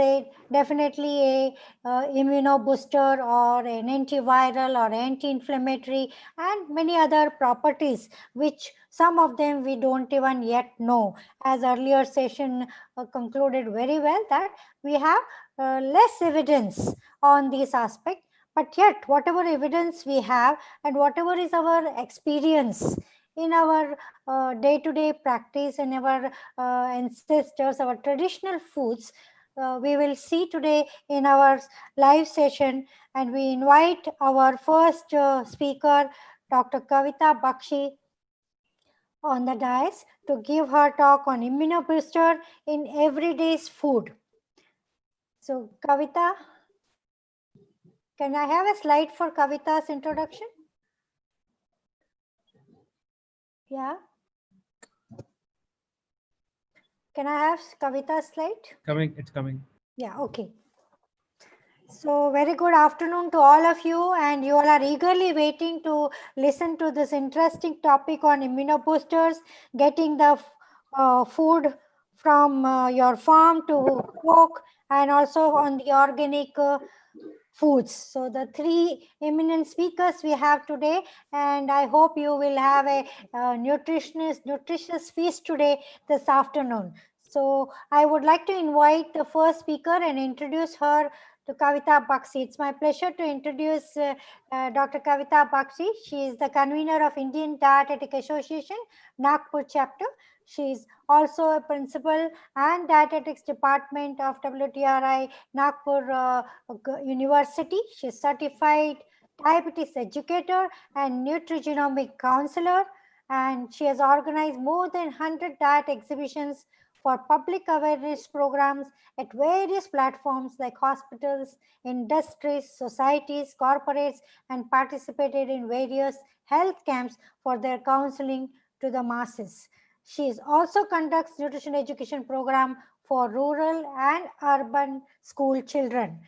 definitely a immunobooster or an antiviral or anti-inflammatory and many other properties, which some of them we don't even yet know. As earlier session concluded very well, that we have less evidence on this aspect, but yet whatever evidence we have and whatever is our experience in our day-to-day practice and our ancestors, our traditional foods, we will see today in our live session. And we invite our first speaker, Dr. Kavita Bakshi, on the dais to give her talk on immunobooster in everyday's food. So Kavita, can I have a slide for Kavita's introduction? Yeah. Can I have Kavita's slide? Coming, it's coming. Yeah, okay. So very good afternoon to all of you, and you all are eagerly waiting to listen to this interesting topic on immunoboosters, getting the food from your farm to cook, and also on the organic foods. So the three eminent speakers we have today, and I hope you will have a nutritious feast today this afternoon. So I would like to invite the first speaker and introduce her, to Kavita Bakshi. It's my pleasure to introduce Dr. Kavita Bakshi. She is the convener of Indian Dietetic Association, Nagpur chapter. She is also a principal and dietetics department of WTRI Nagpur University. She is certified diabetes educator and nutrigenomic counselor, and she has organized more than 100 diet exhibitions for public awareness programs at various platforms like hospitals, industries, societies, corporates, and participated in various health camps for their counseling to the masses. She also conducts nutrition education program for rural and urban school children.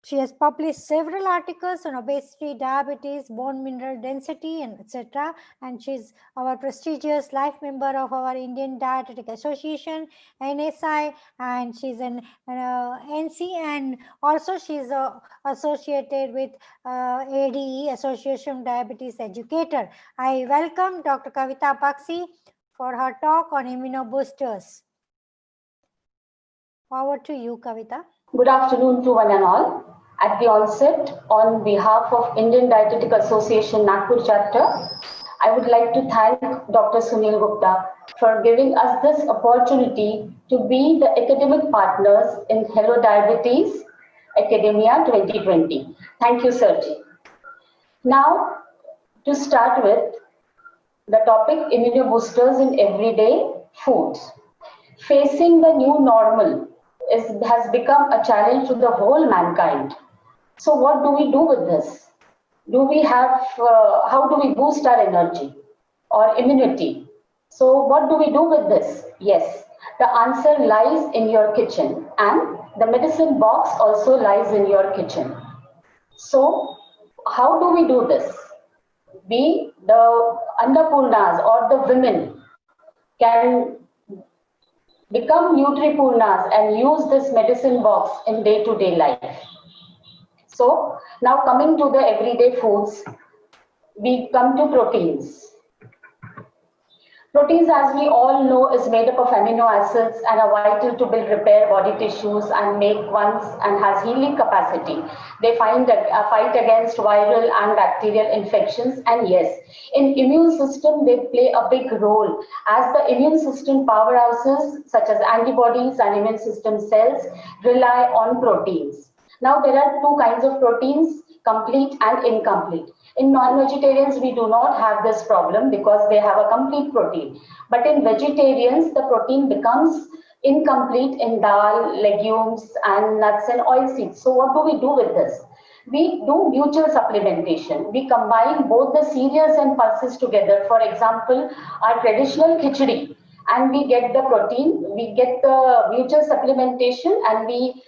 She has published several articles on obesity, diabetes, bone mineral density, and etc. And she's our prestigious life member of our Indian Dietetic Association, NSI, and she's an NC, and also she's associated with ADE, Association of Diabetes Educator. I welcome Dr. Kavita Bakshi for her talk on immunoboosters. Over to you, Kavita. Good afternoon to one and all. At the onset, on behalf of Indian Dietetic Association Nagpur chapter, I would like to thank Dr. Sunil Gupta for giving us this opportunity to be the academic partners in Hello Diabetes Academia 2020. Thank you, Sergi. Now, to start with, the topic immunoboosters in everyday foods. Facing the new normal has become a challenge to the whole mankind. So what do we do with this? How do we boost our energy or immunity? So what do we do with this? Yes, the answer lies in your kitchen, and the medicine box also lies in your kitchen. So how do we do this? We, the Annapurnas or the women, can become Nutripurnas and use this medicine box in day-to-day life. So now coming to the everyday foods, we come to proteins. Proteins, as we all know, is made up of amino acids and are vital to build repair body tissues and make ones, and has healing capacity. They fight against viral and bacterial infections, and yes, in immune system they play a big role, as the immune system powerhouses such as antibodies and immune system cells rely on proteins. Now there are two kinds of proteins, complete and incomplete. In non-vegetarians, we do not have this problem because they have a complete protein. But in vegetarians, the protein becomes incomplete in dal, legumes, and nuts and oilseeds. So what do we do with this? We do mutual supplementation. We combine both the cereals and pulses together. For example, our traditional khichdi, and we get the protein, we get the mutual supplementation, and we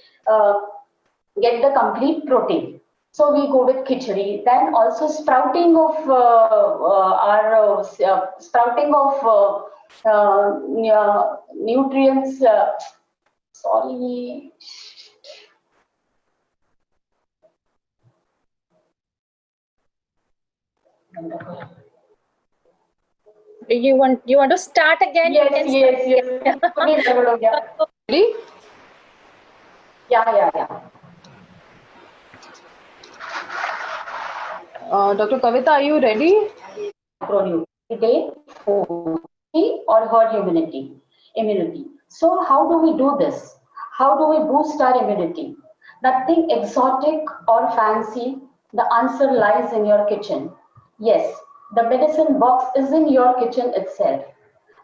get the complete protein. So we go with khichdi. Then also sprouting of nutrients. Sorry. You want to start again? Yes. Ready? Yeah. Dr. Kavita, are you ready? Day food or herd immunity. So how do we do this? How do we boost our immunity? Nothing exotic or fancy. The answer lies in your kitchen. Yes, the medicine box is in your kitchen itself.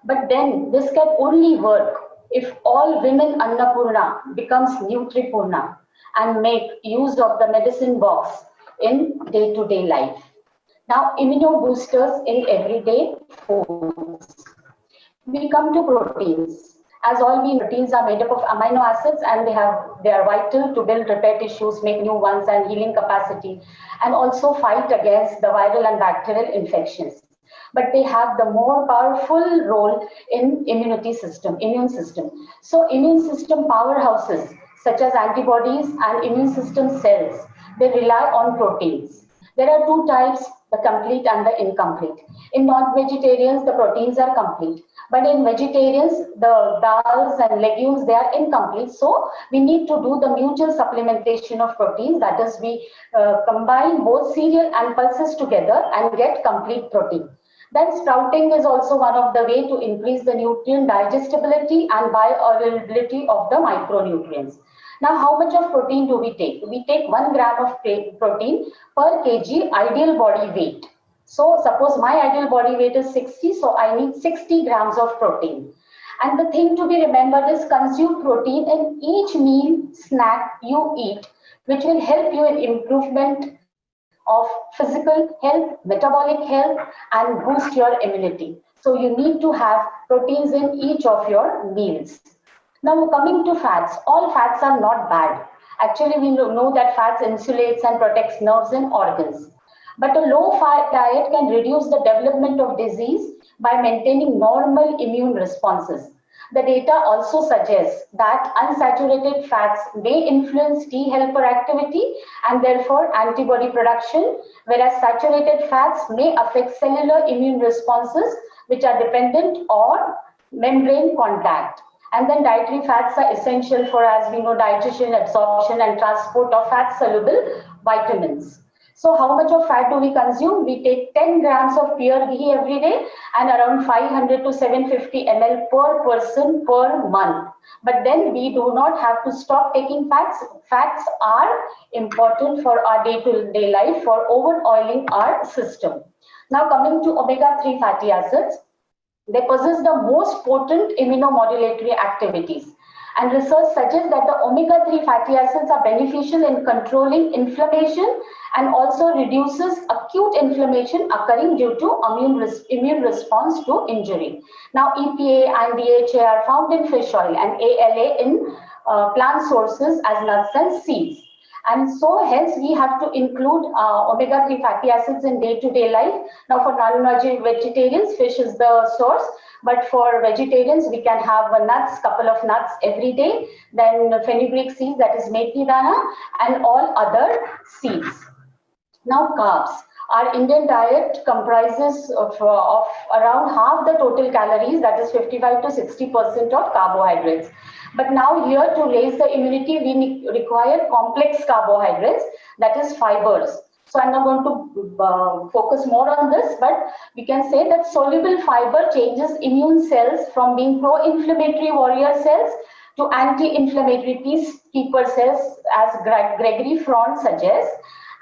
But then this can only work if all women Annapurna becomes Nutripurna and make use of the medicine box in day-to-day life. Now, immunoboosters in everyday foods. We come to proteins. As all we know, proteins are made up of amino acids, and they are vital to build repair tissues, make new ones, and healing capacity, and also fight against the viral and bacterial infections. But they have the more powerful role in immune system. So immune system powerhouses such as antibodies and immune system cells, they rely on proteins. There are two types, the complete and the incomplete. In non-vegetarians, the proteins are complete. But in vegetarians, the dals and legumes, they are incomplete. So we need to do the mutual supplementation of proteins. That is, we combine both cereal and pulses together and get complete protein. Then sprouting is also one of the way to increase the nutrient digestibility and bioavailability of the micronutrients. Now, how much of protein do we take? We take 1 gram of protein per kg ideal body weight. So suppose my ideal body weight is 60, so I need 60 grams of protein. And the thing to be remembered is consume protein in each meal, snack you eat, which will help you in improvement of physical health, metabolic health, and boost your immunity. So you need to have proteins in each of your meals. Now coming to fats, all fats are not bad. Actually, we know that fats insulates and protects nerves and organs. But a low-fat diet can reduce the development of disease by maintaining normal immune responses. The data also suggests that unsaturated fats may influence T helper activity and therefore antibody production, whereas saturated fats may affect cellular immune responses which are dependent on membrane contact. And then dietary fats are essential for, as we know, digestion, absorption, and transport of fat-soluble vitamins. So how much of fat do we consume? We take 10 grams of pure ghee every day and around 500 to 750 ml per person per month. But then we do not have to stop taking fats. Fats are important for our day-to-day life for over-oiling our system. Now coming to omega-3 fatty acids, they possess the most potent immunomodulatory activities. And research suggests that the omega-3 fatty acids are beneficial in controlling inflammation and also reduces acute inflammation occurring due to immune response to injury. Now, EPA and DHA are found in fish oil and ALA in plant sources as nuts and seeds. And so hence we have to include omega-3 fatty acids in day-to-day life. Now for non-vegetarians, fish is the source. But for vegetarians, we can have nuts, couple of nuts every day. Then fenugreek seeds, that is methi dana, and all other seeds. Now carbs. Our Indian diet comprises of around half the total calories, that is 55 to 60% of carbohydrates. But now here to raise the immunity, we require complex carbohydrates, that is fibers. So I'm not going to focus more on this, but we can say that soluble fiber changes immune cells from being pro-inflammatory warrior cells to anti-inflammatory peacekeeper cells, as Gregory Front suggests.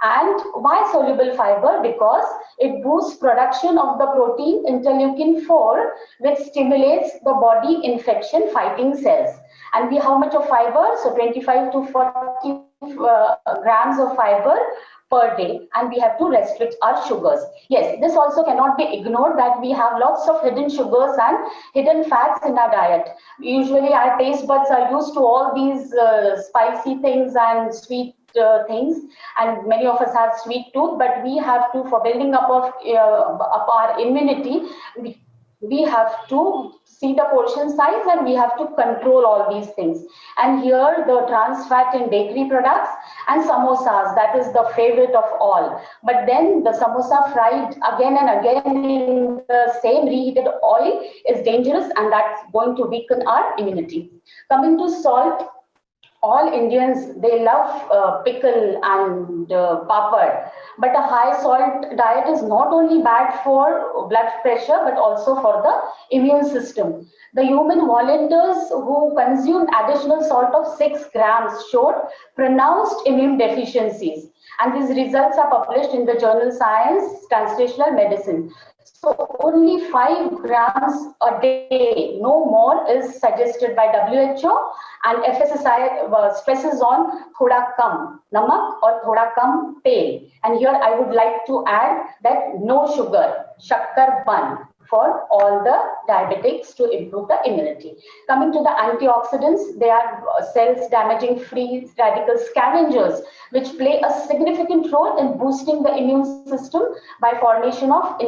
And why soluble fiber? Because it boosts production of the protein interleukin-4, which stimulates the body infection fighting cells. And how much of fiber? So 25 to 40 grams of fiber per day, and we have to restrict our sugars. Yes, this also cannot be ignored that we have lots of hidden sugars and hidden fats in our diet. Usually our taste buds are used to all these spicy things and sweet things, and many of us have sweet tooth, but we have to, for building up of our immunity, we have to see the portion size and we have to control all these things. And here the trans fat in bakery products and samosas, that is the favorite of all. But then the samosa fried again and again in the same reheated oil is dangerous, and that's going to weaken our immunity. Coming to salt, all Indians, they love pickle and papad, but a high salt diet is not only bad for blood pressure, but also for the immune system. The human volunteers who consumed additional salt of 6 grams showed pronounced immune deficiencies. And these results are published in the journal Science Translational Medicine. So only 5 grams a day, no more, is suggested by WHO, and FSSAI stresses on thoda kam namak or thoda kam tel. And here I would like to add that no sugar, shakkar ban, for all the diabetics to improve the immunity. Coming to the antioxidants, they are cells damaging free radical scavengers, which play a significant role in boosting the immune system by formation of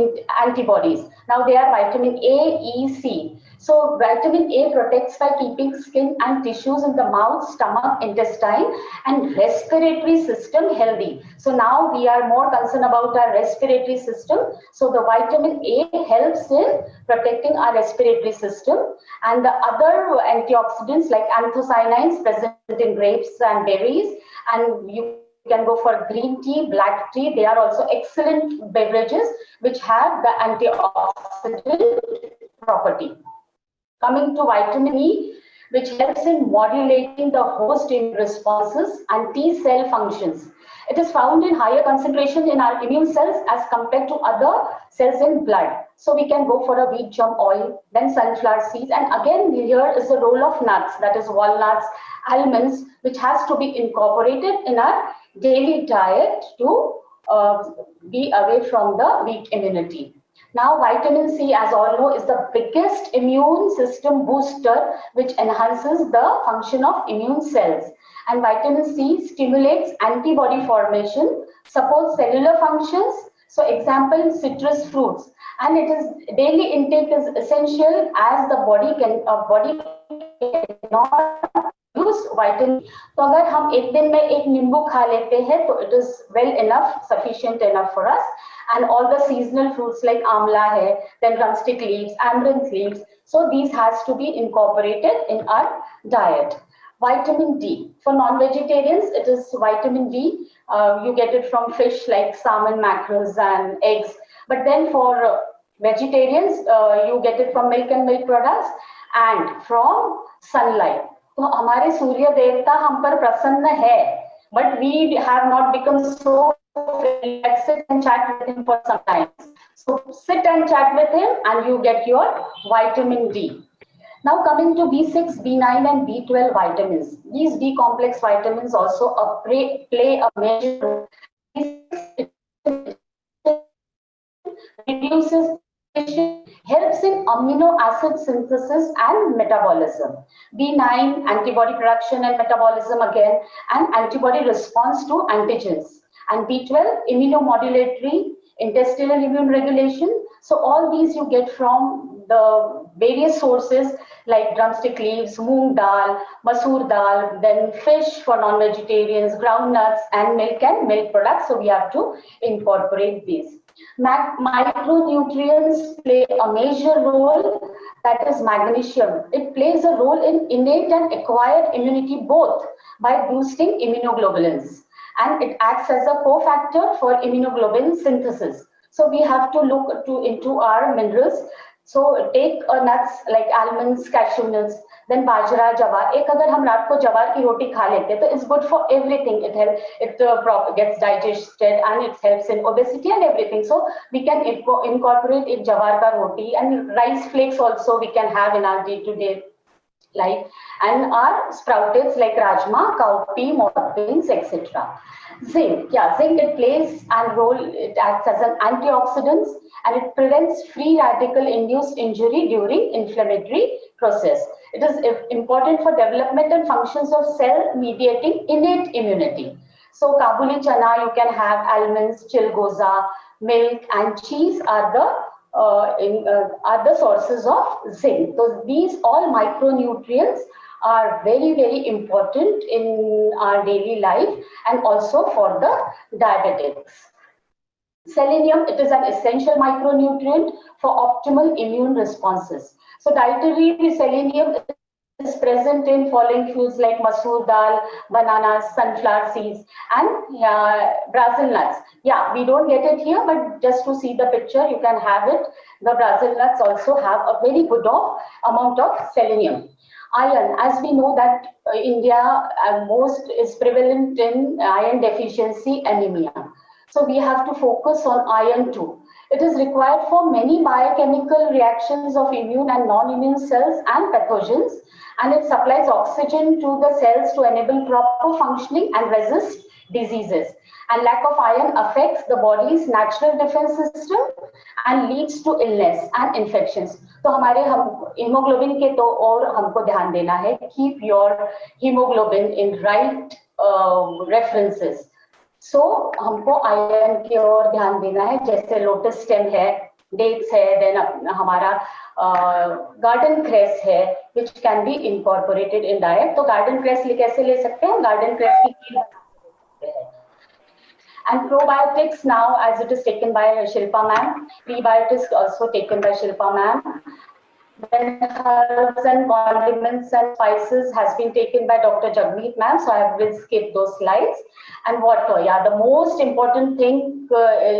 antibodies. Now they are vitamin A, E, C. So vitamin A protects by keeping skin and tissues in the mouth, stomach, intestine, and respiratory system healthy. So now we are more concerned about our respiratory system. So the vitamin A helps in protecting our respiratory system, and the other antioxidants like anthocyanins present in grapes and berries, and you can go for green tea, black tea. They are also excellent beverages which have the antioxidant property. Coming to vitamin E, which helps in modulating the host immune responses and T cell functions. It is found in higher concentration in our immune cells as compared to other cells in blood. So we can go for a wheat germ oil, then sunflower seeds, and again here is the role of nuts, that is walnuts, almonds, which has to be incorporated in our daily diet to be away from the weak immunity. Now, vitamin C, as all know, is the biggest immune system booster which enhances the function of immune cells. And vitamin C stimulates antibody formation, supports cellular functions. So, example, citrus fruits. And it is daily intake is essential as the body cannot use vitamin. तो अगर हम एक दिन में एक नींबू खा लेते हैं तो it is well enough, sufficient enough for us. And all the seasonal fruits like amla hai, then drumstick leaves, amaranth leaves. So these has to be incorporated in our diet. Vitamin D. For non-vegetarians, it is vitamin D. You get it from fish like salmon, mackerels, and eggs. But then for vegetarians, you get it from milk and milk products and from sunlight. तो हमारे सूर्य देवता हम पर प्रसन्न है, but we have not become so. Let's sit and chat with him for some time. So sit and chat with him, and you get your vitamin D. Now coming to B6, B9, and B12 vitamins. These B complex vitamins also play a major role. Reduces, helps in amino acid synthesis and metabolism. B9, antibody production and metabolism again, and antibody response to antigens. And B12, immunomodulatory, intestinal immune regulation. So all these you get from the various sources like drumstick leaves, moong dal, masoor dal, then fish for non-vegetarians, groundnuts, and milk products. So we have to incorporate these. Micronutrients play a major role, that is magnesium. It plays a role in innate and acquired immunity both by boosting immunoglobulins. And it acts as a cofactor for immunoglobulin synthesis. So we have to look into our minerals. So take nuts like almonds, cashew nuts, then bajra, jawar. एक अगर हम रात को जवार की रोटी खा लेते हैं तो it's good for everything. It gets digested and it helps in obesity and everything. So we can incorporate it jawar ka roti, and rice flakes also we can have in our day-to-day life, and our sproutets like rajma, cowpea, mothbeans, etc. Zinc, zinc it plays a role. It acts as an antioxidant and it prevents free radical induced injury during inflammatory process. It is important for development and functions of cell mediating innate immunity. So Kabuli chana, you can have almonds, chilgoza, milk, and cheese are the sources of zinc. So these all micronutrients are very, very important in our daily life and also for the diabetics. Selenium, it is an essential micronutrient for optimal immune responses. So dietary selenium is present in following foods like masoor dal, bananas, sunflower seeds, and Brazil nuts. Yeah, we don't get it here, but just to see the picture, you can have it. The Brazil nuts also have a very good amount of selenium. Iron, as we know that India most is prevalent in iron deficiency anemia. So we have to focus on iron too. It is required for many biochemical reactions of immune and non-immune cells and pathogens, and it supplies oxygen to the cells to enable proper functioning and resist diseases. And lack of iron affects the body's natural defense system and leads to illness and infections. तो हमारे hemoglobin के तो और हमको ध्यान देना है. Keep your hemoglobin in right references. So हमको आयरन की ओर ध्यान देना है, जैसे लोटस स्टेम है, dates hai, then hamara garden cress hai, which can be incorporated in diet. So garden cress kaise le sakte hain? Garden cress ki kheer. And probiotics now, as it is taken by Shilpa ma'am, prebiotics also taken by Shilpa ma'am. Then herbs and condiments and spices has been taken by Dr. Jagmeet ma'am, so I will skip those slides. And water, yeah, the most important thing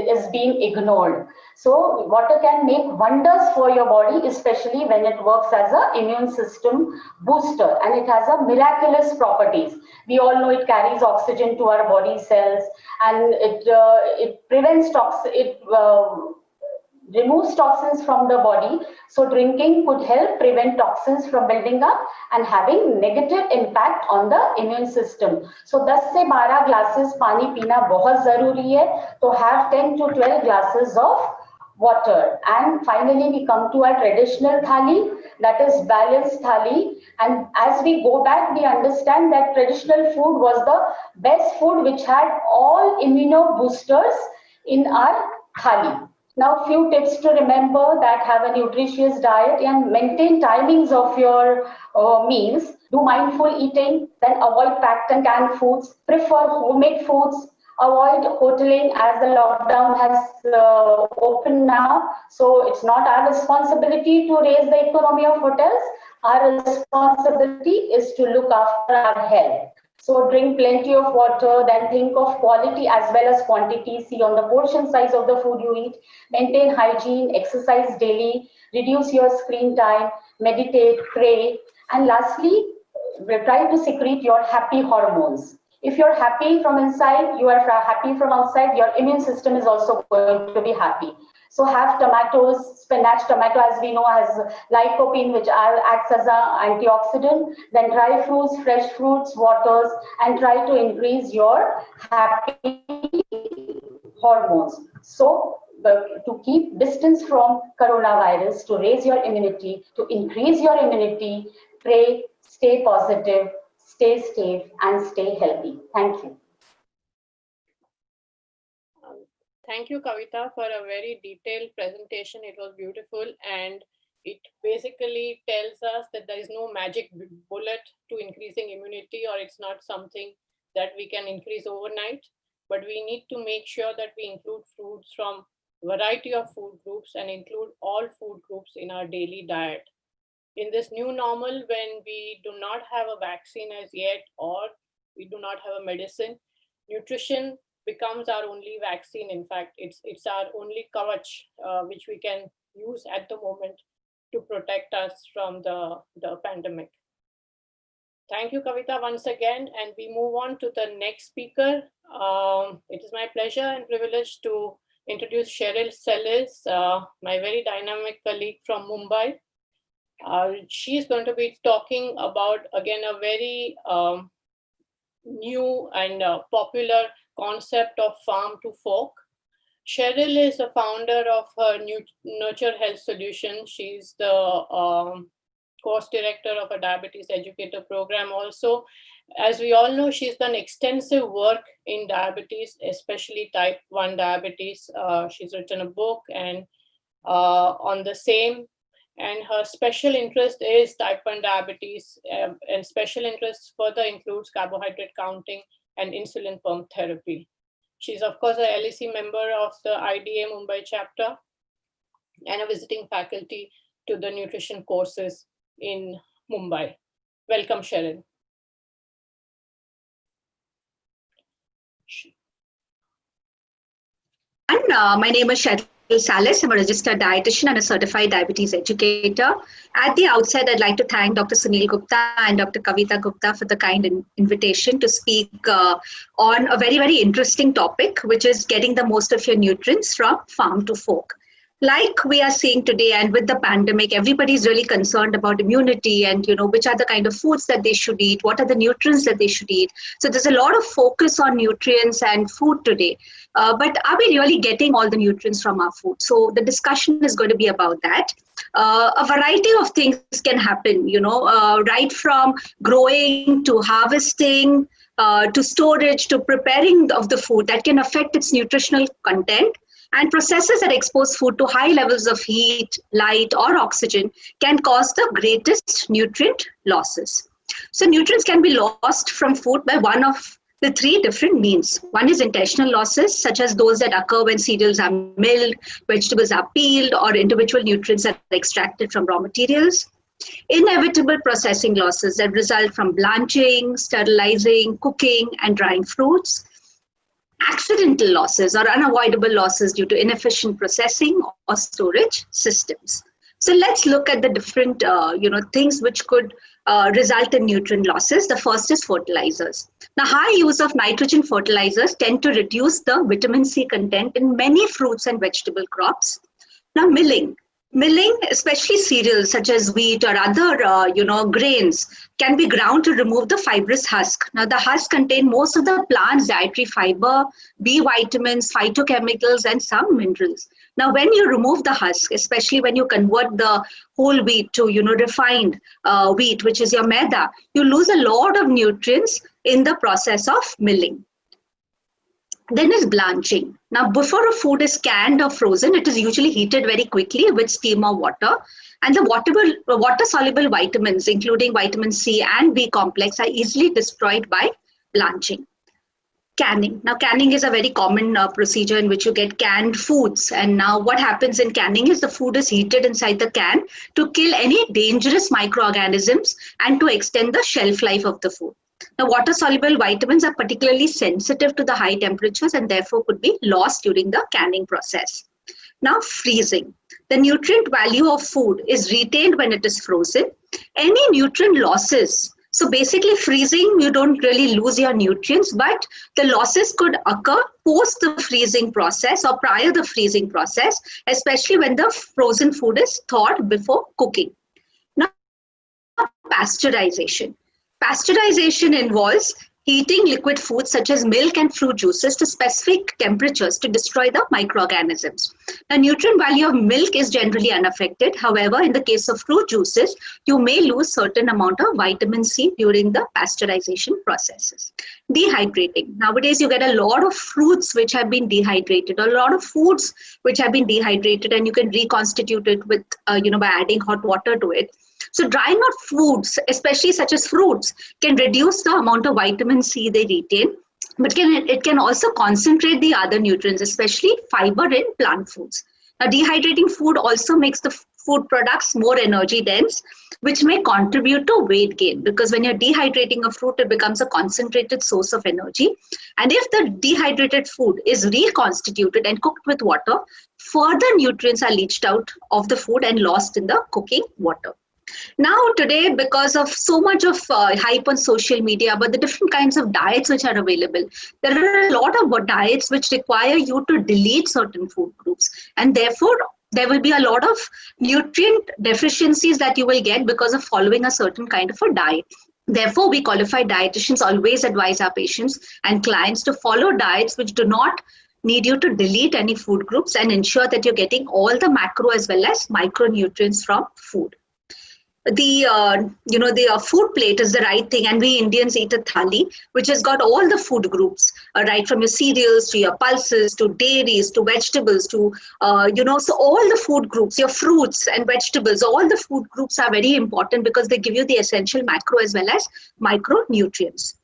is being ignored. So water can make wonders for your body, especially when it works as an immune system booster, and it has a miraculous properties. We all know it carries oxygen to our body cells, and it prevents removes toxins from the body. So drinking could help prevent toxins from building up and having negative impact on the immune system. So 10 से 12 glasses पानी पीना बहुत जरूरी है. So have 10 to 12 glasses of water. And finally we come to our traditional thali, that is balanced thali. And as we go back, we understand that traditional food was the best food which had all immuno boosters in our thali. Now, few tips to remember: that have a nutritious diet and maintain timings of your meals. Do mindful eating, then avoid packed and canned foods. Prefer homemade foods. Avoid hoteling, as the lockdown has opened now. So it's not our responsibility to raise the economy of hotels. Our responsibility is to look after our health. So drink plenty of water, then think of quality as well as quantity. See on the portion size of the food you eat. Maintain hygiene, exercise daily, reduce your screen time, meditate, pray. And lastly, try to secrete your happy hormones. If you're happy from inside, you are happy from outside, your immune system is also going to be happy. So have tomatoes, spinach. Tomato, as we know, has lycopene, which acts as an antioxidant. Then dry fruits, fresh fruits, waters, and try to increase your happy hormones. So to keep distance from coronavirus, to raise your immunity, to increase your immunity, pray, stay positive, stay safe, and stay healthy. Thank you. Thank you, Kavita, for a very detailed presentation. It was beautiful, and it basically tells us that there is no magic bullet to increasing immunity, or it's not something that we can increase overnight, but we need to make sure that we include foods from variety of food groups and include all food groups in our daily diet. In this new normal, when we do not have a vaccine as yet, or we do not have a medicine, nutrition becomes our only vaccine. In fact, it's our only kavach, which we can use at the moment to protect us from the pandemic. Thank you, Kavita, once again. And we move on to the next speaker. It is my pleasure and privilege to introduce Cheryl Sellis, my very dynamic colleague from Mumbai. She's going to be talking about, again, a very new and popular concept of farm to fork. Cheryl is a founder of her Nurture Health Solutions. She's the course director of a diabetes educator program also. As we all know, she's done extensive work in diabetes, especially type 1 diabetes. She's written a book and on the same. And her special interest is type 1 diabetes, and special interest further includes carbohydrate counting and insulin pump therapy. She's, of course, a LEC member of the IDA Mumbai chapter and a visiting faculty to the nutrition courses in Mumbai. Welcome, Cheryl. My name is Cheryl Salis. I'm a registered dietitian and a certified diabetes educator. At the outset, I'd like to thank Dr. Sunil Gupta and Dr. Kavita Gupta for the kind invitation to speak on a very, very interesting topic, which is getting the most of your nutrients from farm to fork. Like we are seeing today, and with the pandemic, everybody's really concerned about immunity and, which are the kind of foods that they should eat, what are the nutrients that they should eat. So there's a lot of focus on nutrients and food today. But are we really getting all the nutrients from our food? So the discussion is going to be about that. A variety of things can happen, right from growing to harvesting, to storage, to preparing of the food that can affect its nutritional content. And processes that expose food to high levels of heat, light, or oxygen can cause the greatest nutrient losses. So nutrients can be lost from food by one of the three different means. One is intentional losses, such as those that occur when cereals are milled, vegetables are peeled, or individual nutrients are extracted from raw materials. Inevitable processing losses that result from blanching, sterilizing, cooking, and drying fruits. Accidental losses or unavoidable losses due to inefficient processing or storage systems. So let's look at the different things which could result in nutrient losses. The first is fertilizers. Now, high use of nitrogen fertilizers tend to reduce the vitamin C content in many fruits and vegetable crops. Now, milling, especially cereals such as wheat or other grains, can be ground to remove the fibrous husk. Now, the husk contain most of the plant's dietary fiber, B vitamins, phytochemicals, and some minerals. Now, when you remove the husk, especially when you convert the whole wheat to refined wheat, which is your maida, you lose a lot of nutrients in the process of milling. Then is blanching. Now, before a food is canned or frozen, it is usually heated very quickly with steam or water. And the water-soluble vitamins, including vitamin C and B complex, are easily destroyed by blanching. Canning. Now, canning is a very common procedure in which you get canned foods. And now what happens in canning is the food is heated inside the can to kill any dangerous microorganisms and to extend the shelf life of the food. Now, water-soluble vitamins are particularly sensitive to the high temperatures and therefore could be lost during the canning process. Now, freezing. The nutrient value of food is retained when it is frozen. Any nutrient losses, so basically freezing, you don't really lose your nutrients, but the losses could occur post the freezing process or prior the freezing process, especially when the frozen food is thawed before cooking. Now, pasteurization. Pasteurization involves heating liquid foods such as milk and fruit juices to specific temperatures to destroy the microorganisms. The nutrient value of milk is generally unaffected. However, in the case of fruit juices, you may lose certain amount of vitamin C during the pasteurization processes. Dehydrating. Nowadays, you get a lot of fruits which have been dehydrated, a lot of foods which have been dehydrated, and you can reconstitute it with, by adding hot water to it. So drying out foods, especially such as fruits, can reduce the amount of vitamin C they retain, but it can also concentrate the other nutrients, especially fiber in plant foods. Now, dehydrating food also makes the food products more energy dense, which may contribute to weight gain, because when you're dehydrating a fruit, it becomes a concentrated source of energy. And if the dehydrated food is reconstituted and cooked with water, further nutrients are leached out of the food and lost in the cooking water. Now today, because of so much of hype on social media about the different kinds of diets which are available, there are a lot of diets which require you to delete certain food groups, and therefore there will be a lot of nutrient deficiencies that you will get because of following a certain kind of a diet. Therefore, we qualified dietitians always advise our patients and clients to follow diets which do not need you to delete any food groups and ensure that you're getting all the macro as well as micronutrients from food. The food plate is the right thing, and we Indians eat a thali which has got all the food groups, right from your cereals to your pulses to dairies to vegetables to so all the food groups, your fruits and vegetables, all the food groups are very important because they give you the essential macro as well as micronutrients.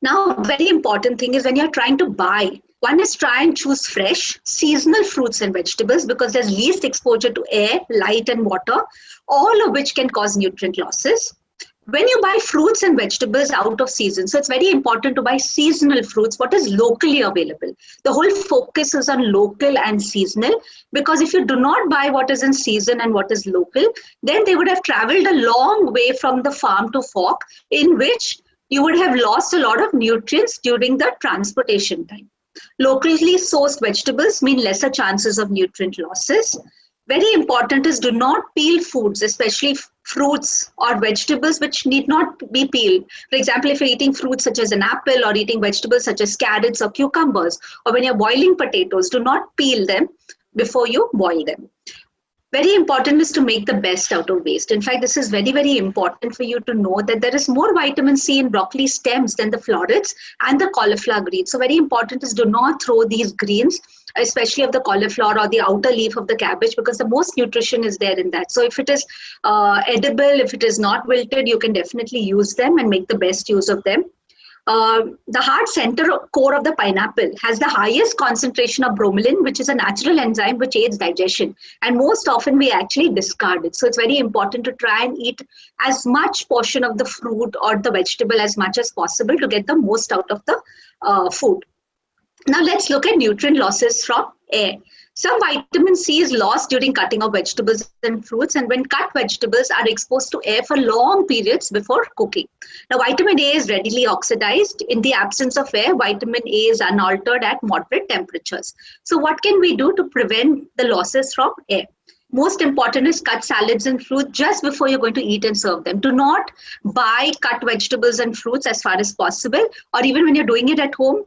Now, very important thing is when you're trying to buy, one is try and choose fresh, seasonal fruits and vegetables because there's least exposure to air, light and water, all of which can cause nutrient losses. When you buy fruits and vegetables out of season, so it's very important to buy seasonal fruits, what is locally available. The whole focus is on local and seasonal, because if you do not buy what is in season and what is local, then they would have traveled a long way from the farm to fork, in which you would have lost a lot of nutrients during the transportation time. Locally sourced vegetables mean lesser chances of nutrient losses. Very important is do not peel foods, especially fruits or vegetables which need not be peeled. For example, if you're eating fruits such as an apple or eating vegetables such as carrots or cucumbers, or when you're boiling potatoes, do not peel them before you boil them. Very important is to make the best out of waste. In fact, this is very, very important for you to know that there is more vitamin C in broccoli stems than the florets and the cauliflower greens. So very important is do not throw these greens especially of the cauliflower or the outer leaf of the cabbage, because the most nutrition is there in that. So if it is edible, if it is not wilted, you can definitely use them and make the best use of them. The hard center core of the pineapple has the highest concentration of bromelain, which is a natural enzyme which aids digestion. And most often we actually discard it. So it's very important to try and eat as much portion of the fruit or the vegetable as much as possible to get the most out of the food. Now let's look at nutrient losses from air. Some vitamin C is lost during cutting of vegetables and fruits, and when cut vegetables are exposed to air for long periods before cooking. Now, vitamin A is readily oxidized. In the absence of air, vitamin A is unaltered at moderate temperatures. So what can we do to prevent the losses from air? Most important is cut salads and fruit just before you're going to eat and serve them. Do not buy cut vegetables and fruits as far as possible, or even when you're doing it at home,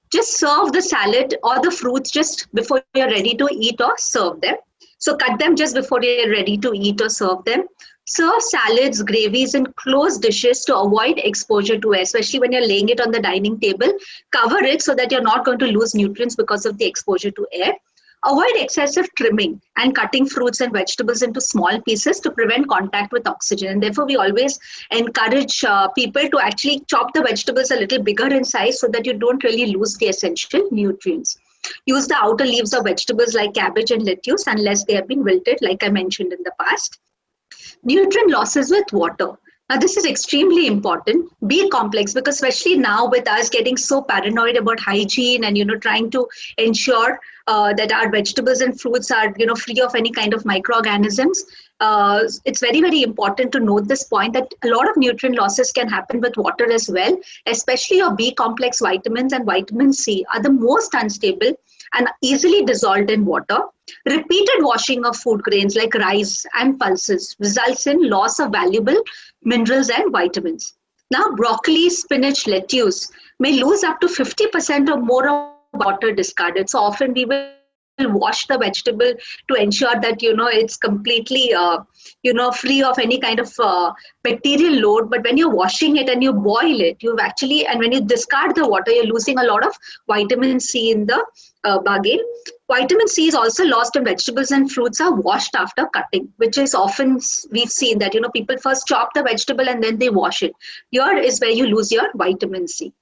just serve the salad or the fruits just before you're ready to eat or serve them. So cut them just before you're ready to eat or serve them. Serve salads, gravies in closed dishes to avoid exposure to air, especially when you're laying it on the dining table. Cover it so that you're not going to lose nutrients because of the exposure to air. Avoid excessive trimming and cutting fruits and vegetables into small pieces to prevent contact with oxygen. And therefore, we always encourage people to actually chop the vegetables a little bigger in size so that you don't really lose the essential nutrients. Use the outer leaves of vegetables like cabbage and lettuce unless they have been wilted, like I mentioned in the past. Nutrient losses with water. Now, this is extremely important. B complex, because especially now with us getting so paranoid about hygiene and, trying to ensure that our vegetables and fruits are, free of any kind of microorganisms. It's very, very important to note this point that a lot of nutrient losses can happen with water as well, especially your B complex vitamins and vitamin C are the most unstable and easily dissolved in water. Repeated washing of food grains like rice and pulses results in loss of valuable minerals and vitamins. Now, broccoli, spinach, lettuce may lose up to 50% or more of water discarded. So often we will wash the vegetable to ensure that, it's completely, free of any kind of bacterial load. But when you're washing it and you boil it, and when you discard the water, you're losing a lot of vitamin C in the bargain. Vitamin C is also lost when vegetables and fruits are washed after cutting, which is often we've seen that, people first chop the vegetable and then they wash it. Here is where you lose your vitamin C.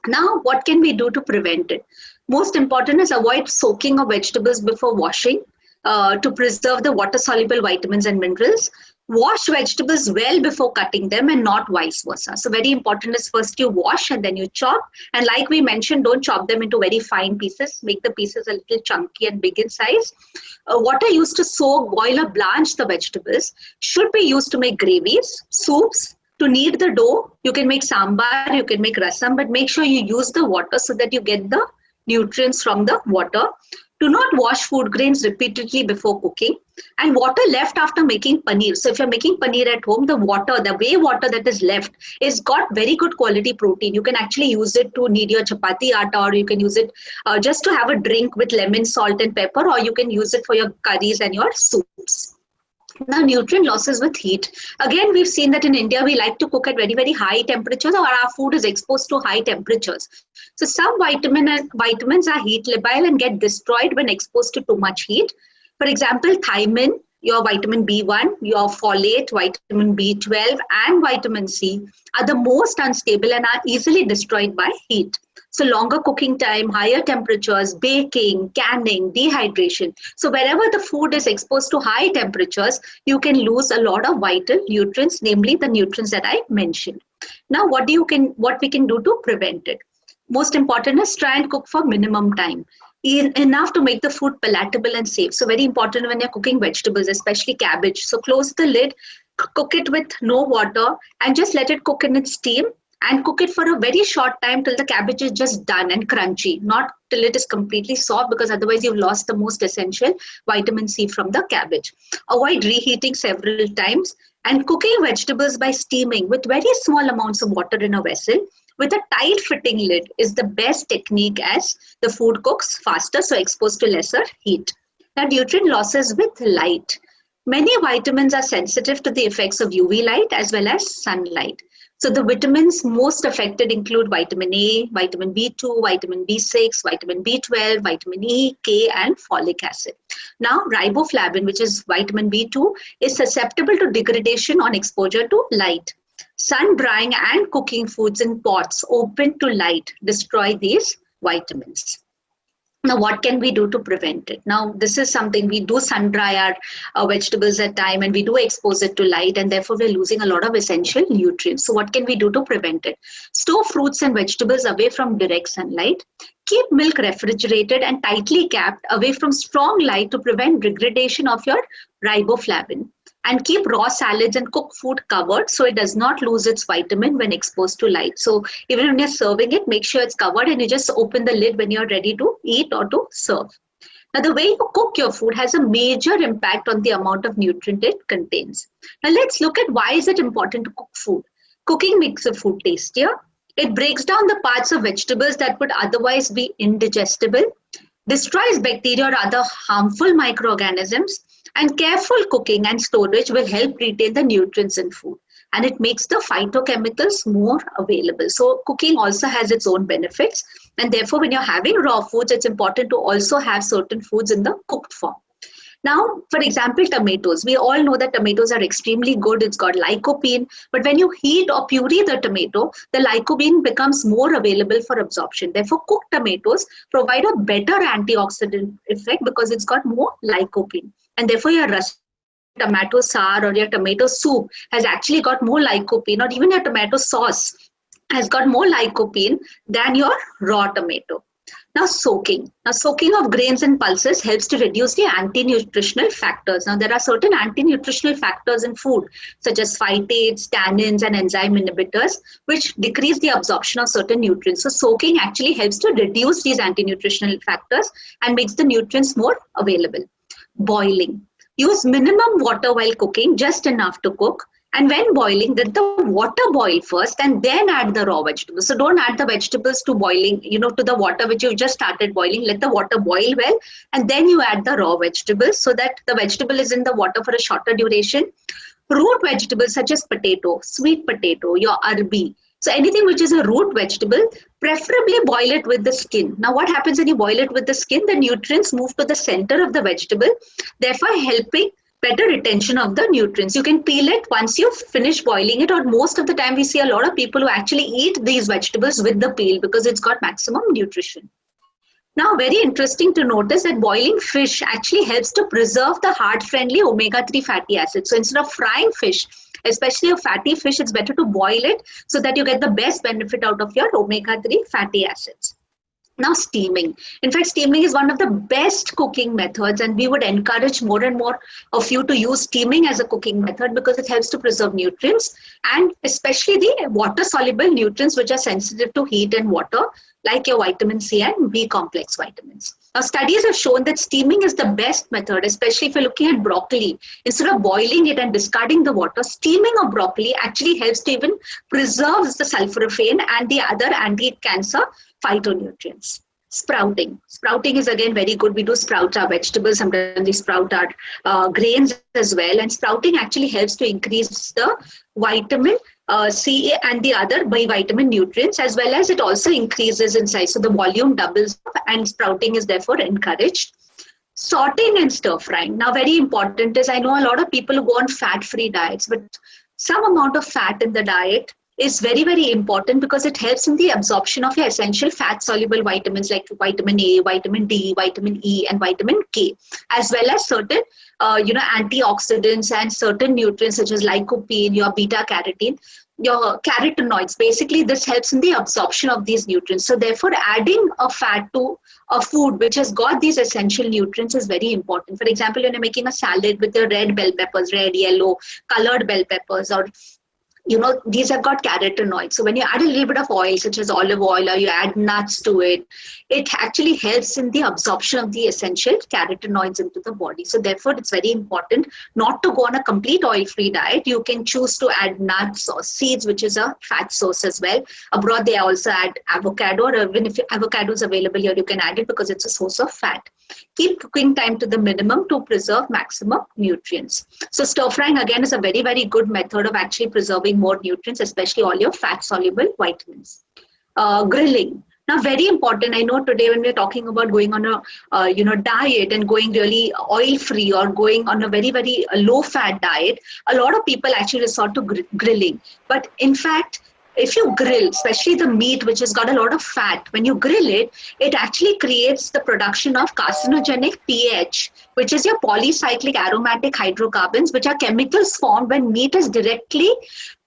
Now, what can we do to prevent it? Most important is avoid soaking of vegetables before washing to preserve the water-soluble vitamins and minerals. Wash vegetables well before cutting them and not vice versa. So very important is first you wash and then you chop. And like we mentioned, don't chop them into very fine pieces. Make the pieces a little chunky and big in size. Water used to soak, boil or blanch the vegetables should be used to make gravies, soups. To knead the dough, you can make sambar, you can make rasam, but make sure you use the water so that you get the nutrients from the water. Do not wash food grains repeatedly before cooking. And water left after making paneer. So if you're making paneer at home, the whey water that is left is got very good quality protein. You can actually use it to knead your chapati atta, or you can use it just to have a drink with lemon, salt and pepper, or you can use it for your curries and your soups. Now, nutrient losses with heat. Again, we've seen that in India, we like to cook at very, very high temperatures, or our food is exposed to high temperatures. So some vitamins are heat labile and get destroyed when exposed to too much heat. For example, thiamine, your vitamin B1, your folate, vitamin B12 and vitamin C are the most unstable and are easily destroyed by heat. So longer cooking time, higher temperatures, baking, canning, dehydration. So wherever the food is exposed to high temperatures, you can lose a lot of vital nutrients, namely the nutrients that I mentioned. Now, what we can do to prevent it? Most important is try and cook for minimum time. Enough to make the food palatable and safe. So very important when you're cooking vegetables, especially cabbage. So close the lid, cook it with no water and just let it cook in its steam. And cook it for a very short time till the cabbage is just done and crunchy, not till it is completely soft, because otherwise you've lost the most essential vitamin C from the cabbage. Avoid reheating several times and cooking vegetables by steaming with very small amounts of water in a vessel with a tight fitting lid is the best technique as the food cooks faster, so exposed to lesser heat. Now, nutrient losses with light. Many vitamins are sensitive to the effects of UV light as well as sunlight. So the vitamins most affected include vitamin A, vitamin B2, vitamin B6, vitamin B12, vitamin E, K, and folic acid. Now, riboflavin, which is vitamin B2, is susceptible to degradation on exposure to light. Sun drying and cooking foods in pots open to light destroy these vitamins. Now, what can we do to prevent it? Now, this is something we do sun dry our vegetables at time, and we do expose it to light, and therefore we're losing a lot of essential nutrients. So what can we do to prevent it? Store fruits and vegetables away from direct sunlight. Keep milk refrigerated and tightly capped away from strong light to prevent degradation of your riboflavin. And keep raw salads and cooked food covered so it does not lose its vitamin when exposed to light. So even when you're serving it, make sure it's covered and you just open the lid when you're ready to eat or to serve. Now, the way you cook your food has a major impact on the amount of nutrient it contains. Now, let's look at why is it important to cook food. Cooking makes the food tastier. It breaks down the parts of vegetables that would otherwise be indigestible, destroys bacteria or other harmful microorganisms, and careful cooking and storage will help retain the nutrients in food. And it makes the phytochemicals more available. So cooking also has its own benefits. And therefore, when you're having raw foods, it's important to also have certain foods in the cooked form. Now, for example, tomatoes. We all know that tomatoes are extremely good. It's got lycopene. But when you heat or puree the tomato, the lycopene becomes more available for absorption. Therefore, cooked tomatoes provide a better antioxidant effect because it's got more lycopene. And therefore, your tomato sour or your tomato soup has actually got more lycopene, or even your tomato sauce has got more lycopene than your raw tomato. Now, soaking. Now, soaking of grains and pulses helps to reduce the anti-nutritional factors. Now, there are certain anti-nutritional factors in food, such as phytates, tannins, and enzyme inhibitors, which decrease the absorption of certain nutrients. So, soaking actually helps to reduce these anti-nutritional factors and makes the nutrients more available. Boiling. Use minimum water while cooking, just enough to cook. And when boiling, let the water boil first and then add the raw vegetables. So don't add the vegetables to boiling, to the water which you've just started boiling. Let the water boil well and then you add the raw vegetables so that the vegetable is in the water for a shorter duration. Root vegetables such as potato, sweet potato, your arbi. So anything which is a root vegetable, preferably boil it with the skin. Now what happens when you boil it with the skin? The nutrients move to the center of the vegetable, therefore helping better retention of the nutrients. You can peel it once you finish boiling it, or most of the time we see a lot of people who actually eat these vegetables with the peel because it's got maximum nutrition. Now, very interesting to notice that boiling fish actually helps to preserve the heart-friendly omega-3 fatty acids. So instead of frying fish, especially a fatty fish, it's better to boil it so that you get the best benefit out of your omega-3 fatty acids. Now, steaming. In fact, steaming is one of the best cooking methods, and we would encourage more and more of you to use steaming as a cooking method because it helps to preserve nutrients, and especially the water-soluble nutrients which are sensitive to heat and water, like your vitamin C and B complex vitamins. Now, studies have shown that steaming is the best method, especially if you're looking at broccoli. Instead of boiling it and discarding the water, steaming of broccoli actually helps to even preserve the sulforaphane and the other anti-cancer phytonutrients. Sprouting. Sprouting is again very good. We do sprout our vegetables. Sometimes we sprout our grains as well. And sprouting actually helps to increase the vitamin C and the other B vitamin nutrients, as well as it also increases in size. So the volume doubles up and sprouting is therefore encouraged. Sorting and stir frying. Now, very important is, I know a lot of people who go on fat-free diets, but some amount of fat in the diet is very, very important because it helps in the absorption of your essential fat-soluble vitamins like vitamin A, vitamin D, vitamin E, and vitamin K, as well as certain, antioxidants and certain nutrients such as lycopene, your beta-carotene, your carotenoids. Basically, this helps in the absorption of these nutrients. So therefore, adding a fat to a food which has got these essential nutrients is very important. For example, when you're making a salad with the red bell peppers, red, yellow, colored bell peppers, or these have got carotenoids. So when you add a little bit of oil, such as olive oil, or you add nuts to it, it actually helps in the absorption of the essential carotenoids into the body. So therefore, it's very important not to go on a complete oil-free diet. You can choose to add nuts or seeds, which is a fat source as well. Abroad, they also add avocado, or even if avocado is available here, you can add it because it's a source of fat. Keep cooking time to the minimum to preserve maximum nutrients. So stir frying again is a very, very good method of actually preserving more nutrients, especially all your fat soluble vitamins. Grilling. Now, very important. I know today when we're talking about going on a diet and going really oil free or going on a very, very low fat diet, a lot of people actually resort to grilling. But in fact, if you grill, especially the meat which has got a lot of fat, when you grill it, it actually creates the production of carcinogenic PH, which is your polycyclic aromatic hydrocarbons, which are chemicals formed when meat is directly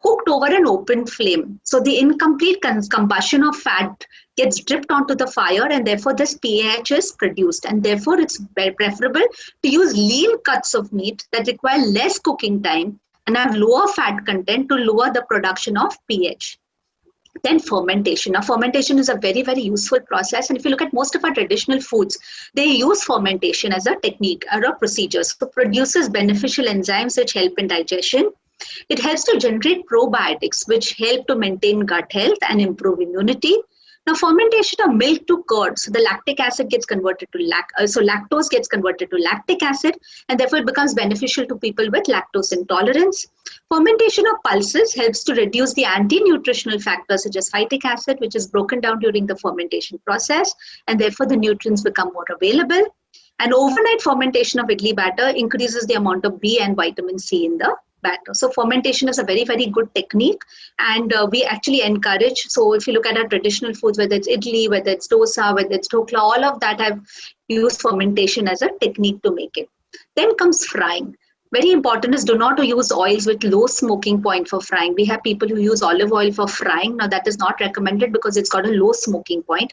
cooked over an open flame. So the incomplete combustion of fat gets dripped onto the fire, and therefore this PAH is produced. And therefore it's preferable to use lean cuts of meat that require less cooking time and have lower fat content to lower the production of pH. Then fermentation. Now, fermentation is a very, very useful process. And if you look at most of our traditional foods, they use fermentation as a technique or a procedure. So it produces beneficial enzymes which help in digestion. It helps to generate probiotics, which help to maintain gut health and improve immunity. Now, fermentation of milk to curd, so the lactic acid gets converted to lactose gets converted to lactic acid, and therefore it becomes beneficial to people with lactose intolerance. Fermentation of pulses helps to reduce the anti-nutritional factors such as phytic acid, which is broken down during the fermentation process, and therefore the nutrients become more available. And overnight fermentation of idli batter increases the amount of B and vitamin C in the batter. So fermentation is a very, very good technique, and we actually encourage. So if you look at our traditional foods, whether it's idli, whether it's dosa, whether it's dhokla, all of that have used fermentation as a technique to make it. Then comes frying. Very important is do not use oils with low smoking point for frying. We have people who use olive oil for frying. Now that is not recommended because it's got a low smoking point.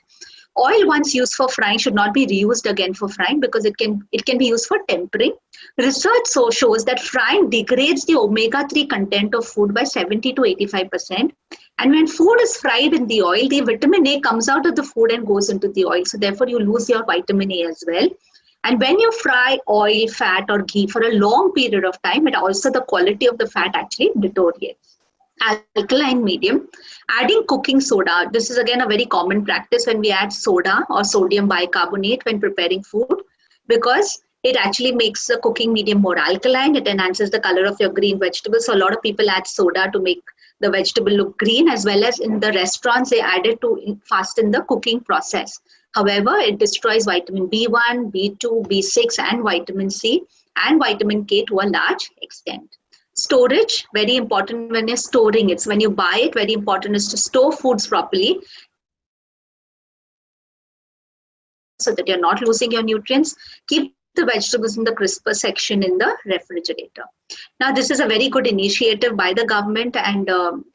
Oil once used for frying should not be reused again for frying because it can be used for tempering. Research shows that frying degrades the omega-3 content of food by 70 to 85%. And when food is fried in the oil, the vitamin A comes out of the food and goes into the oil. So therefore you lose your vitamin A as well. And when you fry oil, fat or ghee for a long period of time, it also the quality of the fat actually deteriorates. Alkaline medium, adding cooking soda. This is again a very common practice when we add soda or sodium bicarbonate when preparing food, because it actually makes the cooking medium more alkaline. It enhances the color of your green vegetables. So a lot of people add soda to make the vegetable look green, as well as in the restaurants they add it to fasten the cooking process. However, it destroys vitamin B1, B2, B6 and vitamin C and vitamin K to a large extent. Storage, very important when you're storing it. So when you buy it, very important is to store foods properly so that you're not losing your nutrients. Keep the vegetables in the crisper section in the refrigerator. Now, this is a very good initiative by the government and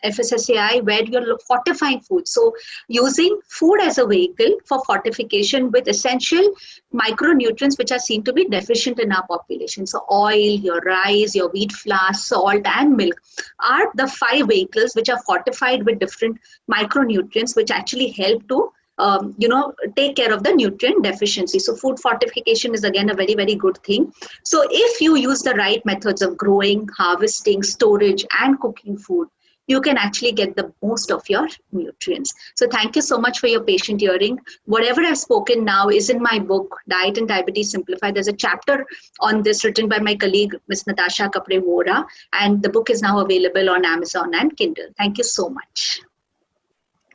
FSSAI where you're fortifying food. So using food as a vehicle for fortification with essential micronutrients which are seen to be deficient in our population. So oil, your rice, your wheat flour, salt and milk are the 5 vehicles which are fortified with different micronutrients which actually help to take care of the nutrient deficiency. So food fortification is again a very, very good thing. So if you use the right methods of growing, harvesting, storage and cooking food, you can actually get the most of your nutrients. So thank you so much for your patient hearing. Whatever I've spoken now is in my book, Diet and Diabetes Simplified. There's a chapter on this written by my colleague, Ms. Natasha Kapre-Vora, and the book is now available on Amazon and Kindle. Thank you so much.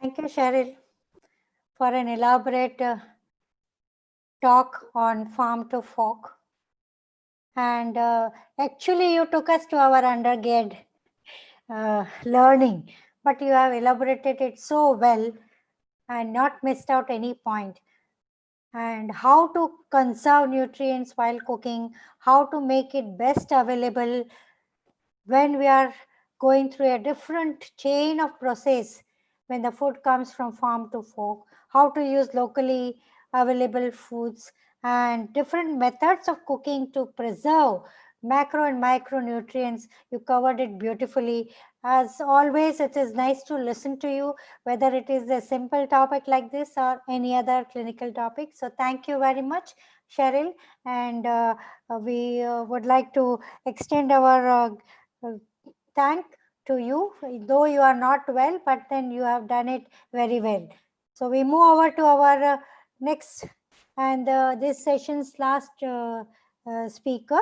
Thank you, Cheryl, for an elaborate talk on farm to fork. And actually, you took us to our undergrad learning, but you have elaborated it so well and not missed out any point. And how to conserve nutrients while cooking, how to make it best available when we are going through a different chain of process when the food comes from farm to fork, how to use locally available foods and different methods of cooking to preserve macro and micronutrients. You covered it beautifully. As always, it is nice to listen to you, whether it is a simple topic like this or any other clinical topic. So thank you very much, Cheryl. And we would like to extend our thank to you, though you are not well, but then you have done it very well. So we move over to our next and this session's last speaker.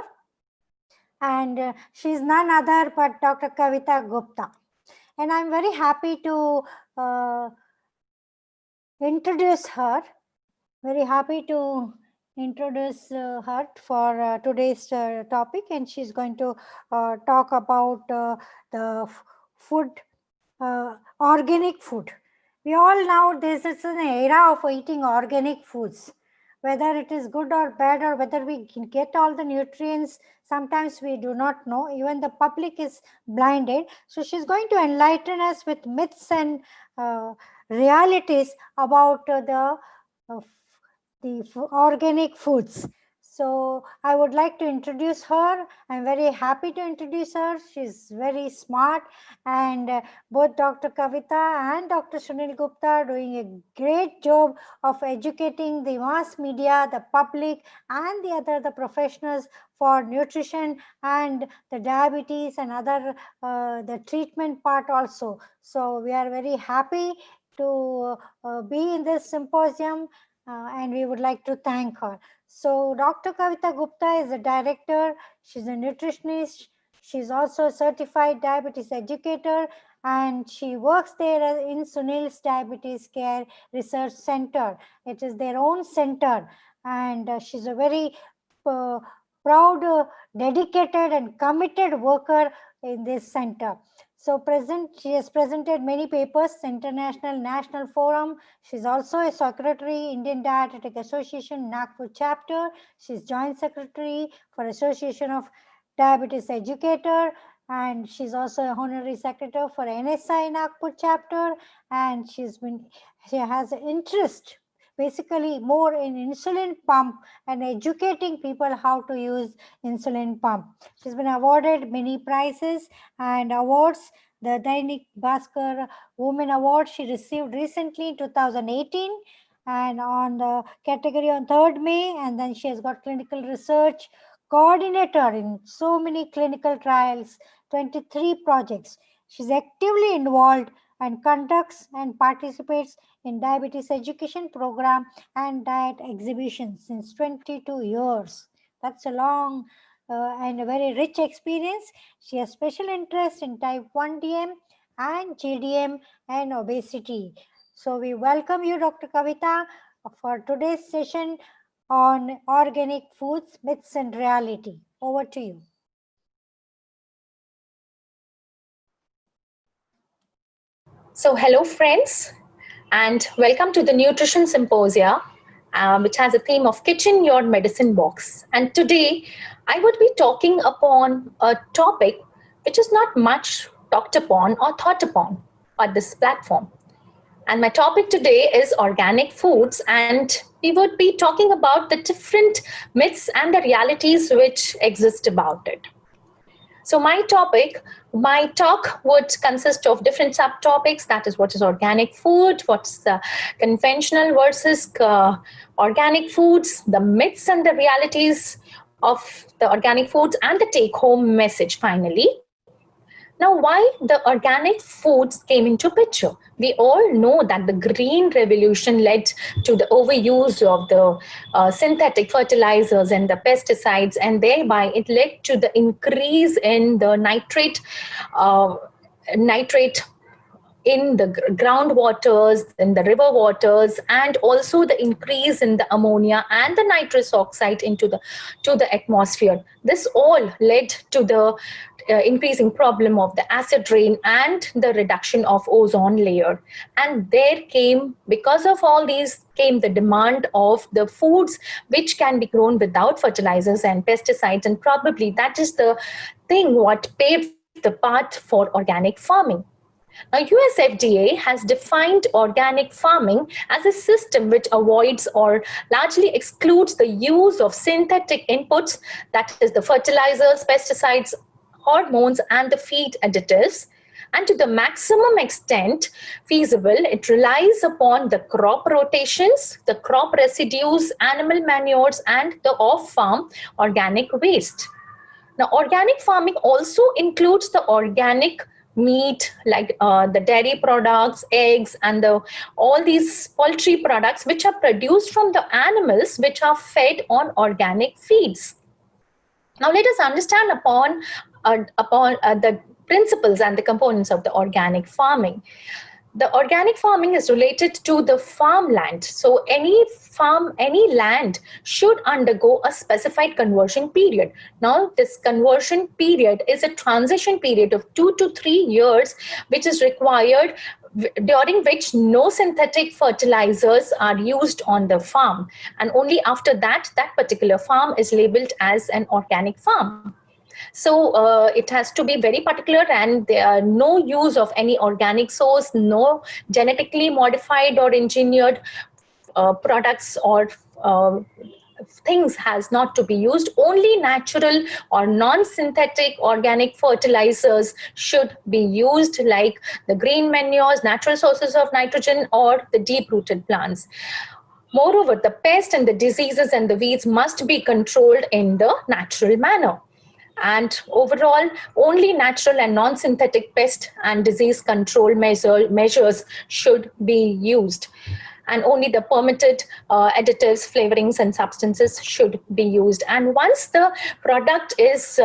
And she's none other but Dr. Kavita Gupta. And I'm very happy to introduce her. Very happy to introduce her for today's topic, and she's going to talk about the food, organic food. We all know this is an era of eating organic foods. Whether it is good or bad, or whether we can get all the nutrients, sometimes we do not know. Even the public is blinded. So she's going to enlighten us with myths and realities about the organic foods. So I would like to introduce her. I'm very happy to introduce her. She's very smart, and both Dr. Kavita and Dr. Sunil Gupta are doing a great job of educating the mass media, the public, and the professionals for nutrition and the diabetes and other the treatment part also. So we are very happy to be in this symposium, and we would like to thank her. So Dr. Kavita Gupta is a director. She's a nutritionist. She's also a certified diabetes educator, and she works there in Sunil's Diabetes Care Research Center. It is their own center, and she's a very proud, dedicated, and committed worker in this center. So she has presented many papers, international, national forum. She's also a secretary, Indian Dietetic Association, Nagpur chapter. She's joint secretary for Association of Diabetes Educator, and she's also a honorary secretary for NSI Nagpur chapter. And she has an interest basically more in insulin pump and educating people how to use insulin pump. She's been awarded many prizes and awards. The Dainik Bhaskar Women Award she received recently in 2018, and on the category on 3rd May, and then she has got clinical research coordinator in so many clinical trials, 23 projects. She's actively involved and conducts and participates in diabetes education program and diet exhibitions since 22 years. That's a long and a very rich experience. She has special interest in type 1 DM and GDM and obesity. So we welcome you, Dr. Kavita, for today's session on organic foods, myths and reality. Over to you. So hello friends, and welcome to the Nutrition Symposia, which has a theme of Kitchen Your Medicine Box. And today I would be talking upon a topic which is not much talked upon or thought upon on this platform. And my topic today is organic foods, and we would be talking about the different myths and the realities which exist about it. So my talk would consist of different subtopics. That is, what is organic food, what's the conventional versus organic foods, the myths and the realities of the organic foods, and the take-home message finally. Now, why the organic foods came into picture? We all know that the green revolution led to the overuse of the synthetic fertilizers and the pesticides, and thereby it led to the increase in the nitrate in the groundwaters, in the river waters, and also the increase in the ammonia and the nitrous oxide to the atmosphere. This all led to the increasing problem of the acid rain and the reduction of ozone layer. And because of all these came the demand of the foods which can be grown without fertilizers and pesticides, and probably that is the thing what paved the path for organic farming. Now, US FDA has defined organic farming as a system which avoids or largely excludes the use of synthetic inputs, that is the fertilizers, pesticides, hormones, and the feed additives. And to the maximum extent feasible, it relies upon the crop rotations, the crop residues, animal manures, and the off-farm organic waste. Now, organic farming also includes the organic meat, like the dairy products, eggs, and all these poultry products which are produced from the animals which are fed on organic feeds. Now let us understand upon the principles and the components of the organic farming. The organic farming is related to the farmland. So any land should undergo a specified conversion period. Now this conversion period is a transition period of 2 to 3 years, which is required, during which no synthetic fertilizers are used on the farm. And only after that, that particular farm is labeled as an organic farm. So it has to be very particular, and there are no use of any organic source, no genetically modified or engineered products or things has not to be used. Only natural or non-synthetic organic fertilizers should be used, like the green manures, natural sources of nitrogen, or the deep-rooted plants. Moreover, the pests and the diseases and the weeds must be controlled in the natural manner. And overall, only natural and non-synthetic pest and disease control measures should be used. And only the permitted additives, flavorings, and substances should be used. And once the product is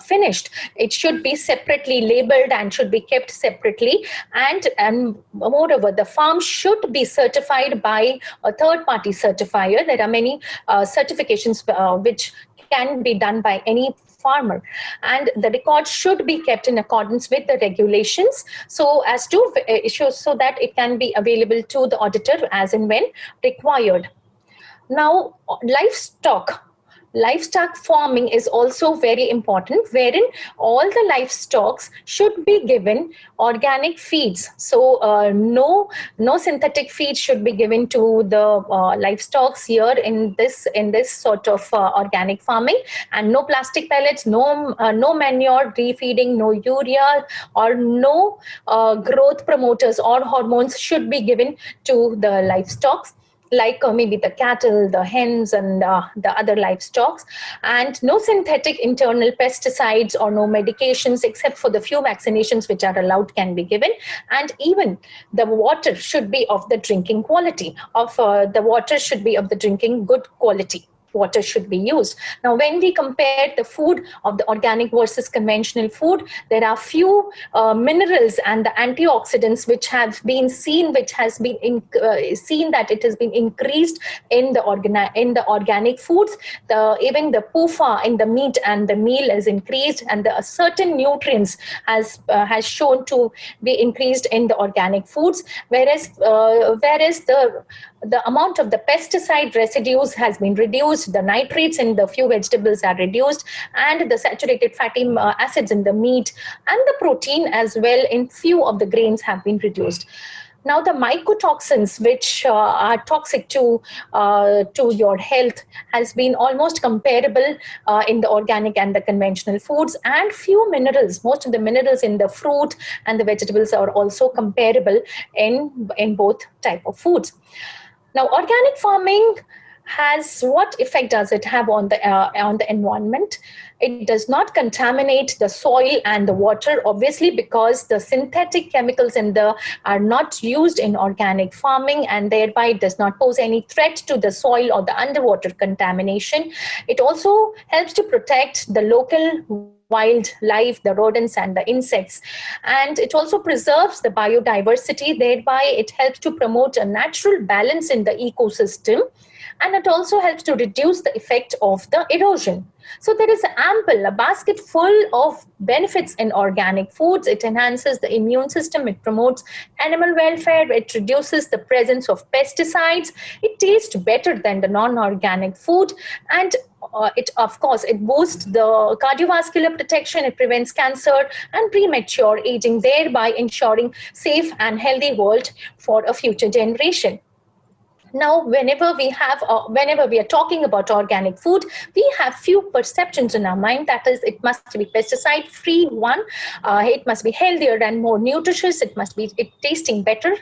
finished, it should be separately labeled and should be kept separately. And moreover, the farm should be certified by a third-party certifier. There are many certifications which can be done by any farmer, and the record should be kept in accordance with the regulations, so as to so that it can be available to the auditor as and when required. Now, livestock farming is also very important, wherein all the livestock should be given organic feeds. So no synthetic feed should be given to the livestock here in this sort of organic farming, and no plastic pellets, no manure refeeding, no urea, or no growth promoters or hormones should be given to the livestock, like maybe the cattle, the hens, and the other livestock. And no synthetic internal pesticides or no medications, except for the few vaccinations which are allowed, can be given. And even the water should be of the drinking quality, good quality. Water should be used. Now, when we compare the food of the organic versus conventional food, there are few minerals and the antioxidants which have been seen, seen that it has been increased in the organic foods. Even the PUFA in the meat and the meal is increased, and the certain nutrients has shown to be increased in the organic foods, whereas the amount of the pesticide residues has been reduced, the nitrates in the few vegetables are reduced, and the saturated fatty acids in the meat and the protein as well in few of the grains have been reduced. Now, the mycotoxins which are toxic to your health has been almost comparable in the organic and the conventional foods, and few minerals, most of the minerals in the fruit and the vegetables are also comparable in both type of foods. Now, organic farming what effect does it have on the environment? It does not contaminate the soil and the water, obviously, because the synthetic chemicals are not used in organic farming, and thereby it does not pose any threat to the soil or the underwater contamination. It also helps to protect the local wildlife, the rodents and the insects, and it also preserves the biodiversity. Thereby it helps to promote a natural balance in the ecosystem, and it also helps to reduce the effect of the erosion. So there is a basket full of benefits in organic foods. It enhances the immune system, it promotes animal welfare, it reduces the presence of pesticides, it tastes better than the non-organic food, and it boosts the cardiovascular protection, it prevents cancer and premature aging, thereby ensuring safe and healthy world for a future generation. Now, whenever we are talking about organic food, we have few perceptions in our mind. That is, it must be pesticide-free. One, it must be healthier and more nutritious. It must be tasting better,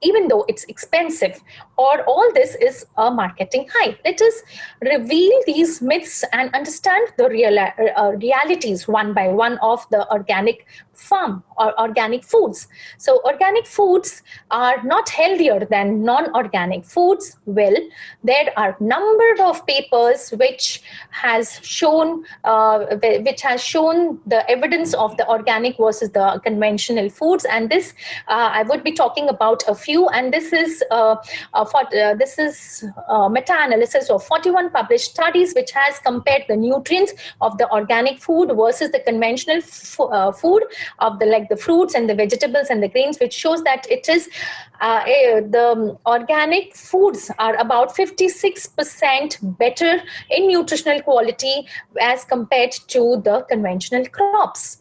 even though it's expensive. Or all this is a marketing hype. Let us reveal these myths and understand the realities one by one of the organic farm or organic foods. So organic foods are not healthier than non-organic foods. Well, there are number of papers which has shown the evidence of the organic versus the conventional foods, and this I would be talking about a few. And this is meta-analysis of 41 published studies which has compared the nutrients of the organic food versus the conventional food of the fruits and the vegetables and the grains, which shows that it is the organic foods are about 56% better in nutritional quality as compared to the conventional crops.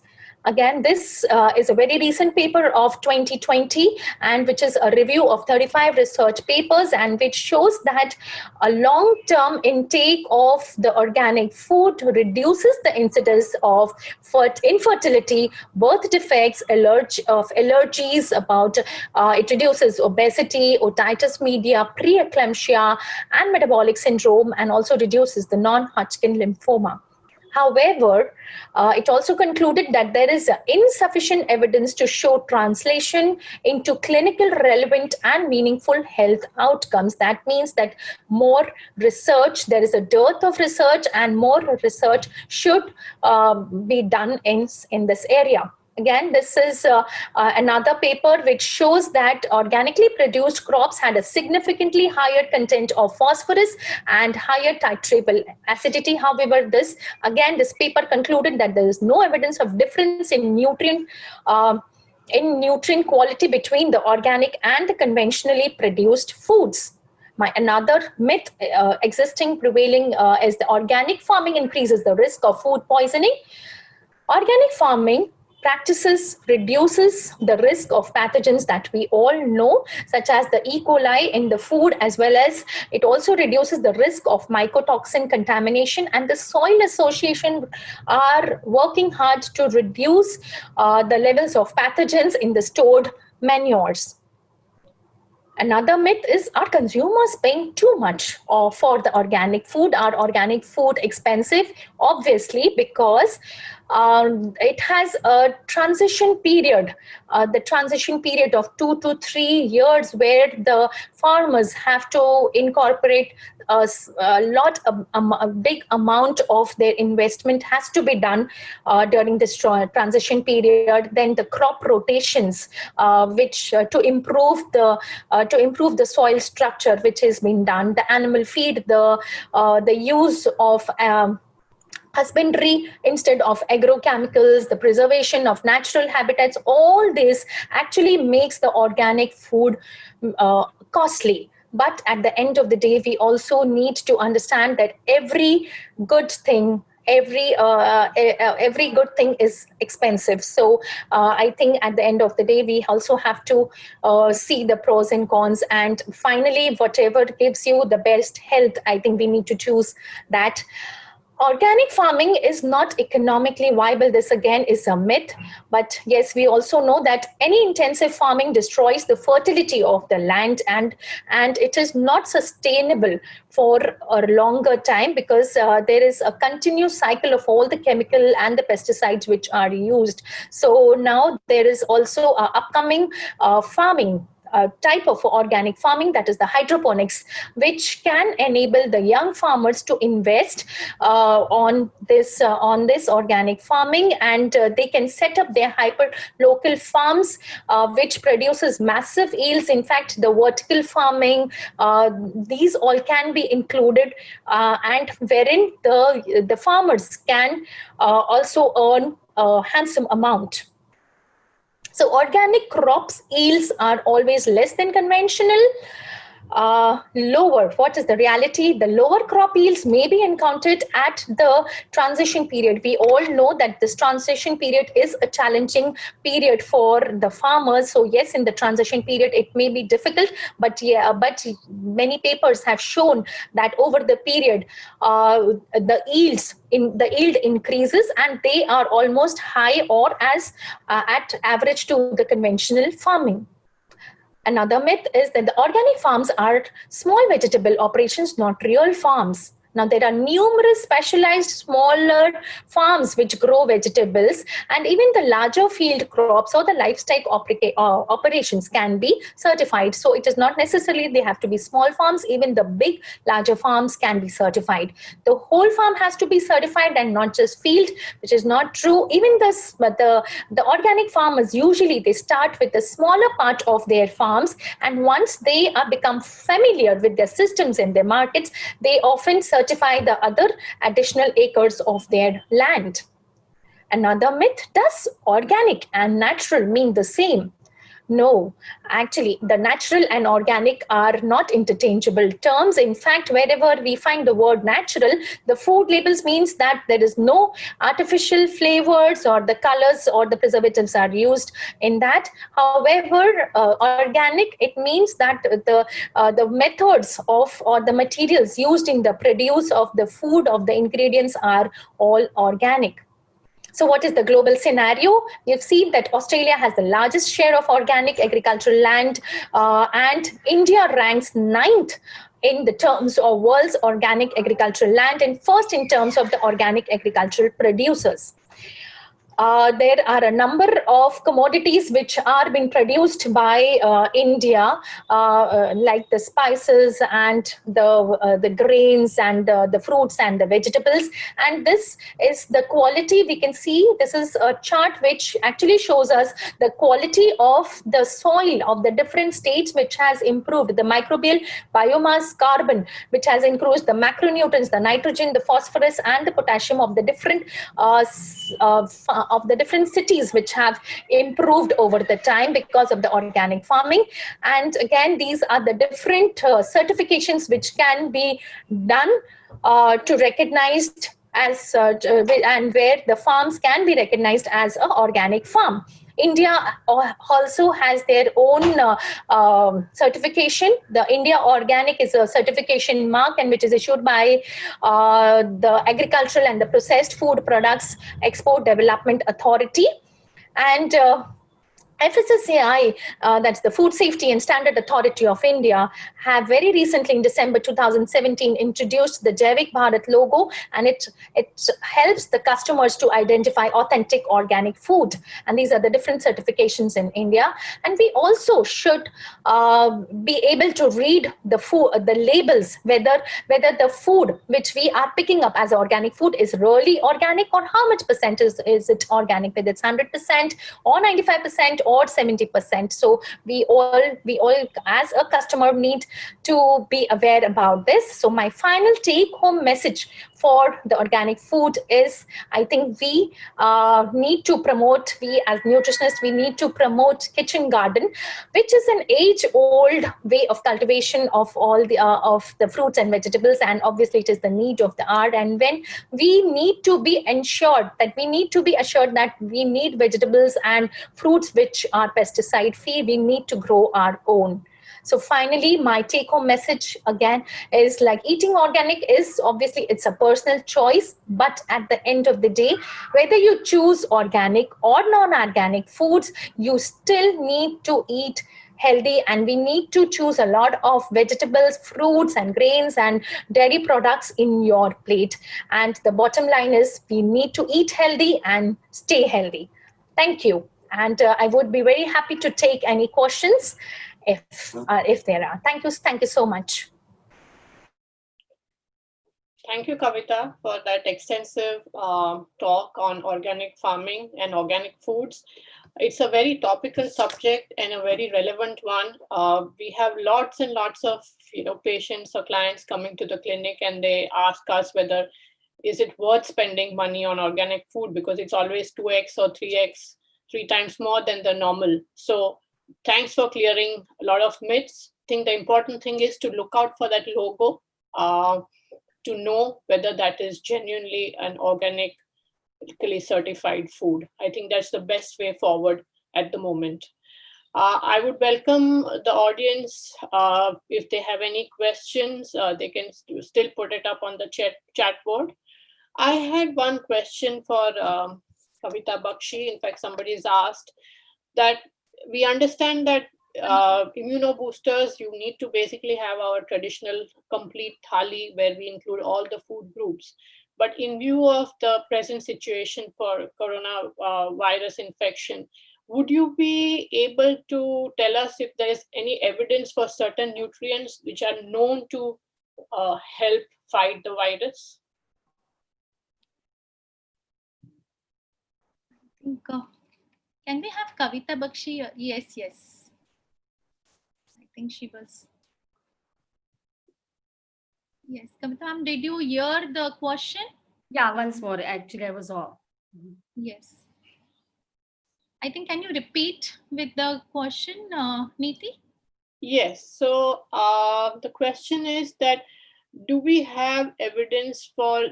Again, this is a very recent paper of 2020, and which is a review of 35 research papers, and which shows that a long-term intake of the organic food reduces the incidence of infertility, birth defects, allergies, it reduces obesity, otitis media, preeclampsia, and metabolic syndrome, and also reduces the non-Hodgkin lymphoma. However, it also concluded that there is insufficient evidence to show translation into clinical relevant and meaningful health outcomes. That means that more research, there is a dearth of research, and more research should be done in this area. Again, this is another paper which shows that organically produced crops had a significantly higher content of phosphorus and higher titrable acidity. However, this paper concluded that there is no evidence of difference in nutrient quality between the organic and the conventionally produced foods. Another myth prevailing is the organic farming increases the risk of food poisoning. Organic farming practices reduces the risk of pathogens that we all know, such as the E. coli in the food, as well as it also reduces the risk of mycotoxin contamination, and the Soil Association are working hard to reduce the levels of pathogens in the stored manures. Another myth is, are consumers paying too much for the organic food? Are organic food expensive? Obviously, because it has a transition period, the transition period of 2 to 3 years, where the farmers have to incorporate a big amount of their investment has to be done during this transition period. Then the crop rotations, which to improve the soil structure, which has been done. The animal feed, the use of husbandry instead of agrochemicals, the preservation of natural habitats, all this actually makes the organic food costly. But at the end of the day, we also need to understand that every good thing is expensive. So I think at the end of the day, we also have to see the pros and cons. And finally, whatever gives you the best health, I think we need to choose that. Organic farming is not economically viable. This again is a myth. But yes, we also know that any intensive farming destroys the fertility of the land, and it is not sustainable for a longer time, because there is a continuous cycle of all the chemical and the pesticides which are used. So now there is also upcoming farming type of organic farming, that is the hydroponics, which can enable the young farmers to invest on this organic farming, and they can set up their hyper local farms which produces massive yields. In fact, the vertical farming, these all can be included, and wherein the farmers can also earn a handsome amount. So organic crops yields are always less than conventional. lower, what is the reality? The lower crop yields may be encountered at the transition period. We all know that this transition period is a challenging period for the farmers. So yes, in the transition period, it may be difficult, but many papers have shown that over the period, the yield increases, and they are almost high or as at average to the conventional farming. Another myth is that the organic farms are small vegetable operations, not real farms. Now, there are numerous specialized smaller farms which grow vegetables, and even the larger field crops or the livestock operations can be certified. So it is not necessarily they have to be small farms. Even the big, larger farms can be certified. The whole farm has to be certified and not just field, which is not true. Even the organic farmers, usually they start with the smaller part of their farms, and once they become familiar with their systems in their markets, they often certify the other additional acres of their land. Another myth, does organic and natural mean the same? No, actually, the natural and organic are not interchangeable terms. In fact, wherever we find the word natural, the food labels means that there is no artificial flavors or the colors or the preservatives are used in that. However, organic, it means that the methods of or the materials used in the produce of the food, of the ingredients are all organic. So what is the global scenario? You've seen that Australia has the largest share of organic agricultural land, and India ranks 9th in the terms of world's organic agricultural land and first in terms of the organic agricultural producers. There are a number of commodities which are being produced by India, like the spices and the grains and the fruits and the vegetables. And this is the quality. We can see this is a chart which actually shows us the quality of the soil of the different states, which has improved the microbial biomass, carbon, which has increased the macronutrients, the nitrogen, the phosphorus, and the potassium of the different cities, which have improved over the time because of the organic farming. And again, these are the different certifications which can be done to recognize as and where the farms can be recognized as an organic farm. India also has their own certification. The India Organic is a certification mark, and which is issued by the Agricultural and the Processed Food Products Export Development Authority. And FSSAI, that's the Food Safety and Standard Authority of India, have very recently in December 2017 introduced the Jaivik Bharat logo, and it helps the customers to identify authentic organic food. And these are the different certifications in India. And we also should be able to read the labels, whether the food which we are picking up as organic food is really organic, or how much percentage is it organic, whether it's 100% or 95% or 70%. So we all as a customer need to be aware about this. So my final take home message for the organic food is, I think we need to promote, we as nutritionists, we need to promote kitchen garden, which is an age-old way of cultivation of all the fruits and vegetables, and obviously it is the need of the hour. And when we need to be assured that we need vegetables and fruits which are pesticide free, we need to grow our own. So finally, my take-home message again is like eating organic is obviously it's a personal choice, but at the end of the day, whether you choose organic or non-organic foods, you still need to eat healthy, and we need to choose a lot of vegetables, fruits and grains and dairy products in your plate. And the bottom line is we need to eat healthy and stay healthy. Thank you. And I would be very happy to take any questions if there are. Thank you so much. Thank you, Kavita, for that extensive talk on organic farming and organic foods. It's a very topical subject and a very relevant one. We have lots and lots of patients or clients coming to the clinic, and they ask us whether is it worth spending money on organic food, because it's always 2x or 3x, 3 times more than the normal. So thanks for clearing a lot of myths. think the important thing is to look out for that logo to know whether that is genuinely an organically certified food. I think that's the best way forward at the moment. I would welcome the audience if they have any questions. They can still put it up on the chat board. I had one question for Kavita Bakshi. In fact, somebody has asked that we understand that immunoboosters, you need to basically have our traditional complete thali where we include all the food groups. But in view of the present situation for coronavirus infection, would you be able to tell us if there is any evidence for certain nutrients which are known to help fight the virus? I think, can we have Kavita Bakshi? Yes, yes. I think she was. Yes, Kavita ma'am, did you hear the question? Yeah, once more. Actually, I was off. Yes. I think, can you repeat with the question, Neeti? Yes. So the question is that, do we have evidence for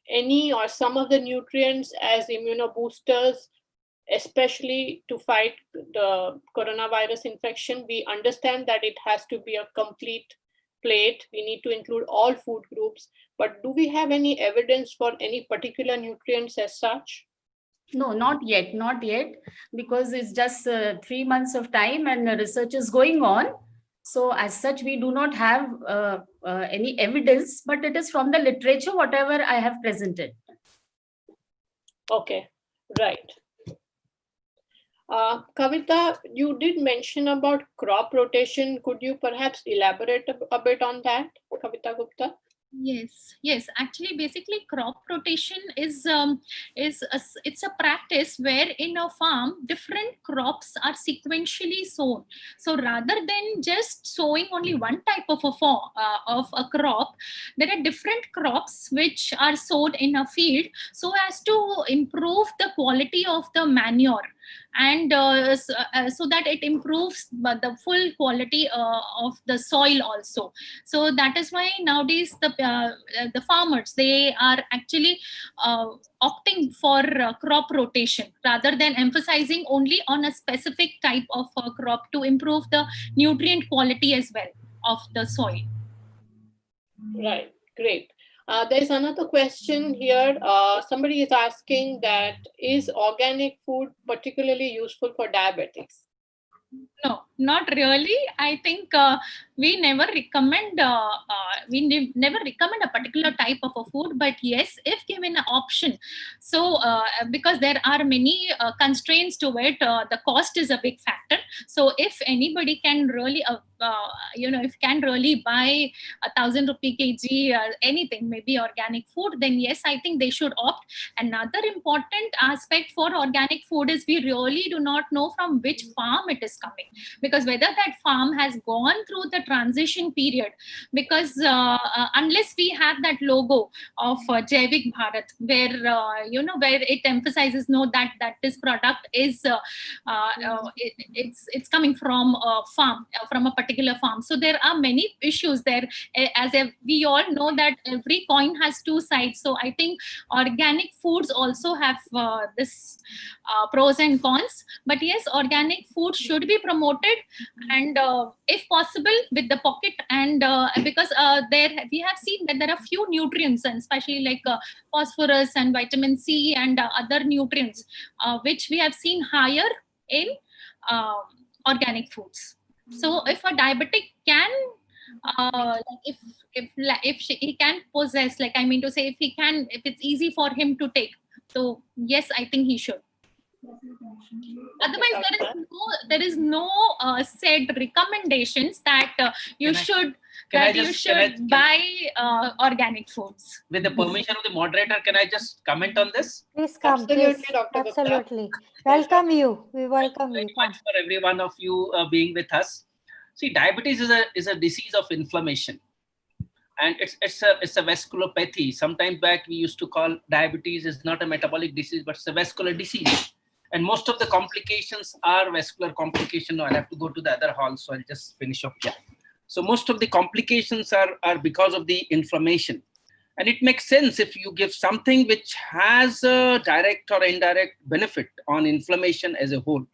any or some of the nutrients as immunoboosters, especially to fight the coronavirus infection? We understand that it has to be a complete plate. We need to include all food groups. But do we have any evidence for any particular nutrients as such? No, not yet, because it's just 3 months of time and research is going on. So as such, we do not have any evidence, but it is from the literature, whatever I have presented. Okay, right. Kavita, you did mention about crop rotation. Could you perhaps elaborate a bit on that, Kavita Gupta? Yes. Actually, basically, crop rotation is it's a practice where in a farm different crops are sequentially sown. So rather than just sowing only one type of a crop, there are different crops which are sowed in a field so as to improve the quality of the manure, and so that it improves the full quality of the soil also. So that is why nowadays the farmers, they are actually opting for crop rotation rather than emphasizing only on a specific type of crop to improve the nutrient quality as well of the soil. Right, great. There's another question here. Somebody is asking that, is organic food particularly useful for diabetics? No, not really. I think we never recommend never recommend a particular type of a food, but yes, if given an option. So because there are many constraints to it, the cost is a big factor. So if anybody can really if can really buy 1,000 rupee kg anything, maybe organic food, then yes, I think they should opt. Another important aspect for organic food is we really do not know from which farm it is coming, because whether that farm has gone through the transition period, because unless we have that logo of Jaivik Bharat, where it emphasizes that this product is it's coming from a farm, from a particular farm. So there are many issues there, as we all know that every coin has two sides. So I think organic foods also have this pros and cons, but yes, organic food should be promoted, and if possible with the pocket, and because there we have seen that there are few nutrients, and especially like phosphorus and vitamin C and other nutrients which we have seen higher in organic foods. So if a diabetic can he can possess, like I mean to say, if it's easy for him to take, so yes, I think he should. Otherwise, there is no said recommendations that you should buy organic foods. With the permission of the moderator, can I just comment on this? Please come. Absolutely, please. Dr. Absolutely. Welcome you. We welcome you. Thank you very much for every one of you being with us. See, diabetes is a disease of inflammation, and it's a vasculopathy. Sometime back we used to call diabetes is not a metabolic disease, but it's a vascular disease. And most of the complications are vascular complications. No, I'll have to go to the other hall, so I'll just finish up here. So most of the complications are because of the inflammation. And it makes sense if you give something which has a direct or indirect benefit on inflammation as a whole.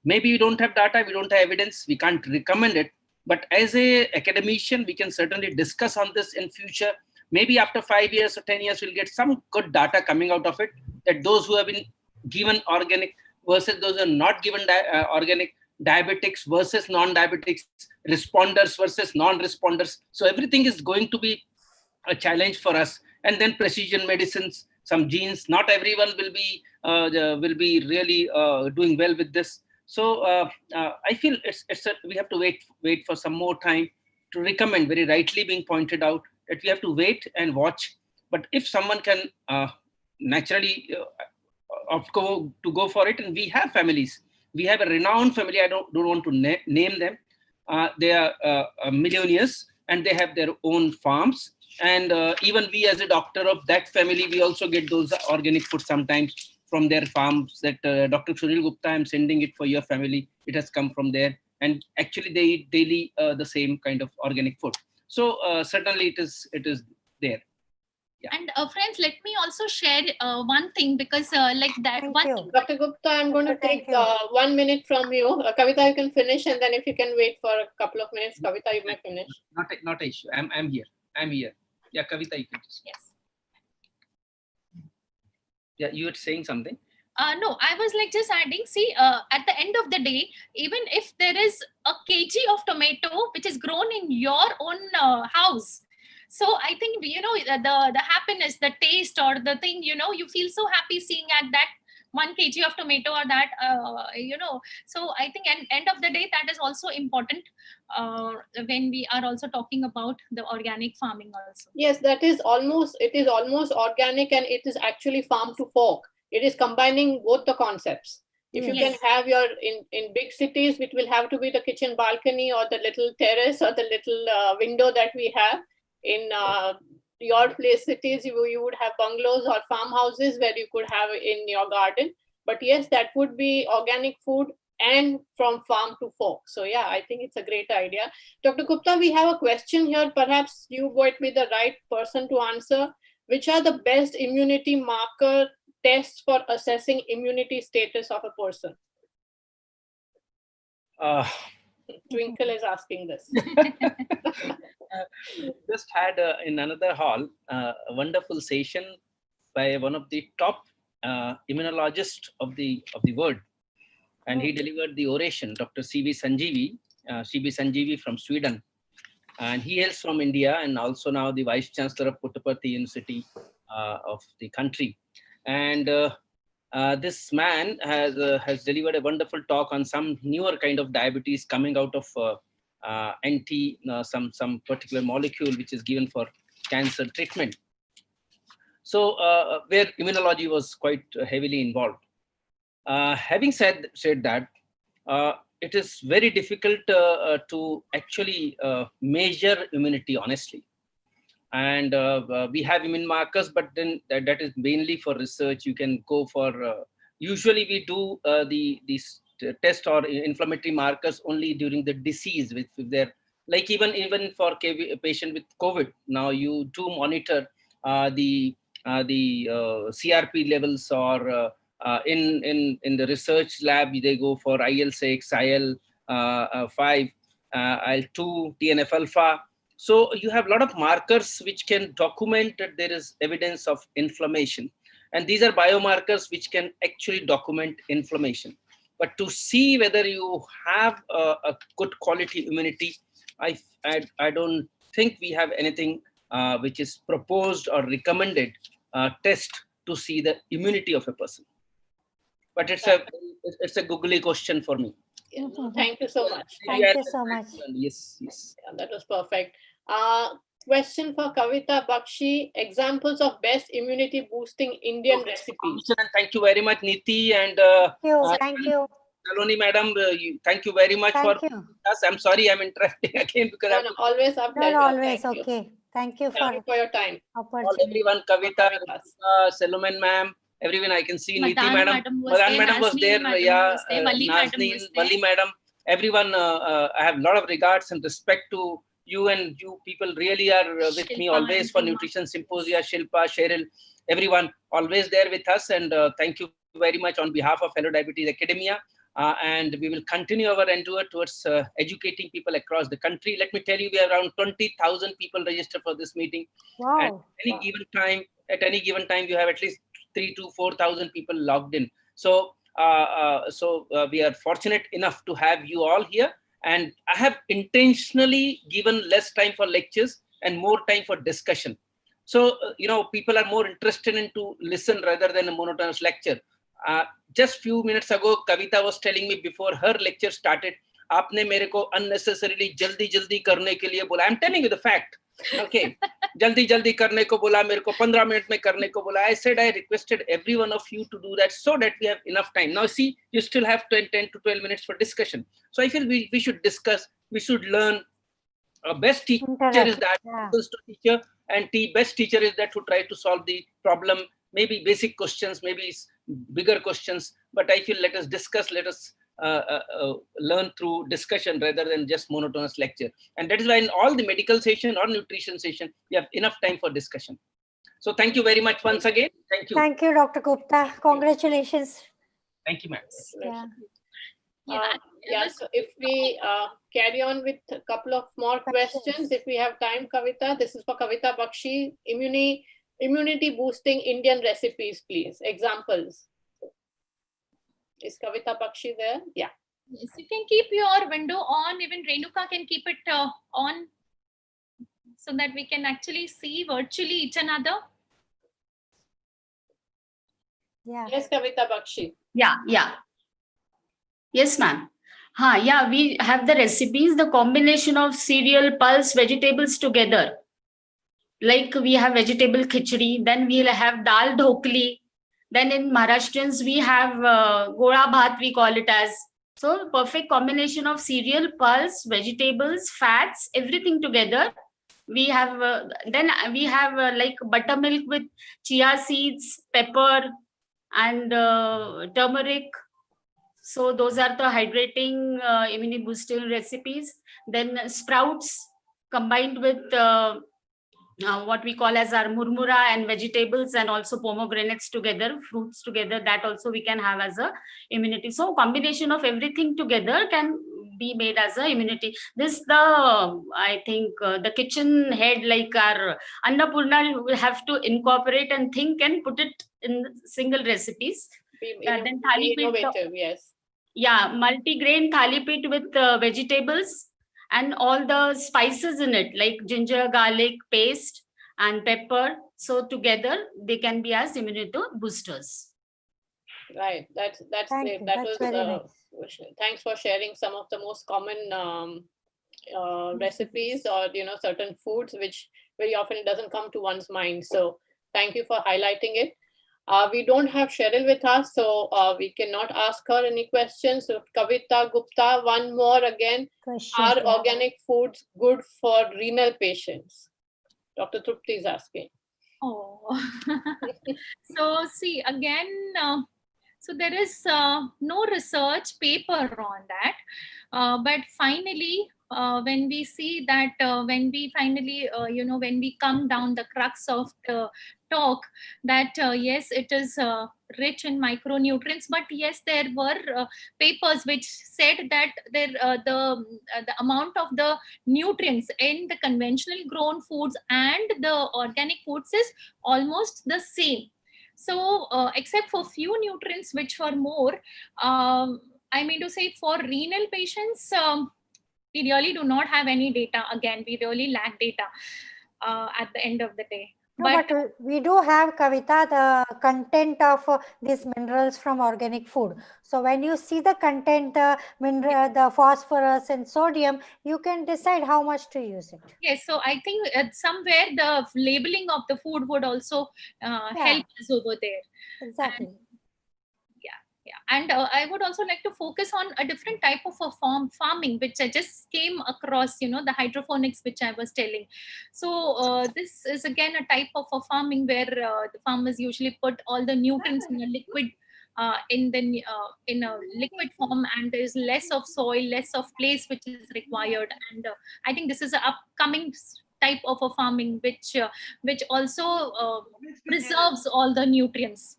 Maybe we don't have data, we don't have evidence, we can't recommend it. But as a academician, we can certainly discuss on this in future. Maybe after 5 years or 10 years, we'll get some good data coming out of it, that those who have been given organic versus those who are not given organic, diabetics versus non-diabetics, responders versus non-responders. So everything is going to be a challenge for us. And then precision medicines, some genes, not everyone will be really doing well with this. So I feel we have to wait for some more time to recommend, very rightly being pointed out, that we have to wait and watch. But if someone can naturally go for it, and we have families, we have a renowned family, I don't want to name them. They are millionaires and they have their own farms. And even we as a doctor of that family, we also get those organic food sometimes from their farms, that Dr. Sunil Gupta, I'm sending it for your family. It has come from there. And actually they eat daily the same kind of organic food. So certainly it is there. Yeah. And friends, let me also share one thing, because like that Dr. Gupta, I'm going to take 1 minute from you. Kavita, you can finish, and then if you can wait for a couple of minutes, Kavita, you may finish. Not an issue. I'm here. Yeah, Kavita, you can just. Yes. Yeah, you were saying something. No, I was like just adding, see, at the end of the day, even if there is a kg of tomato which is grown in your own house, so I think, the happiness, the taste, or the thing, you feel so happy seeing at that 1 kg of tomato, or that, so I think at end of the day, that is also important when we are also talking about the organic farming also. Yes, it is almost organic, and it is actually farm to fork. It is combining both the concepts. If you can have your, in big cities, it will have to be the kitchen balcony or the little terrace or the little window that we have. In your place cities, you would have bungalows or farmhouses where you could have in your garden. But yes, that would be organic food and from farm to fork. So yeah, I think it's a great idea. Dr. Gupta, we have a question here. Perhaps you might be the right person to answer. Which are the best immunity marker tests for assessing immunity status of a person? Twinkle is asking this. Just had in another hall a wonderful session by one of the top immunologists of the world, and he delivered the oration, Dr. C.B. Sanjeevi from Sweden, and he hails from India and also now the Vice Chancellor of Puttaparthi University of the country. And this man has delivered a wonderful talk on some newer kind of diabetes coming out of some particular molecule which is given for cancer treatment. So where immunology was quite heavily involved. Having said that, it is very difficult to actually measure immunity honestly. And we have immune markers, but then that is mainly for research. You can go for, usually we do these test or inflammatory markers only during the disease, if they're like even for a patient with COVID. Now you do monitor the CRP levels, or in the research lab, they go for IL-6, IL-5, IL-2, TNF-alpha. So you have a lot of markers which can document that there is evidence of inflammation. And these are biomarkers which can actually document inflammation. But to see whether you have a good quality immunity, I don't think we have anything which is proposed or recommended test to see the immunity of a person. But it's a googly question for me. Thank you so much. Thank you so much. Yes. Yeah, that was perfect. Question for Kavita Bakshi: examples of best immunity boosting Indian recipes. Thank you very much, Niti, and thank you. Saloni madam, thank you very much for us. I'm sorry I'm interrupting again because always up. Always okay. Thank you for your time. Everyone, Kavita, Salomon ma'am, everyone I can see. Niti madam was there. Yeah, Nazneen, Vali madam. everyone, I have a lot of regards and respect to you, and you people really are with me always for Nutrition Symposia. Shilpa, Cheryl, everyone always there with us, and thank you very much on behalf of Hello Diabetes Academia. And we will continue our endeavor towards educating people across the country. Let me tell you, we have around 20,000 people registered for this meeting. Wow. At any given time, you have at least 3,000 to 4,000 people logged in. So we are fortunate enough to have you all here. And I have intentionally given less time for lectures and more time for discussion. So, people are more interested in to listen rather than a monotonous lecture. Just few minutes ago, Kavita was telling me before her lecture started, आपने मेरे को unnecessarily जल्दी करने के लिए बोला. I'm telling you the fact. Okay. जल्दी करने को बोला, मेरे को 15 मिनट में करने को बोला. I said I requested every one of you to do that so that we have enough time. Now see, you still have 10 to 12 minutes for discussion. So I feel we should discuss, we should learn. Best teacher is that teacher, and best teacher is that who try to solve the problem, maybe basic questions, maybe bigger questions. But I feel let us discuss, let us learn through discussion rather than just monotonous lecture. And that is why in all the medical session or nutrition session, we have enough time for discussion. So thank you very much once again. Thank you. Thank you, Dr. Gupta. Congratulations. Thank you, ma'am. So if we carry on with a couple of more questions, if we have time, Kavita, this is for Kavita Bakshi. Immunity boosting Indian recipes, please. Examples. Is Kavita Bakshi there? Yeah. Yes, you can keep your window on. Even Renuka can keep it on so that we can actually see virtually each another. Yeah. Yes, Kavita Bakshi. Yeah. Yes, ma'am. Yeah, we have the recipes, the combination of cereal, pulse, vegetables together. Like we have vegetable khichdi, then we'll have dal dhokli. Then in Maharashtrians, we have gola bhat, we call it as. So perfect combination of cereal, pulse, vegetables, fats, everything together. We have, like buttermilk with chia seeds, pepper, and turmeric. So those are the hydrating, immunity boosting recipes. Then sprouts combined with what we call as our murmura and vegetables, and also pomegranates together, fruits together, that also we can have as a immunity. So combination of everything together can be made as a immunity. This I think the kitchen head like our Annapurna will have to incorporate and think and put it in single recipes. Then thali innovative, yes. Yeah, multi-grain thali pit with vegetables and all the spices in it, like ginger, garlic paste and pepper. So together they can be as immunity boosters. Right. That's great. That was nice. Thanks for sharing some of the most common recipes or certain foods which very often it doesn't come to one's mind. So thank you for highlighting it. We don't have Cheryl with us, so we cannot ask her any questions. So Kavita Gupta, one more again. Are organic foods good for renal patients? Dr. Trupti is asking. Oh, so see again, so there is no research paper on that, but finally, when we see that, when we finally, when we come down the crux of the talk, that yes, it is rich in micronutrients, but yes, there were papers which said that the amount of the nutrients in the conventional grown foods and the organic foods is almost the same. So except for few nutrients which were more, I mean to say for renal patients, we really do not have any data. Again, we really lack data at the end of the day. No, but we do have, Kavita, the content of these minerals from organic food. So when you see the content, the phosphorus and sodium, you can decide how much to use it. Yes, so I think somewhere the labeling of the food would also help us over there. Exactly. And I would also like to focus on a different type of a farming, which I just came across, the hydroponics, which I was telling. So this is again a type of a farming where the farmers usually put all the nutrients in a liquid in a liquid form, and there is less of soil, less of place which is required. And I think this is an upcoming type of a farming which also preserves all the nutrients.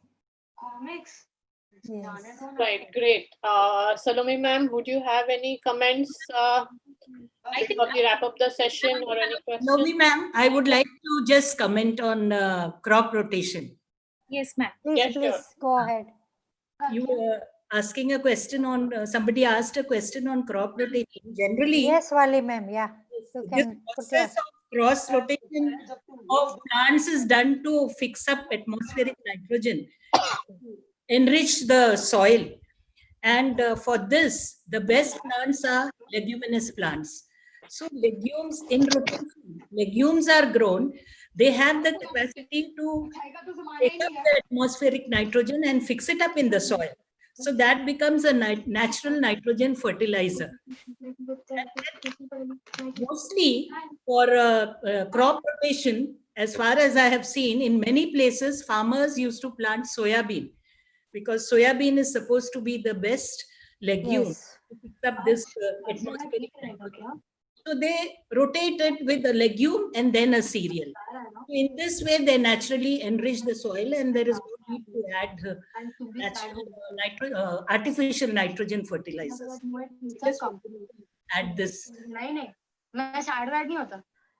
Right, great. Salome ma'am, would you have any comments before we wrap up the session, or any questions? Salome ma'am, I would like to just comment on crop rotation. Yes, ma'am. Please, please go ahead. You were asking a question on, somebody asked a question on crop rotation. Generally, Yes, Wali ma'am, yeah. You this can put process of cross rotation of plants is done to fix up atmospheric nitrogen, enrich the soil. And for this, the best plants are leguminous plants. So legumes in rotation, legumes are grown. They have the capacity to take up the atmospheric nitrogen and fix it up in the soil. So that becomes a natural nitrogen fertilizer. Mostly for crop rotation, as far as I have seen, in many places, farmers used to plant soya bean, because soya bean is supposed to be the best legume to pick up this atmospheric nitrogen. So they rotate it with a legume and then a cereal. So in this way, they naturally enrich the soil, and there is no need to add artificial nitrogen fertilizers. Just add this.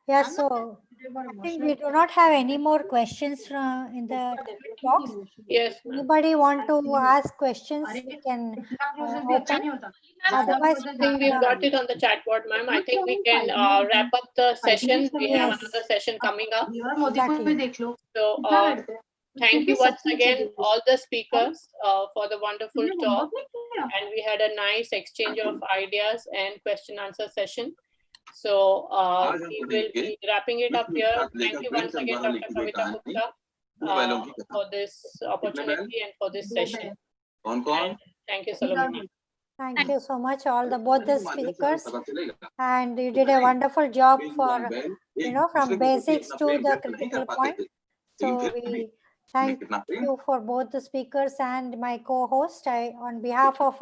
Yeah, so I think we do not have any more questions in the chat box. Yes. Anybody want to ask questions? We can open. Otherwise, I think we've got it on the chat board, ma'am. I think we can wrap up the session. We have another session coming up. So thank you once again, all the speakers, for the wonderful talk. And we had a nice exchange of ideas and question answer session. So we will be wrapping it up here. Thank you once again, Dr. Kavita Gupta, for this opportunity and for this session. And thank you, Salome. thank you so much, both the speakers, and you did a wonderful job for from basics to the critical point. So we thank you for both the speakers and my co-host. On behalf of,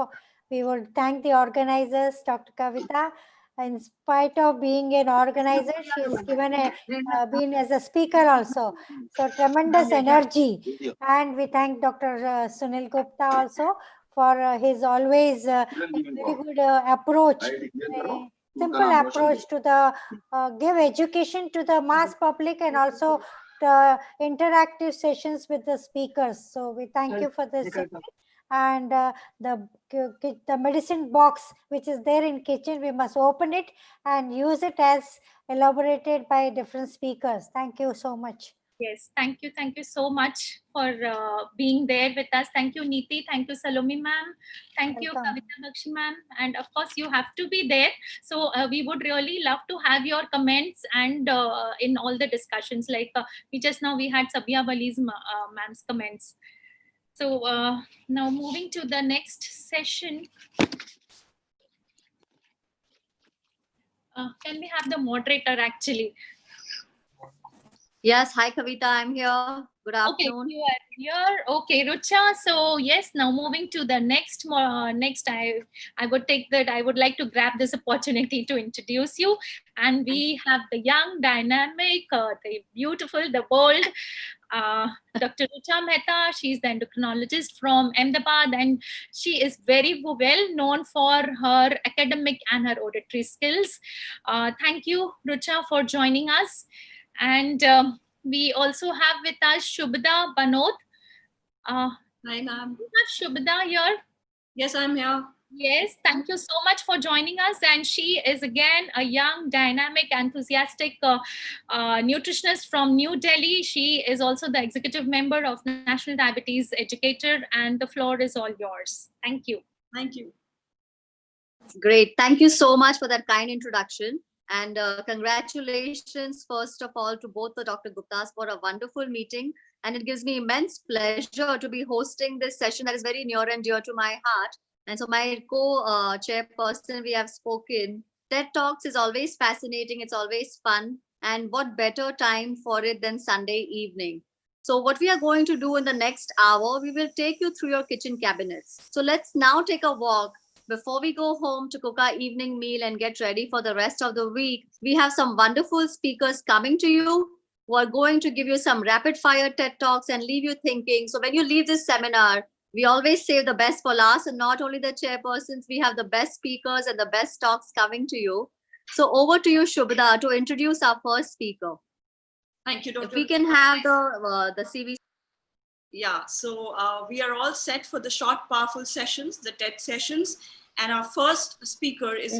we would thank the organizers, Dr. Kavita. In spite of being an organizer, she's given been as a speaker also. So tremendous energy. And we thank Dr. Sunil Gupta also for his always very good approach, simple approach to the give education to the mass public, and also interactive sessions with the speakers. So we thank you for this. And the medicine box which is there in kitchen, we must open it and use it as elaborated by different speakers. Thank you so much. Yes, thank you so much for being there with us. Thank you, Neeti. Thank you, Salome ma'am. Thank you, Kavita Bakshi ma'am. And of course, you have to be there. So we would really love to have your comments and in all the discussions. Like we had Sabia Wali's ma'am's comments. So now moving to the next session. Can we have the moderator actually? Yes, hi Kavita, I'm here. Good afternoon. Okay, you are here. Okay, Rucha. So yes, now moving to the next. I would like to grab this opportunity to introduce you. And we have the young, dynamic, the beautiful, the bold, Dr. Rucha Mehta. She's the endocrinologist from Ahmedabad, and she is very well known for her academic and her auditory skills. Thank you, Rucha, for joining us. And we also have with us Shubhda Banod. Hi, ma'am. We have Shubhda here. Yes, I'm here. Yes, thank you so much for joining us. And she is again a young, dynamic, enthusiastic nutritionist from New Delhi. She is also the executive member of National Diabetes Educator, and the floor is all yours. Thank you. Thank you. Great. Thank you so much for that kind introduction. And congratulations, first of all, to both the Dr. Guptas for a wonderful meeting. And it gives me immense pleasure to be hosting this session that is very near and dear to my heart. And so my co-chairperson, we have spoken. TED Talks is always fascinating. It's always fun. And what better time for it than Sunday evening? So what we are going to do in the next hour, we will take you through your kitchen cabinets. So let's now take a walk. Before we go home to cook our evening meal and get ready for the rest of the week, we have some wonderful speakers coming to you who are going to give you some rapid fire TED Talks and leave you thinking. So when you leave this seminar, we always save the best for last, and not only the chairpersons, we have the best speakers and the best talks coming to you. So over to you, Shubhda, to introduce our first speaker. Thank you, Dr. If we can have the CV. Yeah, so we are all set for the short, powerful sessions, the TED sessions. And our first speaker is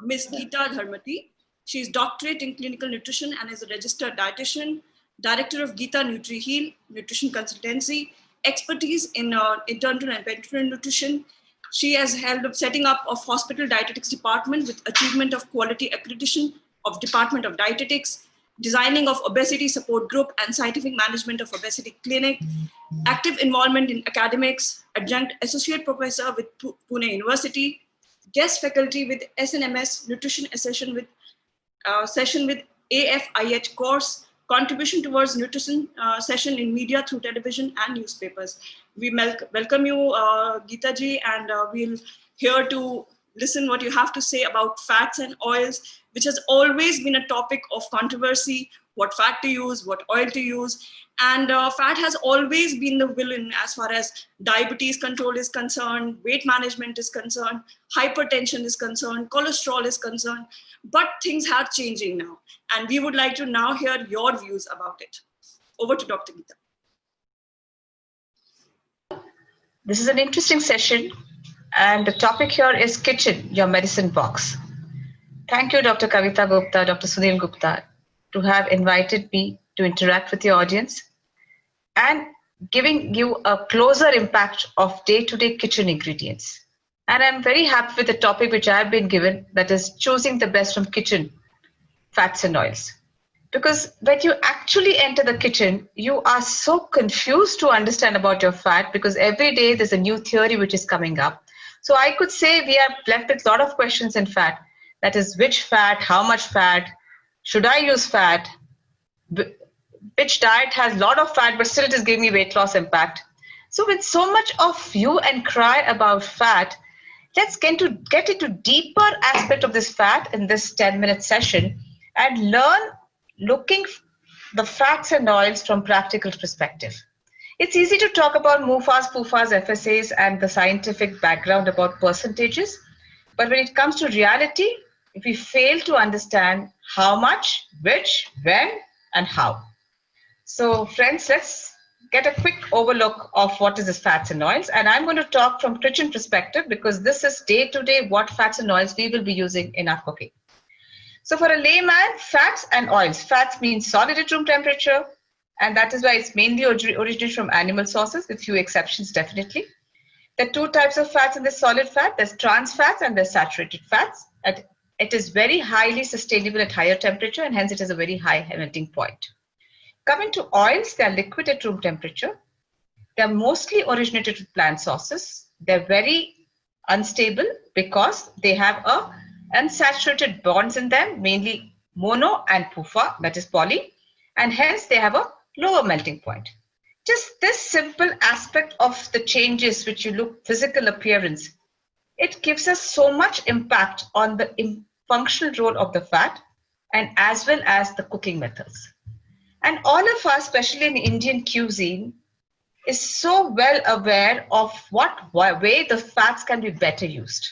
Ms. Geeta Dharmati. She is doctorate in clinical nutrition and is a registered dietitian, director of Geeta NutriHeal Nutrition Consultancy, expertise in internal and parenteral nutrition. She has held up setting up of hospital dietetics department with achievement of quality accreditation of Department of Dietetics, designing of obesity support group and scientific management of obesity clinic, active involvement in academics, adjunct associate professor with Pune University, guest faculty with SNMS nutrition session with AFIH course, contribution towards nutrition session in media through television and newspapers. We welcome you, Geeta ji, and we'll here to listen what you have to say about fats and oils, which has always been a topic of controversy, what fat to use, what oil to use. And fat has always been the villain as far as diabetes control is concerned, weight management is concerned, hypertension is concerned, cholesterol is concerned, but things are changing now. And we would like to now hear your views about it. Over to Dr. Geeta. This is an interesting session, and the topic here is kitchen, your medicine box. Thank you, Dr. Kavita Gupta, Dr. Sunil Gupta, to have invited me to interact with your audience and giving you a closer impact of day-to-day kitchen ingredients. And I'm very happy with the topic which I've been given, that is choosing the best from kitchen fats and oils. Because when you actually enter the kitchen, you are so confused to understand about your fat, because every day there's a new theory which is coming up. So I could say we are left with a lot of questions in fat. That is, which fat, how much fat, should I use fat, which diet has a lot of fat but still it is giving me weight loss impact. So with so much of hue and cry about fat, let's get into deeper aspect of this fat in this 10-minute session and learn looking the fats and oils from practical perspective. It's easy to talk about MUFAs, PUFAs, FSAs and the scientific background about percentages, but when it comes to reality, if we fail to understand how much, which, when, and how. So friends, let's get a quick overlook of what is this fats and oils. And I'm going to talk from kitchen perspective because this is day-to-day what fats and oils we will be using in our cooking. So for a layman, fats and oils. Fats means solid at room temperature, and that is why it's mainly originated from animal sources, with few exceptions definitely. There are two types of fats in this solid fat. There's trans fats and there's saturated fats. It is very highly sustainable at higher temperature, and hence it has a very high melting point. Coming to oils, they are liquid at room temperature. They are mostly originated with plant sources. They're very unstable because they have unsaturated bonds in them, mainly mono and PUFA, that is poly, and hence they have a lower melting point. Just this simple aspect of the changes which you look physical appearance, it gives us so much impact on the functional role of the fat and as well as the cooking methods. And all of us, especially in Indian cuisine, is so well aware of what way the fats can be better used.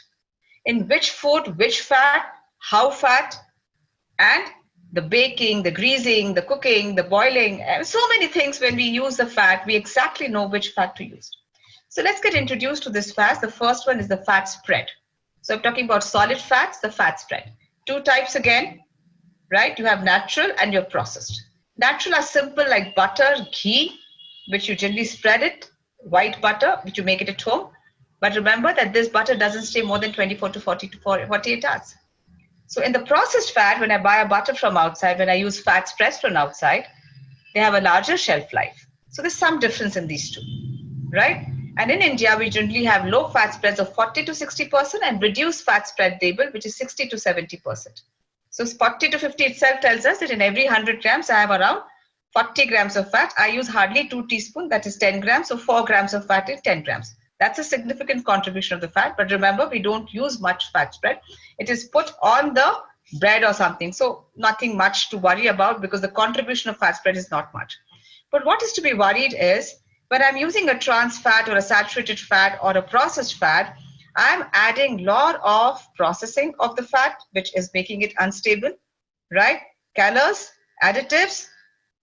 In which food, which fat, how fat, and the baking, the greasing, the cooking, the boiling, and so many things. When we use the fat, we exactly know which fat to use. So let's get introduced to this fat. The first one is the fat spread. So I'm talking about solid fats, the fat spread. Two types again, right? You have natural and your processed. Natural are simple like butter, ghee, which you generally spread it, white butter, which you make it at home. But remember that this butter doesn't stay more than 24 to 48 hours. So in the processed fat, when I buy a butter from outside, when I use fat spreads from outside, they have a larger shelf life. So there's some difference in these two, right? And in India, we generally have low fat spreads of 40 to 60% and reduced fat spread label, which is 60 to 70%. So 40 to 50 itself tells us that in every 100 grams, I have around 40 grams of fat, I use hardly 2 teaspoons, that is 10 grams. So 4 grams of fat in 10 grams. That's a significant contribution of the fat. But remember, we don't use much fat spread. It is put on the bread or something. So nothing much to worry about because the contribution of fat spread is not much. But what is to be worried is when I'm using a trans fat or a saturated fat or a processed fat, I'm adding a lot of processing of the fat, which is making it unstable, right? Colors, additives.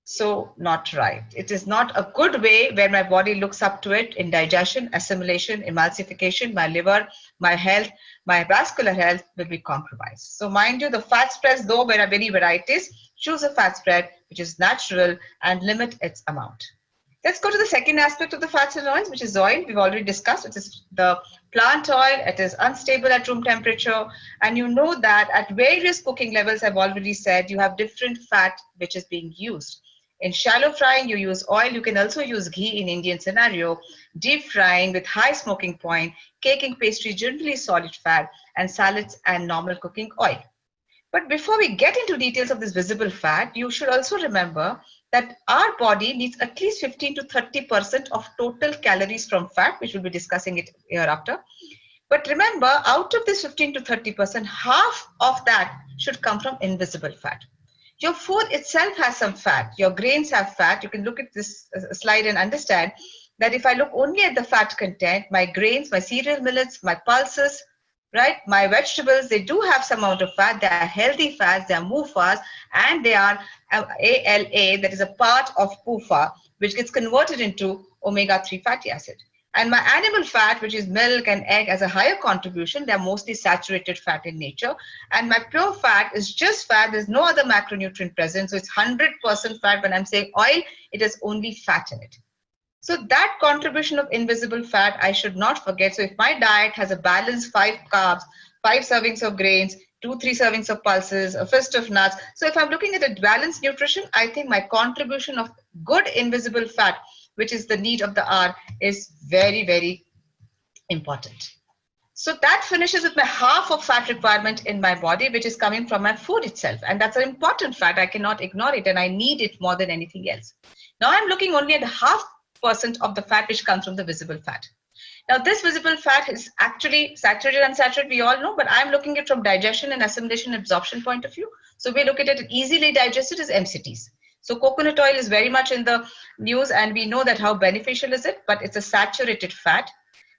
So not right. It is not a good way where my body looks up to it in digestion, assimilation, emulsification, my liver, my health, my vascular health will be compromised. So mind you, the fat spreads, though there are many varieties, choose a fat spread which is natural and limit its amount. Let's go to the second aspect of the fats and oils, which is oil. We've already discussed. It is the plant oil. It is unstable at room temperature. And you know that at various cooking levels, I've already said, you have different fat which is being used. In shallow frying, you use oil. You can also use ghee in Indian scenario. Deep frying with high smoking point, caking pastry, generally solid fat, and salads and normal cooking oil. But before we get into details of this visible fat, you should also remember that our body needs at least 15 to 30% of total calories from fat, which we'll be discussing it hereafter. But remember, out of this 15 to 30%, half of that should come from invisible fat. Your food itself has some fat. Your grains have fat. You can look at this slide and understand that if I look only at the fat content, my grains, my cereal millets, my pulses, right, my vegetables, they do have some amount of fat. They are healthy fats, they are MUFAs, and they are ALA, that is a part of PUFA, which gets converted into omega-3 fatty acid. And my animal fat, which is milk and egg, has a higher contribution. They're mostly saturated fat in nature. And my pure fat is just fat. There's no other macronutrient present. So it's 100% fat. When I'm saying oil, it is only fat in it. So that contribution of invisible fat, I should not forget. So if my diet has a balanced 5 carbs, 5 servings of grains, 2-3 servings of pulses, a fist of nuts. So if I'm looking at a balanced nutrition, I think my contribution of good invisible fat, which is the need of the hour, is very, very important. So that finishes with my half of fat requirement in my body, which is coming from my food itself. And that's an important fat. I cannot ignore it, and I need it more than anything else. Now I'm looking only at 0.5% of the fat which comes from the visible fat. Now this visible fat is actually saturated and unsaturated, we all know, but I'm looking at it from digestion and assimilation and absorption point of view. So we look at it easily digested as MCTs. So coconut oil is very much in the news, and we know that how beneficial is it, but it's a saturated fat.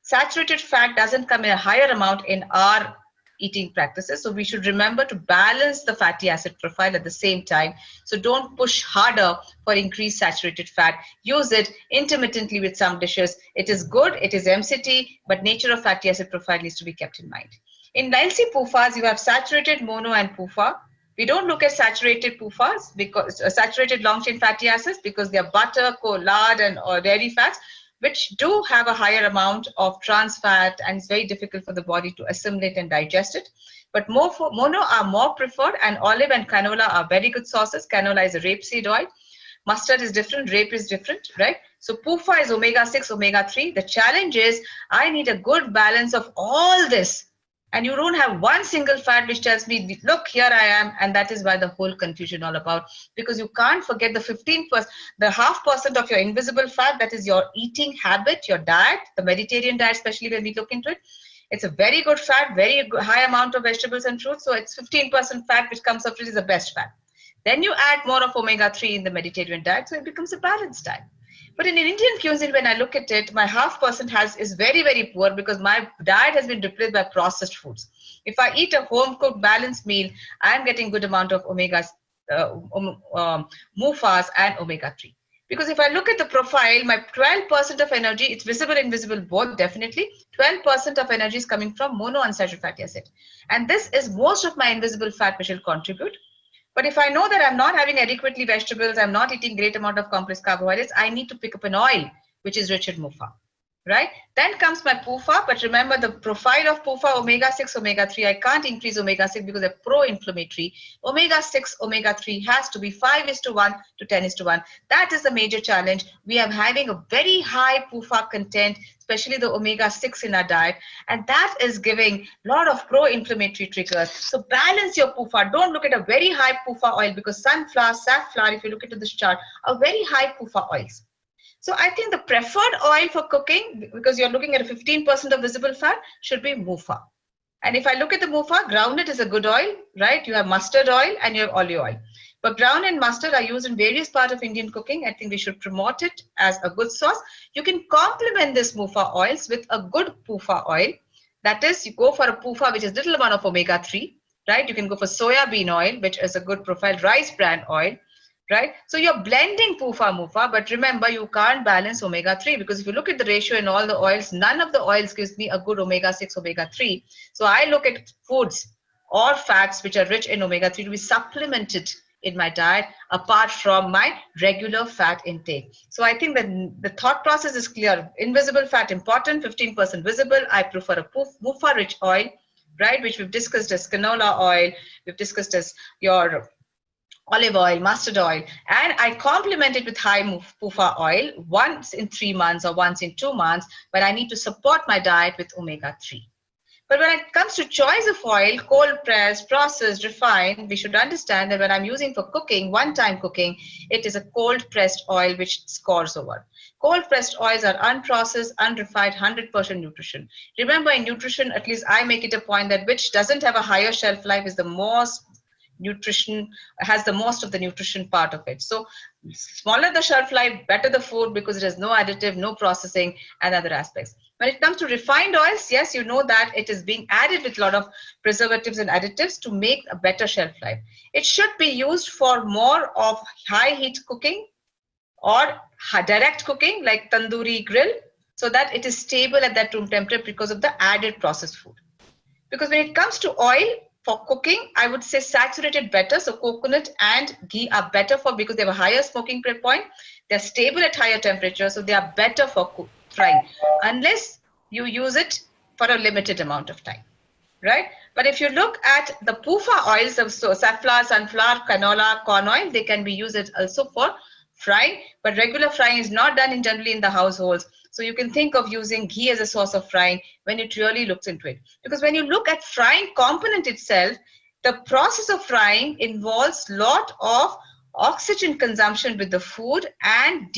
Saturated fat doesn't come in a higher amount in our eating practices. So we should remember to balance the fatty acid profile at the same time. So don't push harder for increased saturated fat. Use it intermittently with some dishes. It is good, it is MCT, but nature of fatty acid profile needs to be kept in mind. In LC PUFAs, you have saturated mono and PUFA. We don't look at saturated PUFAs, because saturated long chain fatty acids, because they are butter, lard, and or dairy fats, which do have a higher amount of trans fat, and it's very difficult for the body to assimilate and digest it. But mono are more preferred, and olive and canola are very good sources. Canola is a rapeseed oil. Mustard is different, rape is different, right? So PUFA is omega-6, omega-3. The challenge is I need a good balance of all this. And you don't have one single fat which tells me, look, here I am. And that is why the whole confusion all about, because you can't forget the 15%, the 0.5% of your invisible fat, that is your eating habit, your diet, the Mediterranean diet, especially when we look into it. It's a very good fat, very good, high amount of vegetables and fruits. So it's 15% fat, which comes up, which is the best fat. Then you add more of omega-3 in the Mediterranean diet. So it becomes a balanced diet. But in Indian cuisine, when I look at it, my 0.5% is very, very poor, because my diet has been replaced by processed foods. If I eat a home-cooked balanced meal, I'm getting good amount of omegas, MUFAs and omega-3. Because if I look at the profile, my 12% of energy, it's visible, invisible, both definitely. 12% of energy is coming from monounsaturated fatty acid. And this is most of my invisible fat which will contribute. But if I know that I'm not having adequately vegetables, I'm not eating great amount of complex carbohydrates, I need to pick up an oil which is rich in MUFA. right? Then comes my PUFA, but remember the profile of PUFA, omega-6, omega-3, I can't increase omega-6 because they're pro-inflammatory. Omega-6, omega-3 has to be 5:1 to 10:1. That is the major challenge. We are having a very high PUFA content, especially the omega-6 in our diet, and that is giving a lot of pro-inflammatory triggers. So balance your PUFA. Don't look at a very high PUFA oil, because sunflower, safflower, if you look into this chart, are very high PUFA oils. So I think the preferred oil for cooking, because you're looking at a 15% of visible fat, should be MUFA. And if I look at the MUFA, groundnut is a good oil, right? You have mustard oil and you have olive oil. But brown and mustard are used in various parts of Indian cooking. I think we should promote it as a good sauce. You can complement this MUFA oils with a good PUFA oil. That is, you go for a PUFA, which is little amount of omega-3, right? You can go for soya bean oil, which is a good profile, rice bran oil, right? So you're blending PUFA, MUFA, but remember you can't balance omega-3, because if you look at the ratio in all the oils, none of the oils gives me a good omega-6, omega-3. So I look at foods or fats which are rich in omega-3 to be supplemented in my diet apart from my regular fat intake. So I think that the thought process is clear. Invisible fat important, 15% visible. I prefer a MUFA rich oil, right, which we've discussed as canola oil, we've discussed as your olive oil, mustard oil, and I complement it with high PUFA oil once in 3 months or once in 2 months, but I need to support my diet with omega-3. But when it comes to choice of oil, cold pressed, processed, refined, we should understand that when I'm using for cooking, one-time cooking, it is a cold pressed oil which scores over. Cold pressed oils are unprocessed, unrefined, 100% nutrition. Remember, in nutrition, at least I make it a point that which doesn't have a higher shelf life is the most nutrition, has the most of the nutrition part of it. So smaller the shelf life, better the food, because it has no additive, no processing, and other aspects. When it comes to refined oils, yes, you know that it is being added with a lot of preservatives and additives to make a better shelf life. It should be used for more of high heat cooking or direct cooking like tandoori grill, so that it is stable at that room temperature because of the added processed food. Because when it comes to oil for cooking, I would say saturated better. So coconut and ghee are better for, because they have a higher smoking point. They're stable at higher temperature, so they are better for frying, unless you use it for a limited amount of time, right? But if you look at the PUFA oils, so safflower, sunflower, canola, corn oil, they can be used also for frying, but regular frying is not done generally in the households. So you can think of using ghee as a source of frying when it really looks into it. Because when you look at frying component itself, the process of frying involves lot of oxygen consumption with the food, and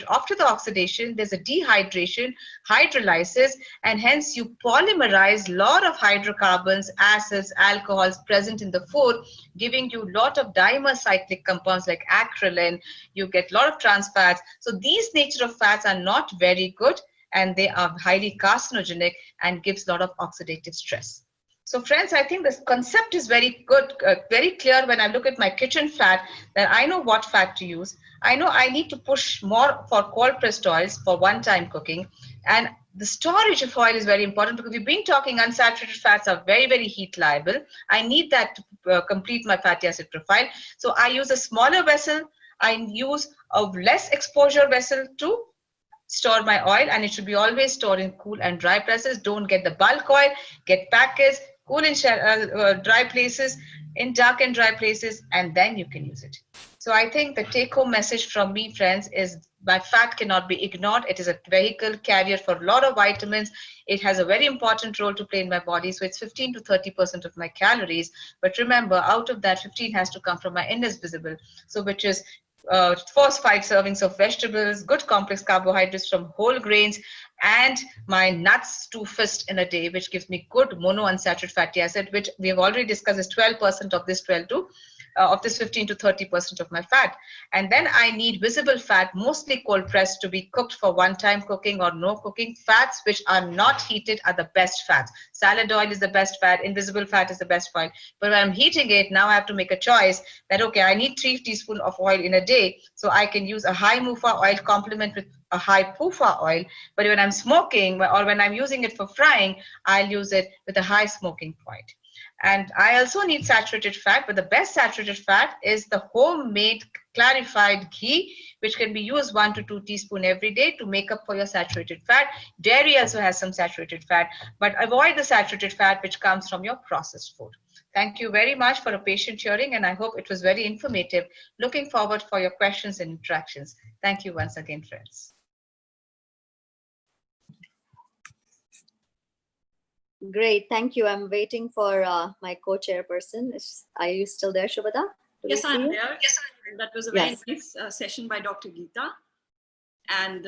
after the oxidation, there's a dehydration, hydrolysis, and hence you polymerize lot of hydrocarbons, acids, alcohols present in the food, giving you lot of dimer cyclic compounds like acrolein. You get lot of trans fats. So these nature of fats are not very good, and they are highly carcinogenic and gives lot of oxidative stress. So friends, I think this concept is very good, very clear when I look at my kitchen fat, that I know what fat to use. I know I need to push more for cold pressed oils for one-time cooking. And the storage of oil is very important, because we've been talking unsaturated fats are very, very heat liable. I need that to complete my fatty acid profile. So I use a smaller vessel. I use a less exposure vessel to store my oil, and it should be always stored in cool and dry places. Don't get the bulk oil, get packaged, cool in dry places, in dark and dry places, and then you can use it. So I think the take home message from me, friends, is my fat cannot be ignored. It is a vehicle carrier for a lot of vitamins. It has a very important role to play in my body. So it's 15 to 30% of my calories. But remember, out of that, 15 has to come from my invisible, so which is first 5 servings of vegetables, good complex carbohydrates from whole grains, and my nuts 2 fist in a day, which gives me good monounsaturated fatty acid, which we have already discussed is 12% of this 15 to 30% of my fat. And then I need visible fat, mostly cold pressed, to be cooked for one-time cooking or no cooking. Fats which are not heated are the best fats. Salad oil is the best fat, invisible fat is the best oil. But when I'm heating it, now I have to make a choice that, okay, I need 3 teaspoons of oil in a day, so I can use a high MUFA oil complement with a high PUFA oil. But when I'm smoking or when I'm using it for frying, I'll use it with a high smoking point. And I also need saturated fat, but the best saturated fat is the homemade clarified ghee, which can be used 1 to 2 teaspoons every day to make up for your saturated fat. Dairy also has some saturated fat, but avoid the saturated fat which comes from your processed food. Thank you very much for a patient hearing, and I hope it was very informative. Looking forward for your questions and interactions. Thank you once again, friends. Great, thank you. I'm waiting for my co-chairperson. Are you still there, Shubhata? Yes, I'm there. Yes, that was a very nice session by Dr. Geeta. And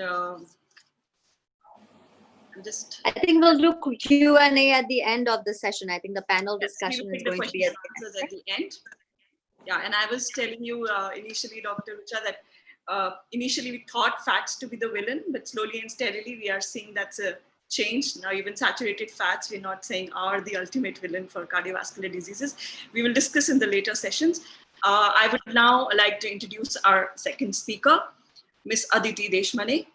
I think we'll do Q&A at the end of the session. I think the panel discussion is going to be at the end. Yeah, and I was telling you initially, Dr. Richa, that initially we thought fats to be the villain, but slowly and steadily we are seeing that's a change. Now even saturated fats, we're not saying are the ultimate villain for cardiovascular diseases. We will discuss in the later sessions. I would now like to introduce our second speaker, Ms. Aditi Deshmane.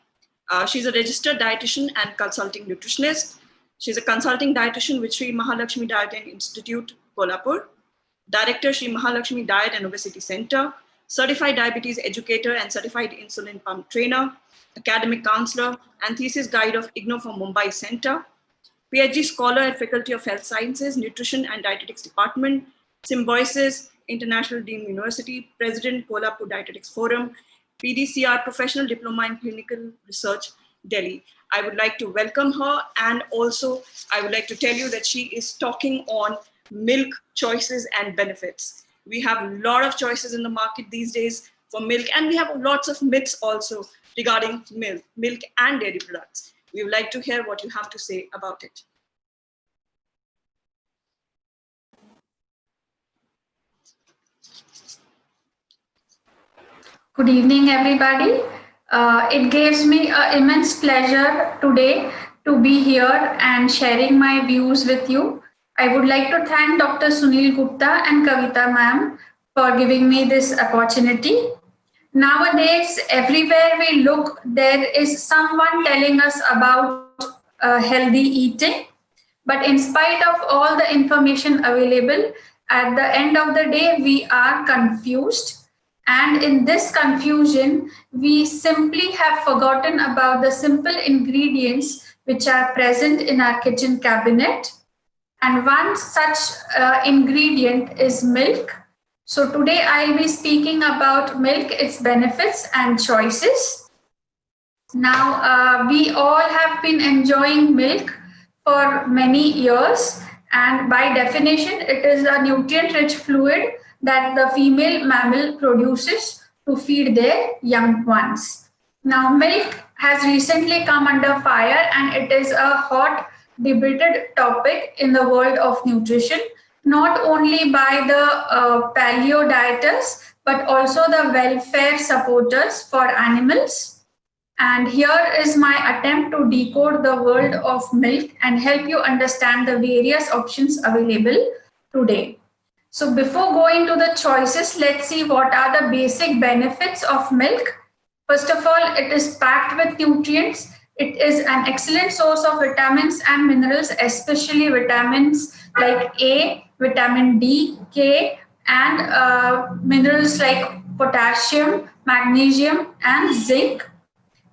She's a registered dietitian and consulting nutritionist. She's a consulting dietitian with Sri Mahalakshmi Diet and Institute, Kolhapur. Director, Sri Mahalakshmi Diet and Obesity Center. Certified diabetes educator and certified insulin pump trainer. Academic counselor and thesis guide of IGNO from Mumbai Center. PhD scholar at Faculty of Health Sciences, Nutrition and Dietetics Department. Symbiosis International Dean University. President, Kolhapur Dietetics Forum. PDCR Professional Diploma in Clinical Research, Delhi. I would like to welcome her, and also I would like to tell you that she is talking on milk choices and benefits. We have a lot of choices in the market these days for milk, and we have lots of myths also regarding milk and dairy products. We would like to hear what you have to say about it. Good evening, everybody. It gives me immense pleasure today to be here and sharing my views with you. I would like to thank Dr. Sunil Gupta and Kavita ma'am for giving me this opportunity. Nowadays, everywhere we look, there is someone telling us about healthy eating. But in spite of all the information available, at the end of the day, we are confused. And in this confusion, we simply have forgotten about the simple ingredients which are present in our kitchen cabinet. And one such ingredient is milk. So today I'll be speaking about milk, its benefits and choices. Now, we all have been enjoying milk for many years, and by definition, it is a nutrient-rich fluid that the female mammal produces to feed their young ones. Now, milk has recently come under fire, and it is a hot debated topic in the world of nutrition, not only by the paleo dieters, but also the welfare supporters for animals. And here is my attempt to decode the world of milk and help you understand the various options available today. So before going to the choices, let's see what are the basic benefits of milk. First of all, it is packed with nutrients. It is an excellent source of vitamins and minerals, especially vitamins like A, vitamin D, K, and minerals like potassium, magnesium, and zinc.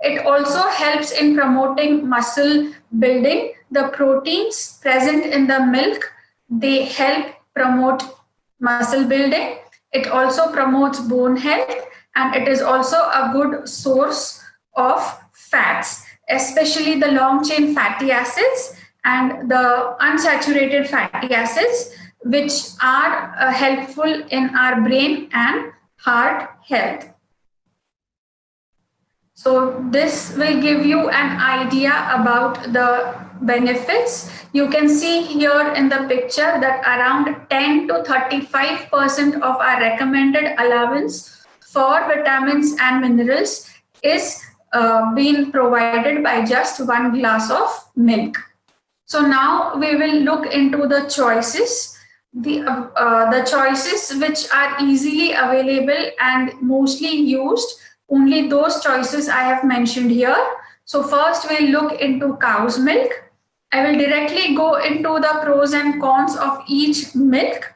It also helps in promoting muscle building. The proteins present in the milk, they help promote muscle building. It also promotes bone health, and it is also a good source of fats, especially the long chain fatty acids and the unsaturated fatty acids, which are helpful in our brain and heart health. So this will give you an idea about the benefits. You can see here in the picture that around 10 to 35% of our recommended allowance for vitamins and minerals is being provided by just one glass of milk. So now we will look into the choices. The choices which are easily available and mostly used, only those choices I have mentioned here. So first we'll look into cow's milk. I will directly go into the pros and cons of each milk.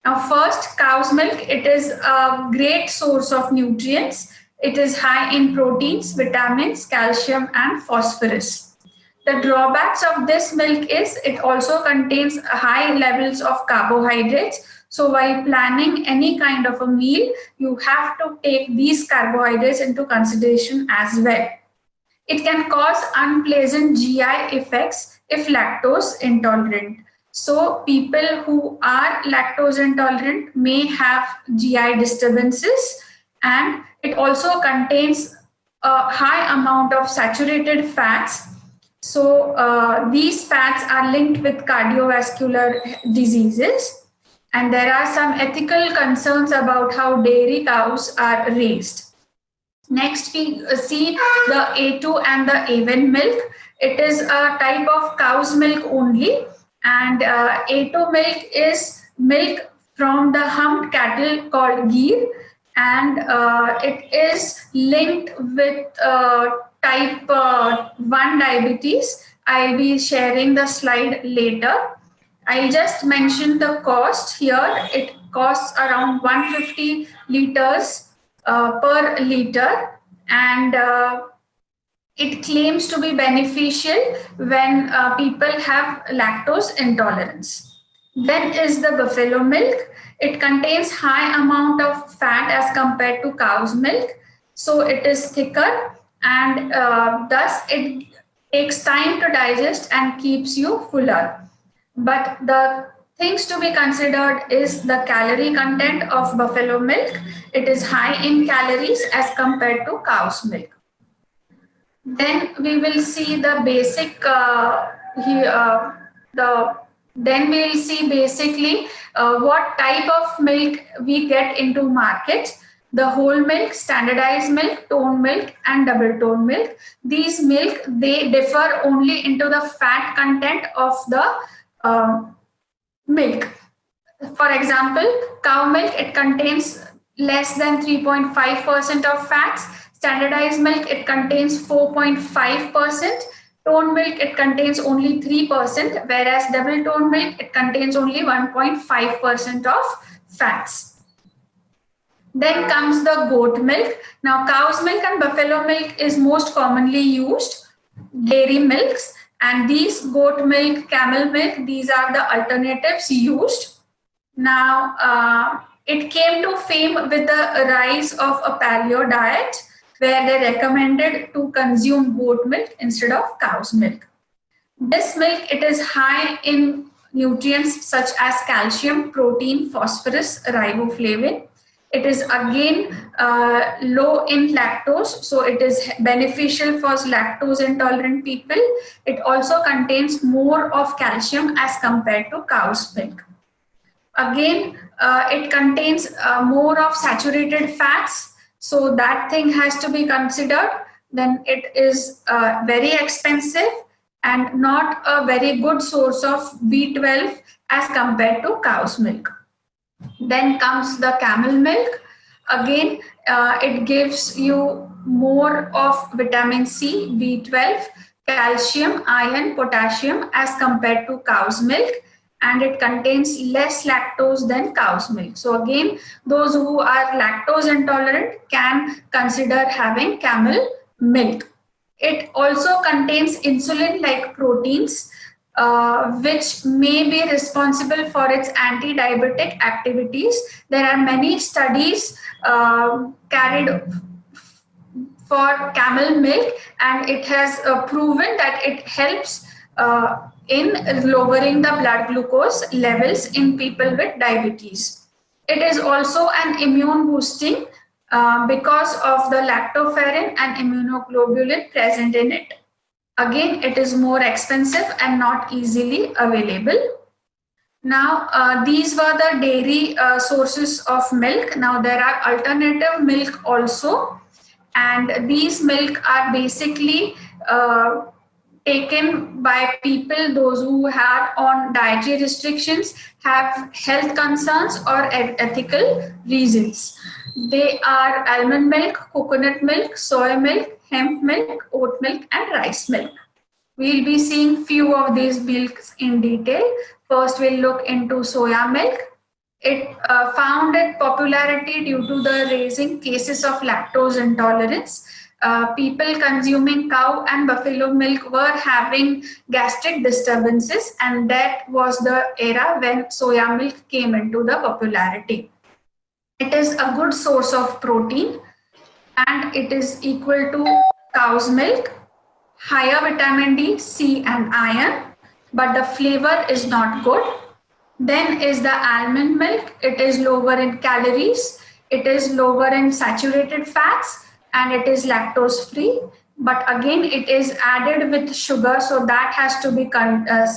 Now, first, cow's milk, it is a great source of nutrients. It is high in proteins, vitamins, calcium, and phosphorus. The drawbacks of this milk is it also contains high levels of carbohydrates. So while planning any kind of a meal, you have to take these carbohydrates into consideration as well. It can cause unpleasant GI effects if lactose intolerant. So people who are lactose intolerant may have GI disturbances, and it also contains a high amount of saturated fats. So these fats are linked with cardiovascular diseases, and there are some ethical concerns about how dairy cows are raised. Next, we see the A2 and the A1 milk. It is a type of cow's milk only, and A2 milk is milk from the humped cattle called ghee, and it is linked with type 1 diabetes. I'll be sharing the slide later. I'll just mention the cost here. It costs around 150 liters per liter, and it claims to be beneficial when people have lactose intolerance. Then is the buffalo milk. It contains high amount of fat as compared to cow's milk, so it is thicker, and thus it takes time to digest and keeps you fuller. But the things to be considered is the calorie content of buffalo milk. It is high in calories as compared to cow's milk. Then we will see the basic then we'll see basically what type of milk we get into market. The whole milk, standardized milk, tone milk, and double tone milk. These milk, they differ only into the fat content of the milk. For example, cow milk, it contains less than 3.5% of fats. Standardized milk, it contains 4.5%. Tone milk, it contains only 3%, whereas double tone milk, it contains only 1.5% of fats. Then comes the goat milk. Now, cow's milk and buffalo milk is most commonly used dairy milks, and these goat milk, camel milk, these are the alternatives used. Now, it came to fame with the rise of a paleo diet, where they recommended to consume goat milk instead of cow's milk. This milk, it is high in nutrients such as calcium, protein, phosphorus, riboflavin. It is again low in lactose, so it is beneficial for lactose intolerant people. It also contains more of calcium as compared to cow's milk. Again, it contains more of saturated fats, so that thing has to be considered. Then it is very expensive and not a very good source of B12 as compared to cow's milk. Then comes the camel milk. Again, it gives you more of vitamin C, B12, calcium, iron, potassium as compared to cow's milk, and it contains less lactose than cow's milk. So again, those who are lactose intolerant can consider having camel milk. It also contains insulin-like proteins, which may be responsible for its anti-diabetic activities. There are many studies carried for camel milk, and it has proven that it helps in lowering the blood glucose levels in people with diabetes. It is also an immune boosting because of the lactoferrin and immunoglobulin present in it. Again, it is more expensive and not easily available. Now, these were the dairy sources of milk. Now, there are alternative milk also, and these milk are basically taken by people, those who have on dietary restrictions, have health concerns or ethical reasons. They are almond milk, coconut milk, soy milk, hemp milk, oat milk, and rice milk. We'll be seeing few of these milks in detail. First, we'll look into soya milk. It found its popularity due to the raising cases of lactose intolerance. People consuming cow and buffalo milk were having gastric disturbances, and that was the era when soya milk came into the popularity. It is a good source of protein and it is equal to cow's milk, higher vitamin D, C, and iron, but the flavor is not good. Then is the almond milk. It is lower in calories, it is lower in saturated fats, and it is lactose free. But again, it is added with sugar, so that has to be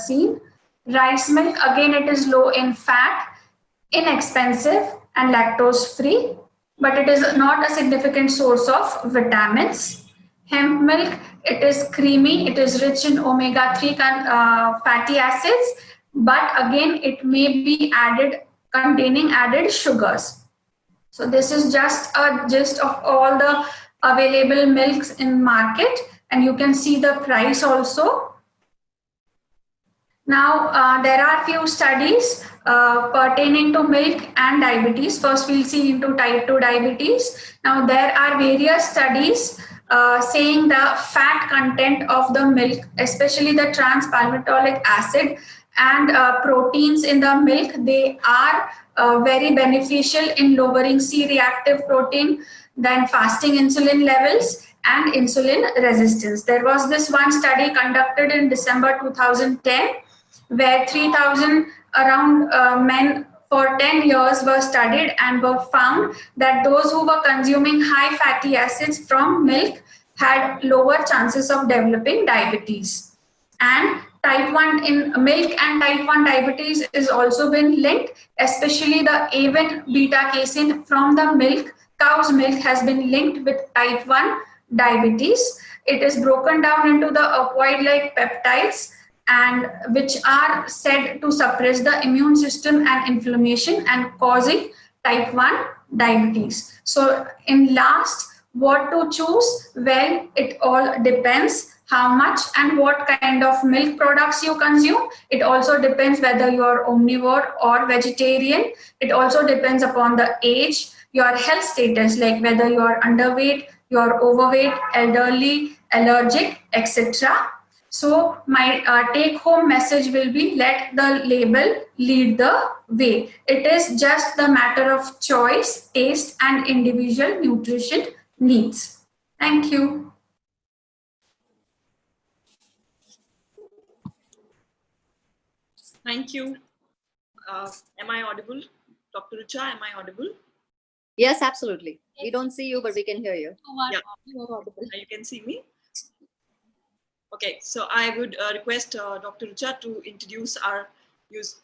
seen. Rice milk, again, it is low in fat, inexpensive, and lactose free, but it is not a significant source of vitamins. Hemp milk, it is creamy, it is rich in omega-3 fatty acids, but again, it may be added containing added sugars. So this is just a gist of all the available milks in market, and you can see the price also. Now, there are few studies pertaining to milk and diabetes. First, we'll see into type 2 diabetes. Now, there are various studies saying the fat content of the milk, especially the trans-palmitoleic acid and proteins in the milk, they are very beneficial in lowering C-reactive protein, then fasting insulin levels, and insulin resistance. There was this one study conducted in December 2010 where 3,000 around men for 10 years were studied and were found that those who were consuming high fatty acids from milk had lower chances of developing diabetes. And type 1 in milk and type 1 diabetes is also been linked, especially the A1 beta casein from the milk, cow's milk has been linked with type 1 diabetes. It is broken down into the opioid-like peptides and which are said to suppress the immune system and inflammation and causing type 1 diabetes. So in last, what to choose? Well, it all depends how much and what kind of milk products you consume. It also depends whether you are omnivore or vegetarian. It also depends upon the age, your health status, like whether you are underweight, you are overweight, elderly, allergic, etc. So my take-home message will be, let the label lead the way. It is just the matter of choice, taste, and individual nutrition needs. Thank you. Thank you. Am I audible? Dr. Richa, am I audible? Yes, absolutely. We don't see you, but we can hear you. Yeah. You can see me? Okay, so I would request Dr. Richa to introduce our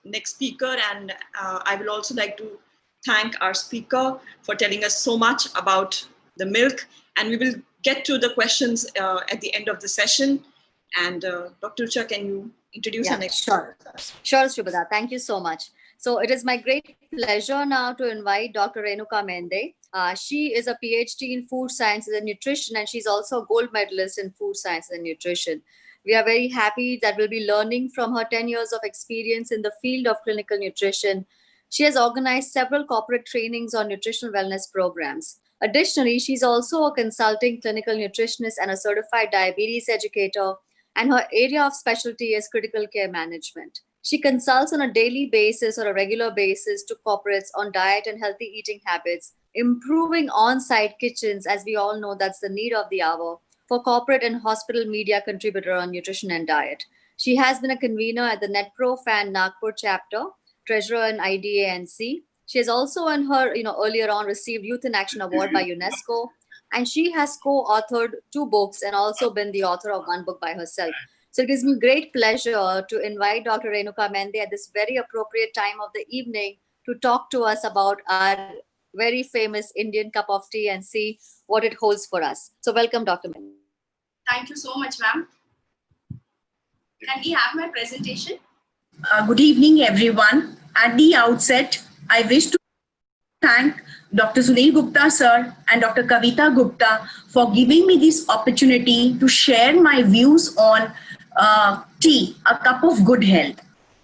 next speaker, and I will also like to thank our speaker for telling us so much about the milk, and we will get to the questions at the end of the session. And Dr. Richa, can you introduce our next speaker? Sure, Sushruta. Thank you so much. So it is my great pleasure now to invite Dr. Renuka Mende. She is a PhD in food sciences and nutrition, and she's also a gold medalist in food sciences and nutrition. We are very happy that we'll be learning from her 10 years of experience in the field of clinical nutrition. She has organized several corporate trainings on nutritional wellness programs. Additionally, she's also a consulting clinical nutritionist and a certified diabetes educator, and her area of specialty is critical care management. She consults on a daily basis or a regular basis to corporates on diet and healthy eating habits, improving on-site kitchens, as we all know that's the need of the hour, for corporate and hospital media contributor on nutrition and diet. She has been a convener at the NetPro Fan Nagpur chapter, treasurer in IDANC. She has also in her, earlier on received Youth in Action Award by UNESCO, and she has co-authored 2 books and also been the author of 1 book by herself. So it gives me great pleasure to invite Dr. Renuka Mende at this very appropriate time of the evening to talk to us about our very famous Indian cup of tea and see what it holds for us. So welcome, Dr. Mende. Thank you so much, ma'am. Can we have my presentation? Good evening, everyone. At the outset, I wish to thank Dr. Sunil Gupta sir and Dr. Kavita Gupta for giving me this opportunity to share my views on tea, a cup of good health.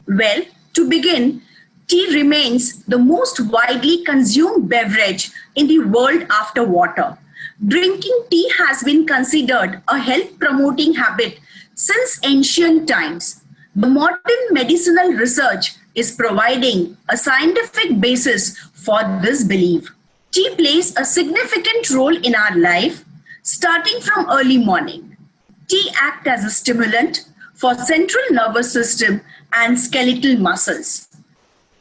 Well, to begin, tea remains the most widely consumed beverage in the world after water. Drinking tea has been considered a health-promoting habit since ancient times. The modern medicinal research is providing a scientific basis for this belief. Tea plays a significant role in our life, starting from early morning. Tea acts as a stimulant for central nervous system and skeletal muscles.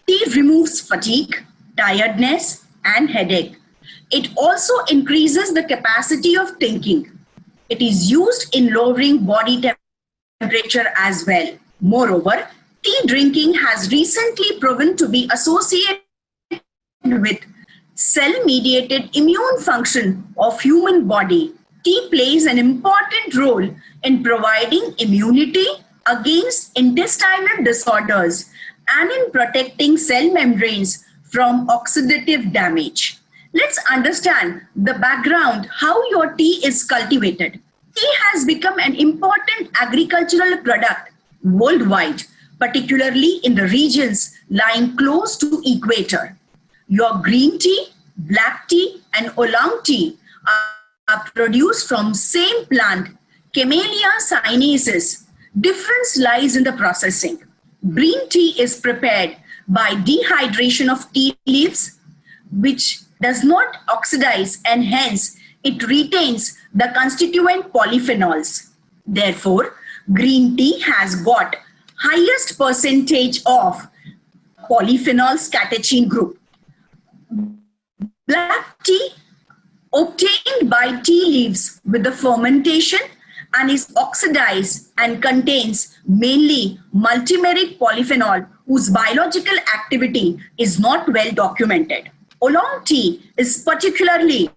Tea removes fatigue, tiredness, and headache. It also increases the capacity of thinking. It is used in lowering body temperature as well. Moreover, tea drinking has recently proven to be associated with cell-mediated immune function of human body. Tea plays an important role in providing immunity against intestinal disorders and in protecting cell membranes from oxidative damage. Let's understand the background how your tea is cultivated. Tea has become an important agricultural product worldwide, particularly in the regions lying close to equator. Your green tea, black tea, and oolong tea are produced from same plant, Camellia sinensis. Difference lies in the processing. Green tea is prepared by dehydration of tea leaves, which does not oxidize, and hence it retains the constituent polyphenols. Therefore, green tea has got highest percentage of polyphenols catechin group. Black tea obtained by tea leaves with the fermentation and is oxidized and contains mainly multimeric polyphenol whose biological activity is not well documented. Oolong tea is partially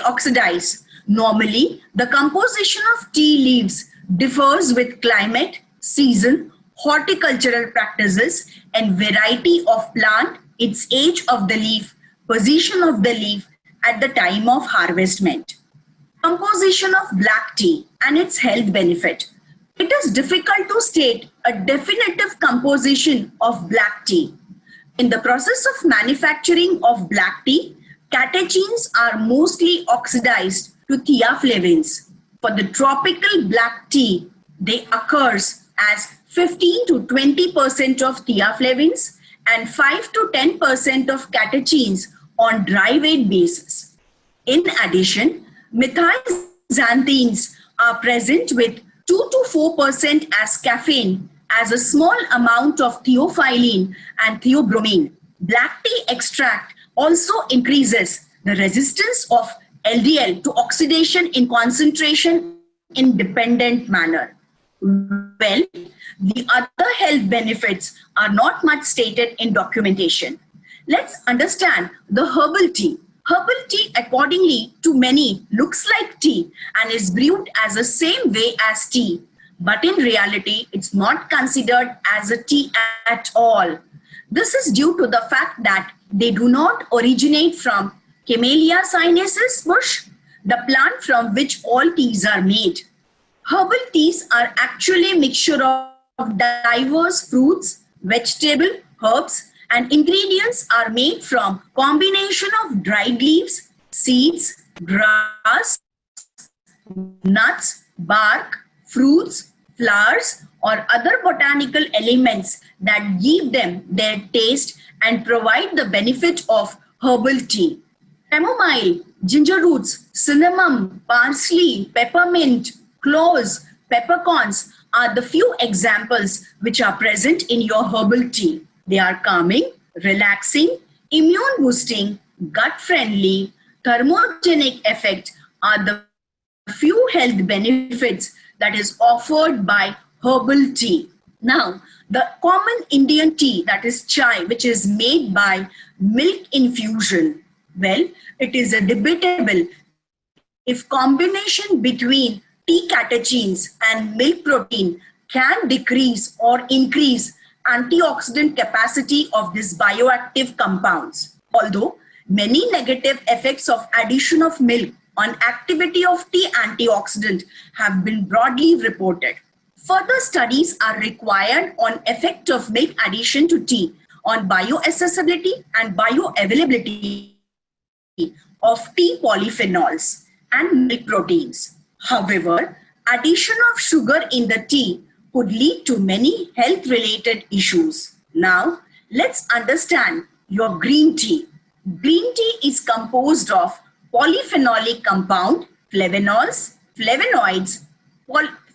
oxidized. Normally, the composition of tea leaves differs with climate, season, horticultural practices, and variety of plant, its age of the leaf, position of the leaf at the time of harvestment. Composition of black tea and its health benefit. It is difficult to state a definitive composition of black tea. In the process of manufacturing of black tea, catechins are mostly oxidized to thiaflavins. For the tropical black tea, they occurs as 15 to 20% of thiaflavins and 5 to 10% of catechins on dry weight basis. In addition, methylxanthines are present with 2 to 4% as caffeine, as a small amount of theophylline and theobromine. Black tea extract also increases the resistance of LDL to oxidation in concentration independent manner. Well, the other health benefits are not much stated in documentation. Let's understand the herbal tea. Herbal tea, accordingly to many, looks like tea and is brewed as the same way as tea. But in reality, it's not considered as a tea at all. This is due to the fact that they do not originate from Camellia sinensis bush, the plant from which all teas are made. Herbal teas are actually a mixture of diverse fruits, vegetable, herbs, and ingredients are made from combination of dried leaves, seeds, grass, nuts, bark, fruits, flowers, or other botanical elements that give them their taste and provide the benefit of herbal tea. Chamomile, ginger roots, cinnamon, parsley, peppermint, cloves, peppercorns are the few examples which are present in your herbal tea. They are calming, relaxing, immune boosting, gut friendly, thermogenic effect are the few health benefits that is offered by herbal tea. Now, the common Indian tea, that is chai, which is made by milk infusion. Well, it is a debatable if combination between tea catechins and milk protein can decrease or increase antioxidant capacity of these bioactive compounds. Although many negative effects of addition of milk on activity of tea antioxidant have been broadly reported. Further studies are required on effect of milk addition to tea on bioaccessibility and bioavailability of tea polyphenols and milk proteins. However, addition of sugar in the tea could lead to many health-related issues. Now, let's understand your green tea. Green tea is composed of polyphenolic compound, flavonols, flavonoids,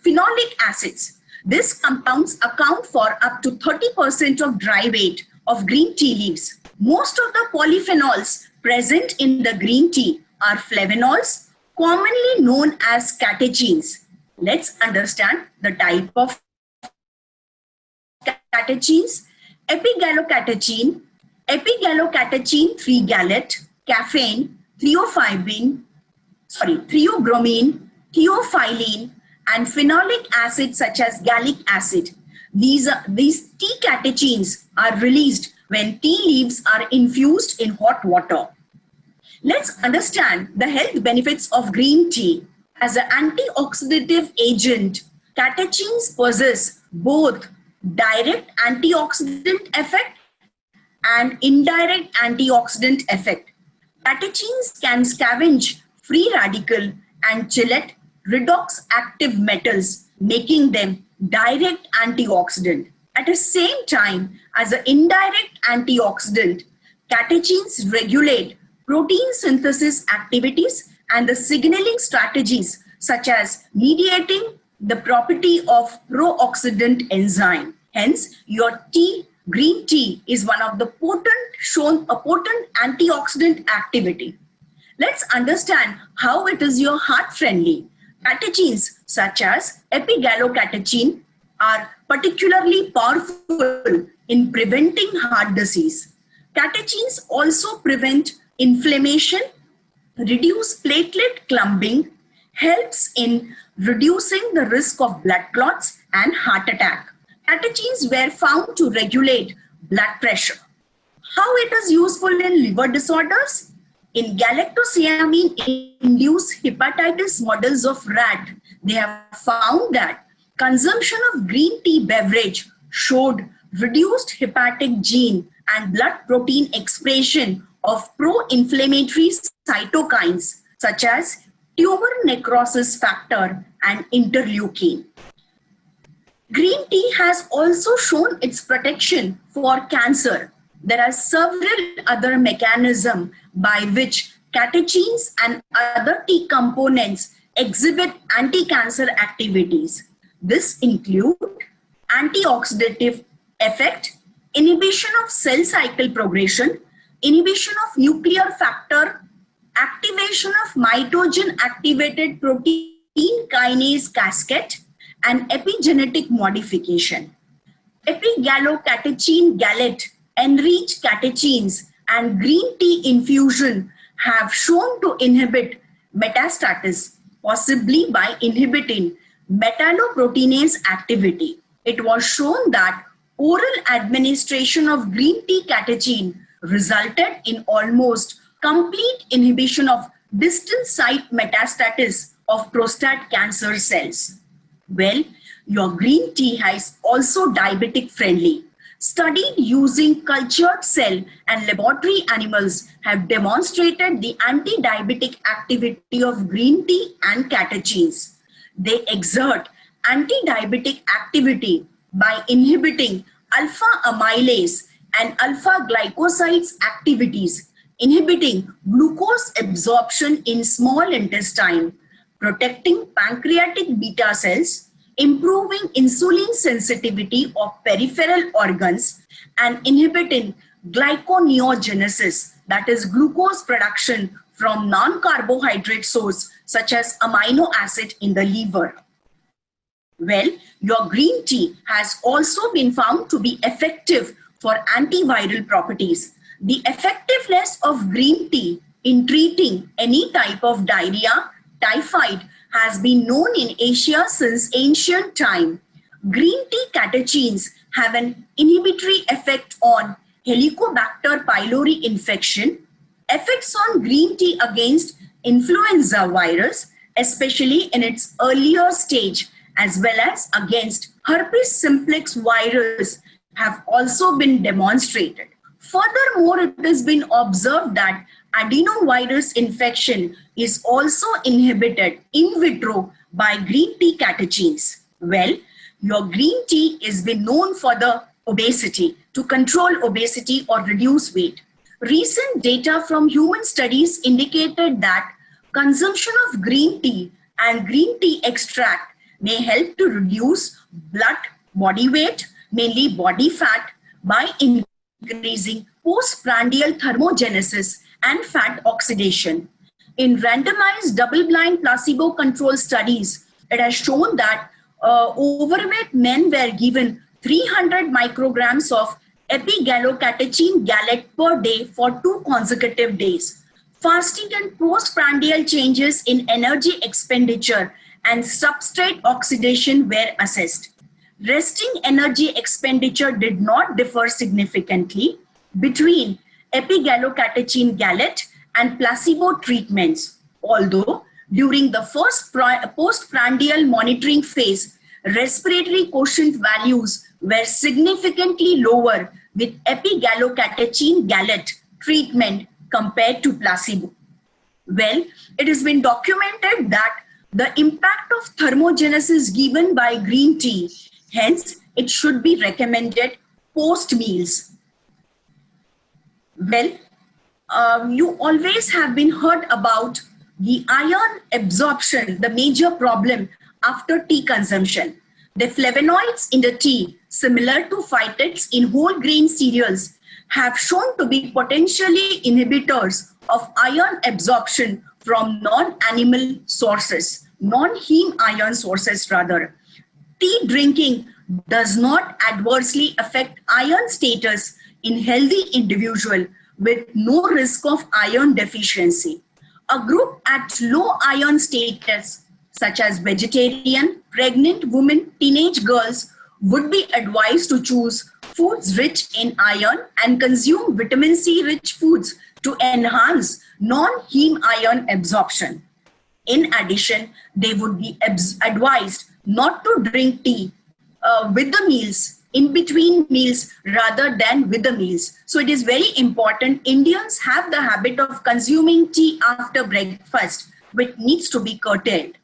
phenolic acids. These compounds account for up to 30% of dry weight of green tea leaves. Most of the polyphenols present in the green tea are flavonols, commonly known as catechins. Let's understand the type of catechins. Epigallocatechin, epigallocatechin 3-gallate, caffeine, theobromine, theophylline, and phenolic acid such as gallic acid. These tea catechins are released when tea leaves are infused in hot water. Let's understand the health benefits of green tea. As an antioxidative agent, catechins possess both direct antioxidant effect and indirect antioxidant effect. Catechins can scavenge free radical and chelate redox active metals, making them direct antioxidant. At the same time, as an indirect antioxidant, catechins regulate protein synthesis activities and the signaling strategies such as mediating the property of pro-oxidant enzyme. Hence, your green tea is one of the potent antioxidant activity. Let's understand how it is your heart friendly. Catechins such as epigallocatechin are particularly powerful in preventing heart disease. Catechins also prevent inflammation, reduce platelet clumping, helps in reducing the risk of blood clots and heart attack. Catechins were found to regulate blood pressure. How it is useful in liver disorders? In galactosamine-induced hepatitis models of rat, they have found that consumption of green tea beverage showed reduced hepatic gene and blood protein expression of pro-inflammatory cytokines such as tumor necrosis factor and interleukin. Green tea has also shown its protection for cancer. There are several other mechanisms by which catechins and other tea components exhibit anti-cancer activities. This include antioxidative effect, inhibition of cell cycle progression, inhibition of nuclear factor, activation of mitogen activated protein kinase cascade, and epigenetic modification. Epigallocatechin gallate, enriched catechins, and green tea infusion have shown to inhibit metastasis, possibly by inhibiting metalloproteinase activity. It was shown that oral administration of green tea catechin resulted in almost complete inhibition of distant site metastasis of prostate cancer cells. Well, your green tea is also diabetic friendly. Studied using cultured cell and laboratory animals have demonstrated the anti-diabetic activity of green tea and catechins. They exert anti-diabetic activity by inhibiting alpha amylase and alpha glycosides activities, inhibiting glucose absorption in small intestine, protecting pancreatic beta cells, improving insulin sensitivity of peripheral organs, and inhibiting glyconeogenesis, that is glucose production from non-carbohydrate source such as amino acid in the liver. Well, your green tea has also been found to be effective for antiviral properties. The effectiveness of green tea in treating any type of diarrhea, typhoid, has been known in Asia since ancient time. Green tea catechins have an inhibitory effect on Helicobacter pylori infection, effects on green tea against influenza virus, especially in its earlier stage, as well as against herpes simplex virus have also been demonstrated. Furthermore, it has been observed that adenovirus infection is also inhibited in vitro by green tea catechins. Well, your green tea is been known for the obesity, to control obesity or reduce weight. Recent data from human studies indicated that consumption of green tea and green tea extract may help to reduce blood body weight, mainly body fat, by increasing postprandial thermogenesis and fat oxidation. In randomized double-blind placebo-controlled studies, it has shown that overweight men were given 300 micrograms of epigallocatechin gallet per day for 2 consecutive days. Fasting and postprandial changes in energy expenditure and substrate oxidation were assessed. Resting energy expenditure did not differ significantly between epigallocatechin gallet and placebo treatments, although during the first postprandial monitoring phase, respiratory quotient values were significantly lower with epigallocatechin gallet treatment compared to placebo. Well, it has been documented that the impact of thermogenesis given by green tea, hence it should be recommended post meals. Well, you always have been heard about the iron absorption, the major problem after tea consumption. The flavonoids in the tea, similar to phytates in whole grain cereals, have shown to be potentially inhibitors of iron absorption from non-animal sources, non-heme iron sources rather. Tea drinking does not adversely affect iron status in healthy individual with no risk of iron deficiency. A group at low iron status, such as vegetarian, pregnant women, teenage girls, would be advised to choose foods rich in iron and consume vitamin C rich foods to enhance non-heme iron absorption. In addition, they would be advised not to drink tea with the meals, in between meals rather than with the meals. So it is very important. Indians have the habit of consuming tea after breakfast, which needs to be curtailed.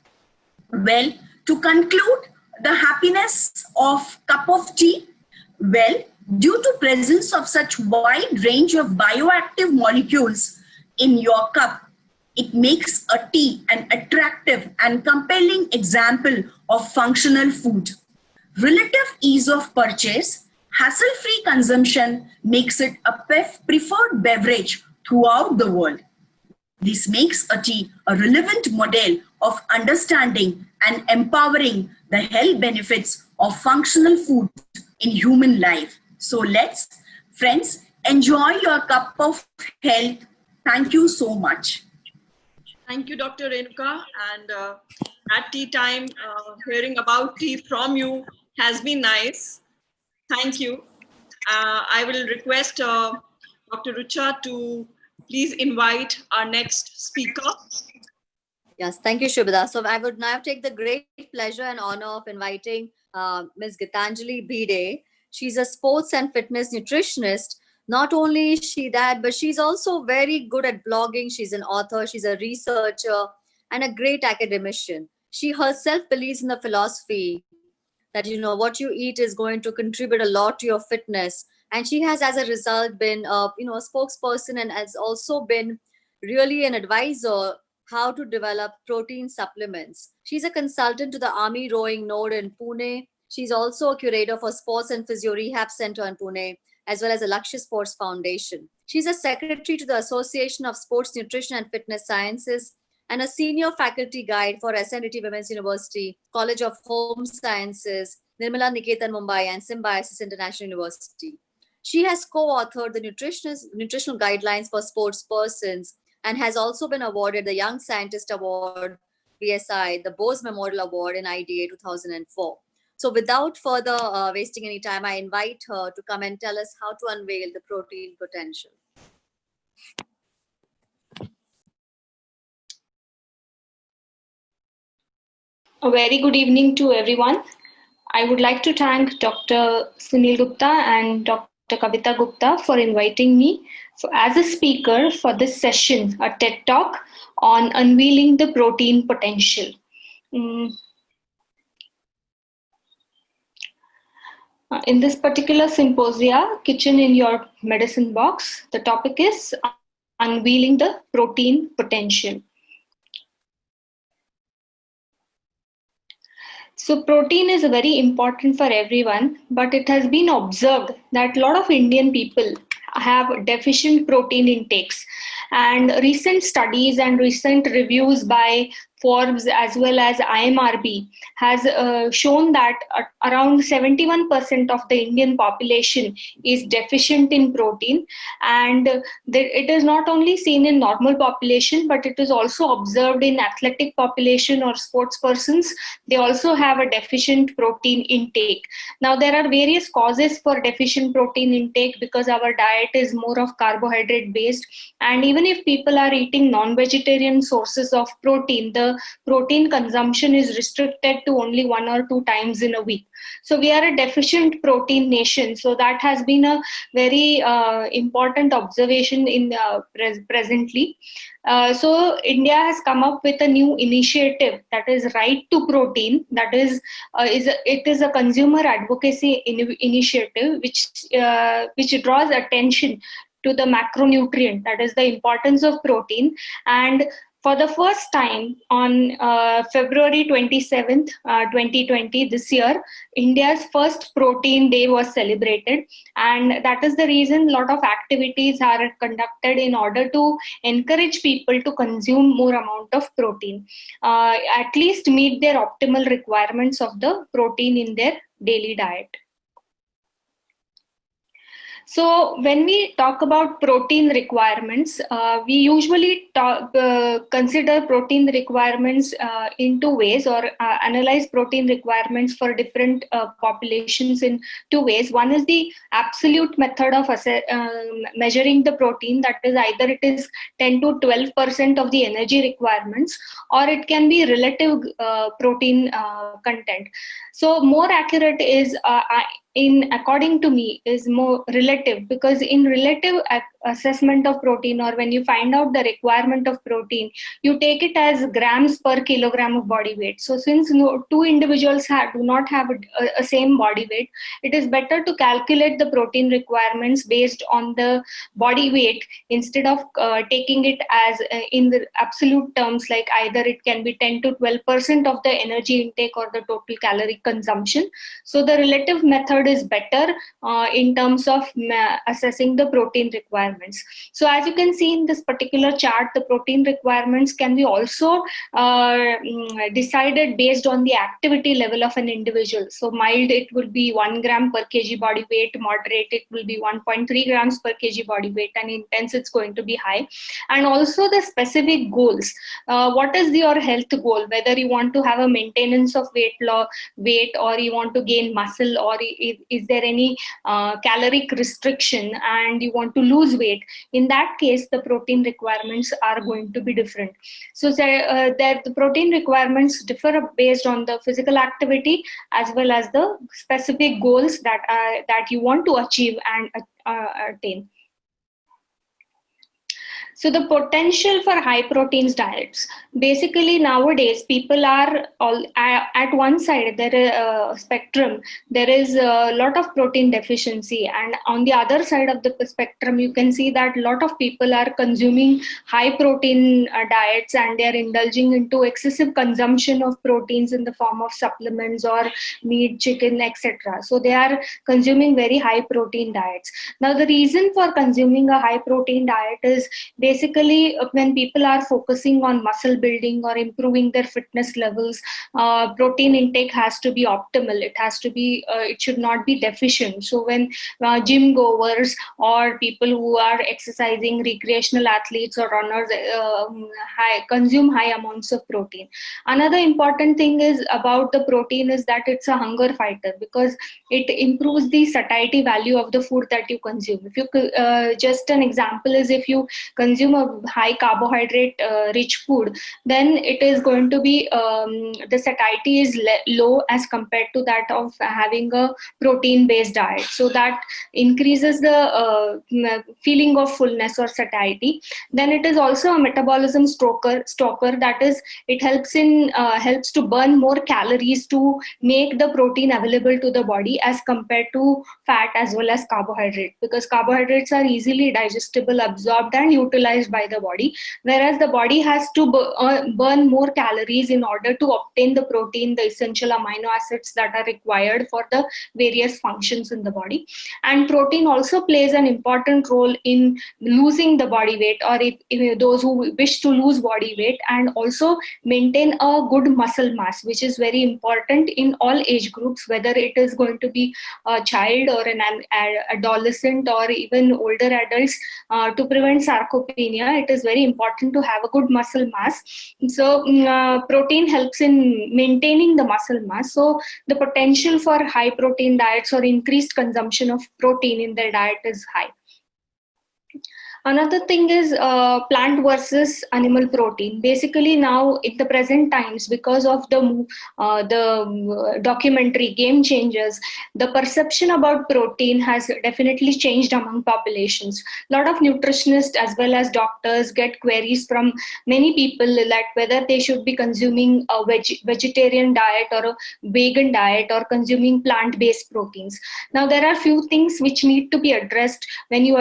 Well, to conclude, the happiness of cup of tea, well, due to presence of such wide range of bioactive molecules in your cup, it makes a tea an attractive and compelling example of functional food. Relative ease of purchase, hassle-free consumption makes it a preferred beverage throughout the world. This makes a tea a relevant model of understanding and empowering the health benefits of functional food in human life. So let's, friends, enjoy your cup of health. Thank you so much. Thank you, Dr. Renuka. And at tea time, hearing about tea from you has been nice. Thank you. I will request Dr. Rucha to please invite our next speaker. Yes, thank you, Shubhada. So I would now take the great pleasure and honor of inviting Ms. Gitanjali Bhide. She's a sports and fitness nutritionist. Not only is she that, but she's also very good at blogging. She's an author, she's a researcher, and a great academician. She herself believes in the philosophy that, you know, what you eat is going to contribute a lot to your fitness. And she has, as a result, been a spokesperson and has also been really an advisor how to develop protein supplements. She's a consultant to the Army Rowing Node in Pune. She's also a curator for Sports and Physio Rehab Center in Pune, as well as the Lakshya Sports Foundation. She's a secretary to the Association of Sports Nutrition and Fitness Sciences and a senior faculty guide for SNDT Women's University, College of Home Sciences, Nirmala Niketan Mumbai, and Symbiosis International University. She has co-authored the nutritional guidelines for sports persons and has also been awarded the Young Scientist Award, BSI, the Bose Memorial Award in IDA 2004. So without further wasting any time, I invite her to come and tell us how to unveil the protein potential. A very good evening to everyone. I would like to thank Dr. Sunil Gupta and Dr. Kavita Gupta for inviting me as a speaker for this session, a TED Talk on unveiling the protein potential. In this particular symposia, Kitchen in Your Medicine Box, the topic is unveiling the protein potential. So protein is very important for everyone, but it has been observed that a lot of Indian people have deficient protein intakes, and recent studies and recent reviews by Forbes as well as IMRB has shown that around 71% of the Indian population is deficient in protein, and it is not only seen in normal population, but it is also observed in athletic population or sports persons. They also have a deficient protein intake. Now there are various causes for deficient protein intake because our diet is more of carbohydrate based, and even if people are eating non-vegetarian sources of protein, the protein consumption is restricted to only 1 or 2 times in a week. So we are a deficient protein nation. So that has been a very important observation in presently. So India has come up with a new initiative, that is Right to Protein. That is it is a consumer advocacy initiative which draws attention to the macronutrient, that is the importance of protein. And for the first time on February 27th, 2020, this year, India's first protein day was celebrated. And that is the reason a lot of activities are conducted in order to encourage people to consume more amount of protein, at least meet their optimal requirements of the protein in their daily diet. So when we talk about protein requirements, we usually consider protein requirements in 2 ways, or analyze protein requirements for different populations in 2 ways. One is the absolute method of measuring the protein, that is either it is 10 to 12% of the energy requirements, or it can be relative protein content. So more accurate is according to me is more relative, because in relative assessment of protein, or when you find out the requirement of protein, you take it as grams per kilogram of body weight. So since two individuals do not have a same body weight, it is better to calculate the protein requirements based on the body weight instead of taking it as in the absolute terms, like either it can be 10 to 12% of the energy intake or the total calorie consumption. So the relative method is better in terms of assessing the protein requirements. So as you can see in this particular chart, the protein requirements can be also decided based on the activity level of an individual. So mild, it will be 1 gram per kg body weight, moderate, it will be 1.3 grams per kg body weight, and intense, it's going to be high. And also the specific goals. What is your health goal? Whether you want to have a maintenance of weight, or you want to gain muscle, or is there any caloric restriction and you want to lose weight? In that case, the protein requirements are going to be different. So the protein requirements differ based on the physical activity as well as the specific goals that you want to achieve and attain. So the potential for high proteins diets. Basically nowadays people are all at one side, there is a spectrum, there is a lot of protein deficiency, and on the other side of the spectrum you can see that a lot of people are consuming high protein diets, and they are indulging into excessive consumption of proteins in the form of supplements or meat, chicken, etc. So they are consuming very high protein diets. Now the reason for consuming a high protein diet is basically when people are focusing on muscle building or improving their fitness levels, protein intake has to be optimal. It has to be, it should not be deficient. So when gym goers or people who are exercising, recreational athletes or runners, consume high amounts of protein. Another important thing is about the protein is that it's a hunger fighter, because it improves the satiety value of the food that you consume. If you just an example is if you consume consume a high carbohydrate rich food, then it is going to be the satiety is low as compared to that of having a protein based diet. So that increases the feeling of fullness or satiety. Then it is also a metabolism stopper, that is, it helps to burn more calories to make the protein available to the body as compared to fat as well as carbohydrate, because carbohydrates are easily digestible, absorbed and utilized by the body, whereas the body has to burn more calories in order to obtain the protein, the essential amino acids that are required for the various functions in the body. And protein also plays an important role in losing the body weight, or if those who wish to lose body weight, and also maintain a good muscle mass, which is very important in all age groups, whether it is going to be a child or an adolescent or even older adults. To prevent sarcopenia, it is very important to have a good muscle mass. So protein helps in maintaining the muscle mass. So the potential for high protein diets or increased consumption of protein in their diet is high. Another thing is plant versus animal protein. Basically, now in the present times, because of the documentary Game Changers, the perception about protein has definitely changed among populations. A lot of nutritionists as well as doctors get queries from many people that whether they should be consuming a vegetarian diet or a vegan diet or consuming plant-based proteins. Now, there are few things which need to be addressed when you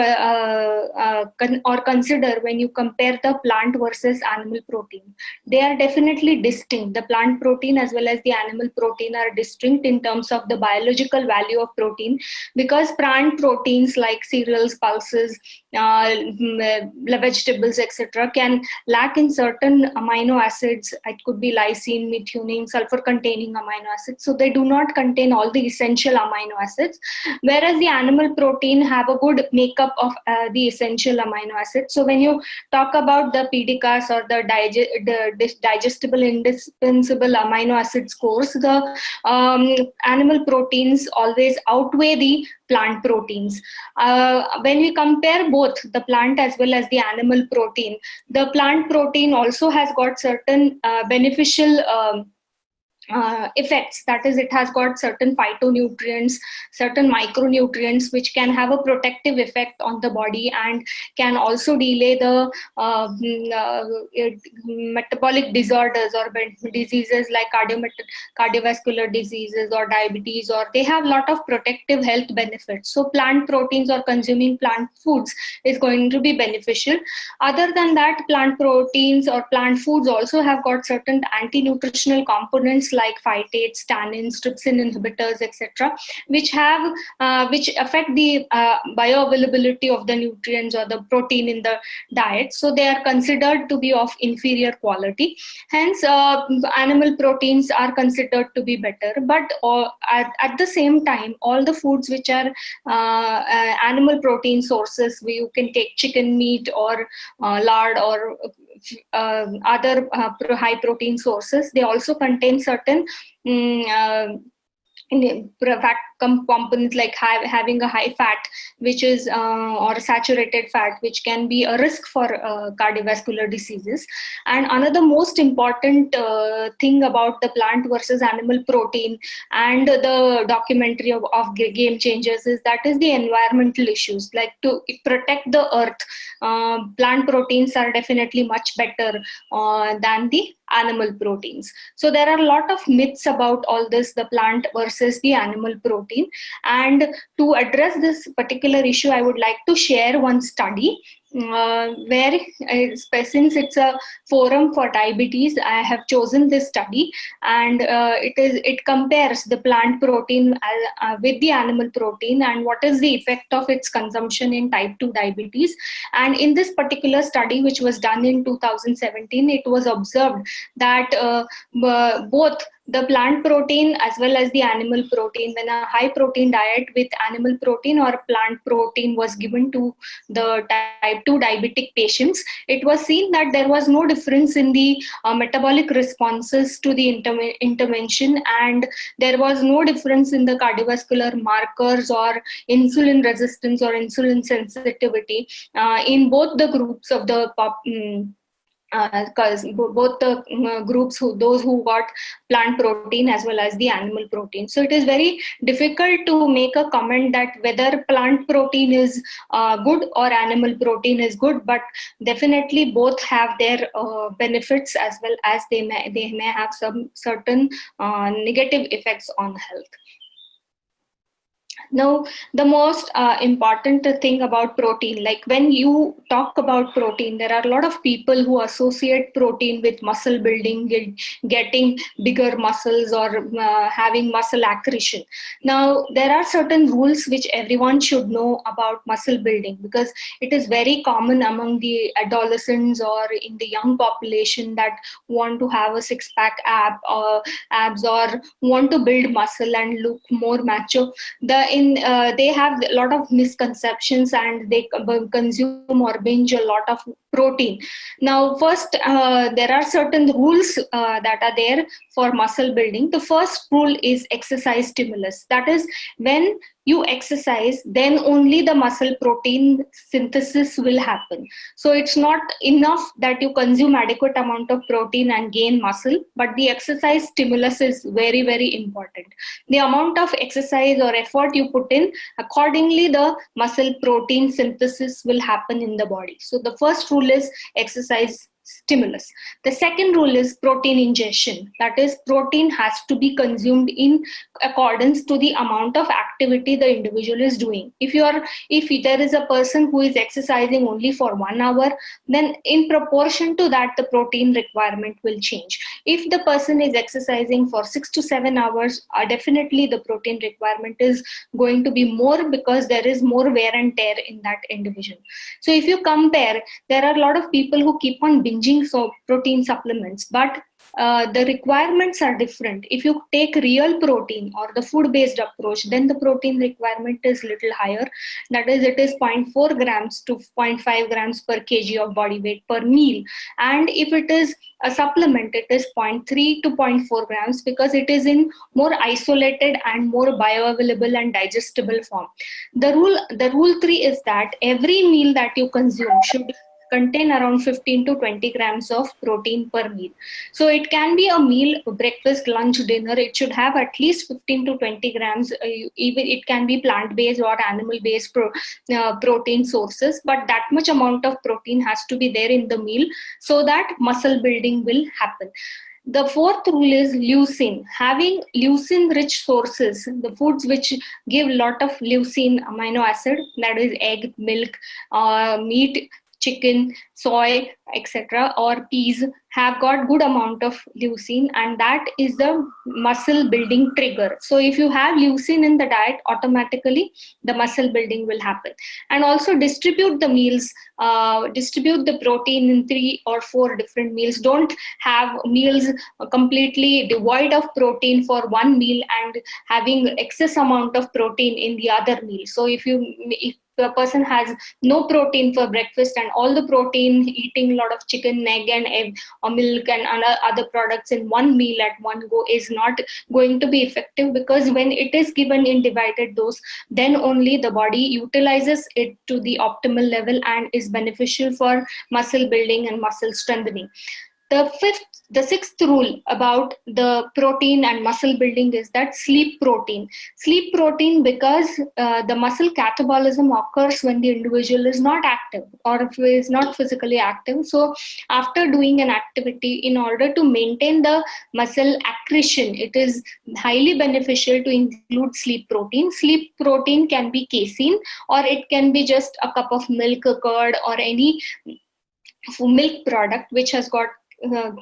consider when you compare the plant versus animal protein. They are definitely distinct. The plant protein as well as the animal protein are distinct in terms of the biological value of protein, because plant proteins like cereals, pulses, vegetables, etc., can lack in certain amino acids. It could be lysine, methionine, sulfur-containing amino acids. So they do not contain all the essential amino acids, whereas the animal protein have a good makeup of the essential amino acids. So when you talk about the PDCAS or the digestible indispensable amino acid scores, the animal proteins always outweigh the plant proteins. When we compare both the plant as well as the animal protein, the plant protein also has got certain beneficial effects. That is, it has got certain phytonutrients, certain micronutrients which can have a protective effect on the body and can also delay the metabolic disorders or diseases like cardiovascular diseases or diabetes, or they have a lot of protective health benefits. So plant proteins or consuming plant foods is going to be beneficial. Other than that, plant proteins or plant foods also have got certain anti-nutritional components like phytates, tannins, trypsin inhibitors, etc., which affect the bioavailability of the nutrients or the protein in the diet. So they are considered to be of inferior quality. Hence, animal proteins are considered to be better. But at the same time, all the foods which are animal protein sources, you can take chicken meat or lard or other high protein sources, they also contain certain fat components like having a high fat, which is or saturated fat, which can be a risk for cardiovascular diseases. And another most important thing about the plant versus animal protein and the documentary of Game Changers is that is the environmental issues, like to protect the earth. Plant proteins are definitely much better than the animal proteins. So there are a lot of myths about all this, the plant versus the animal protein. And to address this particular issue, I would like to share one study where, since it's a forum for diabetes, I have chosen this study, and it compares the plant protein with the animal protein and what is the effect of its consumption in type 2 diabetes. And in this particular study, which was done in 2017, it was observed that both the plant protein as well as the animal protein, when a high protein diet with animal protein or plant protein was given to the type type 2 diabetic patients, it was seen that there was no difference in the metabolic responses to the intervention, and there was no difference in the cardiovascular markers or insulin resistance or insulin sensitivity in both the groups of the because both the groups, those who got plant protein as well as the animal protein. So it is very difficult to make a comment that whether plant protein is good or animal protein is good, but definitely both have their benefits as well as they may have some certain negative effects on health. Now, the most important thing about protein, like when you talk about protein, there are a lot of people who associate protein with muscle building, getting bigger muscles, or having muscle accretion. Now, there are certain rules which everyone should know about muscle building, because it is very common among the adolescents or in the young population that want to have a six-pack abs or want to build muscle and look more macho. They have a lot of misconceptions and they consume or binge a lot of protein. Now, first, there are certain rules that are there for muscle building. The first rule is exercise stimulus. That is, when you exercise, then only the muscle protein synthesis will happen. So it's not enough that you consume adequate amount of protein and gain muscle, but the exercise stimulus is very, very important. The amount of exercise or effort you put in, accordingly the muscle protein synthesis will happen in the body. So the first rule is exercise stimulus. The second rule is protein ingestion. That is, protein has to be consumed in accordance to the amount of activity the individual is doing. If there is a person who is exercising only for 1 hour, then in proportion to that, the protein requirement will change. If the person is exercising for 6 to 7 hours, definitely the protein requirement is going to be more, because there is more wear and tear in that individual. So if you compare, there are a lot of people who keep on binging protein supplements, but the requirements are different. If you take real protein or the food-based approach, then the protein requirement is little higher. That is, it is 0.4 grams to 0.5 grams per kg of body weight per meal. And if it is a supplement, it is 0.3 to 0.4 grams, because it is in more isolated and more bioavailable and digestible form. The rule 3 is that every meal that you consume should contain around 15 to 20 grams of protein per meal. So it can be a meal, breakfast, lunch, dinner. It should have at least 15 to 20 grams. Even it can be plant-based or animal-based protein sources, but that much amount of protein has to be there in the meal so that muscle building will happen. The fourth rule is leucine. Having leucine-rich sources, the foods which give lot of leucine amino acid, that is egg, milk, meat, chicken, soy, etc., or peas, have got good amount of leucine, and that is the muscle building trigger. So if you have leucine in the diet, automatically the muscle building will happen. And also distribute the meals, distribute the protein in 3 or 4 different meals. Don't have meals completely devoid of protein for one meal and having excess amount of protein in the other meal. So if the person has no protein for breakfast and all the protein, eating a lot of chicken, egg and egg or milk and other products in one meal at one go, is not going to be effective, because when it is given in divided dose, then only the body utilizes it to the optimal level and is beneficial for muscle building and muscle strengthening. The sixth rule about the protein and muscle building is that sleep protein. Sleep protein, because the muscle catabolism occurs when the individual is not active or if is not physically active. So after doing an activity, in order to maintain the muscle accretion, it is highly beneficial to include sleep protein. Sleep protein can be casein, or it can be just a cup of milk, curd, or any milk product which has got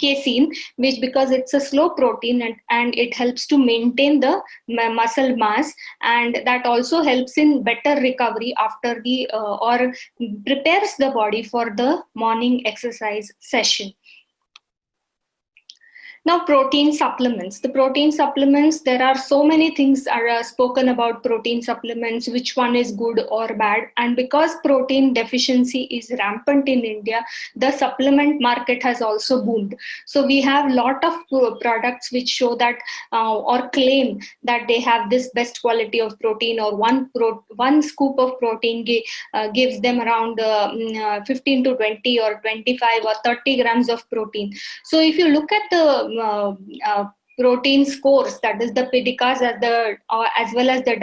casein, which, because it's a slow protein and it helps to maintain the muscle mass, and that also helps in better recovery after the or prepares the body for the morning exercise session. Now, protein supplements. The protein supplements, there are so many things are spoken about protein supplements, which one is good or bad. And because protein deficiency is rampant in India, the supplement market has also boomed. So we have a lot of products which show that or claim that they have this best quality of protein, or one scoop of protein gives them around 15 to 20 or 25 or 30 grams of protein. So if you look at the protein scores, that is the PDCAs as well as the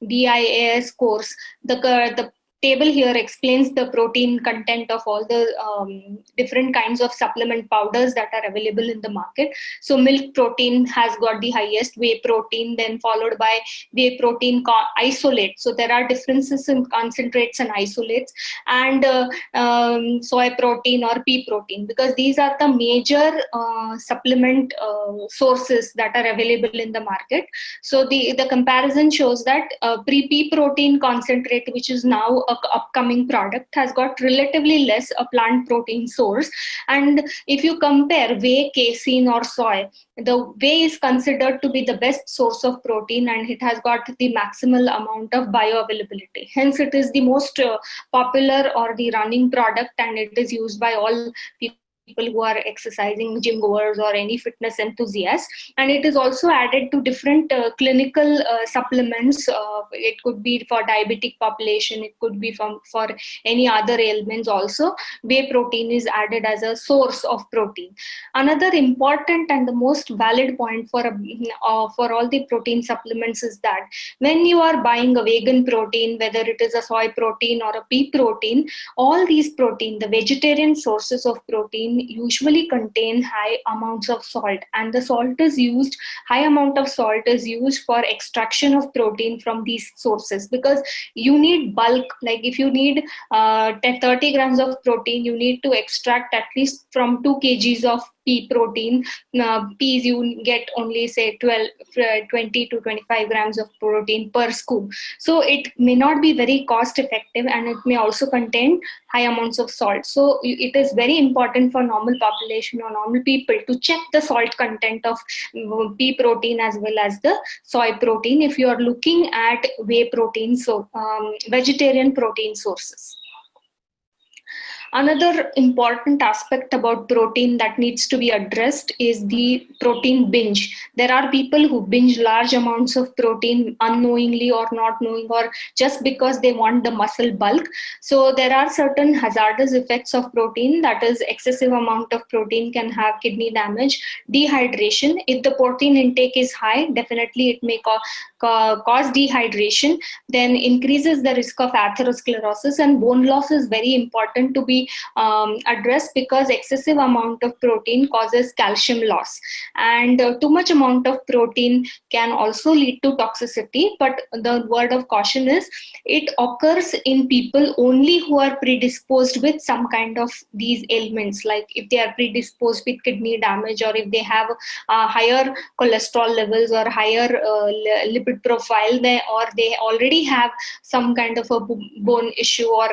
DIAS scores, the table here explains the protein content of all the different kinds of supplement powders that are available in the market. So milk protein has got the highest, whey protein, then followed by whey protein isolate. So there are differences in concentrates and isolates, and soy protein or pea protein, because these are the major supplement sources that are available in the market. So the comparison shows that pea protein concentrate, which is now a upcoming product, has got relatively less a plant protein source. And if you compare whey, casein or soy, the whey is considered to be the best source of protein, and it has got the maximal amount of bioavailability. Hence, it is the most popular or the running product, and it is used by all people who are exercising, gym goers or any fitness enthusiasts. And it is also added to different clinical supplements. It could be for diabetic population, it could be for any other ailments also. Whey protein is added as a source of protein. Another important and the most valid point for all the protein supplements is that when you are buying a vegan protein, whether it is a soy protein or a pea protein, all these protein, the vegetarian sources of protein, usually contain high amounts of salt, and the high amount of salt is used for extraction of protein from these sources, because you need bulk. Like if you need 30 grams of protein, you need to extract at least from 2 kgs of pea protein. Peas, you get only say 20 to 25 grams of protein per scoop. So it may not be very cost effective, and it may also contain high amounts of salt. So it is very important for normal population or normal people to check the salt content of pea protein as well as the soy protein if you are looking at whey protein, so vegetarian protein sources. Another important aspect about protein that needs to be addressed is the protein binge. There are people who binge large amounts of protein unknowingly or not knowing, or just because they want the muscle bulk. So there are certain hazardous effects of protein. That is, excessive amount of protein can have kidney damage, dehydration. If the protein intake is high, definitely it may cause dehydration, then increases the risk of atherosclerosis, and bone loss is very important to be addressed, because excessive amount of protein causes calcium loss, and too much amount of protein can also lead to toxicity. But the word of caution is it occurs in people only who are predisposed with some kind of these ailments, like if they are predisposed with kidney damage, or if they have higher cholesterol levels or higher lipid profile, or they already have some kind of a bone issue or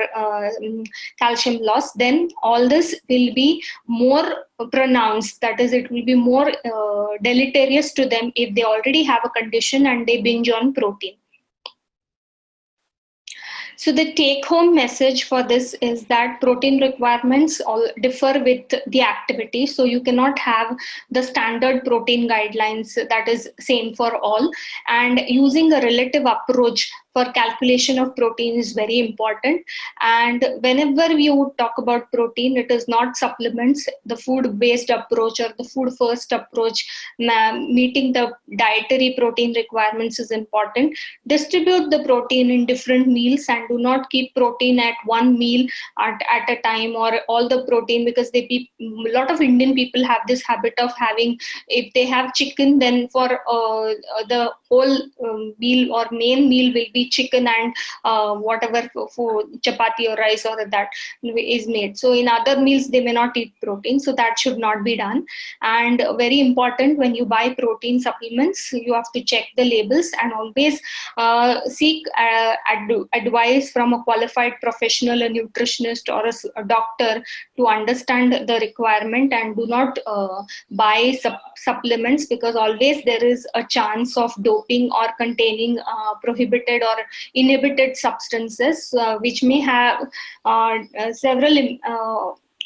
calcium loss, then all this will be more pronounced. That is, it will be more deleterious to them if they already have a condition and they binge on protein. So the take-home message for this is that protein requirements all differ with the activity. So you cannot have the standard protein guidelines that is same for all. And using a relative approach for calculation of protein is very important. And whenever you talk about protein, it is not supplements. The food-based approach or the food-first approach, meeting the dietary protein requirements is important. Distribute the protein in different meals, and do not keep protein at one meal at a time, or all the protein, because a lot of Indian people have this habit of having, if they have chicken, then for the whole meal or main meal will be be chicken and whatever food, chapati or rice or that is made. So in other meals they may not eat protein, so that should not be done. And very important, when you buy protein supplements, you have to check the labels and always seek advice from a qualified professional, a nutritionist or a doctor, to understand the requirement, and do not buy supplements, because always there is a chance of doping or containing prohibited or inhibited substances, which may have several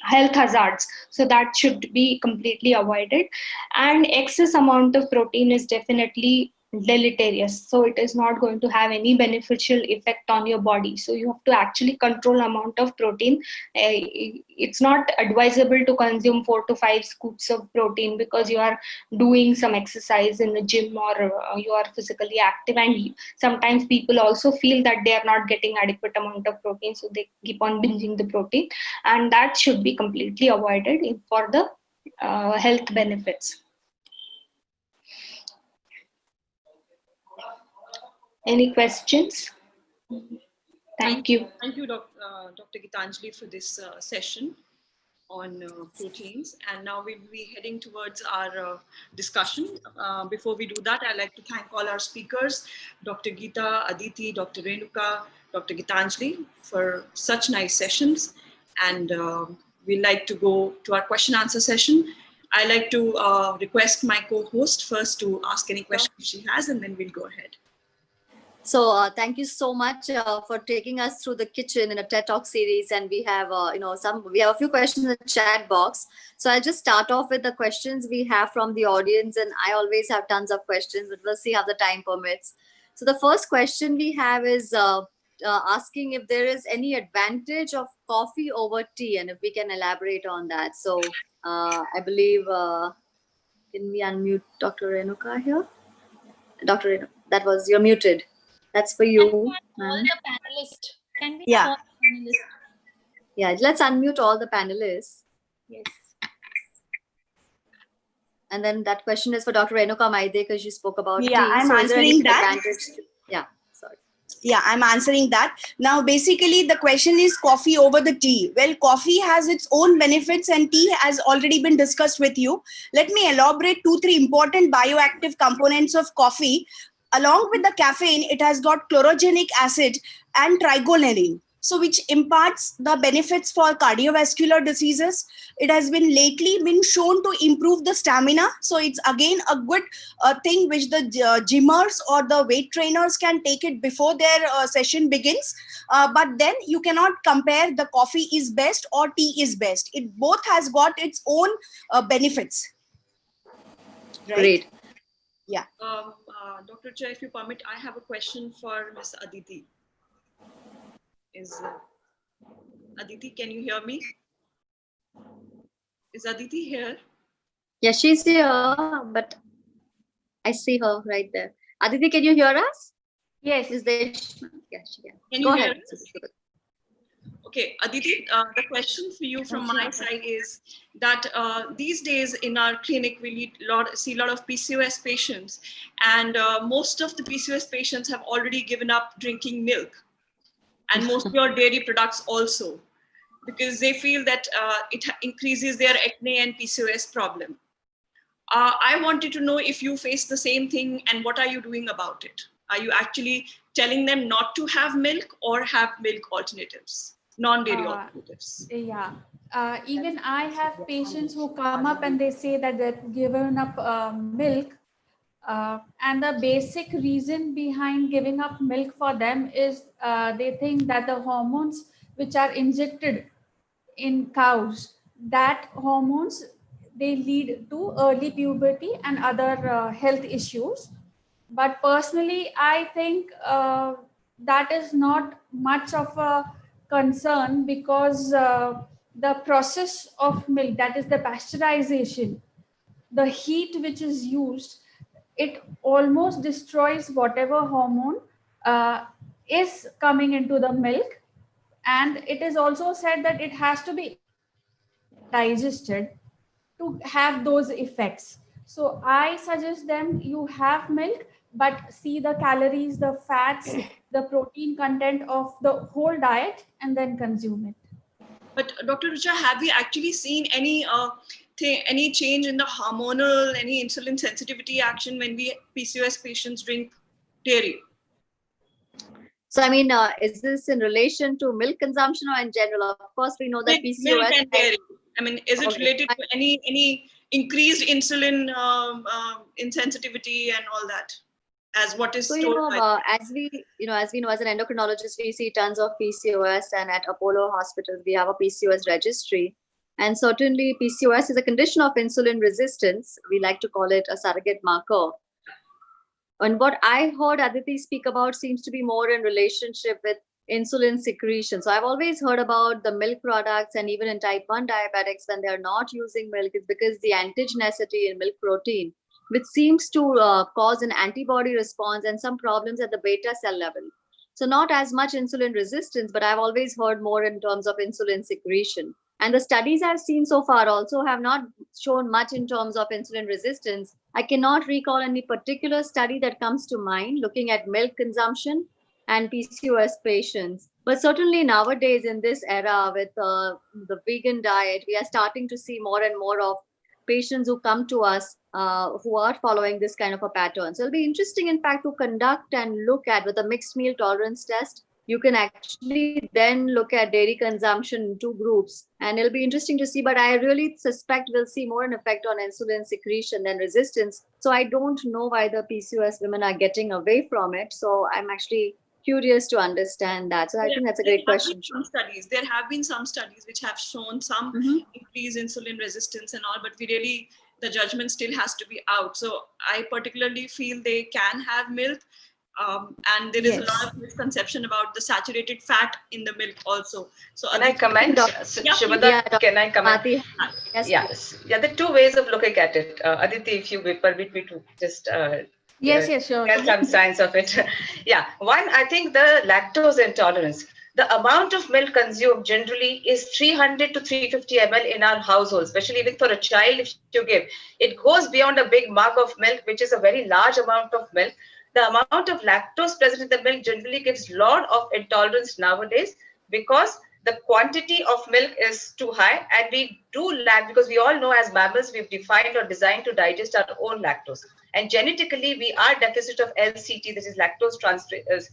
health hazards. So that should be completely avoided. And excess amount of protein is definitely deleterious, so it is not going to have any beneficial effect on your body. So you have to actually control amount of protein. It's not advisable to consume 4 to 5 scoops of protein because you are doing some exercise in the gym, or you are physically active, and sometimes people also feel that they are not getting adequate amount of protein, so they keep on binging the protein, and that should be completely avoided for the health benefits. Any questions? Thank you. Thank you, Dr. Gitanjali, for this session on proteins. And now we'll be heading towards our discussion. Before we do that, I'd like to thank all our speakers, Dr. Geeta, Aditi, Dr. Renuka, Dr. Gitanjali, for such nice sessions. And we'd like to go to our question answer session. I'd like to request my co-host first to ask any questions she has, and then we'll go ahead. So thank you so much for taking us through the kitchen in a TED Talk series, and we have we have a few questions in the chat box. So I'll just start off with the questions we have from the audience, and I always have tons of questions, but we'll see how the time permits. So the first question we have is asking if there is any advantage of coffee over tea, and if we can elaborate on that. So I believe, can we unmute Dr. Renuka here? Dr. Renuka, that was, you're muted. That's for you. All the panelists. Can we Yeah. have all the panelists? Yeah, let's unmute all the panelists. Yes. And then that question is for Dr. Renuka Maide, because you spoke about Yeah, tea. I'm so is there any answering that. advantage to, yeah, sorry. Yeah, I'm answering that. Now, basically, the question is coffee over the tea. Well, coffee has its own benefits and tea has already been discussed with you. Let me elaborate 2-3 important bioactive components of coffee. Along with the caffeine, it has got chlorogenic acid and trigonelline, so which imparts the benefits for cardiovascular diseases. It has been lately been shown to improve the stamina. So it's again a good thing which the gymmers or the weight trainers can take it before their session begins. But then you cannot compare the coffee is best or tea is best. It both has got its own benefits. Right? Great. Yeah. Dr. Jay, if you permit, I have a question for Ms. Aditi. Is Aditi, can you hear me? Is Aditi here? Yeah, she's here, but I see her right there. Aditi, can you hear us? Yes. Is there? Yeah, she can. Can Go you hear ahead. us? Okay, Aditi, the question for you from my side is that these days in our clinic, we see a lot of PCOS patients, and most of the PCOS patients have already given up drinking milk, and most pure dairy products also, because they feel that it increases their acne and PCOS problem. I wanted to know if you face the same thing, and what are you doing about it? Are you actually telling them not to have milk or have milk alternatives, non-dairy alternatives? Yeah. Even I have patients who come up and they say that they've given up milk. And the basic reason behind giving up milk for them is they think that the hormones which are injected in cows, that hormones, they lead to early puberty and other health issues. But personally, I think that is not much of a concern, because the process of milk, that is the pasteurization, the heat which is used, it almost destroys whatever hormone is coming into the milk. And it is also said that it has to be digested to have those effects. So I suggest them, you have milk, but see the calories, the fats, the protein content of the whole diet and then consume it. But Dr. Rucha, have we actually seen any any change in the hormonal, any insulin sensitivity action when we PCOS patients drink dairy? So, I mean, is this in relation to milk consumption or in general? Of course, we know that PCOS. Milk and dairy. I mean, is it related to any increased insulin insensitivity and all that? As what is so, told as we know, as an endocrinologist, we see tons of PCOS, and at Apollo hospitals, we have a PCOS registry. And certainly PCOS is a condition of insulin resistance. We like to call it a surrogate marker. And what I heard Aditi speak about seems to be more in relationship with insulin secretion. So I've always heard about the milk products, and even in type 1 diabetics, when they're not using milk, it's because the antigenicity in milk protein, which seems to cause an antibody response and some problems at the beta cell level. So not as much insulin resistance, but I've always heard more in terms of insulin secretion. And the studies I've seen so far also have not shown much in terms of insulin resistance. I cannot recall any particular study that comes to mind looking at milk consumption and PCOS patients. But certainly nowadays in this era with the vegan diet, we are starting to see more and more of patients who come to us who are following this kind of a pattern. So it'll be interesting, in fact, to conduct and look at with a mixed meal tolerance test. You can actually then look at dairy consumption in two groups, and it'll be interesting to see. But I really suspect we'll see more an effect on insulin secretion than resistance. So I don't know why the PCOS women are getting away from it. So I'm actually curious to understand that. So I think that's a great question. There have been some studies which have shown some increased insulin resistance and all, but the judgment still has to be out. So I particularly feel they can have milk. And there is a lot of misconception about the saturated fat in the milk also. So can I comment? Shubhada, can I comment? Yes. Yeah, there are two ways of looking at it. Aditi, if you permit me to just yes, sure. Get some science of it. Yeah, one, I think the lactose intolerance. The amount of milk consumed generally is 300 to 350 ml in our household, especially even for a child if you give. It goes beyond a big mug of milk, which is a very large amount of milk. The amount of lactose present in the milk generally gives a lot of intolerance nowadays because the quantity of milk is too high, and we do lack, because we all know as mammals we've defined or designed to digest our own lactose, and genetically we are deficit of LCT, this is lactose transferase,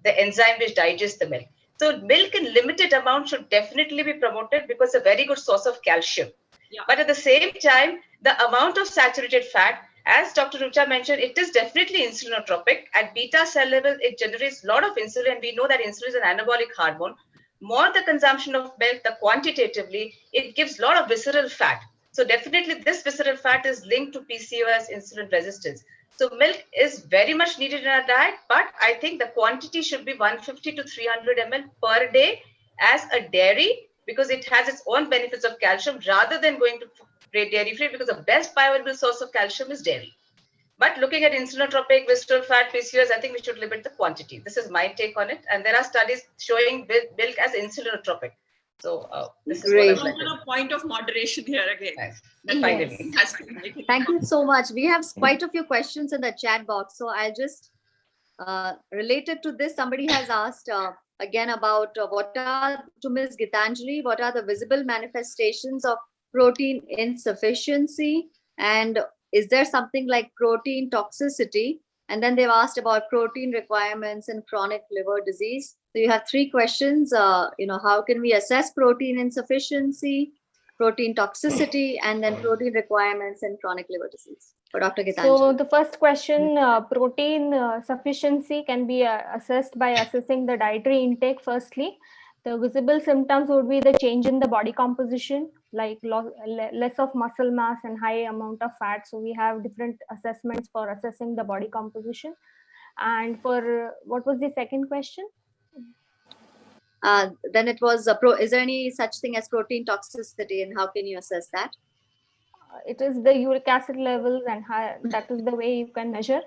the enzyme which digests the milk. So milk in limited amount should definitely be promoted because it's a very good source of calcium. But at the same time, the amount of saturated fat, as Dr. Rucha mentioned, it is definitely insulinotropic. At beta cell level, it generates a lot of insulin, and we know that insulin is an anabolic hormone. More the consumption of milk, the quantitatively, it gives a lot of visceral fat. So definitely this visceral fat is linked to PCOS insulin resistance. So milk is very much needed in our diet, but I think the quantity should be 150 to 300 ml per day as a dairy, because it has its own benefits of calcium, rather than going to dairy free, because the best bioavailable source of calcium is dairy. But looking at insulinotropic, visceral fat, PCOS, I think we should limit the quantity. This is my take on it. And there are studies showing milk as insulinotropic. So this is what I'm a point of moderation here again. Nice. Finally. Thank you so much. We have quite a few questions in the chat box. So I'll just related to this, somebody has asked again about what are, to Ms. Gitanjali, what are the visible manifestations of protein insufficiency, and is there something like protein toxicity? And then they've asked about protein requirements in chronic liver disease. So you have three questions. How can we assess protein insufficiency, protein toxicity, and then protein requirements in chronic liver disease? For Dr. Gitanjali. So the first question, protein sufficiency can be assessed by assessing the dietary intake firstly. The visible symptoms would be the change in the body composition, like less of muscle mass and high amount of fat. So we have different assessments for assessing the body composition. And for what was the second question? Then it was, is there any such thing as protein toxicity, and how can you assess that? It is the uric acid levels, and that is the way you can measure.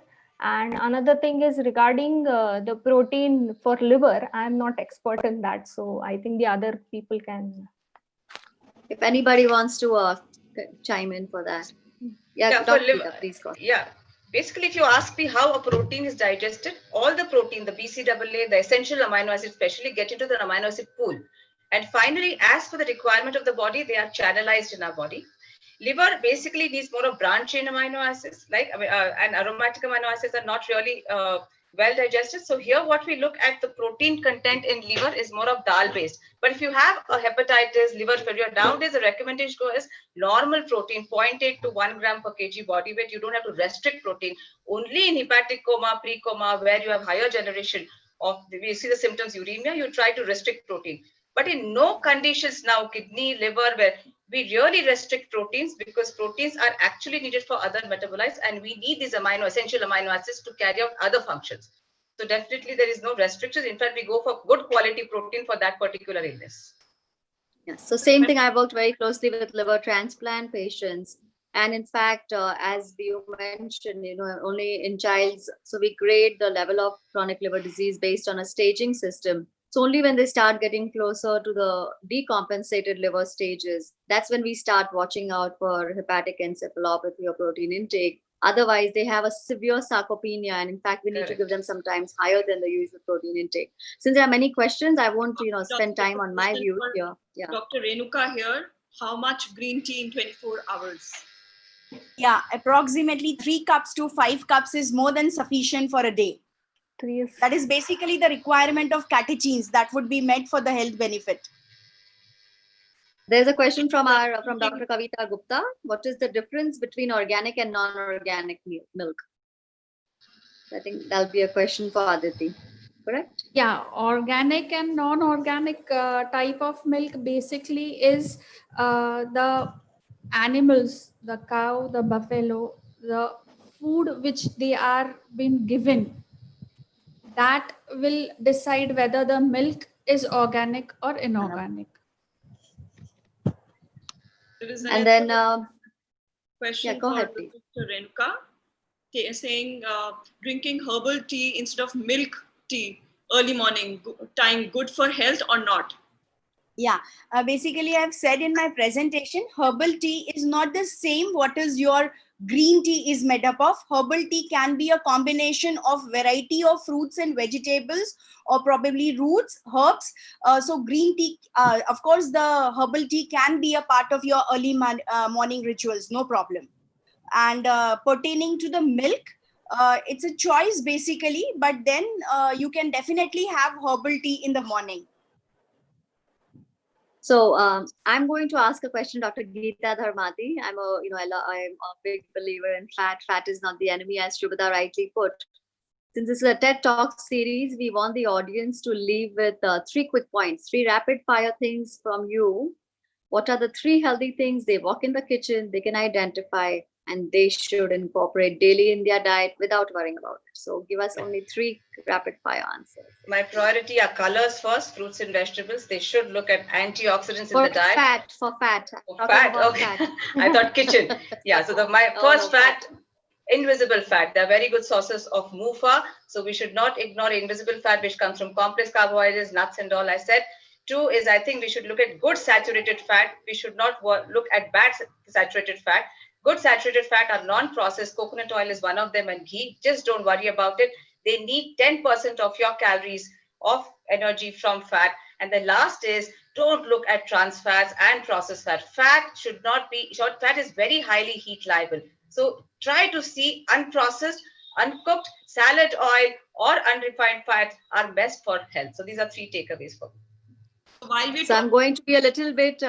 And another thing is regarding the protein for liver. I am not expert in that, so I think the other people can. If anybody wants to chime in for that. Yeah, Dr. Gita, please go. Yeah, Basically, if you ask me how a protein is digested, all the protein, the BCAA, the essential amino acids especially, get into the amino acid pool. And finally, as for the requirement of the body, they are channelized in our body. Liver basically needs more of branch chain amino acids, and aromatic amino acids are not really well digested. So here what we look at, the protein content in liver is more of dal based. But if you have a hepatitis, liver failure, nowadays the recommendation is normal protein, 0.8 to 1 gram per kg body weight. You don't have to restrict protein. Only in hepatic coma, pre-coma, where you have higher generation of, we see the symptoms, uremia, you try to restrict protein. But in no conditions now, kidney, liver, where we really restrict proteins, because proteins are actually needed for other metabolites, and we need these essential amino acids to carry out other functions. So definitely there is no restrictions. In fact, we go for good quality protein for that particular illness. Yes. So same thing, I worked very closely with liver transplant patients. And in fact, as you mentioned, only in childs, so we grade the level of chronic liver disease based on a staging system. So only when they start getting closer to the decompensated liver stages, that's when we start watching out for hepatic encephalopathy or protein intake. Otherwise, they have a severe sarcopenia, and in fact, we need to give them sometimes higher than the usual protein intake. Since there are many questions, I won't, spend time on my views here. Yeah. Dr. Renuka here. How much green tea in 24 hours? Yeah, approximately 3 cups to 5 cups is more than sufficient for a day. That is basically the requirement of catechins that would be met for the health benefit. There's a question from Dr. Kavita Gupta. What is the difference between organic and non-organic milk? I think that'll be a question for Aditi, correct? Yeah, organic and non-organic type of milk basically is the animals, the cow, the buffalo, the food which they are being given, that will decide whether the milk is organic or inorganic. And then question go for ahead, please. Dr. Renuka, saying drinking herbal tea instead of milk tea early morning time good for health or not? Yeah, basically I've said in my presentation, herbal tea is not the same what is your green tea is made up of. Herbal tea can be a combination of variety of fruits and vegetables, or probably roots, herbs. So green tea, of course, the herbal tea can be a part of your early morning rituals, no problem. And pertaining to the milk, it's a choice basically, but then you can definitely have herbal tea in the morning. So I'm going to ask a question, Dr. Geeta Dharmati. I'm a big believer in fat. Fat is not the enemy, as Sushruta rightly put. Since this is a TED Talk series, we want the audience to leave with 3 quick points, 3 rapid fire things from you. What are the 3 healthy things they walk in the kitchen, they can identify, and they should incorporate daily in their diet without worrying about it? So give us only 3 rapid fire answers. My priority are colors first, fruits and vegetables. They should look at antioxidants in the diet. For fat. Fat, okay. Fat. I thought kitchen. Yeah, so first fat, invisible fat. They're very good sources of MUFA. So we should not ignore invisible fat, which comes from complex carbohydrates, nuts and all I said. 2 is, I think we should look at good saturated fat. We should not look at bad saturated fat. Good saturated fat are non-processed. Coconut oil is one of them, and ghee. Just don't worry about it. They need 10% of your calories of energy from fat. And the last is, don't look at trans fats and processed fat. Fat should not be, fat is very highly heat liable. So try to see unprocessed, uncooked, salad oil or unrefined fats are best for health. So these are 3 takeaways for me. So I'm going to be a little bit,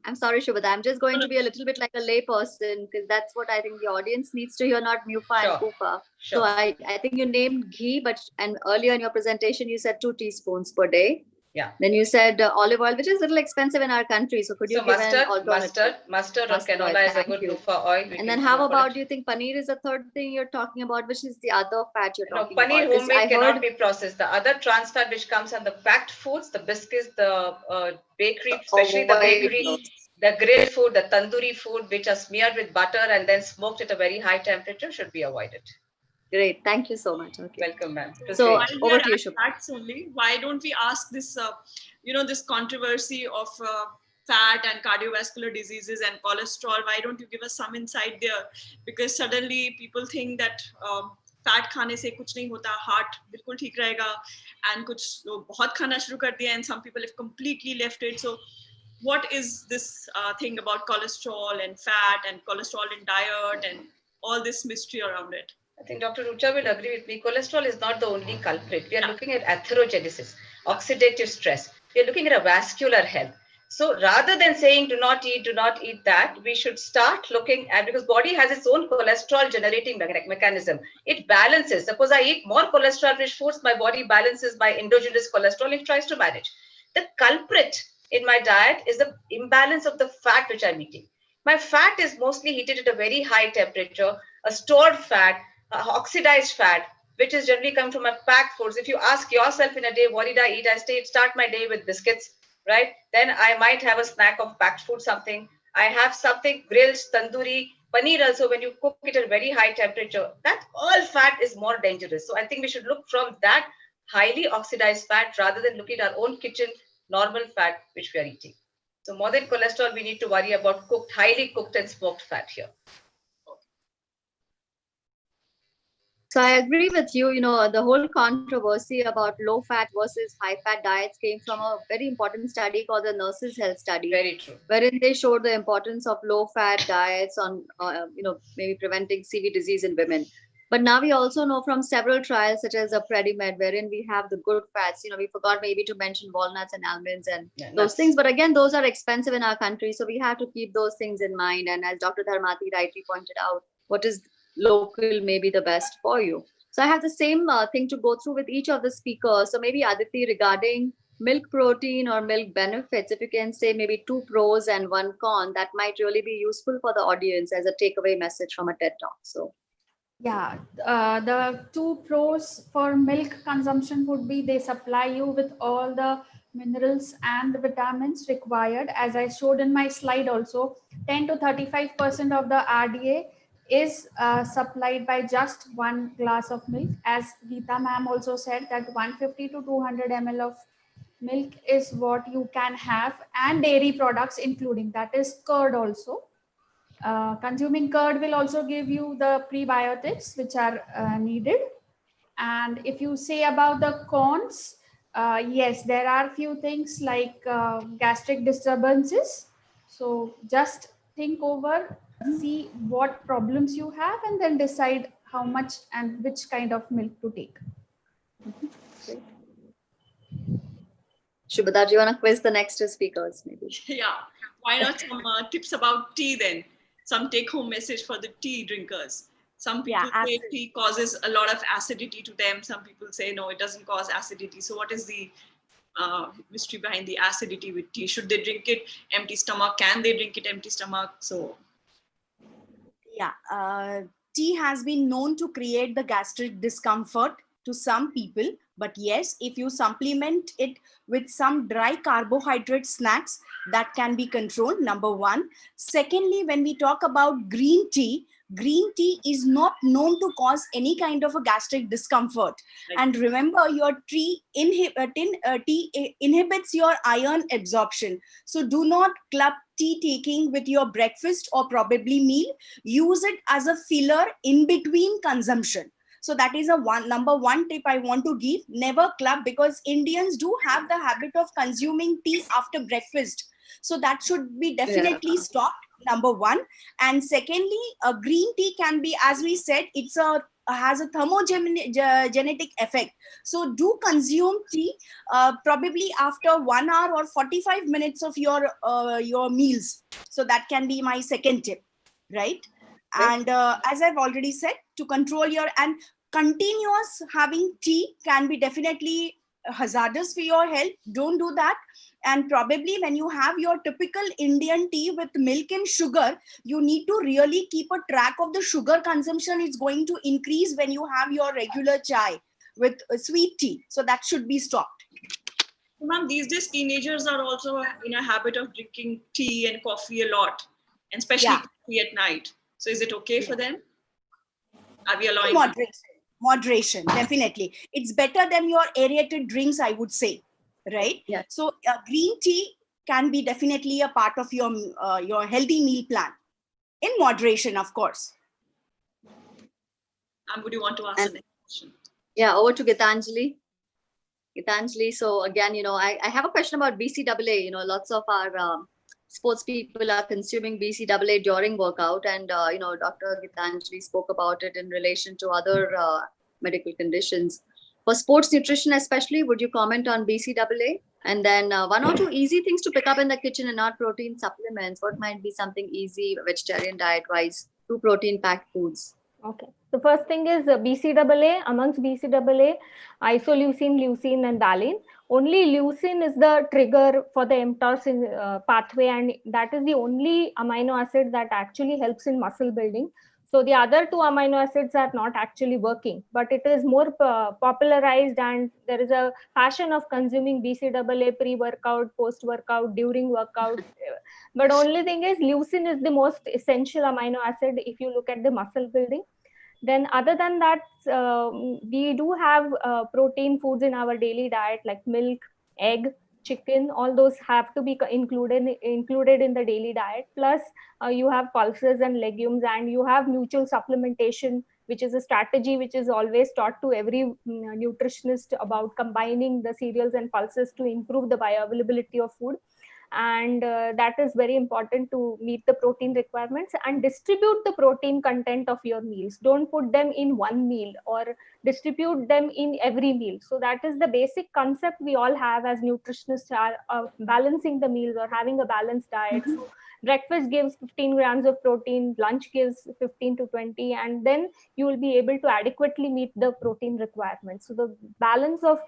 I'm sorry, Shubhata, I'm just going to be a little bit like a lay person, because that's what I think the audience needs to hear, not MUFA and PUFA. So I think you named ghee, and earlier in your presentation, you said 2 teaspoons per day. Yeah. Then you said olive oil, which is a little expensive in our country. So could you give an alternative? Mustard or canola is a good MUFA oil. And then how about, do you think paneer is the third thing you're talking about, which is the other fat you're talking about? Paneer about? homemade cannot be processed. The other trans fat which comes on the packed foods, the biscuits, the bakery, especially the bakery, the grilled food, the tandoori food, which are smeared with butter and then smoked at a very high temperature, should be avoided. Great, thank you so much. Okay. Welcome, ma'am. So over to you, Shubha. Only, why don't we ask this, this controversy of fat and cardiovascular diseases and cholesterol. Why don't you give us some insight there? Because suddenly people think that fat खाने से कुछ नहीं होता, heart बिल्कुल ठीक रहेगा, and कुछ लोग बहुत खाना शुरू कर दिया, and some people have completely left it. So what is this thing about cholesterol and fat and cholesterol in diet and all this mystery around it? I think Dr. Rucha will agree with me. Cholesterol is not the only culprit. We are looking at atherogenesis, oxidative stress. We are looking at a vascular health. So rather than saying do not eat that, we should start looking at, because body has its own cholesterol generating mechanism. It balances. Suppose I eat more cholesterol rich foods, my body balances my endogenous cholesterol. It tries to manage. The culprit in my diet is the imbalance of the fat which I'm eating. My fat is mostly heated at a very high temperature, a stored fat, oxidized fat, which is generally come from my packed foods. If you ask yourself in a day, what did I eat? I start my day with biscuits, right? Then I might have a snack of packed food, something. I have something grilled, tandoori, paneer also, when you cook it at a very high temperature. That all fat is more dangerous. So I think we should look from that highly oxidized fat rather than looking at our own kitchen normal fat which we are eating. So more than cholesterol, we need to worry about cooked, highly cooked and smoked fat here. So I agree with you. You know, the whole controversy about low fat versus high fat diets came from a very important study called the Nurses' Health Study. Very true. Wherein they showed the importance of low fat diets on, maybe preventing CV disease in women. But now we also know from several trials, such as the Predimed, wherein we have the good fats. You know, we forgot maybe to mention walnuts and almonds and those things. But again, those are expensive in our country. So we have to keep those things in mind. And as Dr. Dharmati rightly pointed out, what is local may be the best for you. So I have the same thing to go through with each of the speakers. So maybe Aditi, regarding milk protein or milk benefits, if you can say maybe 2 pros and 1 con, that might really be useful for the audience as a takeaway message from a TED Talk. So yeah, the 2 pros for milk consumption would be they supply you with all the minerals and vitamins required. As I showed in my slide also, 10 to 35% of the RDA is supplied by just 1 glass of milk. As Geeta ma'am also said, that 150 to 200 ml of milk is what you can have, and dairy products including, that is curd also. Consuming curd will also give you the prebiotics which are needed. And if you say about the cons, yes, there are few things like gastric disturbances. So just think over, see what problems you have, and then decide how much and which kind of milk to take. Great. Shubhada, do you want to quiz the next 2 speakers maybe? Yeah, why not some tips about tea then? Some take-home message for the tea drinkers. Some people say tea causes a lot of acidity to them. Some people say, no, it doesn't cause acidity. So what is the mystery behind the acidity with tea? Should they drink it empty stomach? Can they drink it empty stomach? So yeah, tea has been known to create the gastric discomfort to some people, but yes, if you supplement it with some dry carbohydrate snacks, that can be controlled, number 1. Secondly, when we talk about green tea is not known to cause any kind of a gastric discomfort. Right. And remember, your tea inhibits your iron absorption. So do not club tea taking with your breakfast or probably meal. Use it as a filler in between consumption. So that is number 1 tip I want to give. Never club, because Indians do have the habit of consuming tea after breakfast. So that should be definitely stopped, number 1. And secondly, a green tea can be, as we said, has a thermogenetic effect. So do consume tea probably after 1 hour or 45 minutes of your meals. So that can be my second tip, right? And as I've already said, to control and continuous having tea can be definitely hazardous for your health. Don't do that. And probably when you have your typical Indian tea with milk and sugar, you need to really keep a track of the sugar consumption. It's going to increase when you have your regular chai with sweet tea. So that should be stopped. Ma'am, these days teenagers are also in a habit of drinking tea and coffee a lot, and especially coffee at night. So is it okay for them? Are we allowing moderation, definitely. It's better than your aerated drinks, I would say, right? Yeah. So green tea can be definitely a part of your healthy meal plan, in moderation, of course. And would you want to ask the next question? Yeah, over to Gitanjali. Gitanjali, so again, I have a question about BCAA. Lots of our sports people are consuming BCAA during workout, and Dr. Gitanjali spoke about it in relation to other medical conditions. For sports nutrition especially, would you comment on BCAA? And then one or two easy things to pick up in the kitchen and not protein supplements. What might be something easy vegetarian diet-wise, 2 protein-packed foods? Okay. The first thing is BCAA. Amongst BCAA, isoleucine, leucine, and valine. Only leucine is the trigger for the mTOR pathway, and that is the only amino acid that actually helps in muscle building. So the other 2 amino acids are not actually working, but it is more popularized, and there is a passion of consuming BCAA pre-workout, post-workout, during workout. But only thing is leucine is the most essential amino acid if you look at the muscle building. Then other than that, we do have protein foods in our daily diet like milk, egg, chicken. All those have to be included in the daily diet. Plus you have pulses and legumes, and you have mutual supplementation, which is a strategy which is always taught to every nutritionist about combining the cereals and pulses to improve the bioavailability of food. And that is very important to meet the protein requirements, and distribute the protein content of your meals. Don't put them in one meal, or distribute them in every meal. So that is the basic concept we all have as nutritionists, are balancing the meals or having a balanced diet. So breakfast gives 15 grams of protein, lunch gives 15 to 20, and then you will be able to adequately meet the protein requirements. So the balance of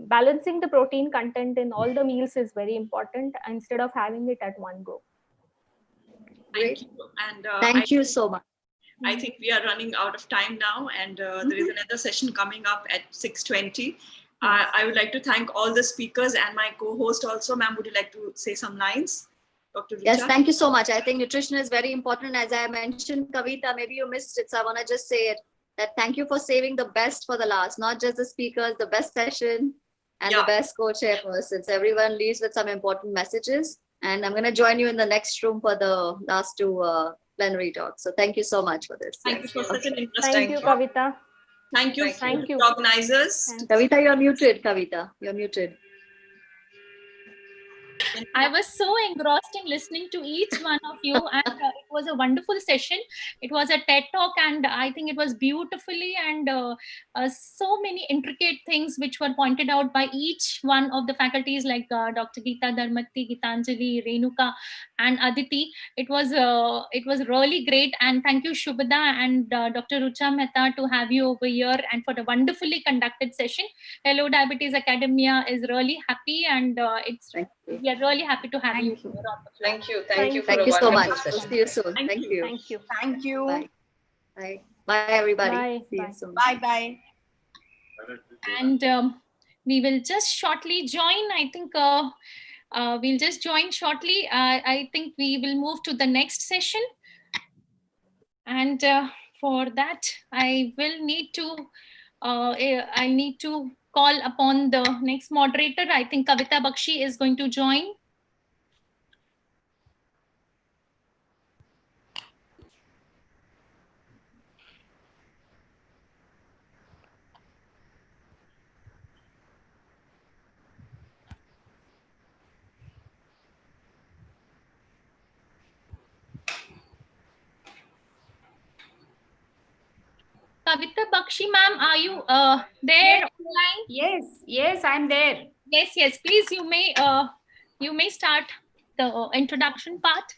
balancing the protein content in all the meals is very important, instead of having it at one go. Thank you. And thank you so much. I think we are running out of time now, and there is another session coming up at 6:20. I would like to thank all the speakers and my co-host also. Ma'am, would you like to say some lines? Dr. Richa? Yes, thank you so much. I think nutrition is very important. As I mentioned, Kavita, maybe you missed it, so I want to just say it, that thank you for saving the best for the last, not just the speakers, the best session and the best co-chair persons. Everyone leaves with some important messages, and I'm going to join you in the next room for the last 2 plenary talks. So thank you so much for this. Thank you for such an interesting Thank you, Kavita. Thank you, Thank you. organizers. Kavita, you're muted. Kavita, you're muted. I was so engrossed in listening to each one of you, and it was a wonderful session. It was a TED talk, and I think it was beautifully, and so many intricate things which were pointed out by each one of the faculties, like Dr. Geeta Dharmati, Gitanjali, Renuka, and Aditi. It was really great, and thank you, Shubhada and Dr. Rucha Mehta, to have you over here and for the wonderfully conducted session. Hello Diabetes Academia is really happy, and we are really happy to have you here on the floor. Thank you. Thank you for Thank a you so wonderful much. session. We'll see you soon. Thank you. Thank you. Thank you. Bye. Bye. Bye, everybody. Bye. See you Bye. soon. Bye bye. And we will just shortly join. I think we'll just join shortly. I think we will move to the next session. And for that, I will need to call upon the next moderator. I think Kavita Bakshi is going to join. Kavita Bakshi, ma'am, are you there online? Yes, I'm there. Yes, please, you may start the introduction part.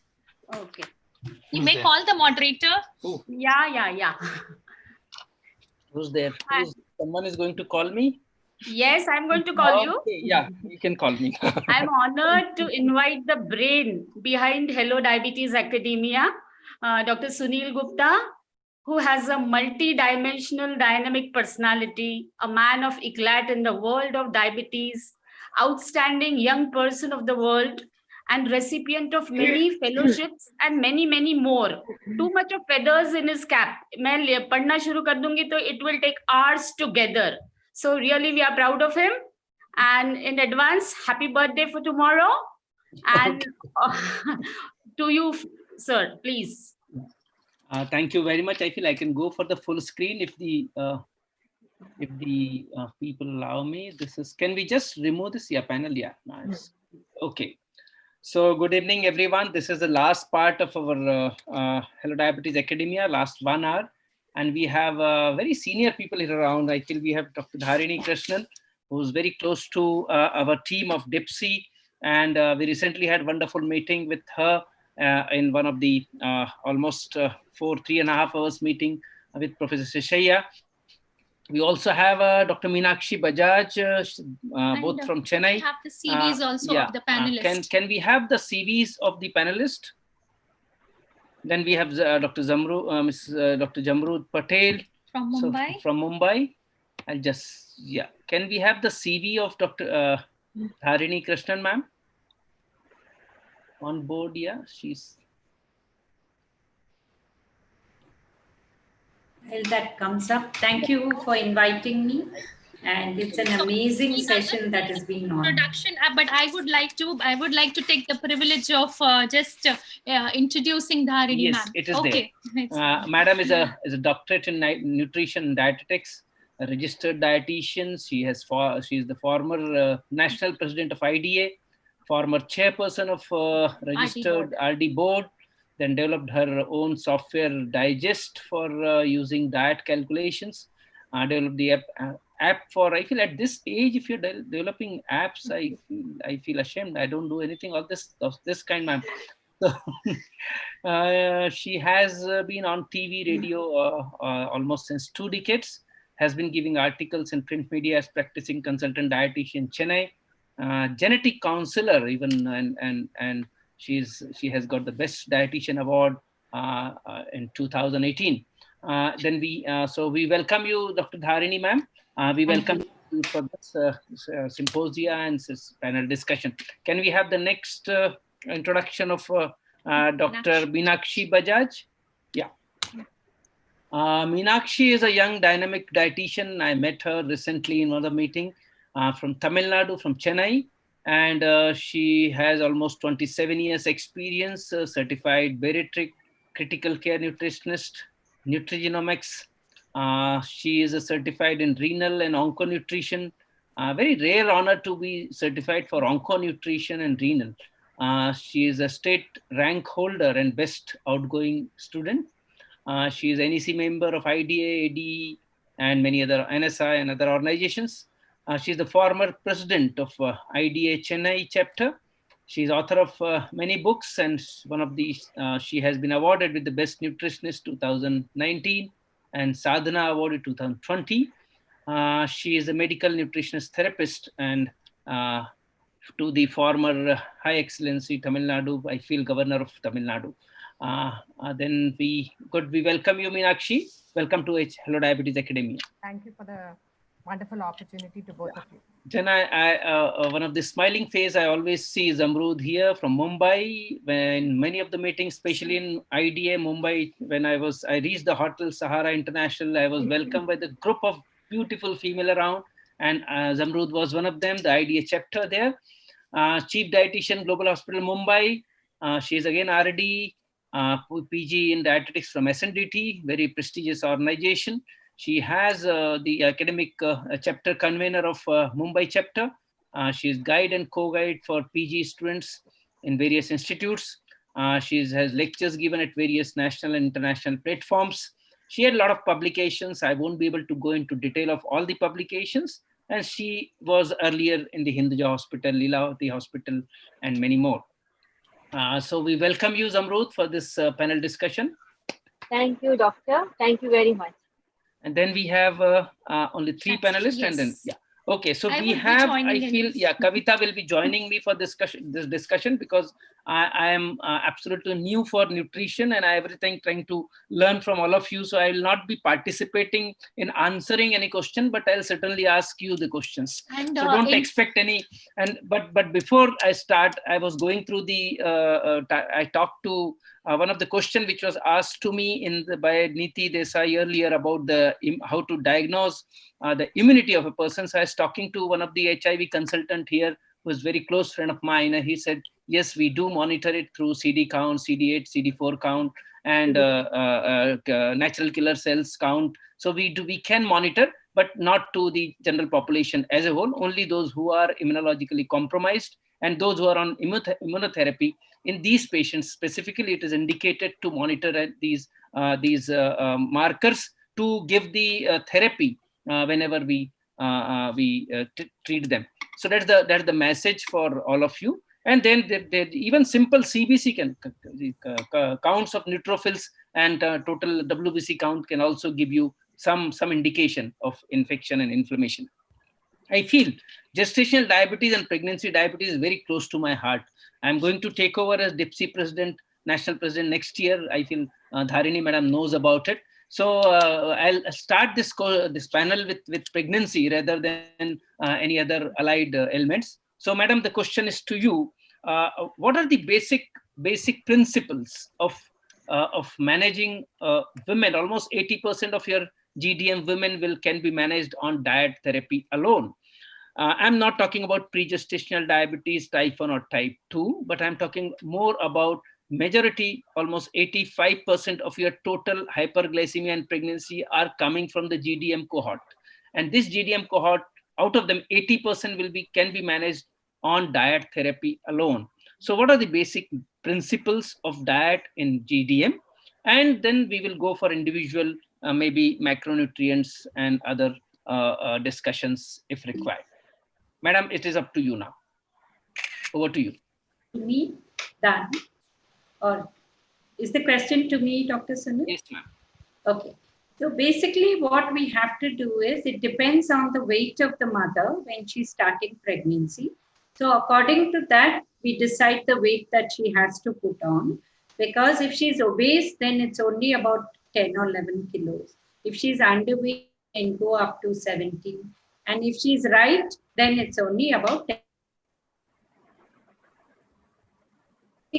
Okay. You may call the moderator. Yeah. Who's there? Someone is going to call me? Yes, I'm going to call you. Okay, yeah, you can call me. I'm honored to invite the brain behind Hello Diabetes Academia, Dr. Sunil Gupta, who has a multi-dimensional dynamic personality, a man of eclat in the world of diabetes, outstanding young person of the world, and recipient of many fellowships and many, many more. Too much of feathers in his cap. मैं पढ़ना शुरू कर दूंगी तो it will take hours together. So really we are proud of him. And in advance, happy birthday for tomorrow. And to you, sir, please. Thank you very much. I feel I can go for the full screen if the people allow me. This is. Can we just remove this? Yeah, panel. Yeah, nice. Okay. So good evening, everyone. This is the last part of our Hello Diabetes Academia, last 1 hour. And we have very senior people here around. I feel we have Dr. Dharini Krishnan, who's very close to our team of DIPSI. And we recently had a wonderful meeting with her in one of the almost 3.5 hours meeting with Professor Sheshaya. We also have Dr. Meenakshi Bajaj, both from Chennai. We have the CVs also of the panelists. Can we have the CVs of the panelists? Then we have Dr. Dr. Jamrood Patel from Mumbai. From Mumbai. I'll just, yeah. Can we have the CV of Dr. Dharini Krishnan, ma'am? On board, yeah. She's. Well, that comes up. Thank you for inviting me. And it's an amazing session that has been on. Introduction, but I would like to take the privilege of just introducing Dharini, Yes, ma'am. it is okay. there. Madam is a doctorate in nutrition and dietetics, a registered dietitian. She is the former national president of IDA, former chairperson of registered RD board. Then developed her own software digest for using diet calculations. Developed the app for, I feel at this age, if you're developing apps, I feel ashamed. I don't do anything of this kind, ma'am. So, she has been on TV, radio almost since 2 decades. Has been giving articles in print media as practicing consultant dietitian in Chennai, genetic counselor even, and she has got the best dietitian award in 2018. Then we welcome you, Dr. Dharini, ma'am. We welcome you for this symposia and this panel discussion. Can we have the next introduction of Dr. Meenakshi Bajaj? Yeah. Meenakshi is a young dynamic dietitian. I met her recently in another meeting from Tamil Nadu, from Chennai. And she has almost 27 years experience, certified bariatric critical care nutritionist, nutrigenomics. She is a certified in renal and onco-nutrition. Very rare honor to be certified for onco-nutrition and renal. She is a state rank holder and best outgoing student. She is NEC member of IDA, ADE, and many other NSI and other organizations. She is the former president of IDA Chennai chapter. She is author of many books, and one of these, she has been awarded with the Best Nutritionist 2019 and Sadhana Award 2020. She is a medical nutritionist therapist and to the former High Excellency Tamil Nadu, I feel Governor of Tamil Nadu. Then we welcome you, Meenakshi. Welcome to Hello Diabetes Academia. Thank you for the wonderful opportunity to both of you. Then one of the smiling face I always see is Zamrood here from Mumbai. When many of the meetings, especially in IDA Mumbai, when I reached the Hotel Sahara International, I was welcomed by the group of beautiful female around, and Zamrood was one of them, the IDA chapter there. Chief Dietitian, Global Hospital Mumbai. She is again RD, PG in dietetics from SNDT, very prestigious organization. She has the academic chapter convener of Mumbai chapter. She is guide and co-guide for PG students in various institutes. She has lectures given at various national and international platforms. She had a lot of publications. I won't be able to go into detail of all the publications. And she was earlier in the Hinduja Hospital, Leelavati Hospital, and many more. So we welcome you, Zamrood, for this panel discussion. Thank you, Doctor. Thank you very much. And then we have only 3 panelists, yes. And then, yeah. Okay, so we have, I feel, yeah, Kavita will be joining me for this discussion because I am absolutely new for nutrition and everything trying to learn from all of you. So I will not be participating in answering any question, but I'll certainly ask you the questions. And, so don't expect any. But before I start, I was going through the, I talked to one of the questions which was asked to me by Niti Desai earlier about how to diagnose the immunity of a person. So I was talking to one of the HIV consultant here who is a very close friend of mine, and he said, yes, we do monitor it through CD count, CD8, CD4 count, and natural killer cells count. So we can monitor, but not to the general population as a whole, only those who are immunologically compromised and those who are on immunotherapy. In these patients specifically, it is indicated to monitor these markers to give the therapy whenever we treat them. So that's the message for all of you. And then even simple CBC counts of neutrophils and total WBC count can also give you some indication of infection and inflammation. I feel gestational diabetes and pregnancy diabetes is very close to my heart. I'm going to take over as DIPSI president, national president next year. I feel Dharini madam knows about it. So I'll start this panel with pregnancy rather than any other allied ailments. So madam, the question is to you. What are the basic principles of managing women? Almost 80% of your GDM women can be managed on diet therapy alone. I'm not talking about pre-gestational diabetes, type 1 or type 2, but I'm talking more about majority, almost 85% of your total hyperglycemia and pregnancy are coming from the GDM cohort. And this GDM cohort, out of them, 80% can be managed on diet therapy alone. So what are the basic principles of diet in GDM? And then we will go for individual, maybe macronutrients and other discussions if required. Madam, it is up to you now. Over to you. Me, done. Or is the question to me, Dr. Sunil? Yes, ma'am. Okay. So basically what we have to do is, it depends on the weight of the mother when she's starting pregnancy. So according to that, we decide the weight that she has to put on. Because if she's obese, then it's only about 10 or 11 kilos. If she's underweight, can go up to 17. And if she's right, then it's only about 10.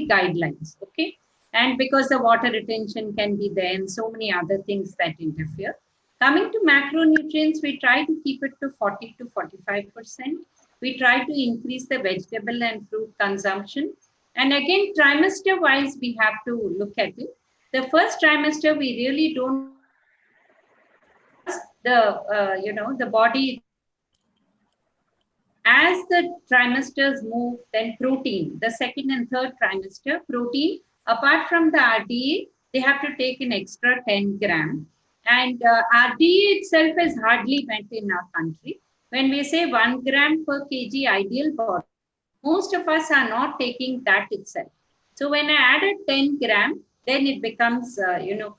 Guidelines, okay? And because the water retention can be there and so many other things that interfere. Coming to macronutrients, we try to keep it to 40 to 45%. We try to increase the vegetable and fruit consumption. And again, trimester wise, we have to look at it. The first trimester, we really don't, the body, as the trimesters move, then protein, the second and third trimester, protein, apart from the RDA, they have to take an extra 10 gram. And RDA itself is hardly met in our country. When we say 1 gram per kg ideal body, most of us are not taking that itself. So when I added 10 gram, then it becomes,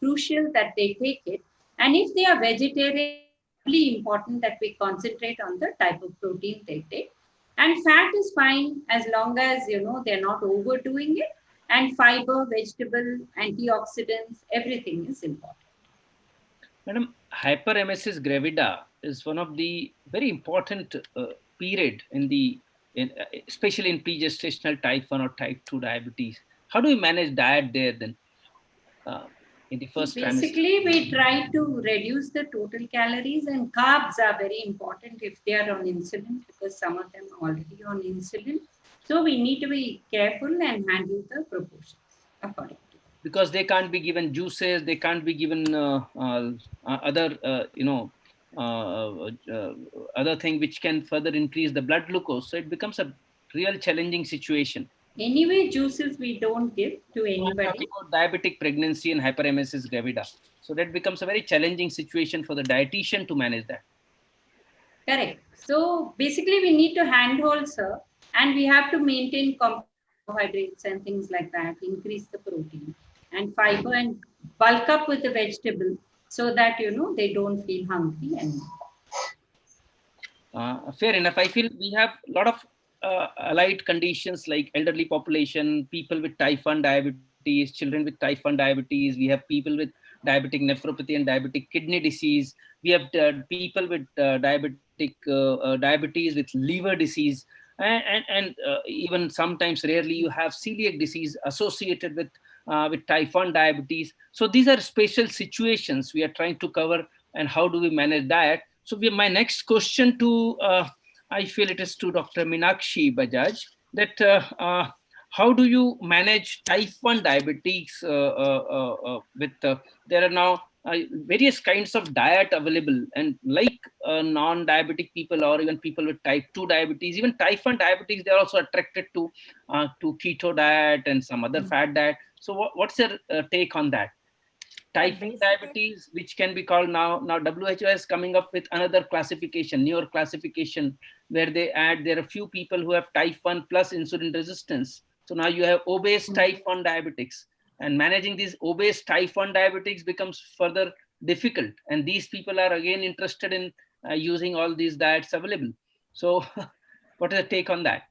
crucial that they take it. And if they are vegetarian, really important that we concentrate on the type of protein they take. And fat is fine as long as, they're not overdoing it. And fiber, vegetable, antioxidants, everything is important. Madam, hyperemesis gravida is one of the very important period especially in pre-gestational type 1 or type 2 diabetes. How do we manage diet there then? In the first Basically, we try to reduce the total calories, and carbs are very important if they are on insulin, because some of them are already on insulin. So we need to be careful and handle the proportions accordingly. Because they can't be given juices, they can't be given other, other thing which can further increase the blood glucose. So it becomes a real challenging situation. Anyway, juices we don't give to anybody. I'm talking about diabetic pregnancy and hyperemesis gravida. So that becomes a very challenging situation for the dietitian to manage that. Correct. So basically we need to handhold her, and we have to maintain carbohydrates and things like that, increase the protein and fiber, and bulk up with the vegetable so that, they don't feel hungry anymore. Fair enough. I feel we have a lot of allied conditions like elderly population, people with type 1 diabetes, children with type 1 diabetes. We have people with diabetic nephropathy and diabetic kidney disease. We have people with diabetes with liver disease. And even sometimes, rarely, you have celiac disease associated with type 1 diabetes. So these are special situations we are trying to cover, and how do we manage diet? So my next question to I feel it is to Dr. Meenakshi Bajaj that how do you manage type 1 diabetes with there are now various kinds of diet available, and like non-diabetic people or even people with type 2 diabetes, even type 1 diabetes, they are also attracted to keto diet and some other fat diet. So what's your take on that? Type 1 diabetes, which can be called now WHO is coming up with another classification, newer classification, where they add there are few people who have type 1 plus insulin resistance. So now you have obese type 1 diabetics, and managing these obese type 1 diabetics becomes further difficult, and these people are again interested in using all these diets available. So what is the take on that?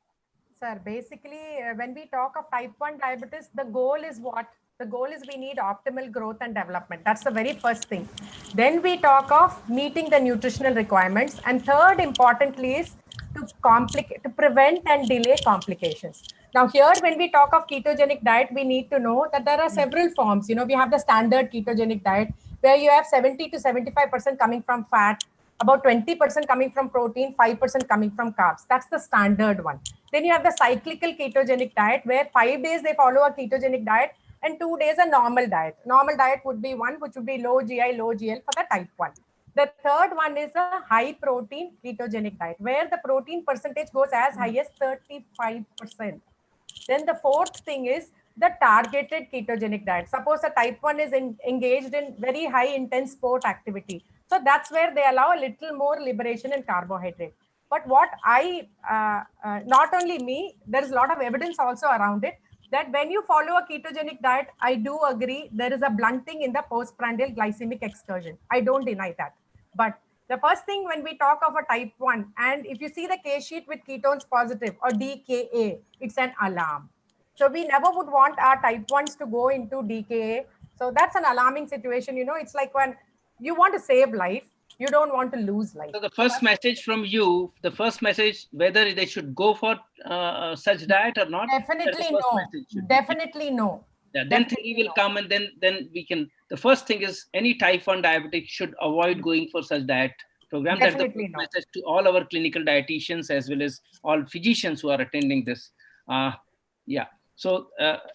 Sir, basically, when we talk of type 1 diabetes, the goal is what? The goal is we need optimal growth and development. That's the very first thing. Then we talk of meeting the nutritional requirements. And third, importantly, is to prevent and delay complications. Now, here, when we talk of ketogenic diet, we need to know that there are several forms. You know, we have the standard ketogenic diet where you have 70 to 75% coming from fat, about 20% coming from protein, 5% coming from carbs. That's the standard one. Then you have the cyclical ketogenic diet where 5 days they follow a ketogenic diet and 2 days a normal diet. Normal diet would be one which would be low GI, low GL for the type 1. The third one is a high protein ketogenic diet where the protein percentage goes as high as 35%. Then the fourth thing is the targeted ketogenic diet. Suppose a type 1 is engaged in very high intense sport activity. So that's where they allow a little more liberation in carbohydrate. But what not only me, there's a lot of evidence also around it that when you follow a ketogenic diet, I do agree there is a blunting in the postprandial glycemic excursion. I don't deny that. But the first thing when we talk of a type 1, and if you see the case sheet with ketones positive or DKA, it's an alarm. So we never would want our type 1s to go into DKA. So that's an alarming situation. You know, it's like when you want to save life, you don't want to lose life. So the first message from you, the first message, whether they should go for such diet or not. Definitely no. Definitely no. Yeah, then theory will come, and then we can. The first thing is any type 1 diabetic should avoid going for such diet program. That's the first message to all our clinical dietitians as well as all physicians who are attending this. Yeah. So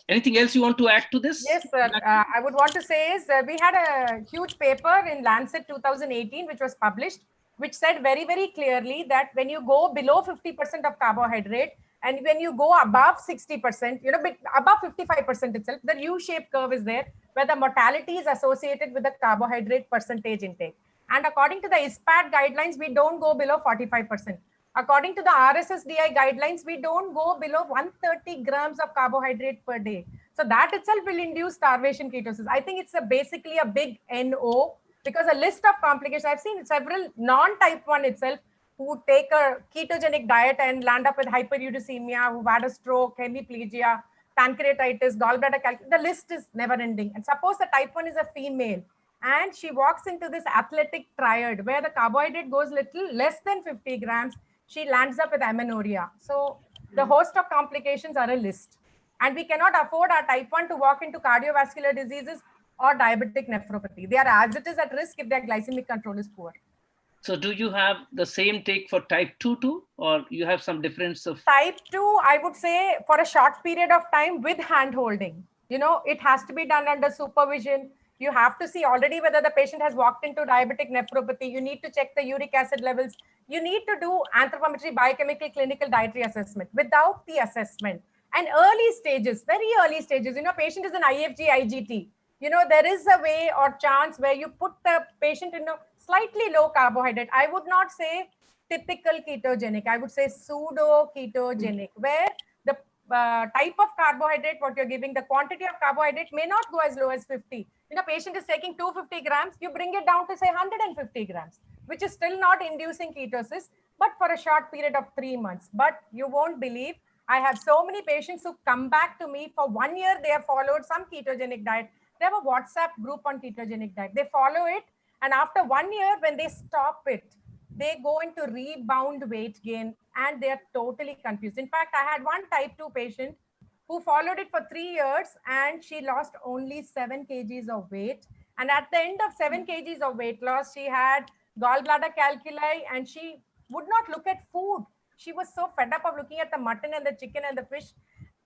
anything else you want to add to this? Yes, sir. I would want to say is we had a huge paper in Lancet 2018, which was published, which said very, very clearly that when you go below 50% of carbohydrate and when you go above 60%, you know, above 55% itself, the U-shaped curve is there where the mortality is associated with the carbohydrate percentage intake. And according to the ISPAT guidelines, we don't go below 45%. According to the RSSDI guidelines, we don't go below 130 grams of carbohydrate per day. So that itself will induce starvation ketosis. I think it's basically a big NO because a list of complications. I've seen several non-type 1 itself who take a ketogenic diet and land up with hyperuricemia, who've had a stroke, hemiplegia, pancreatitis, gallbladder calcium. The list is never ending. And suppose the type 1 is a female and she walks into this athletic triad where the carbohydrate goes little less than 50 grams, she lands up with amenorrhea. So the host of complications are a list. And we cannot afford our type 1 to walk into cardiovascular diseases or diabetic nephropathy. They are as it is at risk if their glycemic control is poor. So do you have the same take for type 2 too, or you have some difference of? Type 2, I would say for a short period of time with hand holding. You know, it has to be done under supervision. You have to see already whether the patient has walked into diabetic nephropathy. You need to check the uric acid levels. You need to do anthropometry, biochemical, clinical, dietary assessment. Without the assessment and early stages, very early stages, you know, patient is an IFG, IGT. You know, there is a way or chance where you put the patient in a slightly low carbohydrate. I would not say typical ketogenic. I would say pseudo ketogenic, where the type of carbohydrate, what you're giving, the quantity of carbohydrate may not go as low as 50. You know, patient is taking 250 grams, you bring it down to say 150 grams, which is still not inducing ketosis, but for a short period of 3 months. But you won't believe, I have so many patients who come back to me for 1 year, they have followed some ketogenic diet. They have a WhatsApp group on ketogenic diet. They follow it. And after 1 year, when they stop it, they go into rebound weight gain and they are totally confused. In fact, I had one type 2 patient who followed it for 3 years and she lost only 7 kgs of weight. And at the end of 7 kgs of weight loss, she had gallbladder calculi and she would not look at food. She was so fed up of looking at the mutton and the chicken and the fish,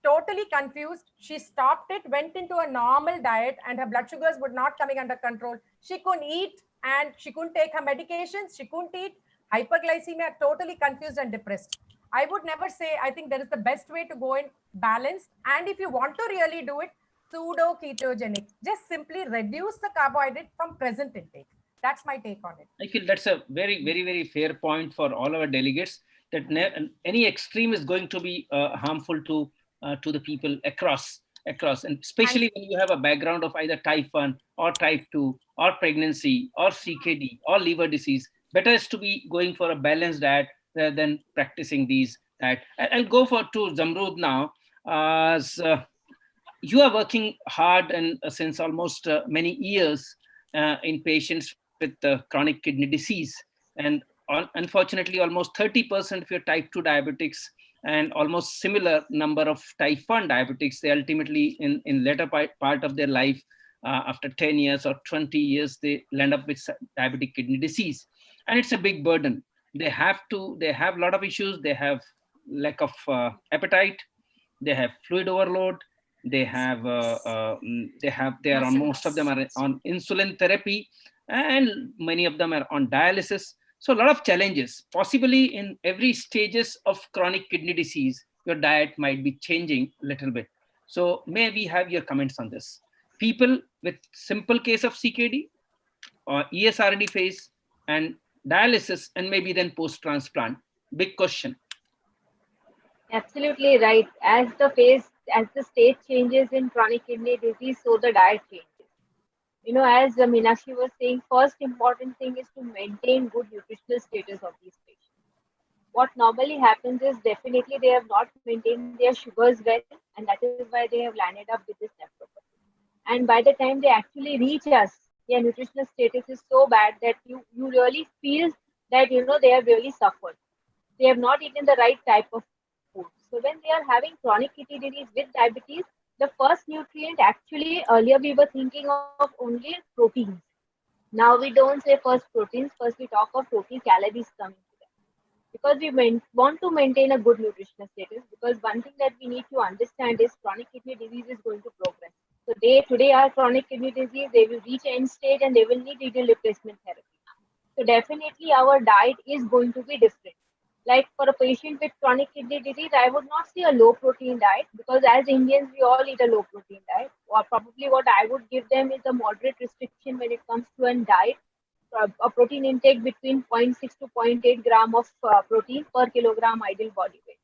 totally confused. She stopped it, went into a normal diet, and her blood sugars were not coming under control. She couldn't eat and she couldn't take her medications. She couldn't eat. Hyperglycemia, totally confused and depressed. I would never say, I think that is the best way to go in balanced. And if you want to really do it, pseudo ketogenic, just simply reduce the carbohydrate from present intake. That's my take on it. I feel that's a very fair point for all our delegates, that any extreme is going to be harmful to the people across, and especially when you have a background of either type 1 or type 2 or pregnancy or CKD or liver disease. Better is to be going for a balanced diet rather than practicing these diet. I'll go to Zamrud now. You are working hard and since almost many years in patients with chronic kidney disease, and unfortunately almost 30% of your type 2 diabetics and almost similar number of type 1 diabetics, they ultimately in later part of their life, after 10 years or 20 years, they land up with diabetic kidney disease, and it's a big burden. They have a lot of issues. They have lack of appetite, they have fluid overload, they are on, most of them are on insulin therapy, and many of them are on dialysis. So a lot of challenges. Possibly in every stages of chronic kidney disease, your diet might be changing a little bit. So may we have your comments on this? People with simple case of CKD or ESRD phase and dialysis, and maybe then post-transplant. Big question. Absolutely right. As the stage changes in chronic kidney disease, so the diet changes. As Meenakshi was saying, first important thing is to maintain good nutritional status of these patients. What normally happens is definitely they have not maintained their sugars well, and that is why they have landed up with this nephropathy. And by the time they actually reach us, their nutritional status is so bad that you really feel that they have really suffered. They have not eaten the right type of food. So when they are having chronic kidney disease with diabetes, the first nutrient, actually earlier we were thinking of only proteins. Now we don't say first proteins, first we talk of total calories coming to them. Because we want to maintain a good nutritional status, because one thing that we need to understand is chronic kidney disease is going to progress. So today are chronic kidney disease, they will reach end stage and they will need renal replacement therapy. So definitely our diet is going to be different. Like for a patient with chronic kidney disease, I would not say a low protein diet, because as Indians, we all eat a low protein diet. Or probably what I would give them is a moderate restriction when it comes to a diet, a protein intake between 0.6 to 0.8 gram of protein per kilogram ideal body weight.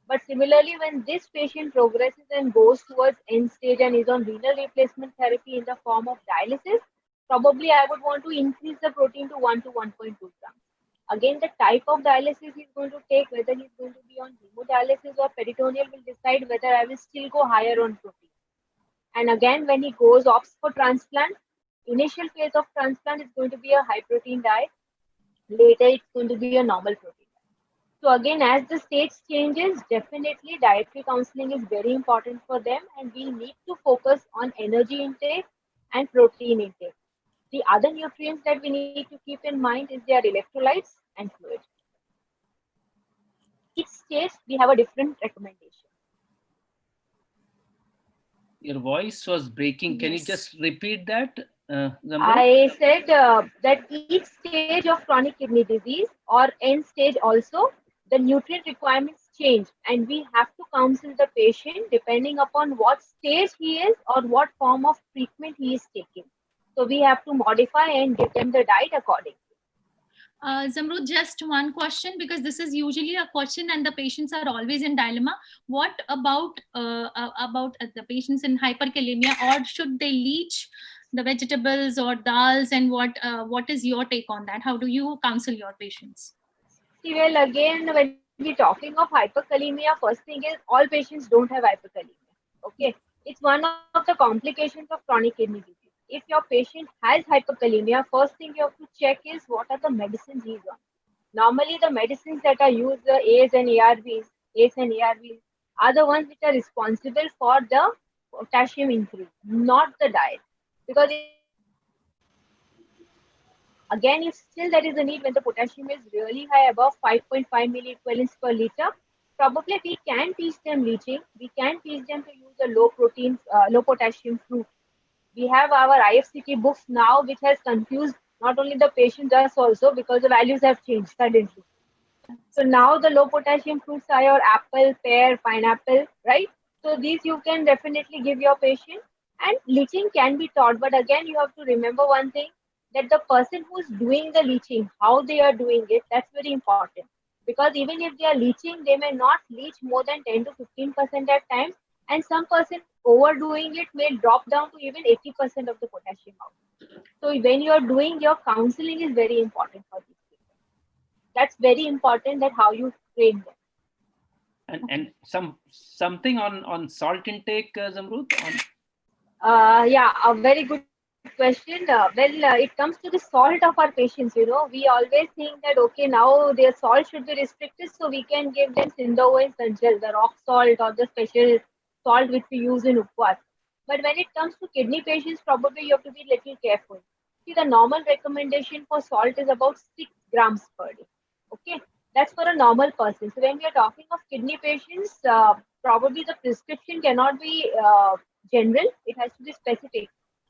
But similarly, when this patient progresses and goes towards end stage and is on renal replacement therapy in the form of dialysis, probably I would want to increase the protein to 1 to 1.2 grams. Again, the type of dialysis he's going to take, whether he's going to be on hemodialysis or peritoneal, will decide whether I will still go higher on protein. And again, when he goes off for transplant, initial phase of transplant is going to be a high protein diet. Later, it's going to be a normal protein diet. So again, as the stage changes, definitely dietary counseling is very important for them, and we need to focus on energy intake and protein intake. The other nutrients that we need to keep in mind is their electrolytes and fluid. Each stage, we have a different recommendation. Your voice was breaking. Can you just repeat that? I said that each stage of chronic kidney disease or end stage also, the nutrient requirements change, and we have to counsel the patient depending upon what stage he is or what form of treatment he is taking. So we have to modify and give them the diet accordingly. Zamrud, just one question, because this is usually a question and the patients are always in dilemma. What about the patients in hyperkalemia, or should they leach the vegetables or dals, and what is your take on that? How do you counsel your patients? See, well, again, when we're talking of hyperkalemia, first thing is all patients don't have hyperkalemia. Okay, it's one of the complications of chronic kidney disease. If your patient has hyperkalemia, first thing you have to check is what are the medicines he's on. Normally, the medicines that are used, the ACE and ARBs, are the ones which are responsible for the potassium increase, not the diet. Because Again, if still there is a need when the potassium is really high, above 5.5 milliequivalents per liter, probably we can teach them leaching. We can teach them to use a low protein, low potassium fruit. We have our IFCT books now, which has confused not only the patients, us also, because the values have changed suddenly. So now the low potassium fruits are your apple, pear, pineapple, right? So these you can definitely give your patient. And leaching can be taught, but again, you have to remember one thing, that the person who's doing the leaching, how they are doing it, that's very important. Because even if they are leaching, they may not leach more than 10 to 15% at times, and some person overdoing it may drop down to even 80% of the potassium out. So when you are doing your counseling is very important for these people. That's very important, that how you train them. And something on salt intake, Zamrud? Yeah, a very good question. It comes to the salt of our patients. We always think that okay, now their salt should be restricted, so we can give them Sindhu and Sanjal, the rock salt or the special salt which we use in Upwas. But when it comes to kidney patients, probably you have to be little careful. See, the normal recommendation for salt is about 6 grams per day. Okay, that's for a normal person. So when we are talking of kidney patients, probably the prescription cannot be general, it has to be specific.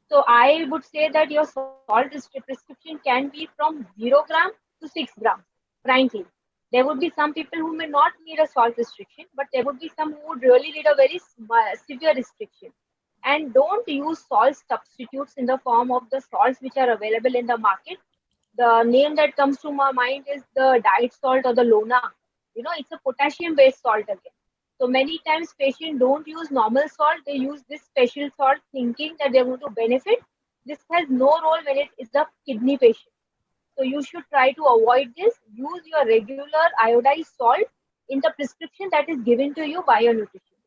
So I would say that your salt prescription can be from 0 gram to 6 grams, frankly. There would be some people who may not need a salt restriction, but there would be some who would really need a very severe restriction. And don't use salt substitutes in the form of the salts which are available in the market. The name that comes to my mind is the diet salt or the Lona. It's a potassium based salt again. So many times patients don't use normal salt, they use this special salt thinking that they're going to benefit. This has no role when it is the kidney patient. So you should try to avoid this. Use your regular iodized salt in the prescription that is given to you by your nutritionist.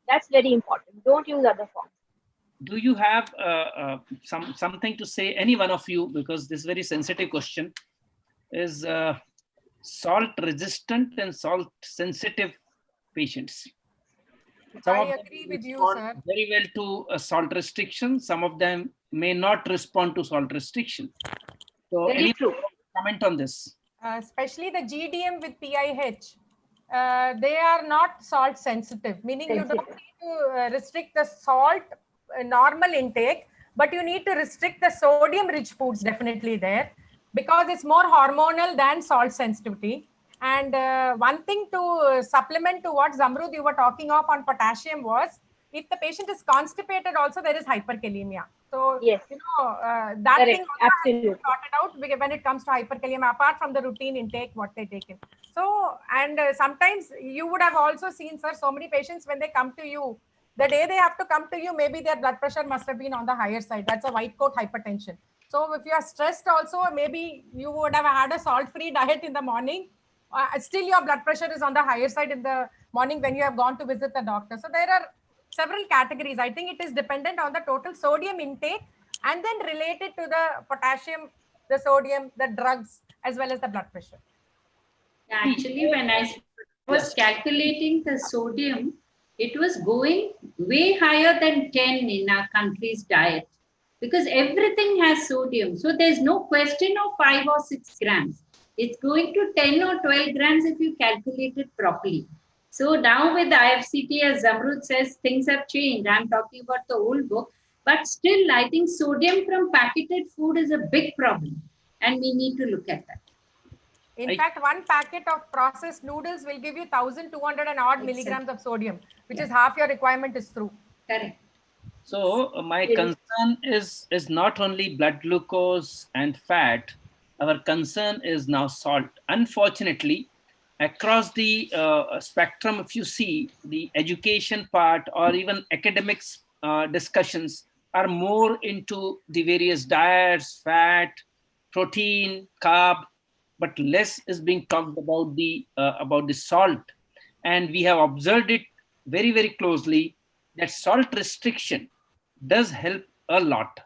That's very important. Don't use other forms. Do you have something to say, any one of you, because this very sensitive question is salt resistant and salt sensitive patients? Some I of them agree with you, respond sir. very well to a salt restriction. Some of them may not respond to salt restriction. So Very any true. comment on this? Especially the GDM with PIH, they are not salt sensitive, meaning you don't need to restrict the salt normal intake, but you need to restrict the sodium rich foods definitely there, because it's more hormonal than salt sensitivity. And one thing to supplement to what Zamrud you were talking of on potassium was, if the patient is constipated also there is hyperkalemia. So, yes, that correct. thing also has to be Absolutely sorted out when it comes to hyperkalemia, apart from the routine intake, what they take in. So, and sometimes you would have also seen, sir, so many patients when they come to you, the day they have to come to you, maybe their blood pressure must have been on the higher side. That's a white coat hypertension. So if you are stressed also, maybe you would have had a salt-free diet in the morning. Still your blood pressure is on the higher side in the morning when you have gone to visit the doctor. So there are several categories. I think it is dependent on the total sodium intake and then related to the potassium, the sodium, the drugs, as well as the blood pressure. Actually, when I was calculating the sodium, it was going way higher than 10 in our country's diet, because everything has sodium. So there's no question of 5 or 6 grams. It's going to 10 or 12 grams if you calculate it properly. So now with IFCT, as Zamrud says, things have changed. I'm talking about the old book. But still, I think sodium from packaged food is a big problem. And we need to look at that. In fact, one packet of processed noodles will give you 1,200 and odd milligrams of sodium, which is half your requirement is through. Correct. So my concern is not only blood glucose and fat. Our concern is now salt. Unfortunately, across the spectrum, if you see the education part or even academics discussions are more into the various diets, fat, protein, carb, but less is being talked about the salt. And we have observed it very, very closely that salt restriction does help a lot.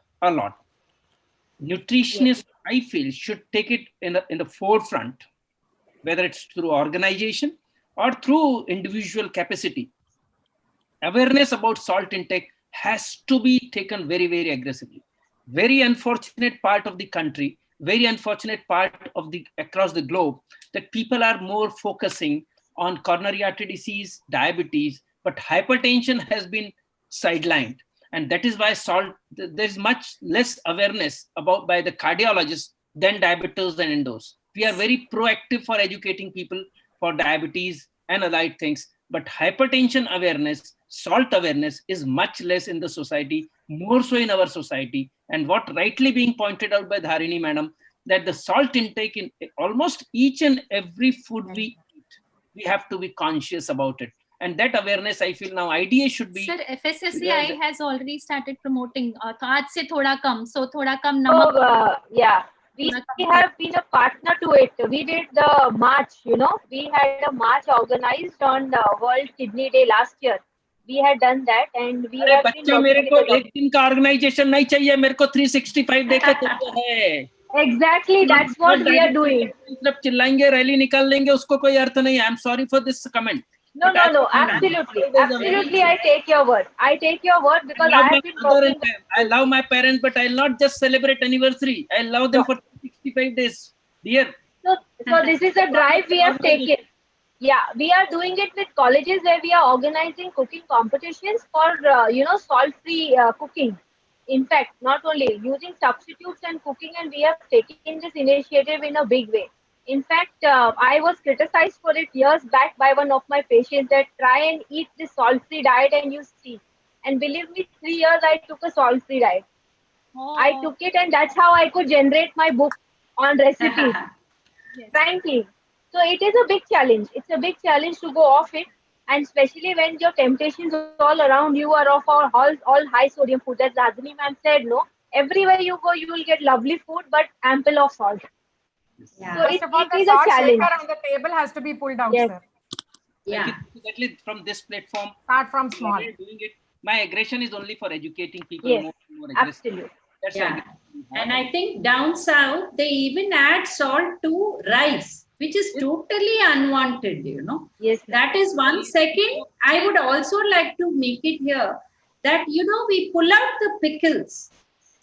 Nutritionists, I feel, should take it in the forefront, whether it's through organization or through individual capacity. Awareness about salt intake has to be taken very, very aggressively. Very unfortunate part of the country very unfortunate part of the across the globe, that people are more focusing on coronary artery disease, diabetes, but hypertension has been sidelined. And that is why there's much less awareness about by the cardiologists than diabetes and endos. We are very proactive for educating people for diabetes and allied things, but hypertension awareness, salt awareness is much less in the society, more so in our society. And what rightly being pointed out by Dharini madam, that the salt intake in almost each and every food we eat, we have to be conscious about it. And that awareness, I feel now IDA should be. Sir, FSSAI has already started promoting. तो आज से थोड़ा कम, so थोड़ा कम नमक. So, yeah, we have been a partner to it. We did the march, you know, we had a march organized on World Kidney Day last year. We had done that, and we अरे have been बच्चों, मेरे working को with the एक दिन का organisation नहीं चाहिए, मेरे को 365 डे का चाहिए है. Exactly, that's what we are doing. मतलब चिल्लाएंगे, रैली निकाल लेंगे, उसको कोई अर्थ नहीं है. I'm sorry for this comment. No, absolutely. Absolutely, I take your word. I take your word because I have been working. I love my parents, but I'll not just celebrate anniversary. I love them for 65 days. Dear. So this is a drive we have taken. Yeah, we are doing it with colleges where we are organizing cooking competitions for, salt-free cooking. In fact, not only using substitutes and cooking, and we have taken this initiative in a big way. In fact, I was criticized for it years back by one of my patients that try and eat this salt-free diet and you see. And believe me, 3 years I took a salt-free diet. I took it, and that's how I could generate my book on recipes. Frankly. So it is a big challenge. It's a big challenge to go off it. And especially when your temptations all around you are of all high sodium food. As Dharini ma'am said, no, everywhere you go, you will get lovely food, but ample of salt. Yeah. So First of all, it the is a salt challenge. shaker on the table has to be pulled out, Yes. sir. Yeah. Exactly from this platform. Start from small. Doing it. My aggression is only for educating people Yes, more aggressive. absolutely. That's Yeah. why And I think down south, they even add salt to rice, which is totally unwanted, you know. Yes. That is one. Second, I would also like to make it here that, you know, we pull out the pickles.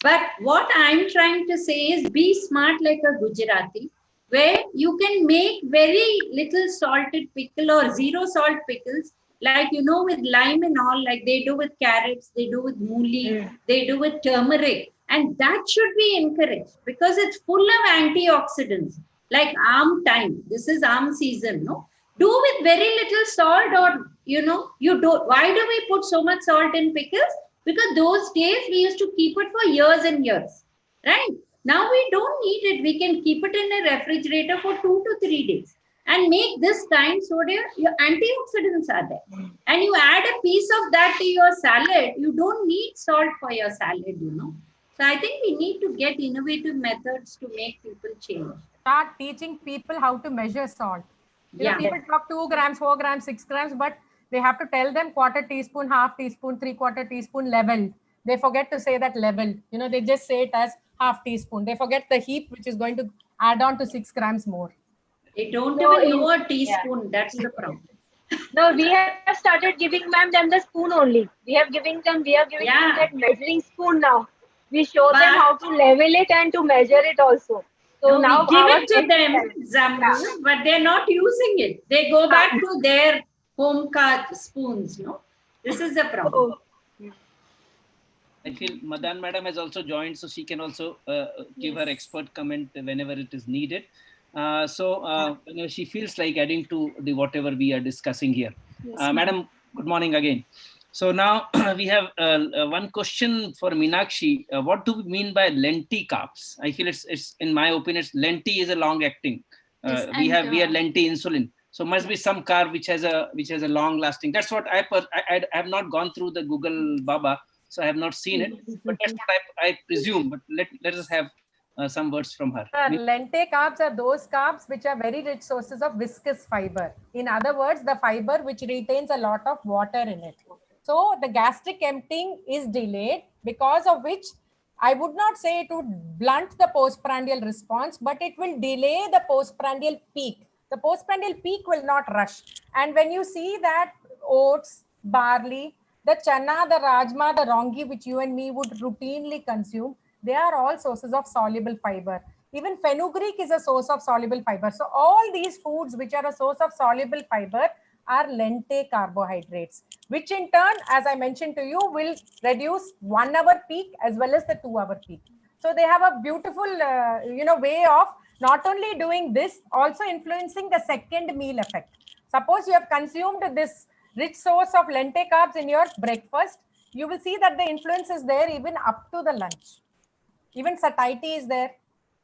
But what I'm trying to say is be smart like a Gujarati, where you can make very little salted pickle or zero salt pickles, like, you know, with lime and all, like they do with carrots, they do with mooli, they do with turmeric. And that should be encouraged because it's full of antioxidants, like arm time. This is arm season, no? Do with very little salt, or, you know, you don't. Why do we put so much salt in pickles? Because those days we used to keep it for years and years, right? Now we don't need it. We can keep it in a refrigerator for 2 to 3 days and make this kind so that your antioxidants are there. And you add a piece of that to your salad. You don't need salt for your salad, you know. So I think we need to get innovative methods to make people change. Start teaching people how to measure salt. You know, Yeah. people talk 2 grams, 4 grams, 6 grams, but they have to tell them quarter teaspoon, half teaspoon, 3/4 teaspoon level. They forget to say that level. You know, they just say it as half teaspoon. They forget the heap, which is going to add on to 6 grams more. They don't So even know a teaspoon. That's the problem. No, we have started giving them the spoon only. We are giving them that measuring spoon now. We show them how to level it and to measure it also. So No, now we give our it to them, Zambu, but they're not using it. They go back to their home card spoons, no? This is the problem. I feel Madan madam has also joined, so she can also give her expert comment whenever it is needed. Whenever she feels like adding to the whatever we are discussing here. Yes, Madam, good morning again. So now we have one question for Meenakshi. What do we mean by lenti carbs? I feel it's in my opinion, lenti is a long acting. Yes, we and, have lenti insulin. So must be some carb which has a long lasting. That's what I have not gone through the Google Baba, so I have not seen it. But that's what I presume. But let us have some words from her. Lentil carbs are those carbs which are very rich sources of viscous fiber. In other words, the fiber which retains a lot of water in it. So the gastric emptying is delayed, because of which I would not say it would blunt the postprandial response, but it will delay the postprandial peak. The postprandial peak will not rush. And when you see that oats, barley, the chana, the rajma, the rongi, which you and me would routinely consume, they are all sources of soluble fiber. Even fenugreek is a source of soluble fiber. So all these foods which are a source of soluble fiber are lente carbohydrates, which in turn, as I mentioned to you, will reduce 1 hour peak as well as the 2 hour peak. So they have a beautiful, way of not only doing this, also influencing the second meal effect. Suppose you have consumed this rich source of lente carbs in your breakfast, you will see that the influence is there even up to the lunch. Even satiety is there.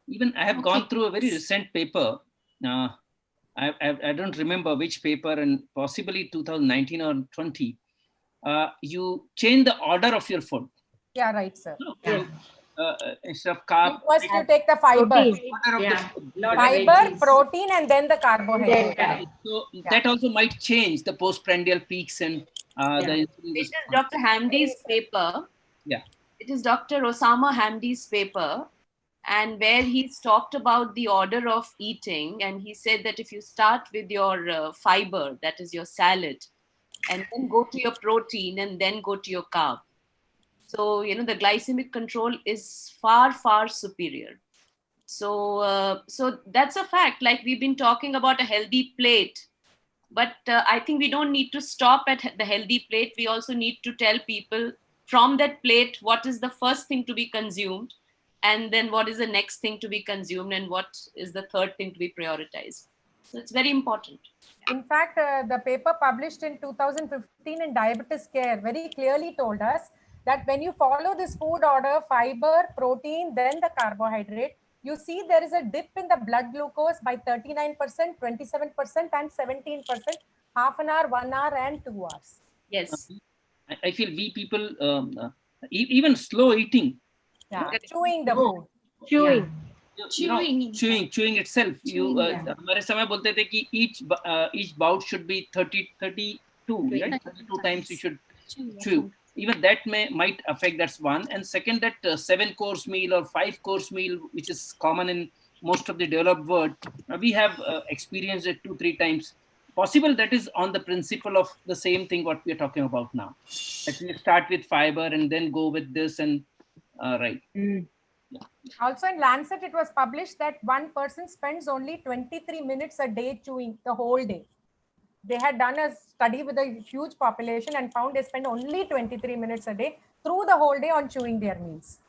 Even I have gone through a very recent paper. I don't remember which paper, and possibly 2019 or 20. You change the order of your food. Yeah, right, sir. So, instead of carb, first you take the fiber, fiber, protein, and then the carbohydrate. So that also might change the postprandial peaks and the. This is Dr. Hamdi's paper. Yeah. It is Dr. Osama Hamdi's paper, and where he's talked about the order of eating, and he said that if you start with your fiber, that is your salad, and then go to your protein and then go to your carb. So, the glycemic control is far, far superior. So, so that's a fact. Like we've been talking about a healthy plate, but I think we don't need to stop at the healthy plate. We also need to tell people from that plate, what is the first thing to be consumed, and then what is the next thing to be consumed, and what is the third thing to be prioritized. So it's very important. In fact, the paper published in 2015 in Diabetes Care very clearly told us that when you follow this food order, fiber, protein, then the carbohydrate, you see there is a dip in the blood glucose by 39%, 27%, and 17%, half an hour, 1 hour, and 2 hours. Yes. I feel we people, even slow eating. Yeah, chewing the food. Chewing. Chewing itself. हमारे समय बोलते थे कि each bout should be 32, right? 32 times you should chew. Even that might affect. That's one. And second, that 7-course meal or 5-course meal, which is common in most of the developed world, we have experienced it 2-3 times. Possible that is on the principle of the same thing what we are talking about now. That we start with fiber and then go with this and right. Also in Lancet, it was published that one person spends only 23 minutes a day chewing the whole day. They had done a study with a huge population and found they spend only 23 minutes a day through the whole day on chewing their meals.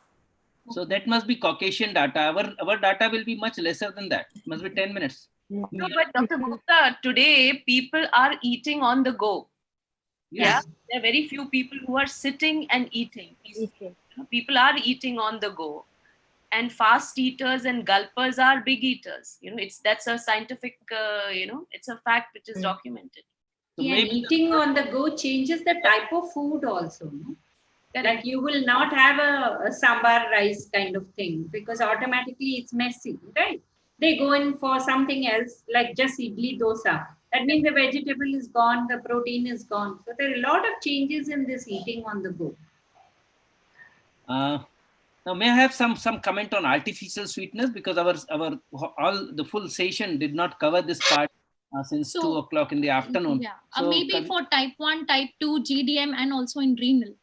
So that must be Caucasian data. Our data will be much lesser than that. It must be 10 minutes. No, but Dr. Gupta, today people are eating on the go. Yes. Yeah, there are very few people who are sitting and eating. People are eating on the go, and fast eaters and gulpers are big eaters. That's a scientific. It's a fact which is documented. So eating on the go changes the type of food also. No? Like you will not have a sambar rice kind of thing because automatically it's messy, right? They go in for something else like just idli dosa. That means the vegetable is gone, the protein is gone. So there are a lot of changes in this eating on the go. Now, may I have some comment on artificial sweetness, because our all the full session did not cover this part since 2 o'clock in the afternoon. Yeah, So maybe for type 1, type 2, GDM, and also in renal.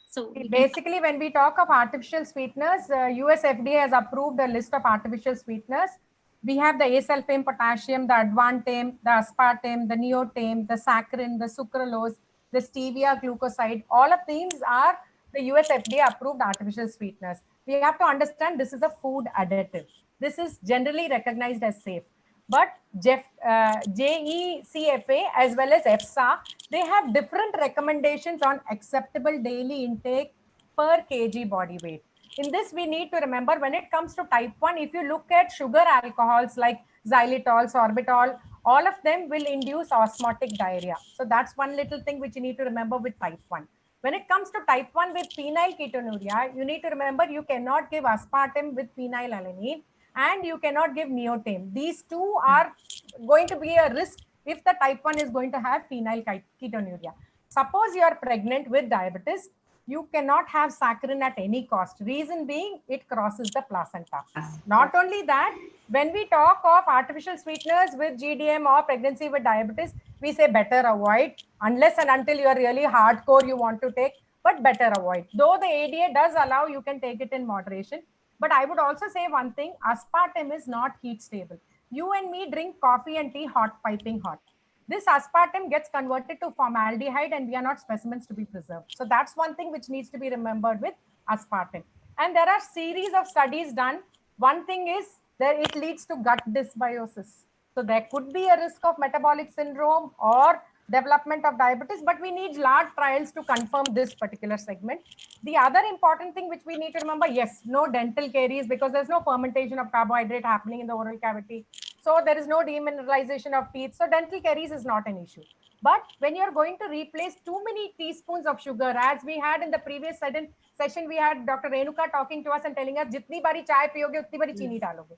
So basically, when we talk of artificial sweeteners, US FDA has approved a list of artificial sweeteners. We have the asulfame potassium, the advantame, the aspartame, the neotame, the saccharin, the sucralose, the stevia glucoside. All of these are the US FDA approved artificial sweeteners. We have to understand this is a food additive. This is generally recognized as safe. But JECFA as well as EFSA, they have different recommendations on acceptable daily intake per kg body weight. In this, we need to remember when it comes to type 1, if you look at sugar alcohols like xylitol, sorbitol, all of them will induce osmotic diarrhea. So that's one little thing which you need to remember with type 1. When it comes to type 1 with phenylketonuria, you need to remember you cannot give aspartame with phenylalanine and you cannot give neotame. These two are going to be a risk if the type 1 is going to have phenylketonuria. Suppose you are pregnant with diabetes, you cannot have saccharin at any cost. Reason being, it crosses the placenta. Not only that, when we talk of artificial sweeteners with GDM or pregnancy with diabetes, we say better avoid unless and until you are really hardcore you want to take, but better avoid. Though the ADA does allow you can take it in moderation, But I would also say one thing, aspartame is not heat stable. You and me drink coffee and tea hot, piping hot. This aspartame gets converted to formaldehyde and we are not specimens to be preserved. So that's one thing which needs to be remembered with aspartame. And there are series of studies done. One thing is that it leads to gut dysbiosis. So there could be a risk of metabolic syndrome or development of diabetes, but we need large trials to confirm this particular segment. The other important thing which we need to remember, yes, no dental caries because there's no fermentation of carbohydrate happening in the oral cavity. So there is no demineralization of teeth. So dental caries is not an issue. But when you're going to replace too many teaspoons of sugar, as we had in the previous session, we had Dr. Renuka talking to us and telling us, jitni bari chai piyoge, utni bari chini daloge.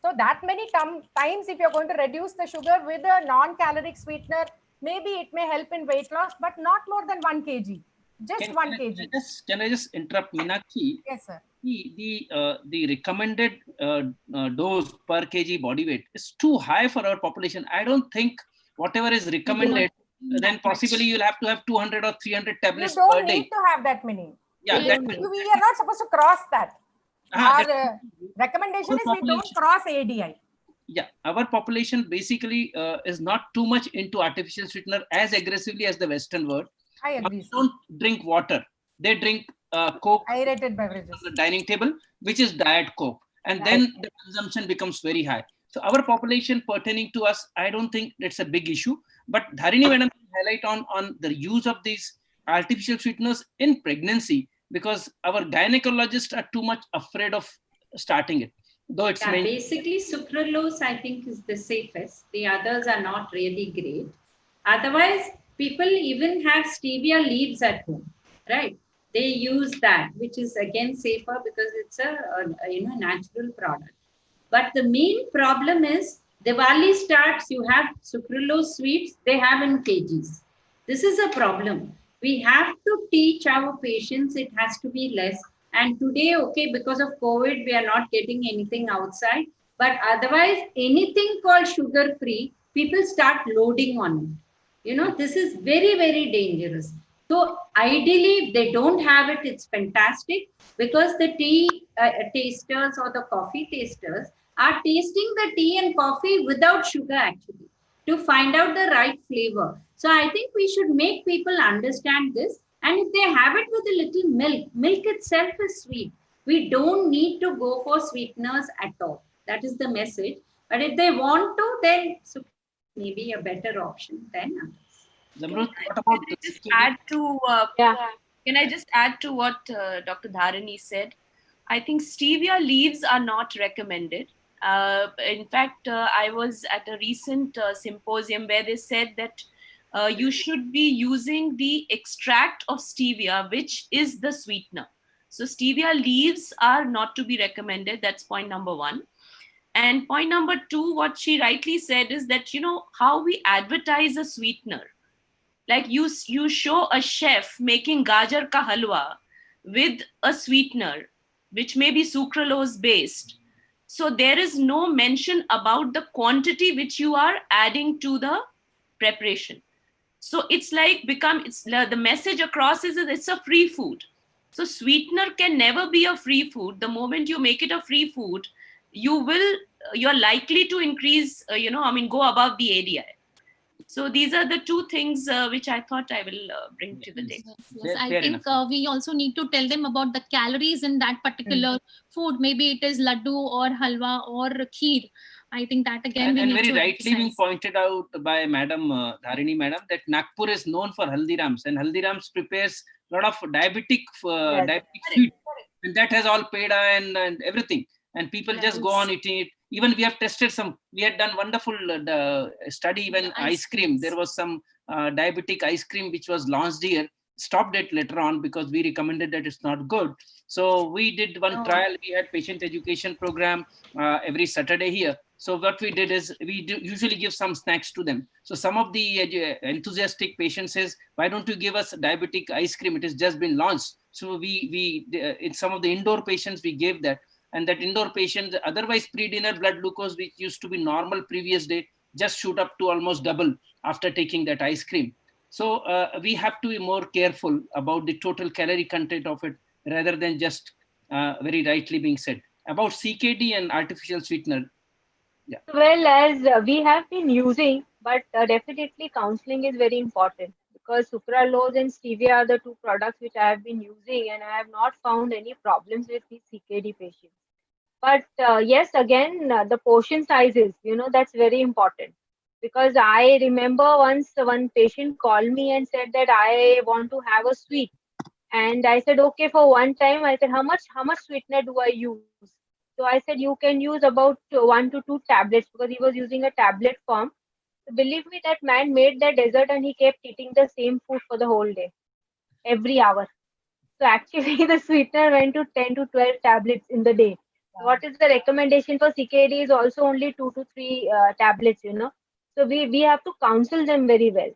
So that many times, if you're going to reduce the sugar with a non-caloric sweetener, maybe it may help in weight loss, but not more than 1 kg. Just 1 kg. Can I just interrupt, Meenakshi? Yes, sir. The recommended dose per kg body weight is too high for our population. I don't think whatever is recommended, then possibly you'll have to have 200 or 300 tablets per day. You don't need to have that many. Yeah, we are not supposed to cross that. Our recommendation is we don't cross ADI. Yeah, our population basically is not too much into artificial sweetener as aggressively as the Western world. I agree. They don't drink water. They drink Coke, aerated beverages on the dining table, which is Diet Coke. And then the consumption becomes very high. So our population pertaining to us, I don't think it's a big issue. But Dharini Madam highlight on the use of these artificial sweeteners in pregnancy, because our gynecologists are too much afraid of starting it. Though it's basically sucralose, I think, is the safest. The others are not really great. Otherwise, people even have stevia leaves at home, right? They use that, which is again safer because it's a natural product. But the main problem is Diwali starts, you have sucralose sweets, they have in kgs. This is a problem. We have to teach our patients it has to be less. And today, okay, because of COVID, we are not getting anything outside. But otherwise, anything called sugar-free, people start loading on it. This is very, very dangerous. So ideally, if they don't have it, it's fantastic because the tea tasters or the coffee tasters are tasting the tea and coffee without sugar actually to find out the right flavor. So I think we should make people understand this. And if they have it with a little milk, milk itself is sweet. We don't need to go for sweeteners at all. That is the message. But if they want to, then maybe a better option than others. Can I just add to what Dr. Dharini said? I think stevia leaves are not recommended. In fact, I was at a recent symposium where they said that you should be using the extract of stevia, which is the sweetener. So stevia leaves are not to be recommended. That's point number one. And point number two, what she rightly said is that, how we advertise a sweetener. Like you show a chef making gajar ka halwa with a sweetener, which may be sucralose based. So there is no mention about the quantity which you are adding to the preparation. So it's like the message across is that it's a free food. So sweetener can never be a free food. The moment you make it a free food, you're likely to increase, go above the ADI. So these are the two things which I thought I will bring to the table. Yes, I think we also need to tell them about the calories in that particular food. Maybe it is laddu or halwa or kheer. I think that again and very rightly being pointed out by Madam Dharini Madam that Nagpur is known for Haldirams, and Haldirams prepares a lot of diabetic sweet, and that has all peda and everything, and people just go on eating it. Even we have tested we had done wonderful study, even ice cream. There was some diabetic ice cream which was launched here, stopped it later on because we recommended that it's not good. So we did one trial. We had patient education program every Saturday here. So what we did is we usually give some snacks to them. So some of the enthusiastic patients says, why don't you give us diabetic ice cream? It has just been launched. So we in some of the indoor patients, we gave that. And that indoor patient, otherwise pre-dinner blood glucose, which used to be normal previous day, just shoot up to almost double after taking that ice cream. So we have to be more careful about the total calorie content of it rather than just very rightly being said. about CKD and artificial sweetener. Yeah. Well, as we have been using, but definitely counseling is very important because sucralose and stevia are the two products which I have been using, and I have not found any problems with these CKD patients. But yes, again, the portion sizes, that's very important because I remember once one patient called me and said that I want to have a sweet, and I said okay for one time. I said how much sweetener do I use? So I said you can use about 1 to 2 tablets because he was using a tablet form. So believe me, that man made the dessert and he kept eating the same food for the whole day, every hour. So actually, the sweetener went to 10 to 12 tablets in the day. What is the recommendation for CKD is also only 2 to 3 tablets. So we have to counsel them very well.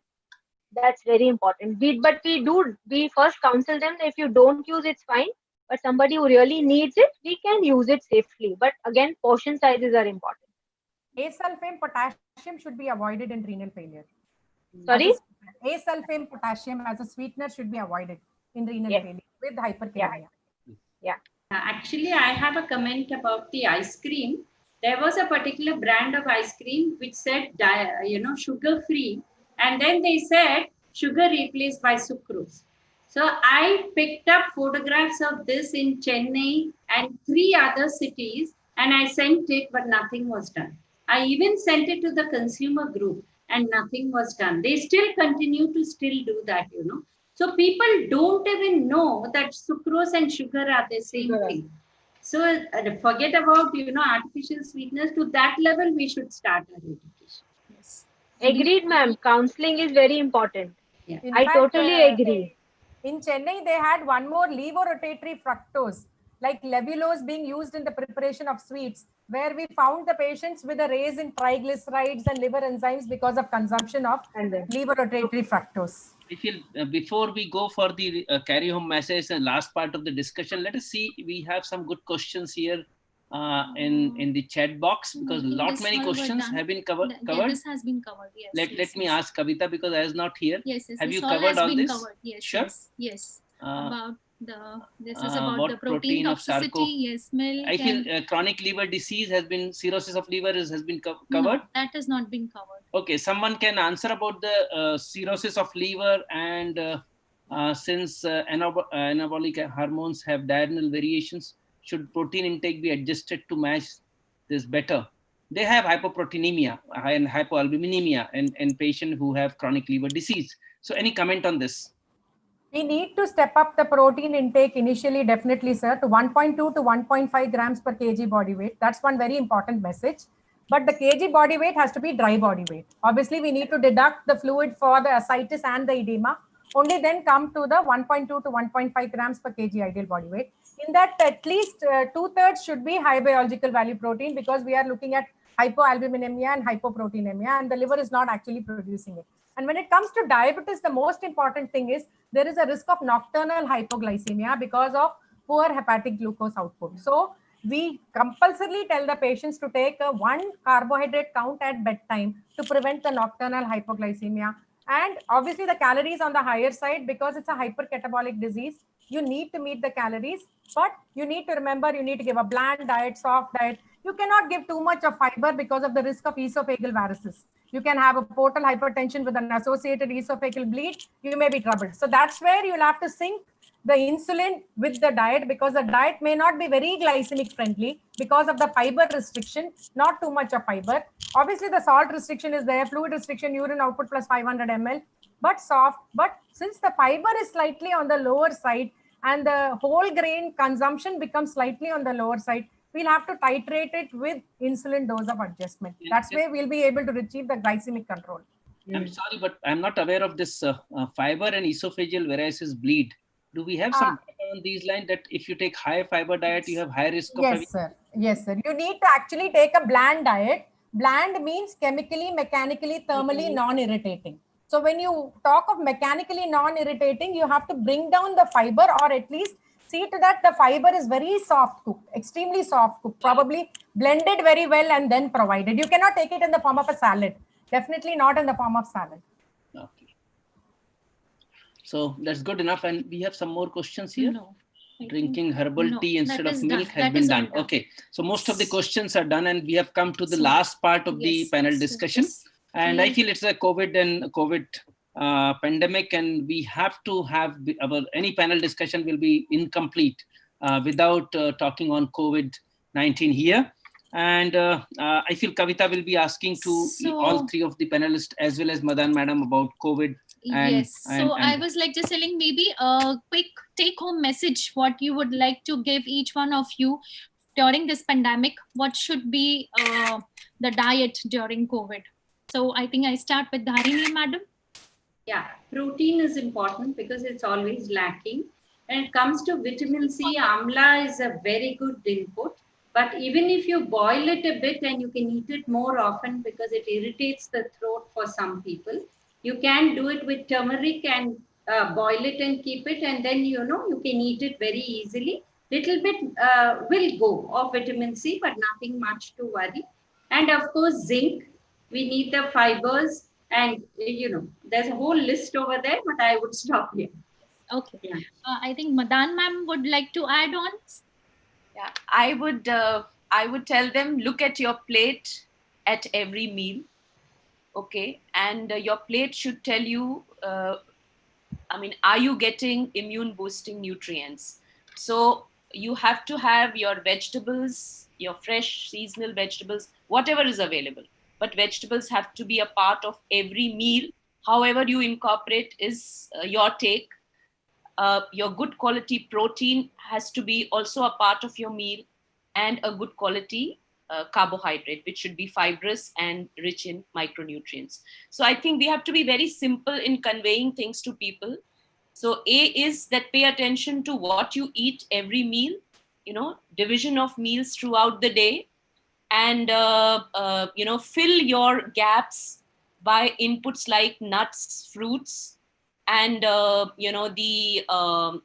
That's very important. We first counsel them that if you don't use it's fine, but somebody who really needs it, we can use it safely. But again, portion sizes are important. Asulfame potassium should be avoided in renal failure. Sorry? Asulfame potassium as a sweetener should be avoided in renal failure with hyperkalemia. Yeah. Actually, I have a comment about the ice cream. There was a particular brand of ice cream which said, sugar free, and then they said sugar replaced by sucrose. So I picked up photographs of this in Chennai and 3 other cities, and I sent it, but nothing was done. I even sent it to the consumer group, and nothing was done. They still continue to still do that. So people don't even know that sucrose and sugar are the same thing. So forget about artificial sweeteners. To that level, we should start our education. Yes. Agreed, ma'am. Counseling is very important. Yeah. In I fact, totally agree. In Chennai, they had one more levorotatory fructose, like levulose being used in the preparation of sweets, where we found the patients with a raise in triglycerides and liver enzymes because of consumption of levorotatory fructose. I feel before we go for the carry home message and last part of the discussion, let us see, we have some good questions here in the chat box because many questions have been covered. This has been covered, yes. Let me ask Kavita because I was not here. Yes, have you all covered has all been this? Covered. Yes, sure. Yes. This is What about the protein toxicity. Yes, milk. I feel chronic liver disease has been, cirrhosis of liver has been covered. No, that has not been covered. Okay, someone can answer about the cirrhosis of liver and since anabolic hormones have diurnal variations, should protein intake be adjusted to match this better? They have hypoproteinemia and hypoalbuminemia in patients who have chronic liver disease. So any comment on this? We need to step up the protein intake initially, definitely, sir, to 1.2 to 1.5 grams per kg body weight. That's one very important message. But the kg body weight has to be dry body weight. Obviously, we need to deduct the fluid for the ascites and the edema. Only then come to the 1.2 to 1.5 grams per kg ideal body weight. In that, at least 2/3 should be high biological value protein because we are looking at hypoalbuminemia and hypoproteinemia, and the liver is not actually producing it. And when it comes to diabetes, the most important thing is there is a risk of nocturnal hypoglycemia because of poor hepatic glucose output. So we compulsorily tell the patients to take a 1 carbohydrate count at bedtime to prevent the nocturnal hypoglycemia. And obviously the calories on the higher side because it's a hypercatabolic disease. You need to meet the calories, but you need to remember you need to give a bland diet, soft diet. You cannot give too much of fiber because of the risk of esophageal varices. You can have a portal hypertension with an associated esophageal bleed. You may be troubled. So that's where you'll have to sync the insulin with the diet because the diet may not be very glycemic friendly because of the fiber restriction, not too much of fiber. Obviously, the salt restriction is there, fluid restriction, urine output plus 500 ml, but soft. But since the fiber is slightly on the lower side and the whole grain consumption becomes slightly on the lower side, we'll have to titrate it with insulin dose of adjustment. That's where we'll be able to achieve the glycemic control. I'm sorry, but I'm not aware of this fiber and esophageal varices bleed. Do we have some data on these lines that if you take high fiber diet, you have high risk of having? Yes, sir. Yes, sir. You need to actually take a bland diet. Bland means chemically, mechanically, thermally non-irritating. So when you talk of mechanically non-irritating, you have to bring down the fiber or at least see to that the fiber is very soft cooked, extremely soft cooked, probably blended very well and then provided. You cannot take it in the form of a salad. Definitely not in the form of salad. Okay. So that's good enough. And we have some more questions here. No. drinking herbal no, tea instead that of is milk done. has That been is all done. done. Okay, so most of the questions are done, and we have come to the So, last part of the yes, panel so discussion. just And I please- feel it's a COVID pandemic, and we have to have any panel discussion will be incomplete without talking on COVID-19 here. And I feel Kavita will be asking to all three of the panelists as well as Madan Madam about COVID. Yes. So I was like just telling maybe a quick take-home message, what you would like to give each one of you during this pandemic. What should be the diet during COVID? So I think I start with Dharini, madam. Yeah, protein is important because it's always lacking. When it comes to vitamin C, amla is a very good input. But even if you boil it a bit and you can eat it more often because it irritates the throat for some people, you can do it with turmeric and boil it and keep it, and then you can eat it very easily. Little bit will go of vitamin C, but nothing much to worry. And of course, zinc. We need the fibers, and there's a whole list over there, but I would stop here. Okay. Yeah. I think Madan ma'am would like to add on. Yeah, I would tell them, look at your plate at every meal. Okay, and your plate should tell you, are you getting immune boosting nutrients? So you have to have your vegetables, your fresh seasonal vegetables, whatever is available. But vegetables have to be a part of every meal. However you incorporate is your take. Your good quality protein has to be also a part of your meal, and a good quality carbohydrate, which should be fibrous and rich in micronutrients. So I think we have to be very simple in conveying things to people. So A is that pay attention to what you eat every meal, division of meals throughout the day, and fill your gaps by inputs like nuts, fruits, and the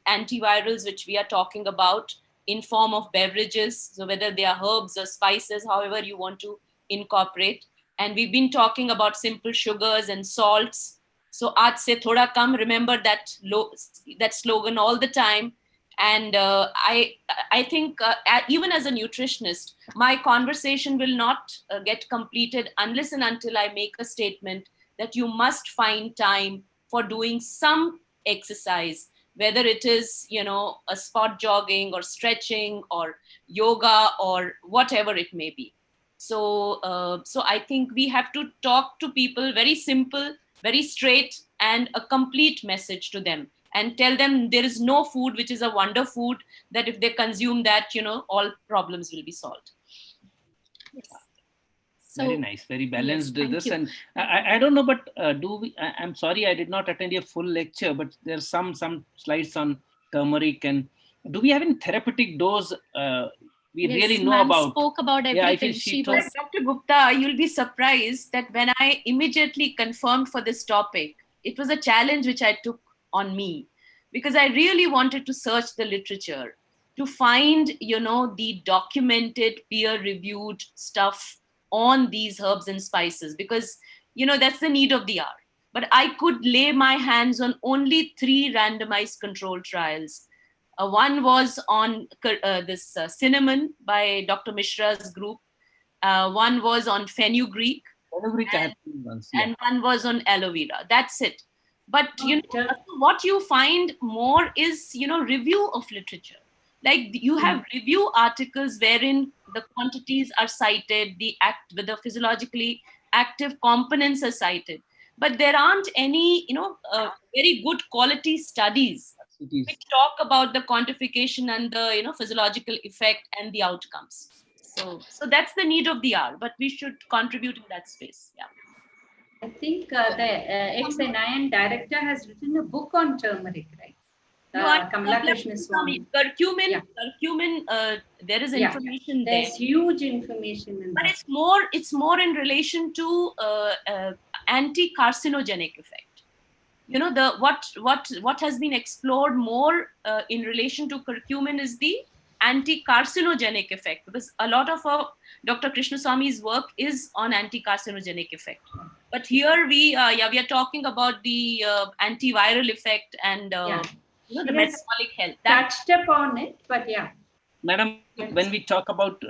antivirals which we are talking about in form of beverages. So whether they are herbs or spices, however you want to incorporate. And we've been talking about simple sugars and salts. So aaj se thoda kam, remember that slogan all the time. And I think even as a nutritionist, my conversation will not get completed unless and until I make a statement that you must find time for doing some exercise, whether it is a spot jogging or stretching or yoga or whatever it may be. So I think we have to talk to people very simple, very straight, and a complete message to them, and tell them there is no food which is a wonder food, that if they consume that, all problems will be solved. Very nice, very balanced. Yes, this, you. and I don't know, but do we? I'm sorry, I did not attend your full lecture, but there's some slides on turmeric. And do we have any therapeutic dose? We Yes, really know about. Spoke about everything. Yeah, I feel she told. Dr. Gupta, you'll be surprised that when I immediately confirmed for this topic, it was a challenge which I took on me, because I really wanted to search the literature to find, the documented, peer-reviewed stuff on these herbs and spices, because, that's the need of the hour. But I could lay my hands on only 3 randomized controlled trials. One was on this cinnamon by Dr. Mishra's group. One was on fenugreek. And one was on aloe vera. That's it. But what you find more is review of literature. Like you have review articles wherein the quantities are cited, the physiologically active components are cited, but there aren't any very good quality studies which talk about the quantification and the physiological effect and the outcomes. So that's the need of the hour, but we should contribute in that space. Yeah. I think the ex-NIN director has written a book on turmeric, right? Kamala Krishna Swami. Curcumin, there is information there. There's huge information in but that. it's more in relation to anti-carcinogenic effect. What has been explored more in relation to curcumin is the anti-carcinogenic effect, because a lot of Dr. Krishnaswamy's work is on anti-carcinogenic effect. But here we are talking about the antiviral effect and the She has metabolic health. That touched upon it, but yeah. Madam, when we talk about,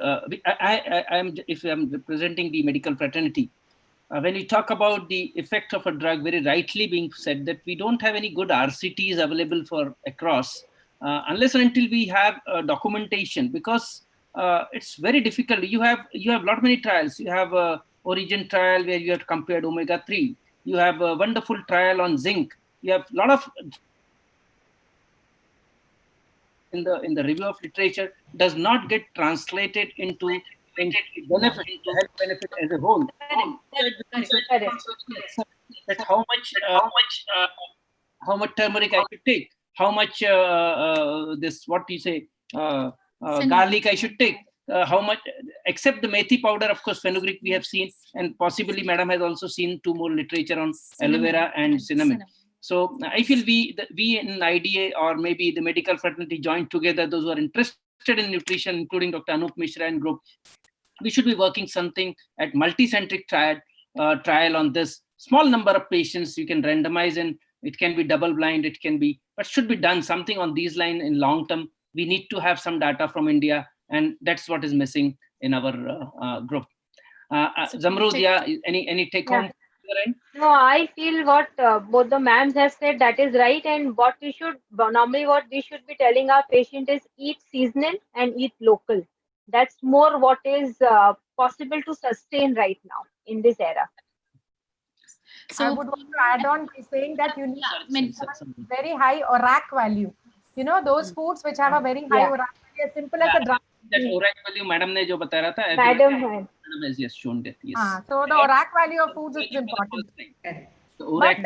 if I'm representing the medical fraternity, when we talk about the effect of a drug, very rightly being said that we don't have any good RCTs available for across, unless and until we have documentation, because it's very difficult. You have lot many trials. You have a Origin trial where you have compared omega-3. You have a wonderful trial on zinc. You have a lot of in the review of literature does not get translated into benefit, the health benefit as a whole. That how much turmeric I should take, how much this what you say garlic I should take, how much, except the methi powder, of course, fenugreek we have seen, and possibly Madam has also seen 2 more literature on aloe vera and cinnamon. So I feel we in IDA or maybe the medical fraternity joined together, those who are interested in nutrition, including Dr. Anup Mishra and group, we should be working something at multicentric trial on this. Small number of patients you can randomize, and it can be double blind, it can be, but should be done something on these lines in long term. We need to have some data from India, and that's what is missing in our group. Zamrud, any take home? No, I feel what both the ma'ams have said, that is right. And what we should be telling our patient is eat seasonal and eat local. That's more what is possible to sustain right now in this era. So I would want to add on by saying that you need very high ORAC value. You know, those foods which have a very high ORAC value, as simple as a dry. That ORAC value, Madam ne jo bataya tha, Madam has yes shown that. Yes. So the ORAC value of foods is important. But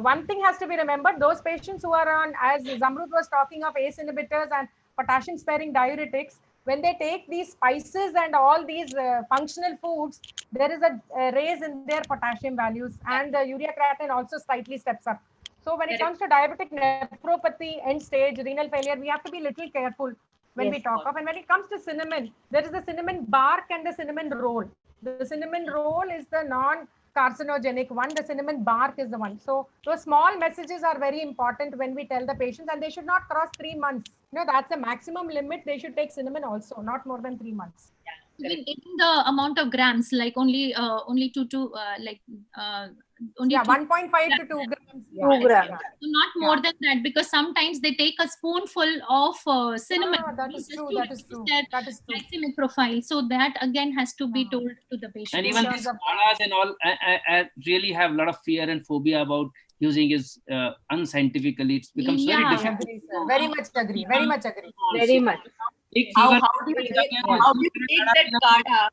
one thing has to be remembered: those patients who are on, as Zamrud was talking of, ACE inhibitors and potassium-sparing diuretics, when they take these spices and all these functional foods, there is a raise in their potassium values, and the urea creatinine also slightly steps up. So when it comes to diabetic nephropathy, end stage renal failure, we have to be a little careful when we talk of. And when it comes to cinnamon, there is the cinnamon bark and the cinnamon roll. The cinnamon roll is the non-carcinogenic one. The cinnamon bark is the one. So those small messages are very important when we tell the patients, and they should not cross 3 months. You know, that's the maximum limit. They should take cinnamon also, not more than 3 months. Even the amount of grams, like only 2 to only 1.5 to 2 grams. 2 grams. So not more than that, because sometimes they take a spoonful of cinnamon. That is true. That is true. That is true. Glycemic profile. So that again has to be told to the patient. And even these kadas and all, I really have a lot of fear and phobia about using is unscientifically. It becomes very difficult. Agree, sir. Very much agree. Very much agree. Very much. How do you make that kada?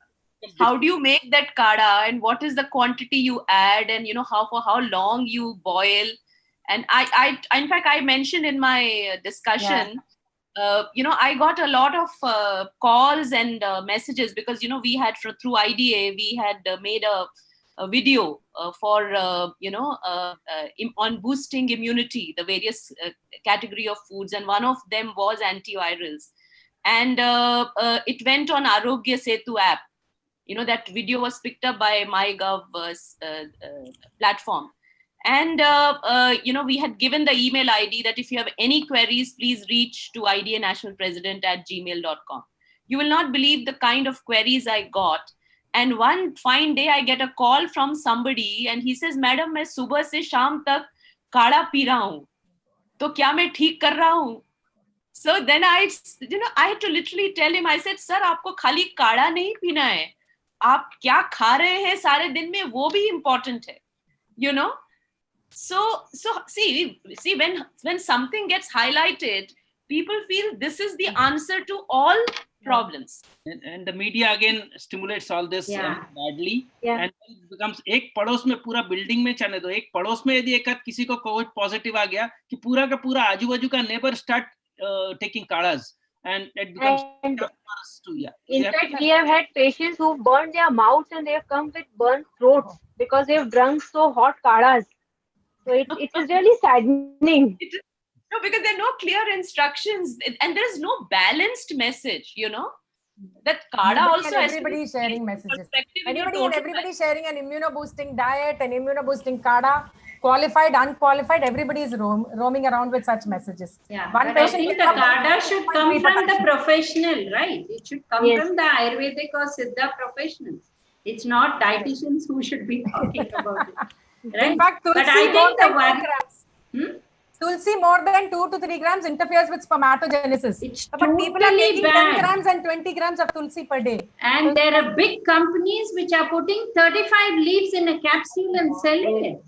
How do you make that kada, and what is the quantity you add, and for how long you boil? And I in fact, I mentioned in my discussion, I got a lot of calls and messages, because we had through IDA we had made a video for on boosting immunity, the various category of foods, and one of them was antivirals, and it went on Arogya Setu app. That video was picked up by MyGov platform. And, we had given the email ID that if you have any queries, please reach to idanationalpresident@gmail.com. You will not believe the kind of queries I got. And one fine day, I get a call from somebody and he says, Madam, मैं सुबह से शाम तक काढ़ा P रहा हूँ. तो क्या मैं ठीक कर रहा हूँ? So then I had to literally tell him, I said, sir, आपको खाली काढ़ा नहीं पीना है. आप क्या खा रहे हैं सारे दिन में, वो भी important है. So see when something gets highlighted, people feel this is the answer to all problems. And the media again stimulates all this badly. And it becomes एक पड़ोस में पूरा बिल्डिंग में चलने दो, एक पड़ोस में यदि एक किसी को कोविड पॉजिटिव आ गया कि पूरा का पूरा आजू बाजू का neighbour start taking kadas, and it becomes tough to In fact, we have had patients who burned their mouths and they have come with burnt throats because they have drunk so hot kadas. So it is really saddening. No, because there are no clear instructions and there is no balanced message, That kada also has everybody sharing messages. Everybody sharing an immuno-boosting diet, an immuno-boosting kada. qualified, unqualified, everybody is roaming around with such messages. Yeah, One but I patient think will the come CADA should come from the repercussion. professional, right? It should come Yes. from the Ayurvedic or Siddha professionals. It's not dietitians who should be talking about it, right? In fact, But Tulsi I more think the than 2 one, grams. Tulsi more than 2 to 3 grams interferes with spermatogenesis. But people are totally taking bad. 10 grams and 20 grams of Tulsi per day. And there are big companies which are putting 35 leaves in a capsule and selling it.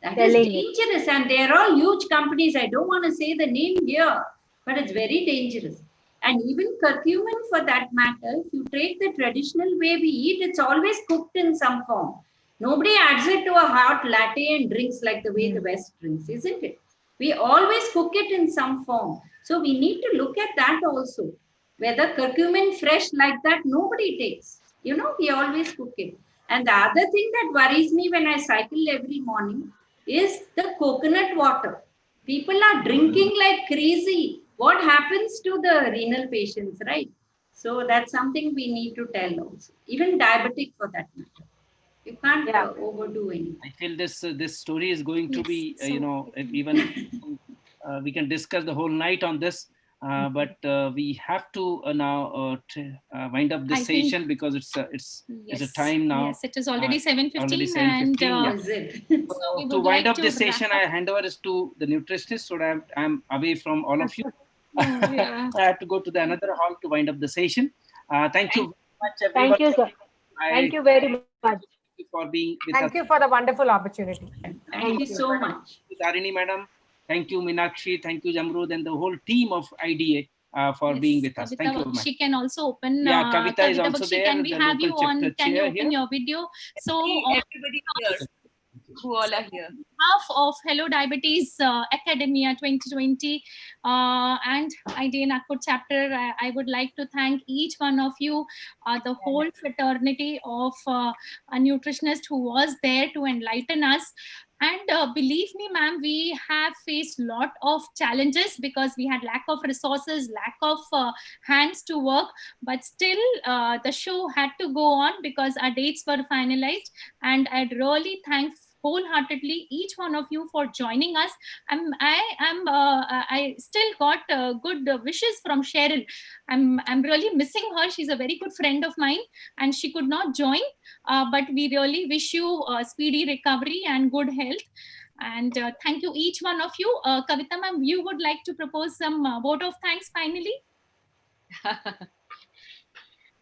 That is dangerous. And they're all huge companies. I don't want to say the name here, but it's very dangerous. And even curcumin for that matter, if you take the traditional way we eat, it's always cooked in some form. Nobody adds it to a hot latte and drinks like the way the West drinks, isn't it? We always cook it in some form. So we need to look at that also. Whether curcumin fresh like that, nobody takes. You know, we always cook it. And the other thing that worries me when I cycle every morning is the coconut water. People are drinking like crazy. What happens to the renal patients, right? So that's something we need to tell also. Even diabetic for that matter. You can't overdo anything. I feel this story is going to be, you know, if even we can discuss the whole night on this. But we have to now wind up this session because it's a time now. Yes, it is already 7:15, already 7:15, and so we to would wind like up this to wrap session, up. I hand over this to the nutritionist, so that I'm away from all of you. Oh, yeah. I have to go to the another hall to wind up the session. Thank you very much, everyone. Thank you, sir. Thank you very much. Thank you for being with us. Thank you for the wonderful opportunity. Thank you so much. Tarini madam, thank you Meenakshi, thank you Jamrud, and the whole team of IDA for being with us. Thank you very much. She can also open. Yeah, Kavita is also Bakshi, there. can we the have you local on? chapter Can you chair open here. your video? So Everybody here who all are here. Half of Hello Diabetes Academia 2020 and IDA Nagpur chapter, I would like to thank each one of you, the whole fraternity of a nutritionist who was there to enlighten us. And believe me, ma'am, we have faced a lot of challenges because we had lack of resources, lack of hands to work, but still the show had to go on because our dates were finalized. And I'd really thank wholeheartedly each one of you for joining us. I still got good wishes from Cheryl. I'm really missing her. She's a very good friend of mine, and she could not join. But we really wish you speedy recovery and good health. And thank you each one of you. Kavita ma'am, you would like to propose some vote of thanks finally?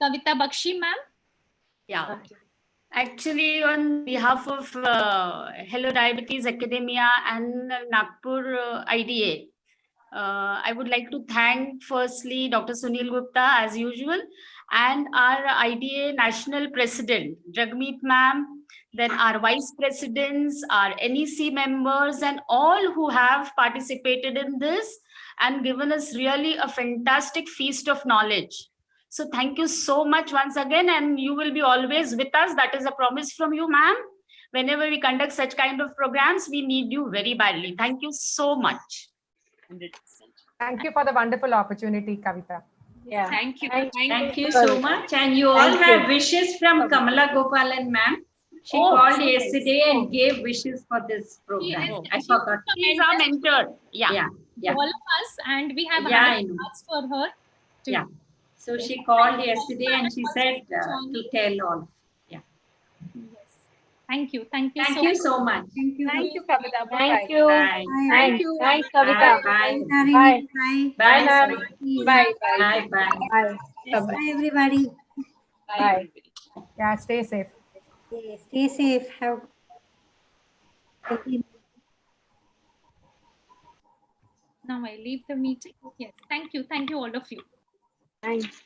Kavita Bakshi ma'am. Yeah. Actually, on behalf of Hello Diabetes Academia and Nagpur IDA, I would like to thank firstly Dr. Sunil Gupta as usual, and our IDA National President Jagmeet ma'am, then our Vice Presidents, our NEC members, and all who have participated in this and given us really a fantastic feast of knowledge. So thank you so much once again, and you will be always with us. That is a promise from you, ma'am. Whenever we conduct such kind of programs, we need you very badly. Thank you so much. 100%. Thank you for the wonderful opportunity, Kavita. Yeah. Thank you. Thank you so much. And you all have wishes from Kamala Gopalan, ma'am. She called yesterday and gave wishes for this program. I forgot. She's our mentor. Yeah. All of us, and we have Yeah, I high know. thoughts for her too. Yeah. So she called yesterday and she said to tell all. Yeah. Thank you. Thank you Thank so you much. so much. Thank you, Kavita. Thank you. Bye. Thanks. Thanks, Kavita. Bye. Bye. Bye. Bye, ma'am. Bye. Bye. Bye. Bye. Bye, everybody. Bye. Yeah, stay safe. Stay safe. Have Now I leave the meeting. Yes. Thank you. Thank you, all of you. Thanks.